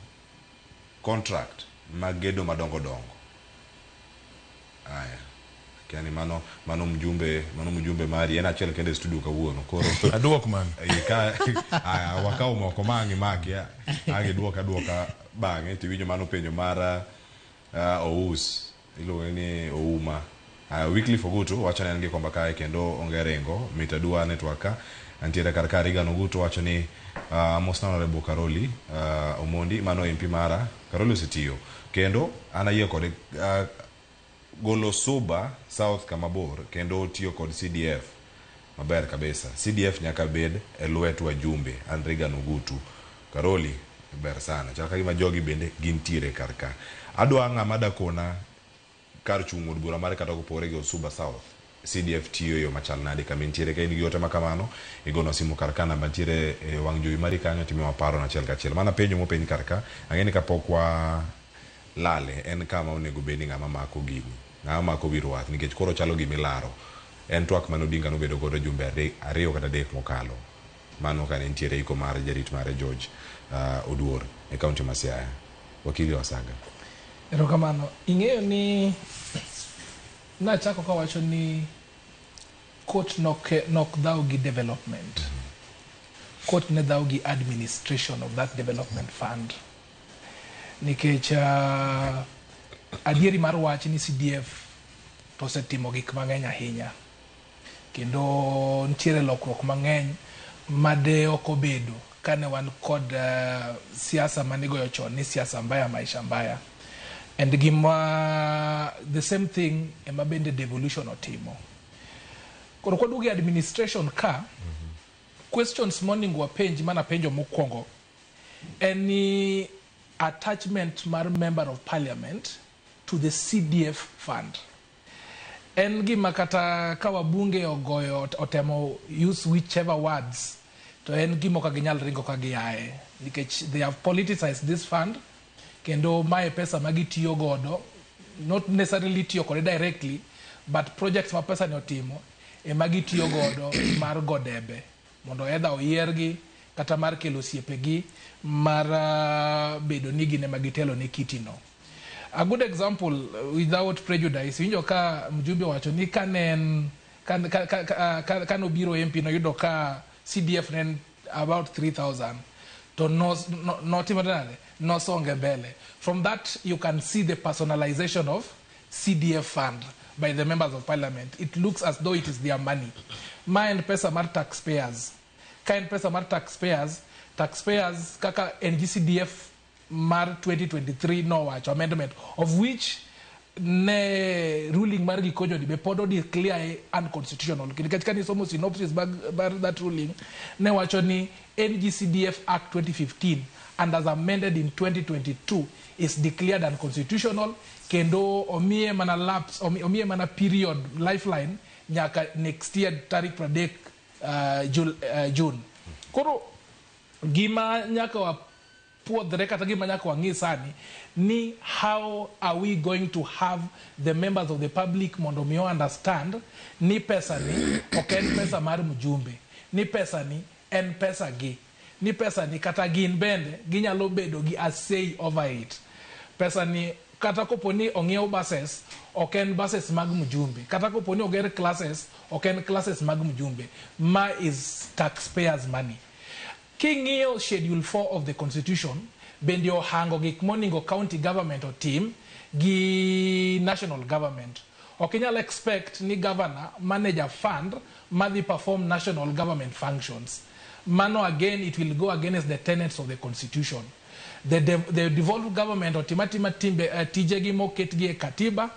contract magedo madongo aya kiani mano mjumbe mari ena achiel kende studio kawuono koro aduok man aya wakao moko mangi makia age duoka bange tiwinjo mano penjo mara ous ilo ni Ouma weekly foguto wacha nange kwamba kae kendo ongerengo mitadua network antiere karka riga noguto wacha ni most honorable Karoli Omondi mano MP mara Karoli Sitio kendo anaye kode golo Suba South kamabor kendo tiyo kod CDF maber kabisa CDF nyaka bed elwet wajumbe Andriga Nogutu Karoli ber sana chaka gima jogi bende gintiere karka adwa ng'amada kona kar chung'od bura mare kata kopore gi Suba South CDF tiyo yo machal nadi kama ntiere ka in gi yote makamano igono simu karka namba ntiere wang' jowi mari kanyo timi waparo na achiel kachiel mana penjo mopenj karka ang'eni kapok wa lale en kama onego bedi ng'ama mako gini ng'ama mako wirwath nikech koro chalo gimilaro en twak mano dinga nobedo godo jumbe ariyo kata adek mokalo mano kane ntiere iko mar jarit mare George Oduor e kaunti ma Siaya wakili wa Saga. Erokamano ing'eyo ni nachako kawacho ni court nok dhao gi development court ne dhao gi administration of that development fund nikech adieri mar wach ni CDF to setimo gik mang'eny ahinya kendo ntiere lokruok mang'eny made okobedo kane wan kod siasa manigoyo chon ni siasa mbaya maisha mbaya and gima the same thing ema bende devolution otimo koro kwadugi administration ka questions morning wa penj mana penjo mokwongo en ni attachment mar member of parliament to the CDF fund. En gima kata ka wabunge ogoyo otemo use whichever words to en gima ka ginyal ringo ka giae because they have politicized this fund kendo mae pesa magitiyo godo not necessarily tiyo kode directly but projects ma pesa ne otimo e magitiyo godo mar godebe mondo edha oyiergi kata mar kelo osiepegi mar bedo ni gine magitelo ne kitino. A good example without prejudice winjo ka mjumbe wacho ni kanen kan obiro MP no yudo ka CDF nen about 3,000 to no songe mbele. From that you can see the personalization of CDF fund by the members of parliament. It looks as though it is their money. Mine pesa mar taxpayers. Kain pesa mar taxpayers kaka NGCDF mar 2023 no watch amendment of which ne ruling mar gikonyo ni be podo declare unconstitutional. Katika ni somo synopsis bar that ruling ne wacho ni NGCDF Act 2015 and as amended in 2022 is declared unconstitutional kendo omie mana lapse omie mana period lifeline nyaka next year tarik 30 June. Koro gima nyaka wa puodhre kata gima nyaka wangi sani ni how are we going to have the members of the public mondo mio understand ni pesa ni oken pesa mar mjumbe ni pesa ni en pesa gi ni pesa ni kata gin bende ginyalo bedo gi a say over it. Pesa ni kata koponi ongiew buses oken buses mag mjumbe kata koponi oger classes oken classes mag mjumbe ma is taxpayers money. Kingio schedule 4 of the constitution bende ohango gik moningo county government or team gi national government. Okinyal expect ni governor manage a fund madhi perform national government functions. Mano again it will go against the tenets of the constitution. The devolved government or timatima timbe tijegi mo ketgi katiba.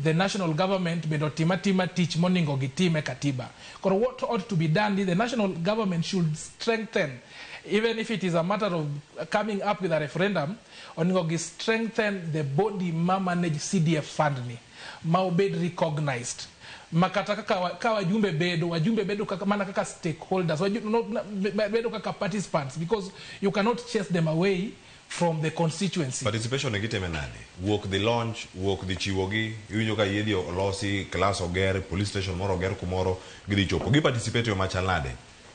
The national government bendo timatima teach moningo gitime katiba. Because what ought to be done is the national government should strengthen, even if it is a matter of coming up with a referendum, oningo strengthen the body ma manage CDF fund ni ma obed recognized. Makata kaka wajumbe bedo kaka mana kaka stakeholders bedo kaka participants because you cannot chase them away from the constituency. Participation negiteme nade? Walk the launch, walk the chiwogi, iwinjo ka yedi olosi, class oger, police station moro oger kumoro, gidi chopo. Gi participate yo machal nade?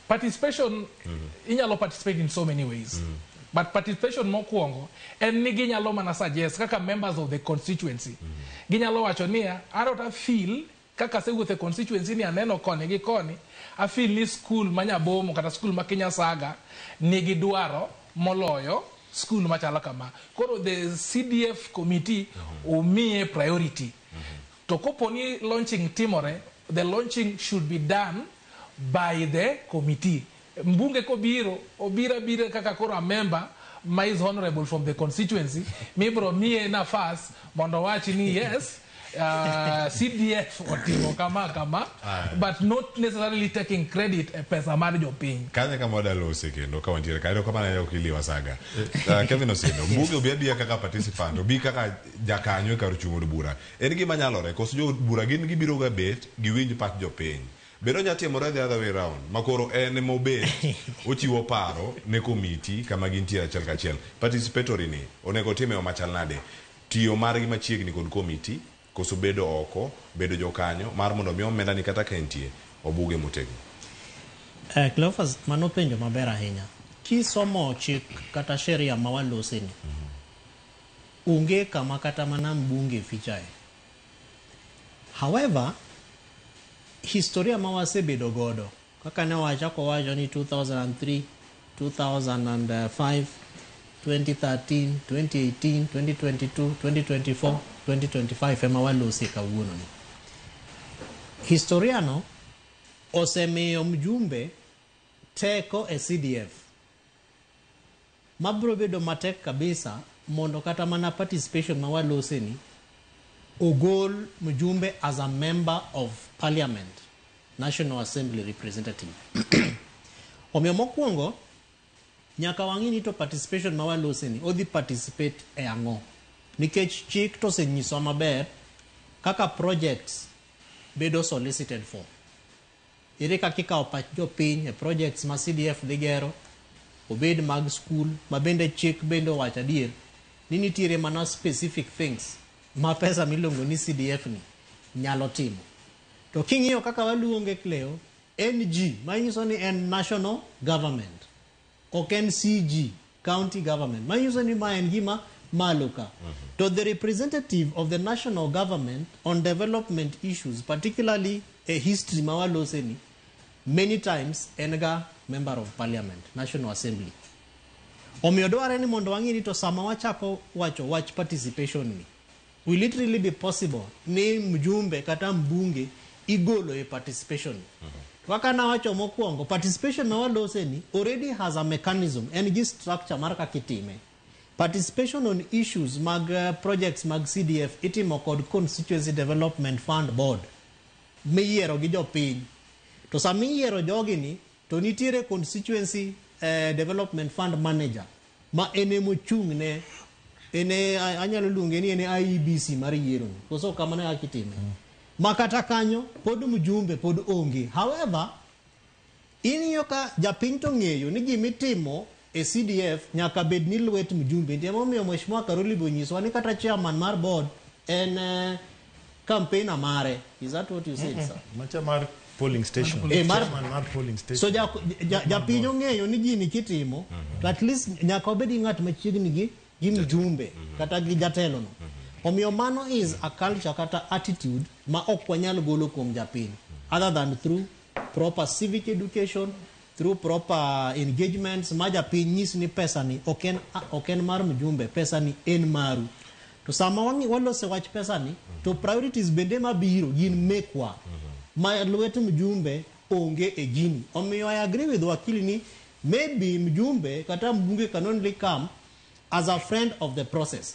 Participation, inyalo participate in so many ways. But participation mokuongo, en ni ginyalo mana suggest kaka members of the constituency. Ginyalo wacho niya, I don't feel kaka se with the constituency ni aneno koni gi koni, I feel ni school manyabomo kata school ma Kenya Saga nigi dwaro moloyo school machala kama. Koro the CDF committee umie priority. To koponi launching timore, the launching should be done by the committee. Mbunge ko obira kaka koro a member ma is honorable from the constituency, mibro mie na fast mondo wachi ni yes CDF otimo kama but not necessarily taking credit e pesa mar jopiny. Kanya kama moda lose kendo ka wantiere kaido kama na yokiliwa saga. Kevin Osendo, mbunge obiadi kaka participant, obi kaka jakanyo kar chungo bura. En gima nyalore koso jo bura gin gibiro ga bet giwinj pat jopiny. Bedo nyatimore the other way around. Makoro en mobet ochiwo paro ne komiti kama gintiere achiel kachiel. Participatory ni onego time o machal nade. Tiyo margi machiegni kod komiti koso bedo oko, bedo jokanyo mar mondo mi omenda ni kata kentie obuge motegno. Cleophas mano penjo maber ahinya. Kisomo chik kata sheria ma walose ni. Unge kama kata mana mbunge fichae. However, historia ma wasebedo godo kaka ne wachako wacho ni 2003, 2005, 2013, 2018, 2022, 2024, 2025 ema walose kawuono ni. Historiano osemiyo mjumbe teko e CDF. Mabro bedo matek kabisa mondo kata mana participation ma walose ni ogol mjumbe as a member of parliament, National Assembly representative. Omiyo mokwongo nyaka wang'ini to participation ma waloseni odhi participate e ang'o nikech chik to osenyiso maber kaka projects bedo solicited for. Ere kaka ikawo pach jopiny e projects ma CDF dhi gero obed mag school ma bende chik bende owacho adier ni nitiere mana specific things ma pesa miluongo ni CDF ni nyalo timo. To king'iyo kaka waluonge Cleo, NG manyiso ni en national government, ok en CG county government, manyiso ni ma en gima malo ka. To the representative of the national government on development issues, particularly a history ma waloseni, many times en ga member of parliament, National Assembly. Omiyo dware ni mondo wang'ini to sama wachako wacho wach participation ni, will it really be possible ni mjumbe kata mbunge igolo e participation? Waka na wacho mokwongo, participation ma waloseni already has a mechanism, en gi structure mar kaka itime. Participation on issues mag projects mag CDF itimo kod Constituency Development Fund Board miyiero gi jopiny. To sama iyiero jogi ni to nitiere Constituency Development Fund Manager ma ene mochung' ne ene anyalo luonge ni ene IEBC mar yiero ni. Koso kamano ya kitime. Makata kanyo pod mjumbe pod onge. However, iniyo ka japiny to ng'eyo ni gimitimo e CDF nyaka bed ni lwet mjumbe. Ndiye momiyo Mheshimiwa Karoli bonyiswa ni kata chairman mar board en campaigner mare. Is that what you said, sir? Macha mar polling station. Mar polling station. So japiny ong'eyo ni gini kitimo, at least nyaka obed ng'at machiegni gi mjumbe kata gi jatelo no. Omiyo mano is a culture kata attitude ma ok wanyal golo kuom japiny, other than through proper civic education, through proper engagements ma japiny nyis ni pesa ni oken mar mjumbe, pesa ni en maru. To sama walose wach pesa ni, to priorities bende mabiro gin mekwa ma lwet mjumbe onge e gini. Omiyo I agree with wakili ni maybe mjumbe kata mbunge can only come as a friend of the process.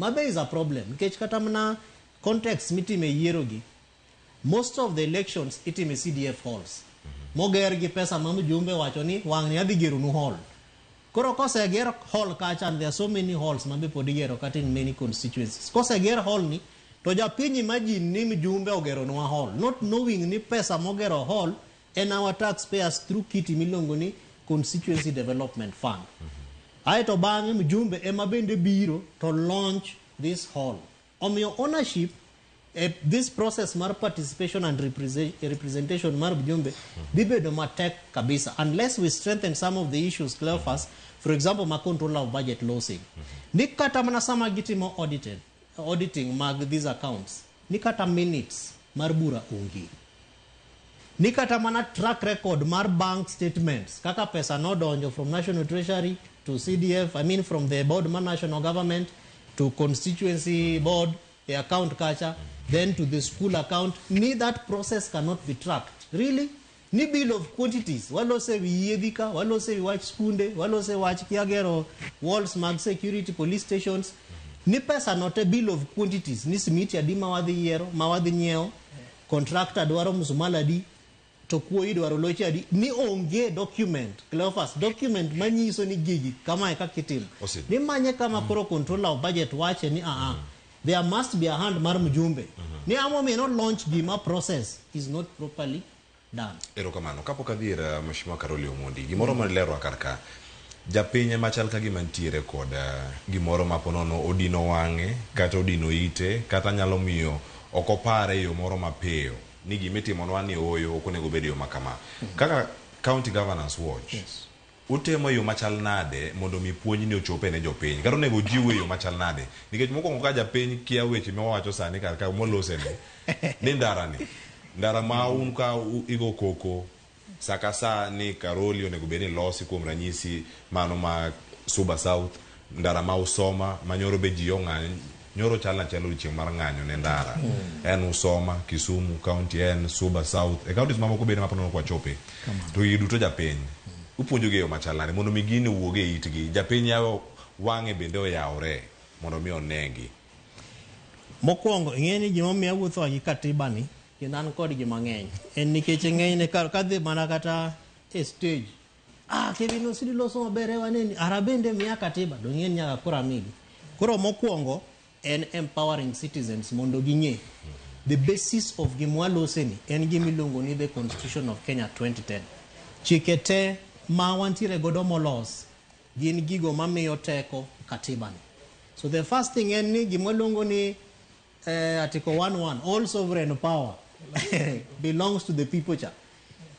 Maybe is a problem. Nikech kata mna context mitime yiero gi, most of the elections itime CDF halls. Moger gi pesa ma mjumbe wacho ni wang' ni adhi gero nu hall. Koro kose ger hall kacha, and there are so many halls ma be pod igero kata in many constituencies. Kose ger hall ni to japiny imagine ni mjumbe ogero nwa hall, not knowing ni pesa mogero hall en our taxpayers through kiti milongo ni Constituency Development Fund. Aeto bang'e mjumbe ema bende biro to launch this hall. Omiyo ownership this process mar participation and representation mar mjumbe bibedo matek kabisa unless we strengthen some of the issues Cleophas, for example ma control of budget losing. Ni kata mana sama gitimo auditing mag these accounts, ni kata minutes mar bura onge. Ni kata mana track record mar bank statements kaka pesa no donjo from National Treasury to CDF, I mean from the board man national government to constituency board, the account kacha, then to the school account. Ni that process cannot be tracked. Really? Ni bill of quantities. Walo se vi yedika, walo se vi watch skunde, walo se watch kiagero walls mag security police stations. Ni pesa not a bill of quantities. Ni simiti adima wadhi yero, mawadhi nyeo, contractor dwaro msumala di, to kuoi dwaro lochi adi, ni onge document, Cleophas, document manyiso ni gigi, kama eka kitim. Ni manye kama kuro controller of budget wache ni there must be a hand mar mjumbe. Ni amo may not launch gima process is not properly done. Ero kamano, kapo kadhira Mheshimiwa Karoli Omondi, gimoro malero akarka, japinye machal ka gima ntiere kod gimoro maponono odino wang'e, kata odino ite, kata nyalo miyo okopare yo moro mapeyo. Ni gimitimonwa ni oyo okonego bedo yo makama. Kaka County Governance Watch, utemo yo machal nade mondo mi puonj ni ochope ne jopiny. Karo nego jiwe yo machal nade. Nikech mokwongo ka japiny kia weche mewacho sani kar molose ni ndara ma un ka igo koko saka sa ni Karoli onego beni losi kuom ranyisi mano ma Suba South, ndara ma Usoma manyoro be ji ong'anyo. Nyoro chala chieng' mar ng'anyo ne ndara. En Usoma, Kisumu County, en Suba South. E counties mamoko bende maponono kwa chope. To iduto japiny upuonjo ge yo machalane mondo mi gini wuoge itgi. Japiny yawo wang'e bende oyawre mondo mi onegi. Mokwongo ing'eni gima miya wuotho gi katiba ni kendo an kod gima ng'eny. En nikech ng'eny ne kadhi mana kata e stage Kevin Osidi loso maber waneni arabende miya katiba dong'ien nyaka kura mili. Koro mokwongo en empowering citizens mondo ging'e the basis of gimwa loseni en gimiluongo ni the Constitution of Kenya 2010. Chike te ma wantiere godo molos gin gigo mamiyo teko katibani. So the first thing en ni gimwaluongo ni Article 1.1, all sovereign power belongs to the people cha.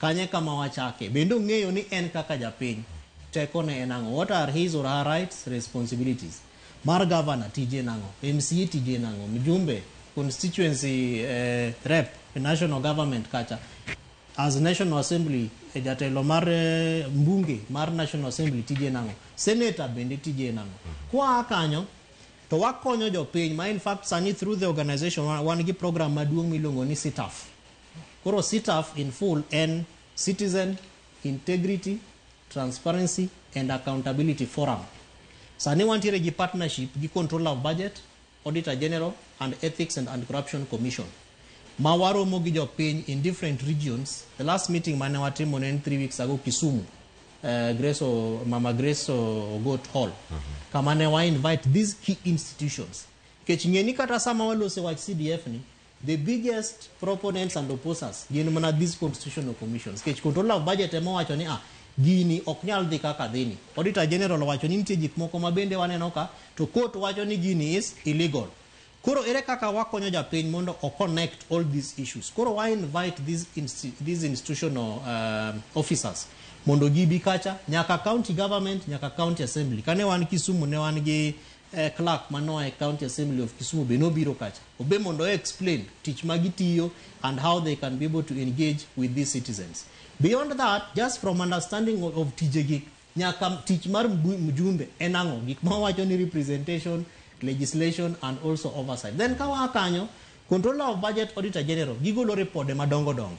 Kanye kama wachake. Bendo ng'eyo ni en kaka japiny. Teko ne enango. What are his or her rights, responsibilities? Mar governor TJ nango. MCA TJ nango. Mjumbe, constituency rep, national government kacha. As National Assembly, jatelo mar mbunge mar National Assembly TJ nango. Senator bende TJ nango. Kwa kanyo, to wakonyo jopiny ma in fact sani through the organization wan gi program maduong' miluongo ni CITAF. Koro CITAF in full and Citizen Integrity, Transparency and Accountability Forum. Sani wantiere gi partnership gi Controller of Budget, Auditor General and Ethics and Anti-Corruption Commission. Mawaromo gi jopiny in different regions. The last meeting mane watimo ne 3 weeks ago Kisumu. Mama Grace Ogot Hall. Kamane wa invite these key institutions. Kechingeni kata sama walose wa CDF ni the biggest proponents and opposers gin mana these constitutional commissions. Kech Controller of Budget emo wacho ni gini ok nyal dhi kaka dhini. Auditor General wacho ni nitie gik moko mabende waneno ka to court wacho ni gini is illegal. Koro ere kaka wakonyo japiny mondo o connect all these issues. Koro wa invite these institutional officers mondo gibi kacha nyaka county government nyaka county assembly. Kane wan Kisumu ne wan gi clerk mano e county assembly of Kisumu be no biro kacha. Obe mondo explain tich magitiyo and how they can be able to engage with these citizens. Beyond that, just from understanding of tijegi nyaka tich mar mjumbe enango gik ma wacho ni representation, legislation and also oversight. Then kawa kanyo Controller of Budget, Auditor General gigolo report madongo dongo.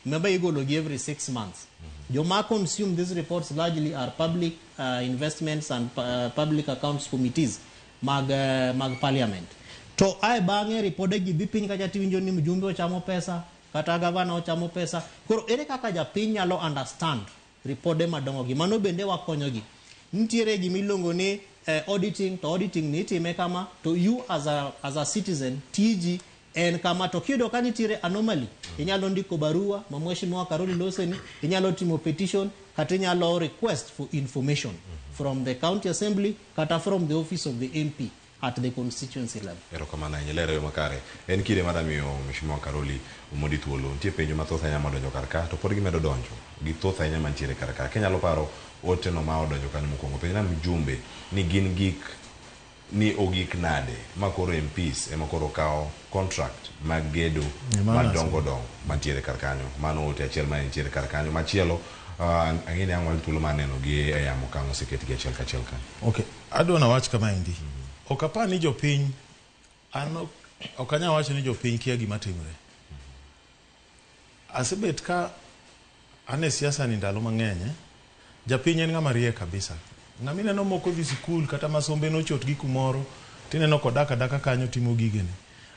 Remember igolo every 6 months. Joma consume these reports largely are public investments and public accounts committees mag parliament. To ai bange report gi bipiny kacha tiwinjo ni mjumbe ochamo pesa kata gavana ochamo pesa. Koro ere kaka japiny nyalo understand report madongo gi mano bende wakonyo gi. Ntiere gi milongo ni auditing, to auditing ni time kama to you as a citizen TG en kama to kido kanitiere anomaly inyalo ndiko barua mamheshimiwa Karoli Loseni, inyalo timo petition kata inyalo request for information from the county assembly kata from the office of the MP at the constituency level. Ero kama na nyelere yo makare en kide madamiyo mheshimiwa Karoli umodi thuolo ntie penjo mathoth anya madonjo karka to pod gimedo donjo gi thoth anya mantiere karka kenyalo paro ote no ma odonjo kanyo mokwongo penjo na mjumbe ni gin gik ni ogik nade makoro MPs ema koro kao contract magedo madongo dongo mantiere karkanyo mano ote achiel mantiere karkanyo machielo angine ang'wal thuolo maneno gi yamo kango seketi gi achiel kachiel kanyo. Okay, adwana wach kama indi. Okapa ni jopiny ano okanya wacho ni jopiny kia gima timore. Asebet ka ane siasa ni ndalo mang'eny japiny en ng'ama riek kabisa. Ng'amine no moko dhi sikul kata masombe no chot gi kumoro tineno kodaka daka kanyo timo gigene.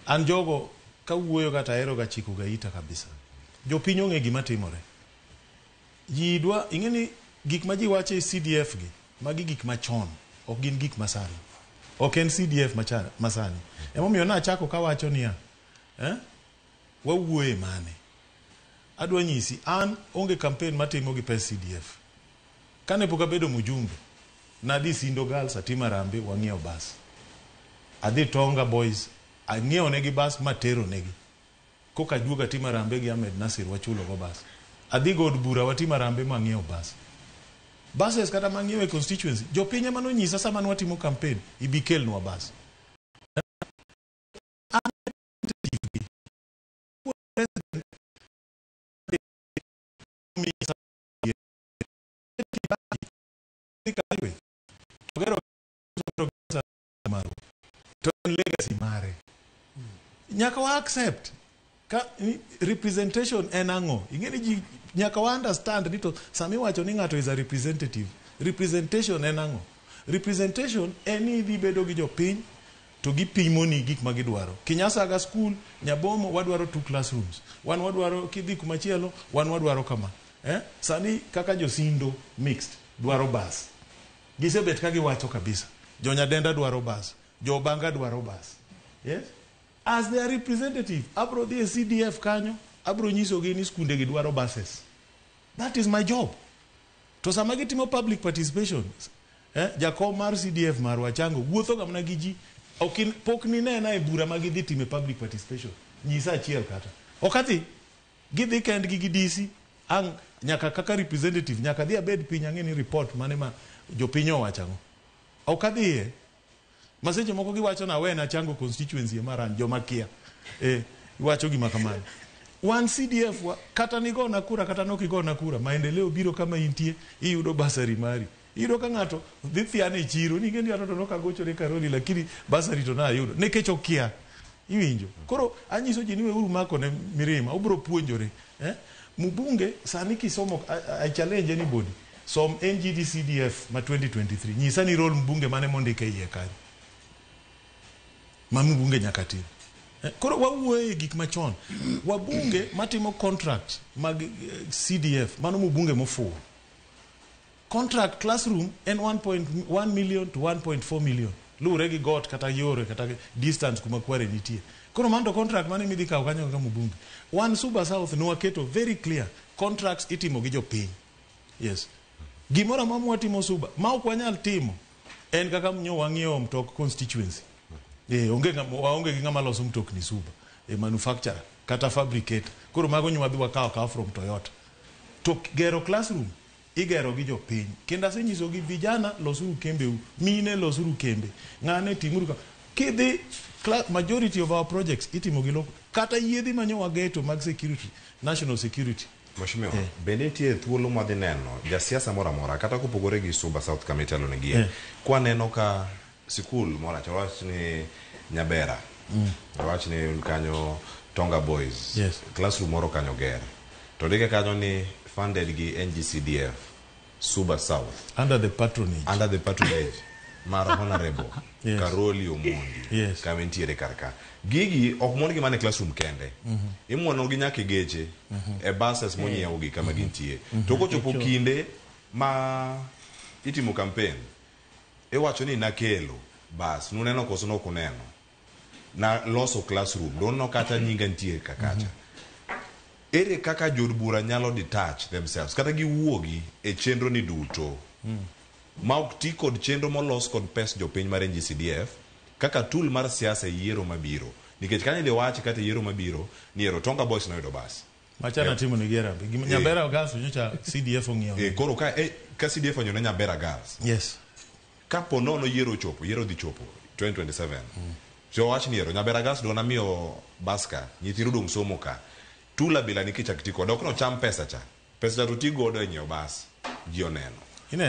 An jogo ka wuoyo kata ero ga chiko ga ita kabisa. Jopiny ong'e gima timore. Jidwa ing'eni gik ma ji wacho e CDF gi magi gik machon ok gin gik masani. Ok en CDF masani. Emomiyo na achako ka wacho niya wawuoye mane. Adwa nyisi an onge campaign matimo gi pes CDF. Kane poka bedo mjumbe na di Sindo Girls atima Rambe wang'iewo bas. Adhi Tonga Boys ang'iewo negi bas matero negi. Koka juoga tima Rambe gi Ahmed Nasir wachulo go bas. Adhi God Bura watima Rambe mang'iewo bas. Bases kata mang'iewo e constituency jopiny ema nonyisa sama watimo campaign ibikelnwa bas. Legacy mare nyaka wa accept ka representation en ang'o ing'eni ji nyaka wa understand dito sami wacho ni ng'ato is a representative. Representation en ang'o? Representation en idhi bedo gi jopiny to gipimoni gik ma gidwaro. Kinyasaga school Nyabomo wadwaro 2 classrooms, wan wadwaro kidhi kumachielo wan wadwaro kama. Sani kaka josindo mixed dwaro bas. Gisebet ka giwacho kabisa. Jo Nyadenda dwaro bas. Jo Banga dwaro bas. Yes? As their representative, abro the CDF kanyo, abro nyiso gi ni skunde gi dwaro buses. That is my job. To sama gitimo public participation, jakom mar CDF mar Wachango wuotho ga mana gi ji, pok ni nena e bura ma gidhi time public participation. Nyisa achiel kata. Okati gidhi kend gi DC ang nyaka kaka representative nyaka dhi abed piny ang'eni report mane ma jopiny owachango. Okadhi maseche moko giwacho na wena chango constituency maran joma kia. Iwacho gima kamano. One CDF kata nigo na kura kata nokigo na kura maendeleo biro kama intie iyudo basari mari. Iyudo ka ng'ato dhi thiane e chiro ningendi ato no kagochore Karoli lakini basari to na ayudo nikech okia. Iwinjo. Koro anyiso ji ni weuru mako ne mirima ubro puonjore. Mubunge sani kisomo I challenge anybody. Som NGD CDF ma 2023. Nyisa ni role mbunge mane mondike iye kanyo. Mbunge nyakati. Koro wawuoye gik machon. Wabunge matimo contract mag CDF mano mbunge mofuwo. Contract classroom en 1.1 million to 1.4 million. Lure gi got kata yore kata distance kuma kware nitie. Koro mando contract mane midhi kawo kanyo kaka mbunge. One Suba South no waketo very clear contracts itimo gi jopiny. Yes. Gimora mamu watimo Suba ma ok wanyal timo en kaka mnyo wang'iewo mtok constituency. Onge gi ng'ama loso mtokni Suba. Manufacturer kata fabricator. Koro mago nywadhi wakawo from Toyota. To gero classroom igero gi jopiny. Kendo asenyiso gi vijana losuru kembe, mine losuru kembe. Ng'ane timuru ka kidhi majority of our projects itimo gi loko kata yiedhi manyo wageto mag security, national security. Mheshimiwa, bende tie thuolo madhi neno jasiasa mora mora kata kopogore gi Suba South Committee lo negie. Kwa neno ka sikul mora chawach ni Nyabera. Chawach ni kanyo Tonga Boys. Yes. Classroom moro kanyo ger. To dike kanyo ni funded gi NGCDF Suba South under the patronage mar Honorable Karoli Omondi. Yes. Kamentiere karka. Gigi ok mon gi mane classroom kende. Imuono gi nyaka geche e buses monyiewo gi kama gintie. To kochopo kinde ma itimo campaign iwacho ni nakelo bas nuneno koso no kuneno na loso classroom dono kata nyinga ntie kakacha. Ere kaka jod bura nyalo detach themselves kata giwuogi e chenro ni duto ma ok ti kod chenro molos kod pes jopiny mar NGCDF kaka tool mar siasa yiero mabiro nikech kanyo le wachi kata yiero mabiro ni ero Tonga Boys no yudo bas machana timo ni gera Nyabera gas nyocha CDF ong'iewo koro ka CDF onyo na Nyabera gas. Yes. Kapo nono yiero dhi chopo 2027 so wachi ni ero Nyabera gas dona miyo baska nyithiru dong somo ka tula bila nikech akitiko dok no cham pesa to tigo do enyo bas ji oneno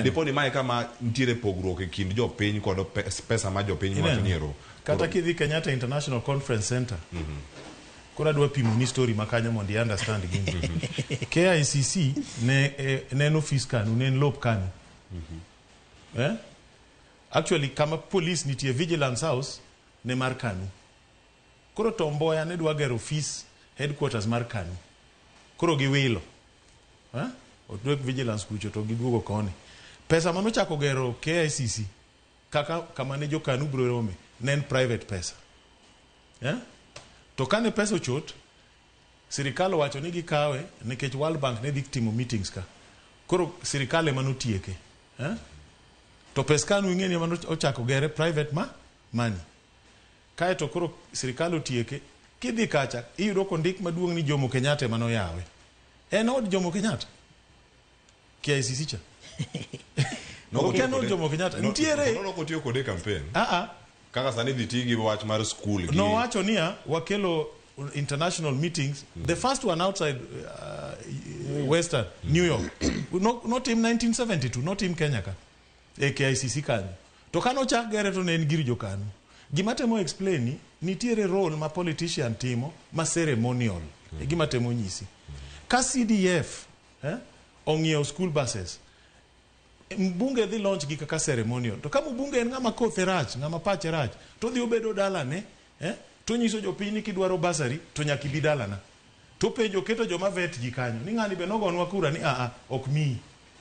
dipo ni mai kama ntiere pogruok e kind jopiny kod pesa ma jopiny wacho ni ero kata kidhi Kenyatta International Conference Center. Kora dwa pimo ni story makanyo mondo understand gini. KICC ne office kanu ne lop kanu. Actually kama police nitie vigilance house ne mar kanu. Koro Tomboya ne dwa gero office headquarters mar kanu. Koro giwilo. Odwek vigilance kucho to giduogo koni. Pesa mano chako gero KICC kama ne jo kanu bro rome nen private pesa. To kane pesa ochot sirikal wacho ni gikawe nikech World Bank ne dhi timo meetings ka. Koro sirikal ema notieke. To pesa kanu ing'eni ema ochako gere private money. Kae to koro sirikal otieke kidhi kacha iyudo kondik maduong' ni Jomo Kenyatta ema noyawe. En od Jomo Kenyatta. KICC cha. No keno Jomo Kenyatta ntiere no kotiyo kode campaign. Kaka sani ditigi wach mar school gi. No wacho niya wakelo international meetings. The first one outside Western New York. Not in 1972, not in Kenya ka. KICC kanu. To kano chak gere to ne en gir jo kanu. Gimatemo explain ni nitiere role ma politician timo ma ceremonial. Gimatemo nyisi. Ka CDF ong'iewo school buses. Mbunge dhi launch gi kaka ceremonial. To kama mbunge en ng'ama kothe rach, ng'ama pache rach, to dhi obedo dala ne, to nyiso jopiny ni kidwaro basari to nyaka ibi dala na. to penjo keto joma vet ji kanyo ni ng'ani be nogonwa kura ni ok mi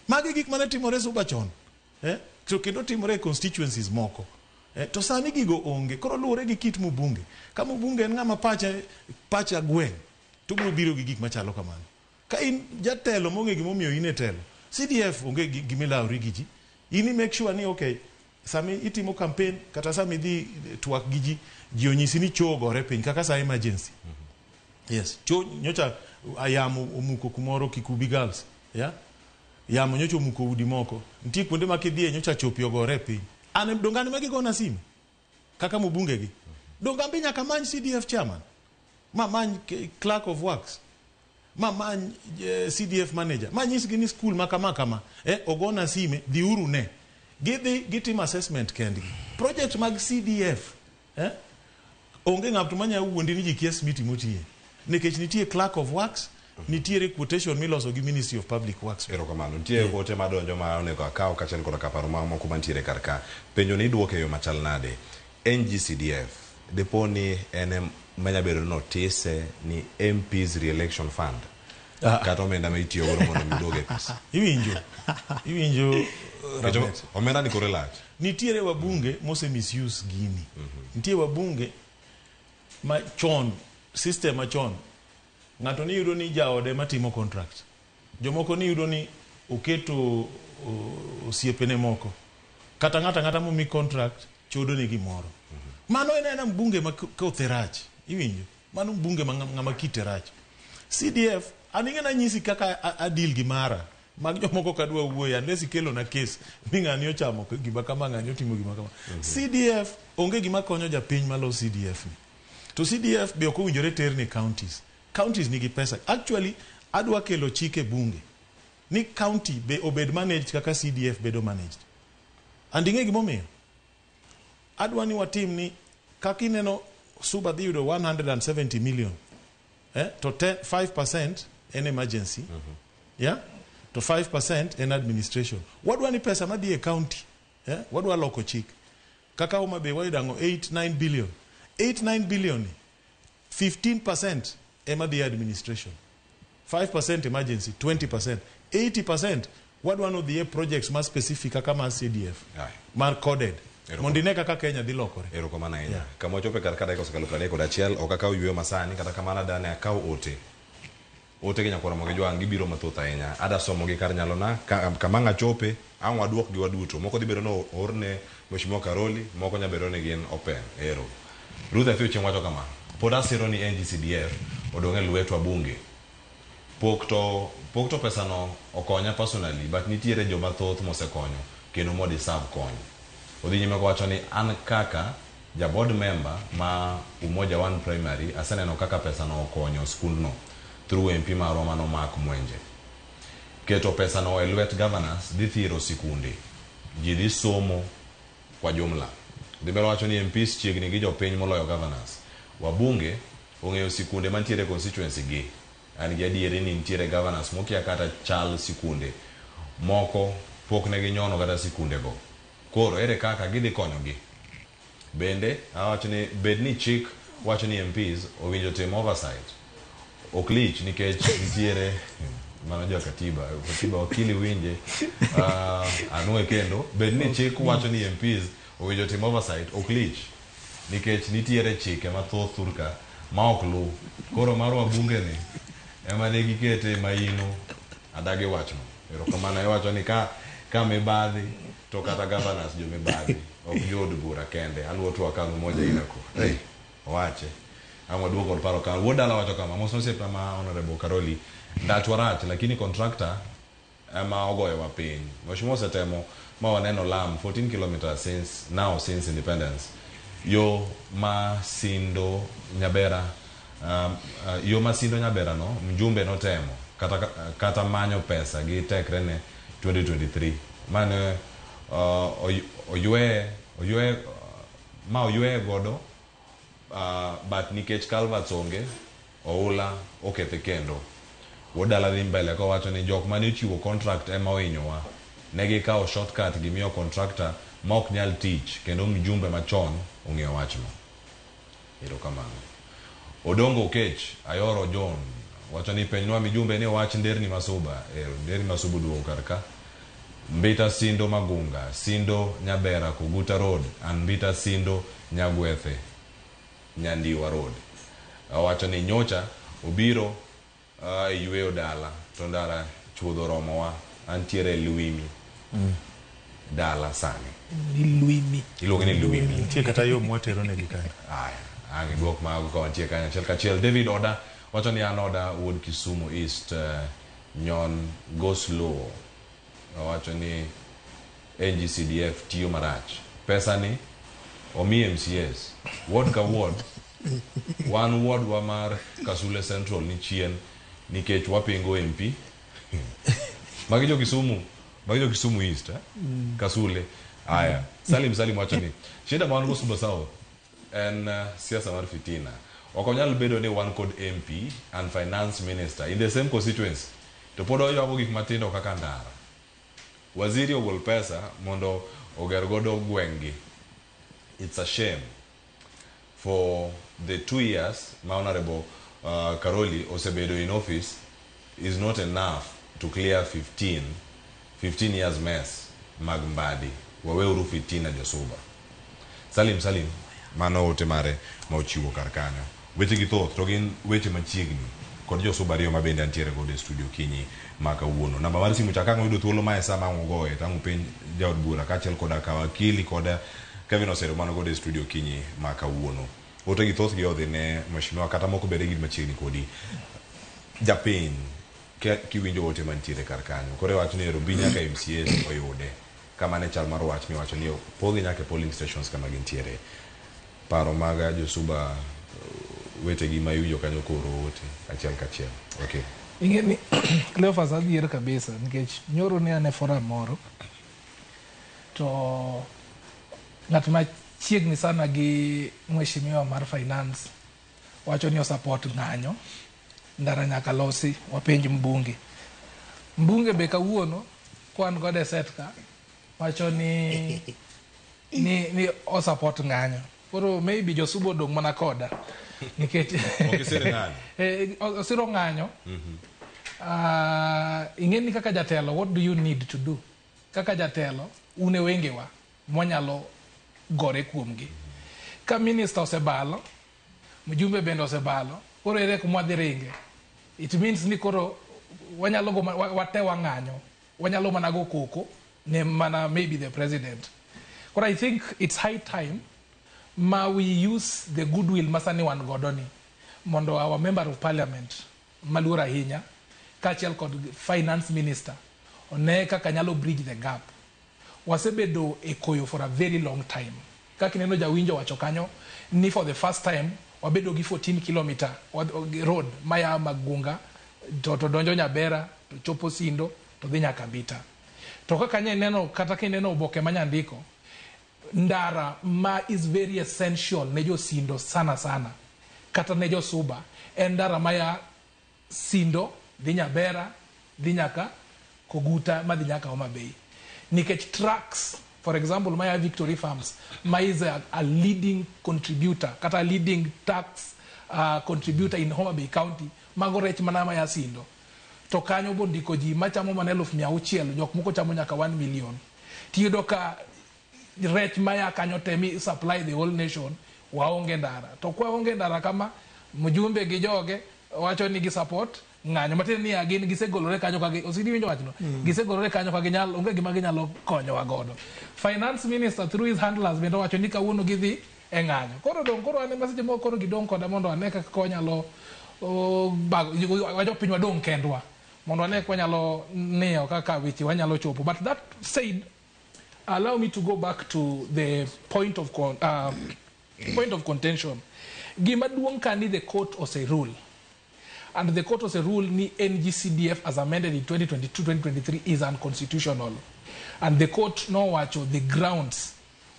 magi gik mane timore suba chon to kendo timore constituencies moko to sani gigo onge koro luwore gi kit mbunge ka mbunge en ng'ama pacha gweng to biro gi gik machalo kamano ka in jatelo monge gimomiyo in e telo CDF onge gimilawri gi ji ini make sure ni okay sami itimo campaign kata sami dhi twak gi ji onyisi ni chogore piny kaka sa emergency yes nyocha ayamo omuko kumoro Kikubi Girls yamo nyocha omuko udi moko nitie kuonde ma kidhie nyocha chopi ogore piny an dongani magi gona sime kaka mbunge gi dongambi nyaka many CDF chairman many clerk of works many CDF manager manyisgi ni school makama ogona sime dhiuru ne gitim assessment kendgi project mag CDF onge ng'ato manya wuondi ni ji kia smiti motie nikech nitie clerk of works nitiere quotation miloso gi Ministry of Public Works. Erokamano. Nitie ote madonjo ma onego akaw kachel koda kaparo moko mantiere karka. Penjo ni duoke yo machal nade. NGCDF deponi en manyabedo notice ni MP's re-election fund. Kata omenda ma itiyo godo mondo midoge pesa. Iwinjo Robert. Omenda ni korelach. Nitiere wabunge mose misuse gini. Nitiere wabunge ma chon system ma chon ng'ato ni yudo ni jaode matimo contract jomoko ni yudo ni oketo osiepene moko kata ng'ata momi contract chodo ni gimoro mano en mbunge ma kotherach iwinjo mano mbunge ma ng'ama kiterach CDF aninge na nyisi kaka adil gi mara mag jomoko kadwa wuoya unless ikelo na case mi ng'ani ochamo gima kama ng'ani otimo gima kama CDF onge gima konyo japiny malo CDF ni to CDF be ok owinjore ter ni counties nigi pesa actually adwa kelo chike bunge ni county be obed managed kaka CDF bedo managed andinge gimomiyo adwa ni watim ni kaka ineno suba dhi yudo 170 million to 5% en emergency to 5% en administration wadwa ni pesa madhi e county wadwa loko chik kaka Homa Bay wayudango 8-9 billion 8-9 billion 15% ema the administration 5% emergency 20% 80% wadwa no the projects ma specific kama CDF mar coded mondine kaka Kenya dhi lokore erokamana enya kama chope karkada iko sakalo plane kod achiel okakaw yweyo masani kata kamana dane akaw ote Kenya kora moge jwang gibiro mathoth ahinya ada somo gi kar nyalo na kama nga chope angwa duok gi waduto moko dhi bedo no orne Mheshimiwa Karoli moko nya bedo ne gin open ero Ruth Afiuche wacho kama poda siro ni NGCDF odonge lwetwa bunge pokto pesa no okonya personally but nitiere joma thoth mosekonyo kendo modi serve konyo odhi nyime wacho ni an kaka ja board member ma Umoja One Primary aseneno kaka pesa no okonyo school no through MP maroma no Mark Mwenje keto pesa no e lwet governors dhi thiro sikunde ji dhi somo kwa jumla dibero wacho ni MPs chiegni gi jopiny moloyo governors wabunge ong'eyo sikunde mantiere constituency gi an gi adieri ni nitiere governors mokia kata chal sikunde moko pok ne gi nyono kata sikunde go koro ere kaka gidhi konyo gi bende awacho ni bed ni chik wacho ni MPs owinjo tim oversight oklich nikech nitiere mano jo katiba wakili winje anue kendo bed ni chik wacho ni MPs owinjo tim oversight oklich nikech nitiere chike mathoth thurka ma ok lu koro marwa bunge ni ema ne gikete maino adage wachno erokamano iwacho ni ka mibadhi to kata governors jo mibadhi ok yod bura kende aluoto akano moja inako wache amwa duoko paro kan wodala wacho kama moso sepa ma honorable Karoli ndachwarach lakini contractor ama ogoyo wa piny Mheshimiwa Setemo ma waneno lam 14 kilometers since independence yo masindo Nyabera no mjumbe no temo kata manyo pesa gi tekrene 2023 mane oywe godo but nikech Calverts onge oula okethe kendo wodala dhi mbele ko wacho ni jok mane ochiwo contract ema ohinyowa negi kawo shortcut gimiyo contractor ma ok nyal tich kendo mjumbe machon ong'eyo wachno erokamano Odongo Kech Ayoro John wacho ni penywa mijumbe ni wach nderni masuba nderni masubu duo karka mbita sindo Magunga sindo Nyabera Koguta Road and mbita sindo Nyagwethe Nyandiwa Road. Wacho ni nyocha obiro yweyo dala to ndara chuodho romowa antiere Luimi dala sani ni Luimi iluonge ni Luimi nitie kata yo mwatero ne gikanya aya ange duok mago ko nitie kanya chel kachiel. David Oda wacho ni an Oda wuod Kisumu East nyon go slow. Wacho ni NGCDF tiyo marach pesa ni omi MCS ward ka ward one ward wa mar Kasule Central ni chien nikech wapingo MP magi jo Kisumu East Kasule. Aya Salim wacho ni shida mwangu Suba South en siasa mar fitina okonyal bedo ni one kod MP and finance minister in the same constituency to pod oyago gik matindo kaka ndara. Waziri ogol pesa mondo oger godo gwengi. It's a shame for the 2 years Honorable Karoli osebedo in office is not enough to clear 15 years mess Magmbadi waweuru fitina Josuba. Salim mano ote mare ma ochiwo karkanyo weche gi thoth to gin weche machiegni kod Josuba riyo mabende antiere kod studio kinyi maka uono. Namba mar simu chakang oyudo thuolo ma esa ma ngogoe tangu piny jaod bura kachiel koda ka wakili koda Kevin Osero mano kod studio kinyi maka uono. Ote gi thoth gi odhi ne mheshimiwa kata moko bede gi machiegni kodi japiny kiwinjo ote mantiere karkanyo kore wacho ni Robi nyaka MCA oyude kama ne chal mar wach miwacho ni pogi nyaka polling stations kama gintiere. Paro maga Josuba wete gi mayujo kanyo koro ote achiel kachiel. Okay. Ingeni leo fazadi kabisa nikech nyoro ne ane forum moro to natuma chiegni sana gi mheshimiwa mar finance wacho ni support ng'anyo ndara nyaka losi wapenj mbunge be kawuono kwan gode setka wacho ni o support ng'anyo koro maybe Josuba odong mana koda nikech osiro ng'anyo. Ingeni kaka jatelo what do you need to do kaka jatelo une wengewa mwanyalo gore kuomgi ka minister osebalo mjumbe bende osebalo koro ere kumwadhi ringe it means ni koro wanyalo go watewa ng'anyo wanyalo mana go koko ne mana maybe the president. But I think it's high time ma we use the goodwill masani wan godoni mondo our member of parliament Malura Hinya kachiel kod finance minister one kaka nyalo bridge the gap. Wasebedo ekoyo for a very long time kaka neno jawinjo wacho kanyo ni for the first time wabedo gi 14 kilometer road maya Magunga to donjo Nyabera to chopo Sindo to dhi nyaka Mbita to kaka neno kata kineno oboke manyandiko ndara ma is very essential ne jo Sindo sana kata ne jo Suba en ndara maya Sindo dhi Nyabera dhi nyaka Koguta madhi nyaka Homa Bay nikech trucks for example maya Victory Farms ma is a leading contributor kata a leading tax contributor in Homa Bay County mago rech mana maya Sindo to kanyo bondiko ji machamo mana 600,000 jok moko chamo nyaka 1 million tiyudo ka rech maya kanyo temi supply the whole nation waonge ndara to kwa onge ndara kama mjumbe gi joge wacho ni gi support ng'anyo matene ni agin gisegolore kanyo kage osidi winjo wachno gisegolore kanyo kage nyal onge gima ginyalo konyo wagodo. Finance minister through his handlers bendo wacho ni kawuono gidhi e ng'anyo koro ane message moko koro gidong koda mondo ane kaka konyalo wajo piny wadong kendwa mondo ane kwanyalo niyo kaka wichi wanyalo chopo. But that said, allow me to go back to the point of contention. Gima duong kani the court ose rule and the court ose rule ni NGCDF as amended in 2022-2023 is unconstitutional and the court no wacho the grounds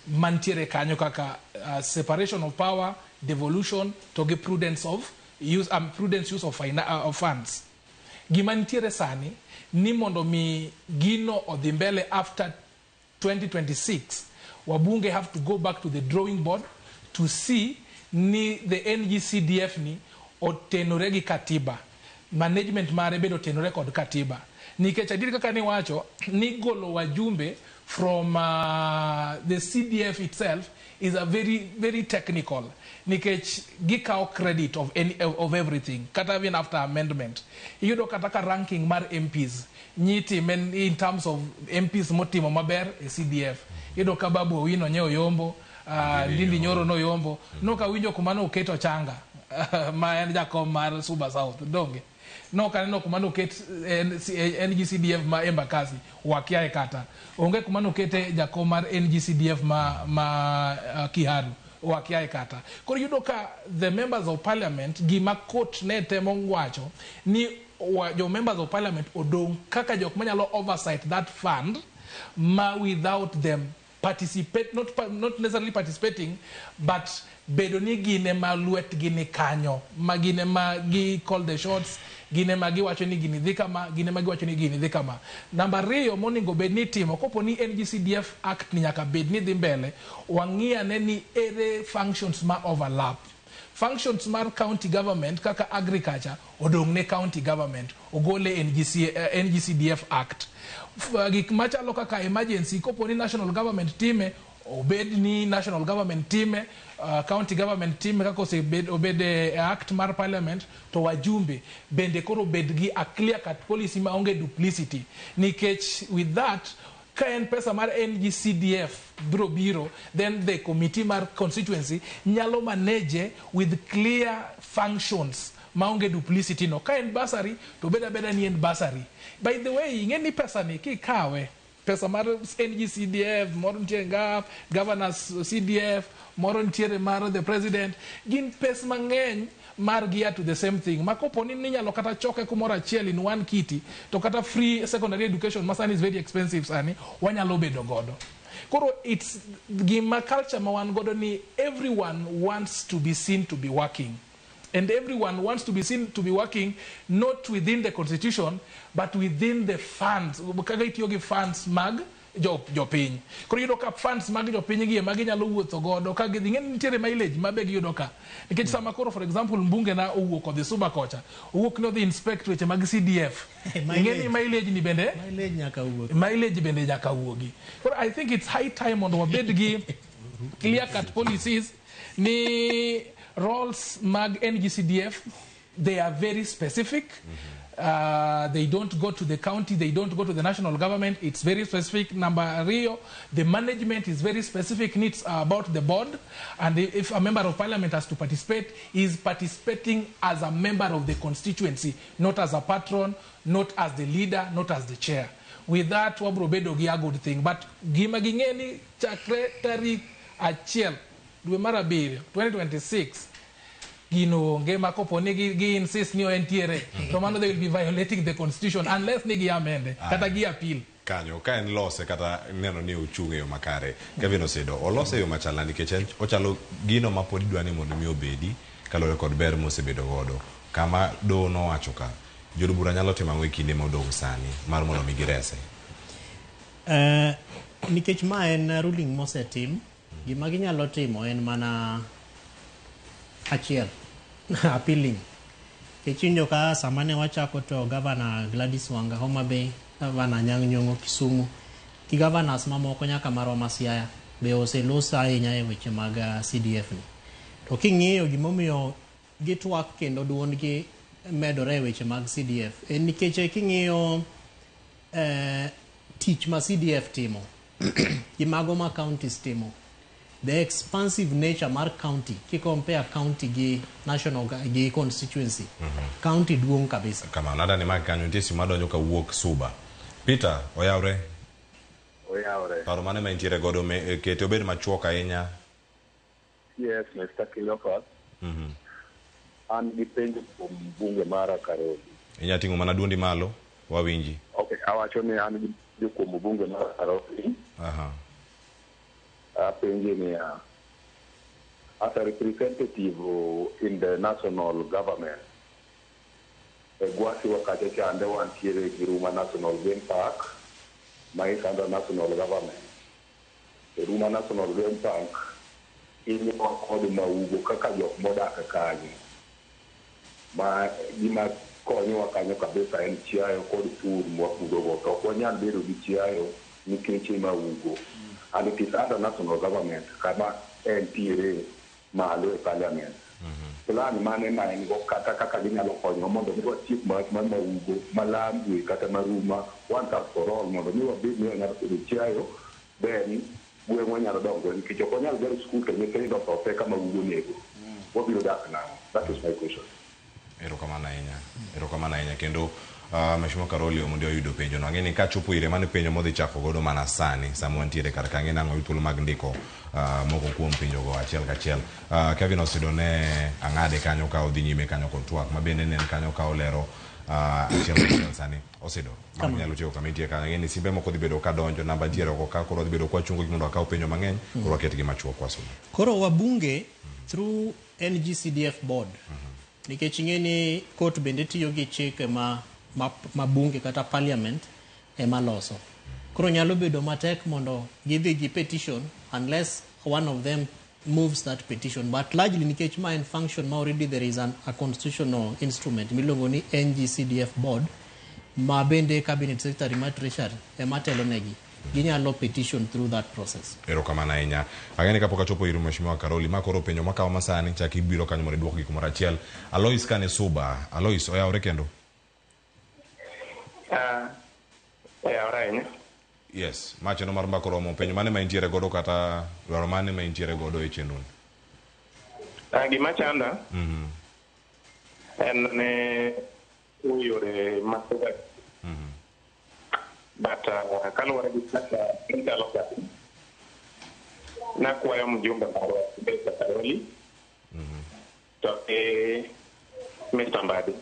mantiere kanyo kaka separation of power, devolution to give prudence use of funds. Gima ntiere sani ni mondo mi gino odhi mbele after 2026 wabunge have to go back to the drawing board to see ni the NGCDF ni otenore gi katiba management mare bedo tenore kod katiba nikech adier kaka ni wacho ni golo wajumbe from the CDF itself is a very technical nikech gikawo credit of everything kata even after amendment iyudo kata ka ranking mar MPs nyiti men in terms of MPs motimo maber e CDF iyudo ka Babu Owino nye oyombo Ndindi Nyoro no yombo no ka winjo kumano oketo changa ma en jakom mar Suba South donge no kaneno kumano ket NGCDF ma Embakasi wakia kata onge kumano kete jakom mar NGCDF ma Kiharu wakia kata koro yudo ka the members of parliament gima court ne temo wacho ni jo members of parliament odong kaka jok manyalo oversight that fund ma without them participate not necessarily participating but bedo ni gine ma luet gini kanyo ma gine ma gi call the shots gine ma gi wacho ni gini dhi kama gine ma gi wacho ni gini dhi kama namba 2 moningo bed ni timo kopo ni NGCDF act ni nyaka bed ni dhi mbele wang'ia ne ni ere functions ma overlap functions mar county government kaka agriculture odong ne county government ogole NGCDF act gik machalo kaka emergency kopo ni national government time obed ni national government time county government time kako se obed act mar parliament to wajumbe bende koro bed gi a clear cut policy ma onge duplicity nikech with that kaen pesa mar NGCDF biro then the committee mar constituency nyalo manage with clear functions maonge duplicity no kaen basari to beda ni en basari by the way ngeni pesa ni kikawe pesa mar NGCDF moro ntiere governors CDF moro ntiere mar the president gin pesa mang'eny mar gia to the same thing makopo ni nyalo kata choke kumora achiel in one kiti to kata free secondary education masani is very expensive sani wanyalo bedo godo koro it's gima culture ma wan godo ni everyone wants to be seen to be working and everyone wants to be seen to be working not within the constitution but within the funds kaga itiyo gi funds mag jopiny koro yudo ka funds mag jopiny gi ema ginyalo wuotho godo ka gidhi ng'eni nitiere mileage mabe giyudo ka nikech sama koro for example mbunge na owuok odhi Suba kocha owuok ni odhi inspect weche mag CDF ng'eni mileage ni bende mileage bende nyaka wuogi koro I think it's high time mondo wabed gi clear cut policies ni roles mag NGCDF they are very specific they don't go to the county, they don't go to the national government. It's very specific. Number 3, the management is very specific needs about the board, and if a member of parliament has to participate, he is participating as a member of the constituency, not as a patron, not as the leader, not as the chair. With that, wabrobedo gi a good thing. But gima gingeni chakre tarik achiel dwe mar abiriyo 2026 gino ngema kopo ni gi insist ni entiere to mano they will be violating the constitution unless ni gi amende kata gi appeal kanyo ka en lose kata neno ni ochunge yo makare Kevin Osedo olose yo machala nikech ochalo gino ma pod dwani mondo mi obedi kalore kod ber mosebedo godo kama do no wacho ka jodo bura nyalo timo ang'o kinde modong sani mar mondo mi girese nikech ma en ruling mosetim gima ginyalo timo en mana achiel appealing kichinjo ka samane wachako to governor Gladys Wanga Homa Bay governor Anyang' Nyong'o Kisumu ki governors mamoko nyaka marwa Siaya be oselosa ahinya e weche mag CDF ni to king'iyo gimomiyo gitwak kendo duondgi medore e weche mag CDF en nikech king'iyo tich ma CDF timo imago ma counties timo the expansive nature mar county ki compare county gi national gi constituency county duong kabisa kama nada ni makanyo ntisi madonyo ka wuok Suba Peter oyawre paro mane ma intiere godo kete obed machuok ahinya yes Mr. Kilofa an gi penjo kuom bunge mara Karoli inya tingo mana duondi malo wawinji okay awacho ni an gi kuom bunge mara Karoli Pennsylvania as a representative in the national government. Gwasi wakati chande wantiere Giruma National Game Park, mais under national government. Giruma National Game Park, ini wakodi maugo kaka jok moda kakani. Ma konyowa kanyo kabisa en chiayo kod pur mwapurogo to ok wanyal bedo gi chiayo nikech maugo. And it is under national government kama entiere malo e parliament. Plan mane ma en go kata kaka ginyalo konyo mondo mi watiek mach mar maugo malambwe kata maruma once and for all mondo mi wabed ni nyalo bedo chiayo then gweng'wa nyalo dongo nikech ok wanyal gero skul to nyithindo to te kama ugo nego. Wabiro dak nang'o? That is my question. Erokamano ahinya kendo Mheshimiwa Karoli omondi oyudo penjo no ng'eni ka chopo ire mane penjo modhi chako godo mana sani sama wantiere kar ka ng'eni ang'o thuolo mag ndiko moko kuom penjo go achiel kachiel. Kevin Osido ne ang'ade kanyo ka odhi nyime kanyo kod twak mabende ne kanyo ka olero achiel kachiel sani Osido nyalo tiyo kama itie kanyo ng'eni simbe moko dhi bedo ka donjo namba tiere ko ka koro dhi bedo kwa chungo mondo akaw penjo mang'eny koro aket gi machuok kwa sumo koro wabunge through NGCDF board nikech ng'eni court bende tiyo gi chike ma bunge kata parliament ema loso. Koro nyalo bedo matek mondo gidhi gi petition unless one of them moves that petition. But largely nikech ma en function ma already there is a constitutional instrument miluongo ni NGCDF board ma bende cabinet secretary ma treasury ema telo negi. Ginyalo petition through that process. Erokamano ahinya. Ageni kapok achopo ir Mheshimiwa Karoli makoro penjo makawa masani chaki biro kanyo mondo duoko gik moro achiel. Alois Kane Suba. Alois oyawre kendo. Alright. Yes, macheno mar mbakoro mo penjo mane ma intiere godo kata dwaro mane ma intiere godo e chenro. Gima chanda. En ne uyore masuga. But kaluwore gi kaka intalo kati. Nakwayo mjumbe marwa Besa Karoli. To Mr. Mbadi.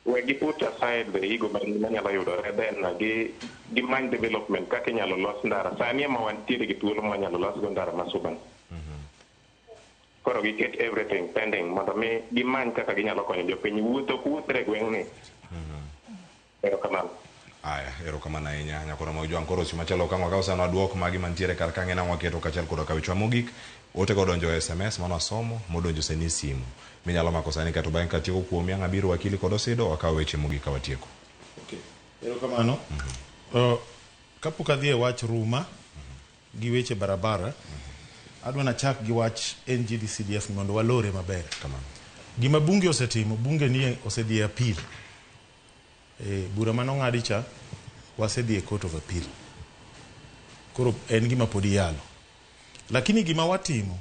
When you put aside the ego manyalo yudore then gi mind development kaka inyalo los ndara sani ma wantiere gi thuolo manyalo los go ndara masuban koro giket everything pending mondo mi gimany kaka ginyalo konyo jopiny wuotho kuothre gweng'ni. Erokamano. Erokamano ahinya nyakoro ma ujwang' koro si machalo kama ka osano duok magi mantiere kar ka ng'ena waketo kachiel kod kawichwa mogik ote go donjo SMS mano asomo modonjo seni simu minyalo mako sani kato bang' katieko kuom yang abiro wakili kod Osido akaw weche mogik ka watieko. Okay. Erokamano. Kapok adhi e wach ruma gi weche barabara adwa na chak gi wach NGCDF mondo walore maber. Kamano. Gima bunge osetimo bunge ni osedhi appeal. Bura mano ng'adi cha wasedhi e court of appeal. Koro en gima podi yalo. Lakini gima watimo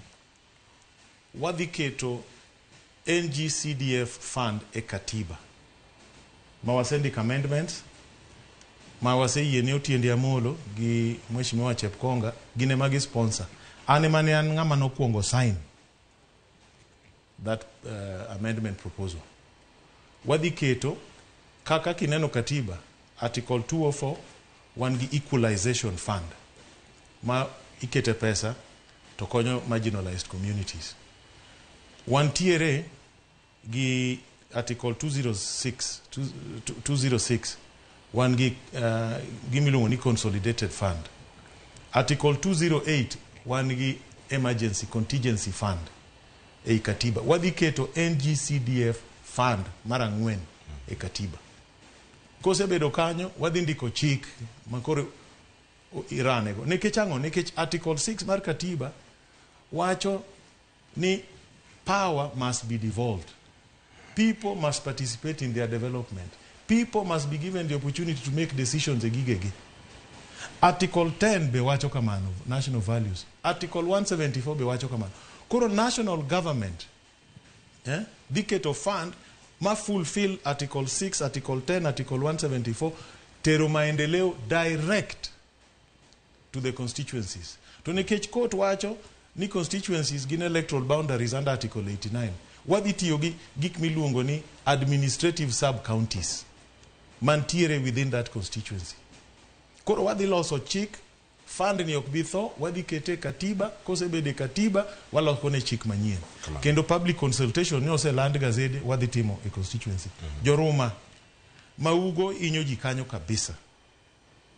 wadhi keto NGCDF fund e katiba. Ma wasendika amendments ma waseyiene Otiende Amolo gi Mheshimiwa Chepkonga gine magi sponsor. Ane mane an ng'ama nokwongo sign that amendment proposal. Wadhi keto kaka kineno katiba article 204 wan gi equalization fund ma ikete pesa to konyo marginalized communities. Wantiere gi article 206 wan gi gimiluongo ni consolidated fund. Article 208 wan gi emergency contingency fund e katiba. Wadhi keto NGCDF fund mara 4 e katiba. Kose bedo kanyo wadhi ndiko chik makoro iranego nikech ang'o nikech article 6 mar katiba wacho ni power must be devolved. People must participate in their development. People must be given the opportunity to make decisions e gigegi. Article 10 be wacho kamano, national values. Article 174 be wacho kamano. Koro national government dhi keto fund ma fulfill article 6, article 10, article 174 tero maendeleo direct to the constituencies. To nikech court wacho ni constituencies gin electoral boundaries under article 89. Wadhi tiyo gi gik miluongo ni administrative sub-counties mantiere within that constituency. Koro wadhi loso chik, fund ni ok bi tho, wadhi kete katiba, kose bede katiba, waloko ne chik manyien. Kendo public consultation ni ose land gazede wadhi timo e constituency. Joruma, maugo inyo ji kanyo kabisa.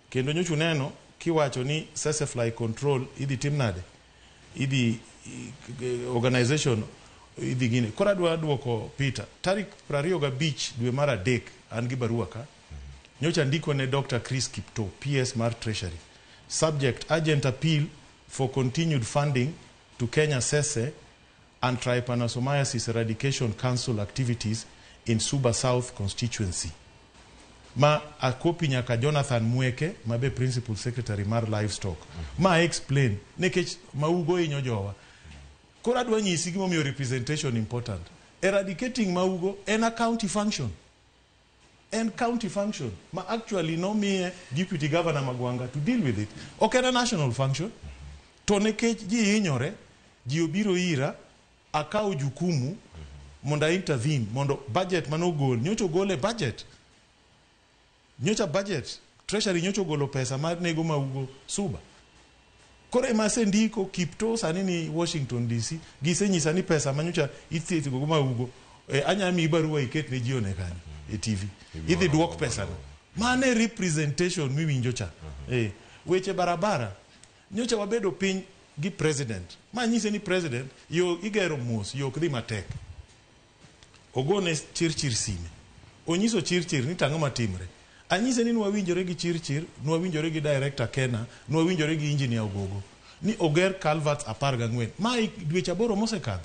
Kendo nyochu neno, kiwacho ni sesefly control, idhi tim nade? Idhi organization idhi gine. Kora dwa duoko Peter. Tarik 25 dwe mar adek an gi barua ka. Nyocha ndiko ne Dr. Chris Kipto, PS mar Treasury. Subject: urgent appeal for continued funding to Kenya Sese and Trypanosomiasis Eradication Council activities in Suba South constituency. Ma akopi nyaka Jonathan Mweke, mabe Principal Secretary mar Livestock. Ma explain, nekech maugo inyo jowa. Kora dwa nyisi gimo miyo representation important. Eradicating maugo en a county function. And county function. Ma actually no me Deputy Governor Magwanga to deal with it. Okay, a national function. To nekech ji inyore, ji obiro ira, akao jukumu, monda intervene, mondo budget mano gol, nyocho gole budget. Nyocha budget, Treasury nyocho golo pesa, mar nego maugo Suba. Kore mase ndiko Kipto sani ni Washington DC, gise nyisa ni pesa manyocha itieti go maugo, anya mi barua iket ne jione kani, TV. Ithi duok pesa no. Mane representation mi winjocha. Weche barabara, nyocha wabedo piny gi president. Ma nyise ni president, yo igero mos, yo kdhi matek. Ogone chirchir sime. Onyiso chirchir ni tang'o matimre. Anyise ni nwawinjore gi chirchir, nwawinjore gi director Kena, nwawinjore gi engineer Ogogo. Ni oger culverts 14. Ma dweche 8 mosekadho.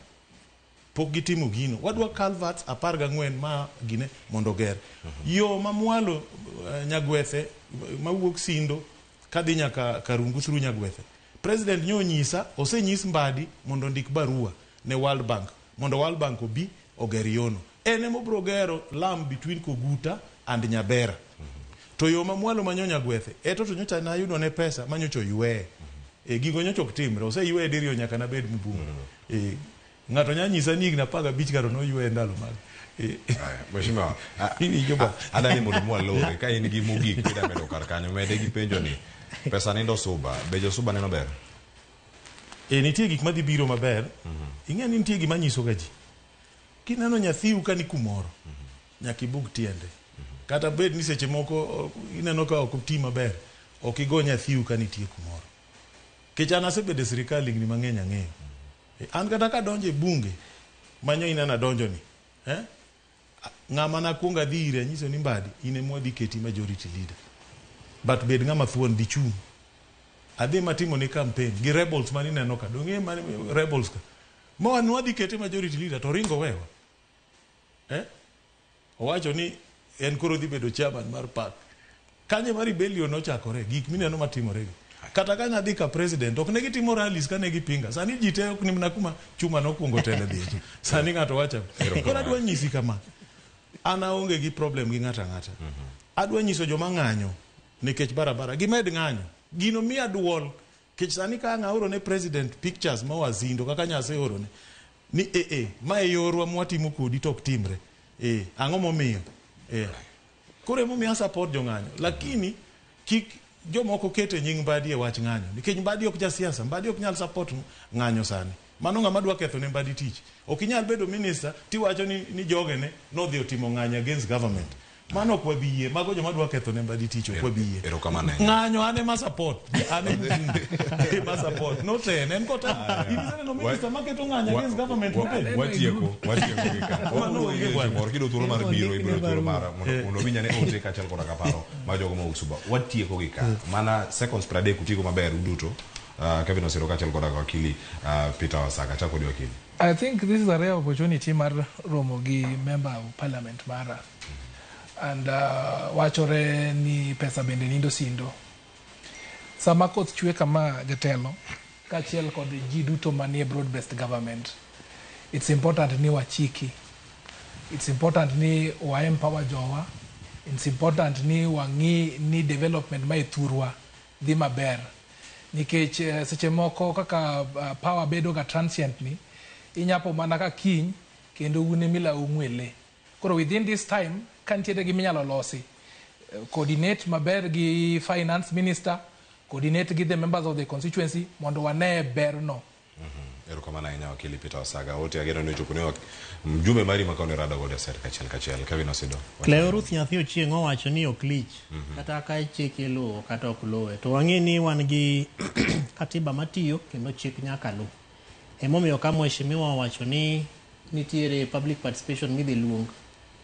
Pok gitimo gino. Wadwa culverts 14 ma gine mondo ger. Yo mamwalo Nyagwethe, mawuok Sindo, kadhi nyaka Karungu through Nyagwethe. President nyonyisa, osenyis Mbadi mondo ndik barua ne World Bank. Mondo World Bank obi oger yono. Ene mobro gero lam between Koguta and Nyabera. To yo mamwalo manyo Nyagwethe. Eto to nyocha na yudo ne pesa manyocho ywe. Gigo nyocho kutimre. Ose ywe dirio nyaka na bed mbungu. Ngato nyanyisa ni igna paga bich karo no ywe ndalo mag. Mheshimiwa, ini joba adani mulimu alore ka in gi mogik pida medo kar kanyo mede gi penjo ni pesa nindo Suba bejo Suba neno ber nitie gik madhi biro maber ing'e ni nitie gima nyiso gaji kineno nyathiu ka ni kumoro nyaka ibug tiende kata bed ni seche moko ineno ka ok ti maber ok igo nyathiu ka nitie kumoro kechana sebede sirikal igni mang'eny ang'eyo an kata ka donje bunge manyo inana donjo ni ng'ama na kuonga dhire nyiso ni Mbadi ine mwadhi keti majority leader but bed ng'ama thuon di chung adhi matimo ni campaign gi rebels mani neno ka donge mani rebels ka mo anwadhi keti majority leader to ringo wewa owacho ni en koro dhi bedo chairman mar park kanye mari rebellion nochakore gik mineno matimore kata kanya dhi ka president ok negi timo rallies ka negi pinga sani jite ok nimna kuma chuma nokuongo tele dhi sani ngato wacha kora adwa nyisi kama ana onge gi problem gi ngata adwa nyiso joma ng'anyo nikech barabara gimed ng'anyo gino miya duol kech sani ka ng'auro ne president pictures ma wazindo kaka nyase oro ne ni ma yorwa mwatimo kodi tok timre ang'o momiyo kore momiya support jo ng'anyo lakini kik jomoko kete nying Mbadi e wach ng'anyo nikech Mbadi ok ja siasa Mbadi ok nyal support ng'anyo sani mano ng'ama dwa ketho ne Mbadi tich ok inyal bedo minister tiwacho ni jogene no dhi otimo ng'anyo against government mano kwa biye mago joma dwa ketho ne Mbadi tich kwa biye ng'anyo ane ma support ane ma support no ten en kota ibisane no minister maketo ng'anyo against government watieko gika mor kido thuolo mar biro ibiro thuolo mar mondo winyane ote ka chal koda kaparo ma jogo ma Suba watieko gika mana seconds 30 kutigo maber uduto Kevin Osiro ka chal koda wakili Peter Wasaga chako di wakili. I think this is a rare opportunity mar romo gi member of parliament mara and wachore ni pesa bende nindo Sindo sama koth chwe kama jatelo kachiel kod ji duto manie broad based government it's important ni wachiki it's important ni wa empower jowa it's important ni wangi ni development ma ithurwa dhi maber nikech seche moko kaka power bedo ga transient ni inyapo mana ka kiny kendo une mila ung'wele koro within this time kantiere gi minyalo losi coordinate maber gi finance minister coordinate gi the members of the constituency mondo wane berno erokamana ina wakili Peter Wasaga wote ageno ni chukuniwa mjumbe mari makaone rada gode ser kachiel Kevin Osido Cleo Ruth nyathi ochieng owacho ni oklich kata ka chike lo kata ok lowe to wang'e ni wan gi katiba matiyo kendo chik nyaka lo emomiyo kama mheshimiwa owacho ni nitiere public participation midhi luong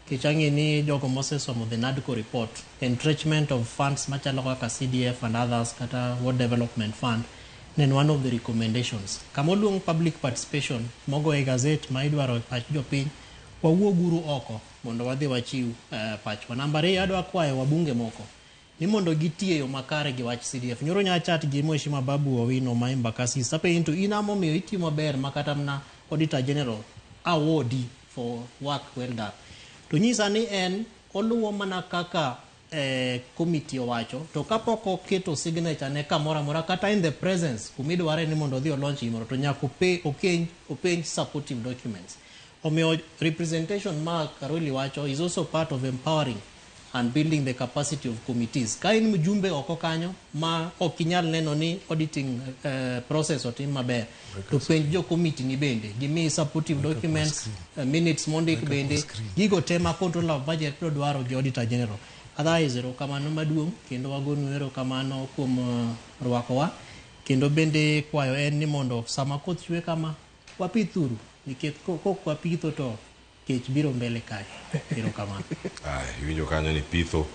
kichangi ni jogo mosesomo the NADCO report, entrenchment of funds machalo kaka CDF and others kata World Development Fund, then one of the recommendations kama luong public participation mogo e gazette ma idwaro pach jopiny wawuo guru oko mondo wadhi wachiw pachwa. Namba 2 adwa kwayo wabunge moko ni mondo gitie yo makare gi wach CDF. Nyoro nya chat gi Mheshimiwa Babu Owino ma Embakasi sape into inamo miyo itimo ber makata mna Auditor General awodi for work well done. To nyisa ni en oluwo mana kaka committee owacho to kapok oketo signature ne kamora mora kata in the presence kumidware ni mondo dhi launch imoro to nyako openj supportive documents. Omiyo representation ma Karoli wacho is also part of empowering and building the capacity of committees. Ka in mjumbe oko kanyo ma okinyal neno ni auditing process otim maber to penj jo committee ni bende gimi supportive documents, minutes mondik bende gigo tema control of budget pro dwaro gi Auditor General. Otherwise kamano maduong' kendo wagonu ero kamano kuom rwakowa kendo bende kwayo en ni mondo sama koth chwe kama wapithuru nikech kok wapitho to kech biro mbele kae. Ero kamano. Iwinjo kanyo ni pitho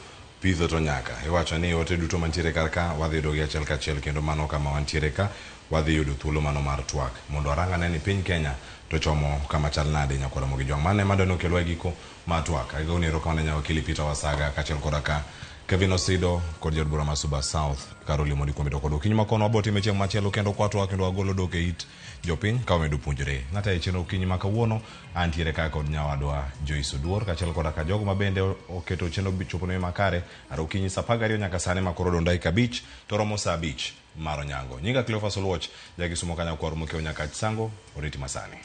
to nyaka. Iwacho ni ote duto mantiere karka wadhi yudo gi achiel kachiel kendo mano kama wantiere ka wadhi yudo thuolo mano mar twak mondo arangane ni piny Kenya to chomo kama chal nade nyakwara mogi jwang' mane madano kelwa giko ma twak. Agoni ero kama nyawa kili Peter Wasaga kachiel kodaka Kevin Osido kod jod bura masuba South Karoli Modi komito kod okinyi makono waboti mechieng' machielo kendo kwatwa kendo wagolo dok e it jopiny ka wamedo puonjore. Ng'ata e chenro okinyi ma kawuono antiere ka kod nyawadwa Joyce Oduor kachiel kodaka jogo mabende oketo chenro bichopo ne makare aro okinyi saa 12 nyaka sane makoro do dakika 5 to romo saa 5 mar onyango. Nyinga Cleophas Oluoch jagisumo kanya kwa rumo nyaka chisango oriti masani.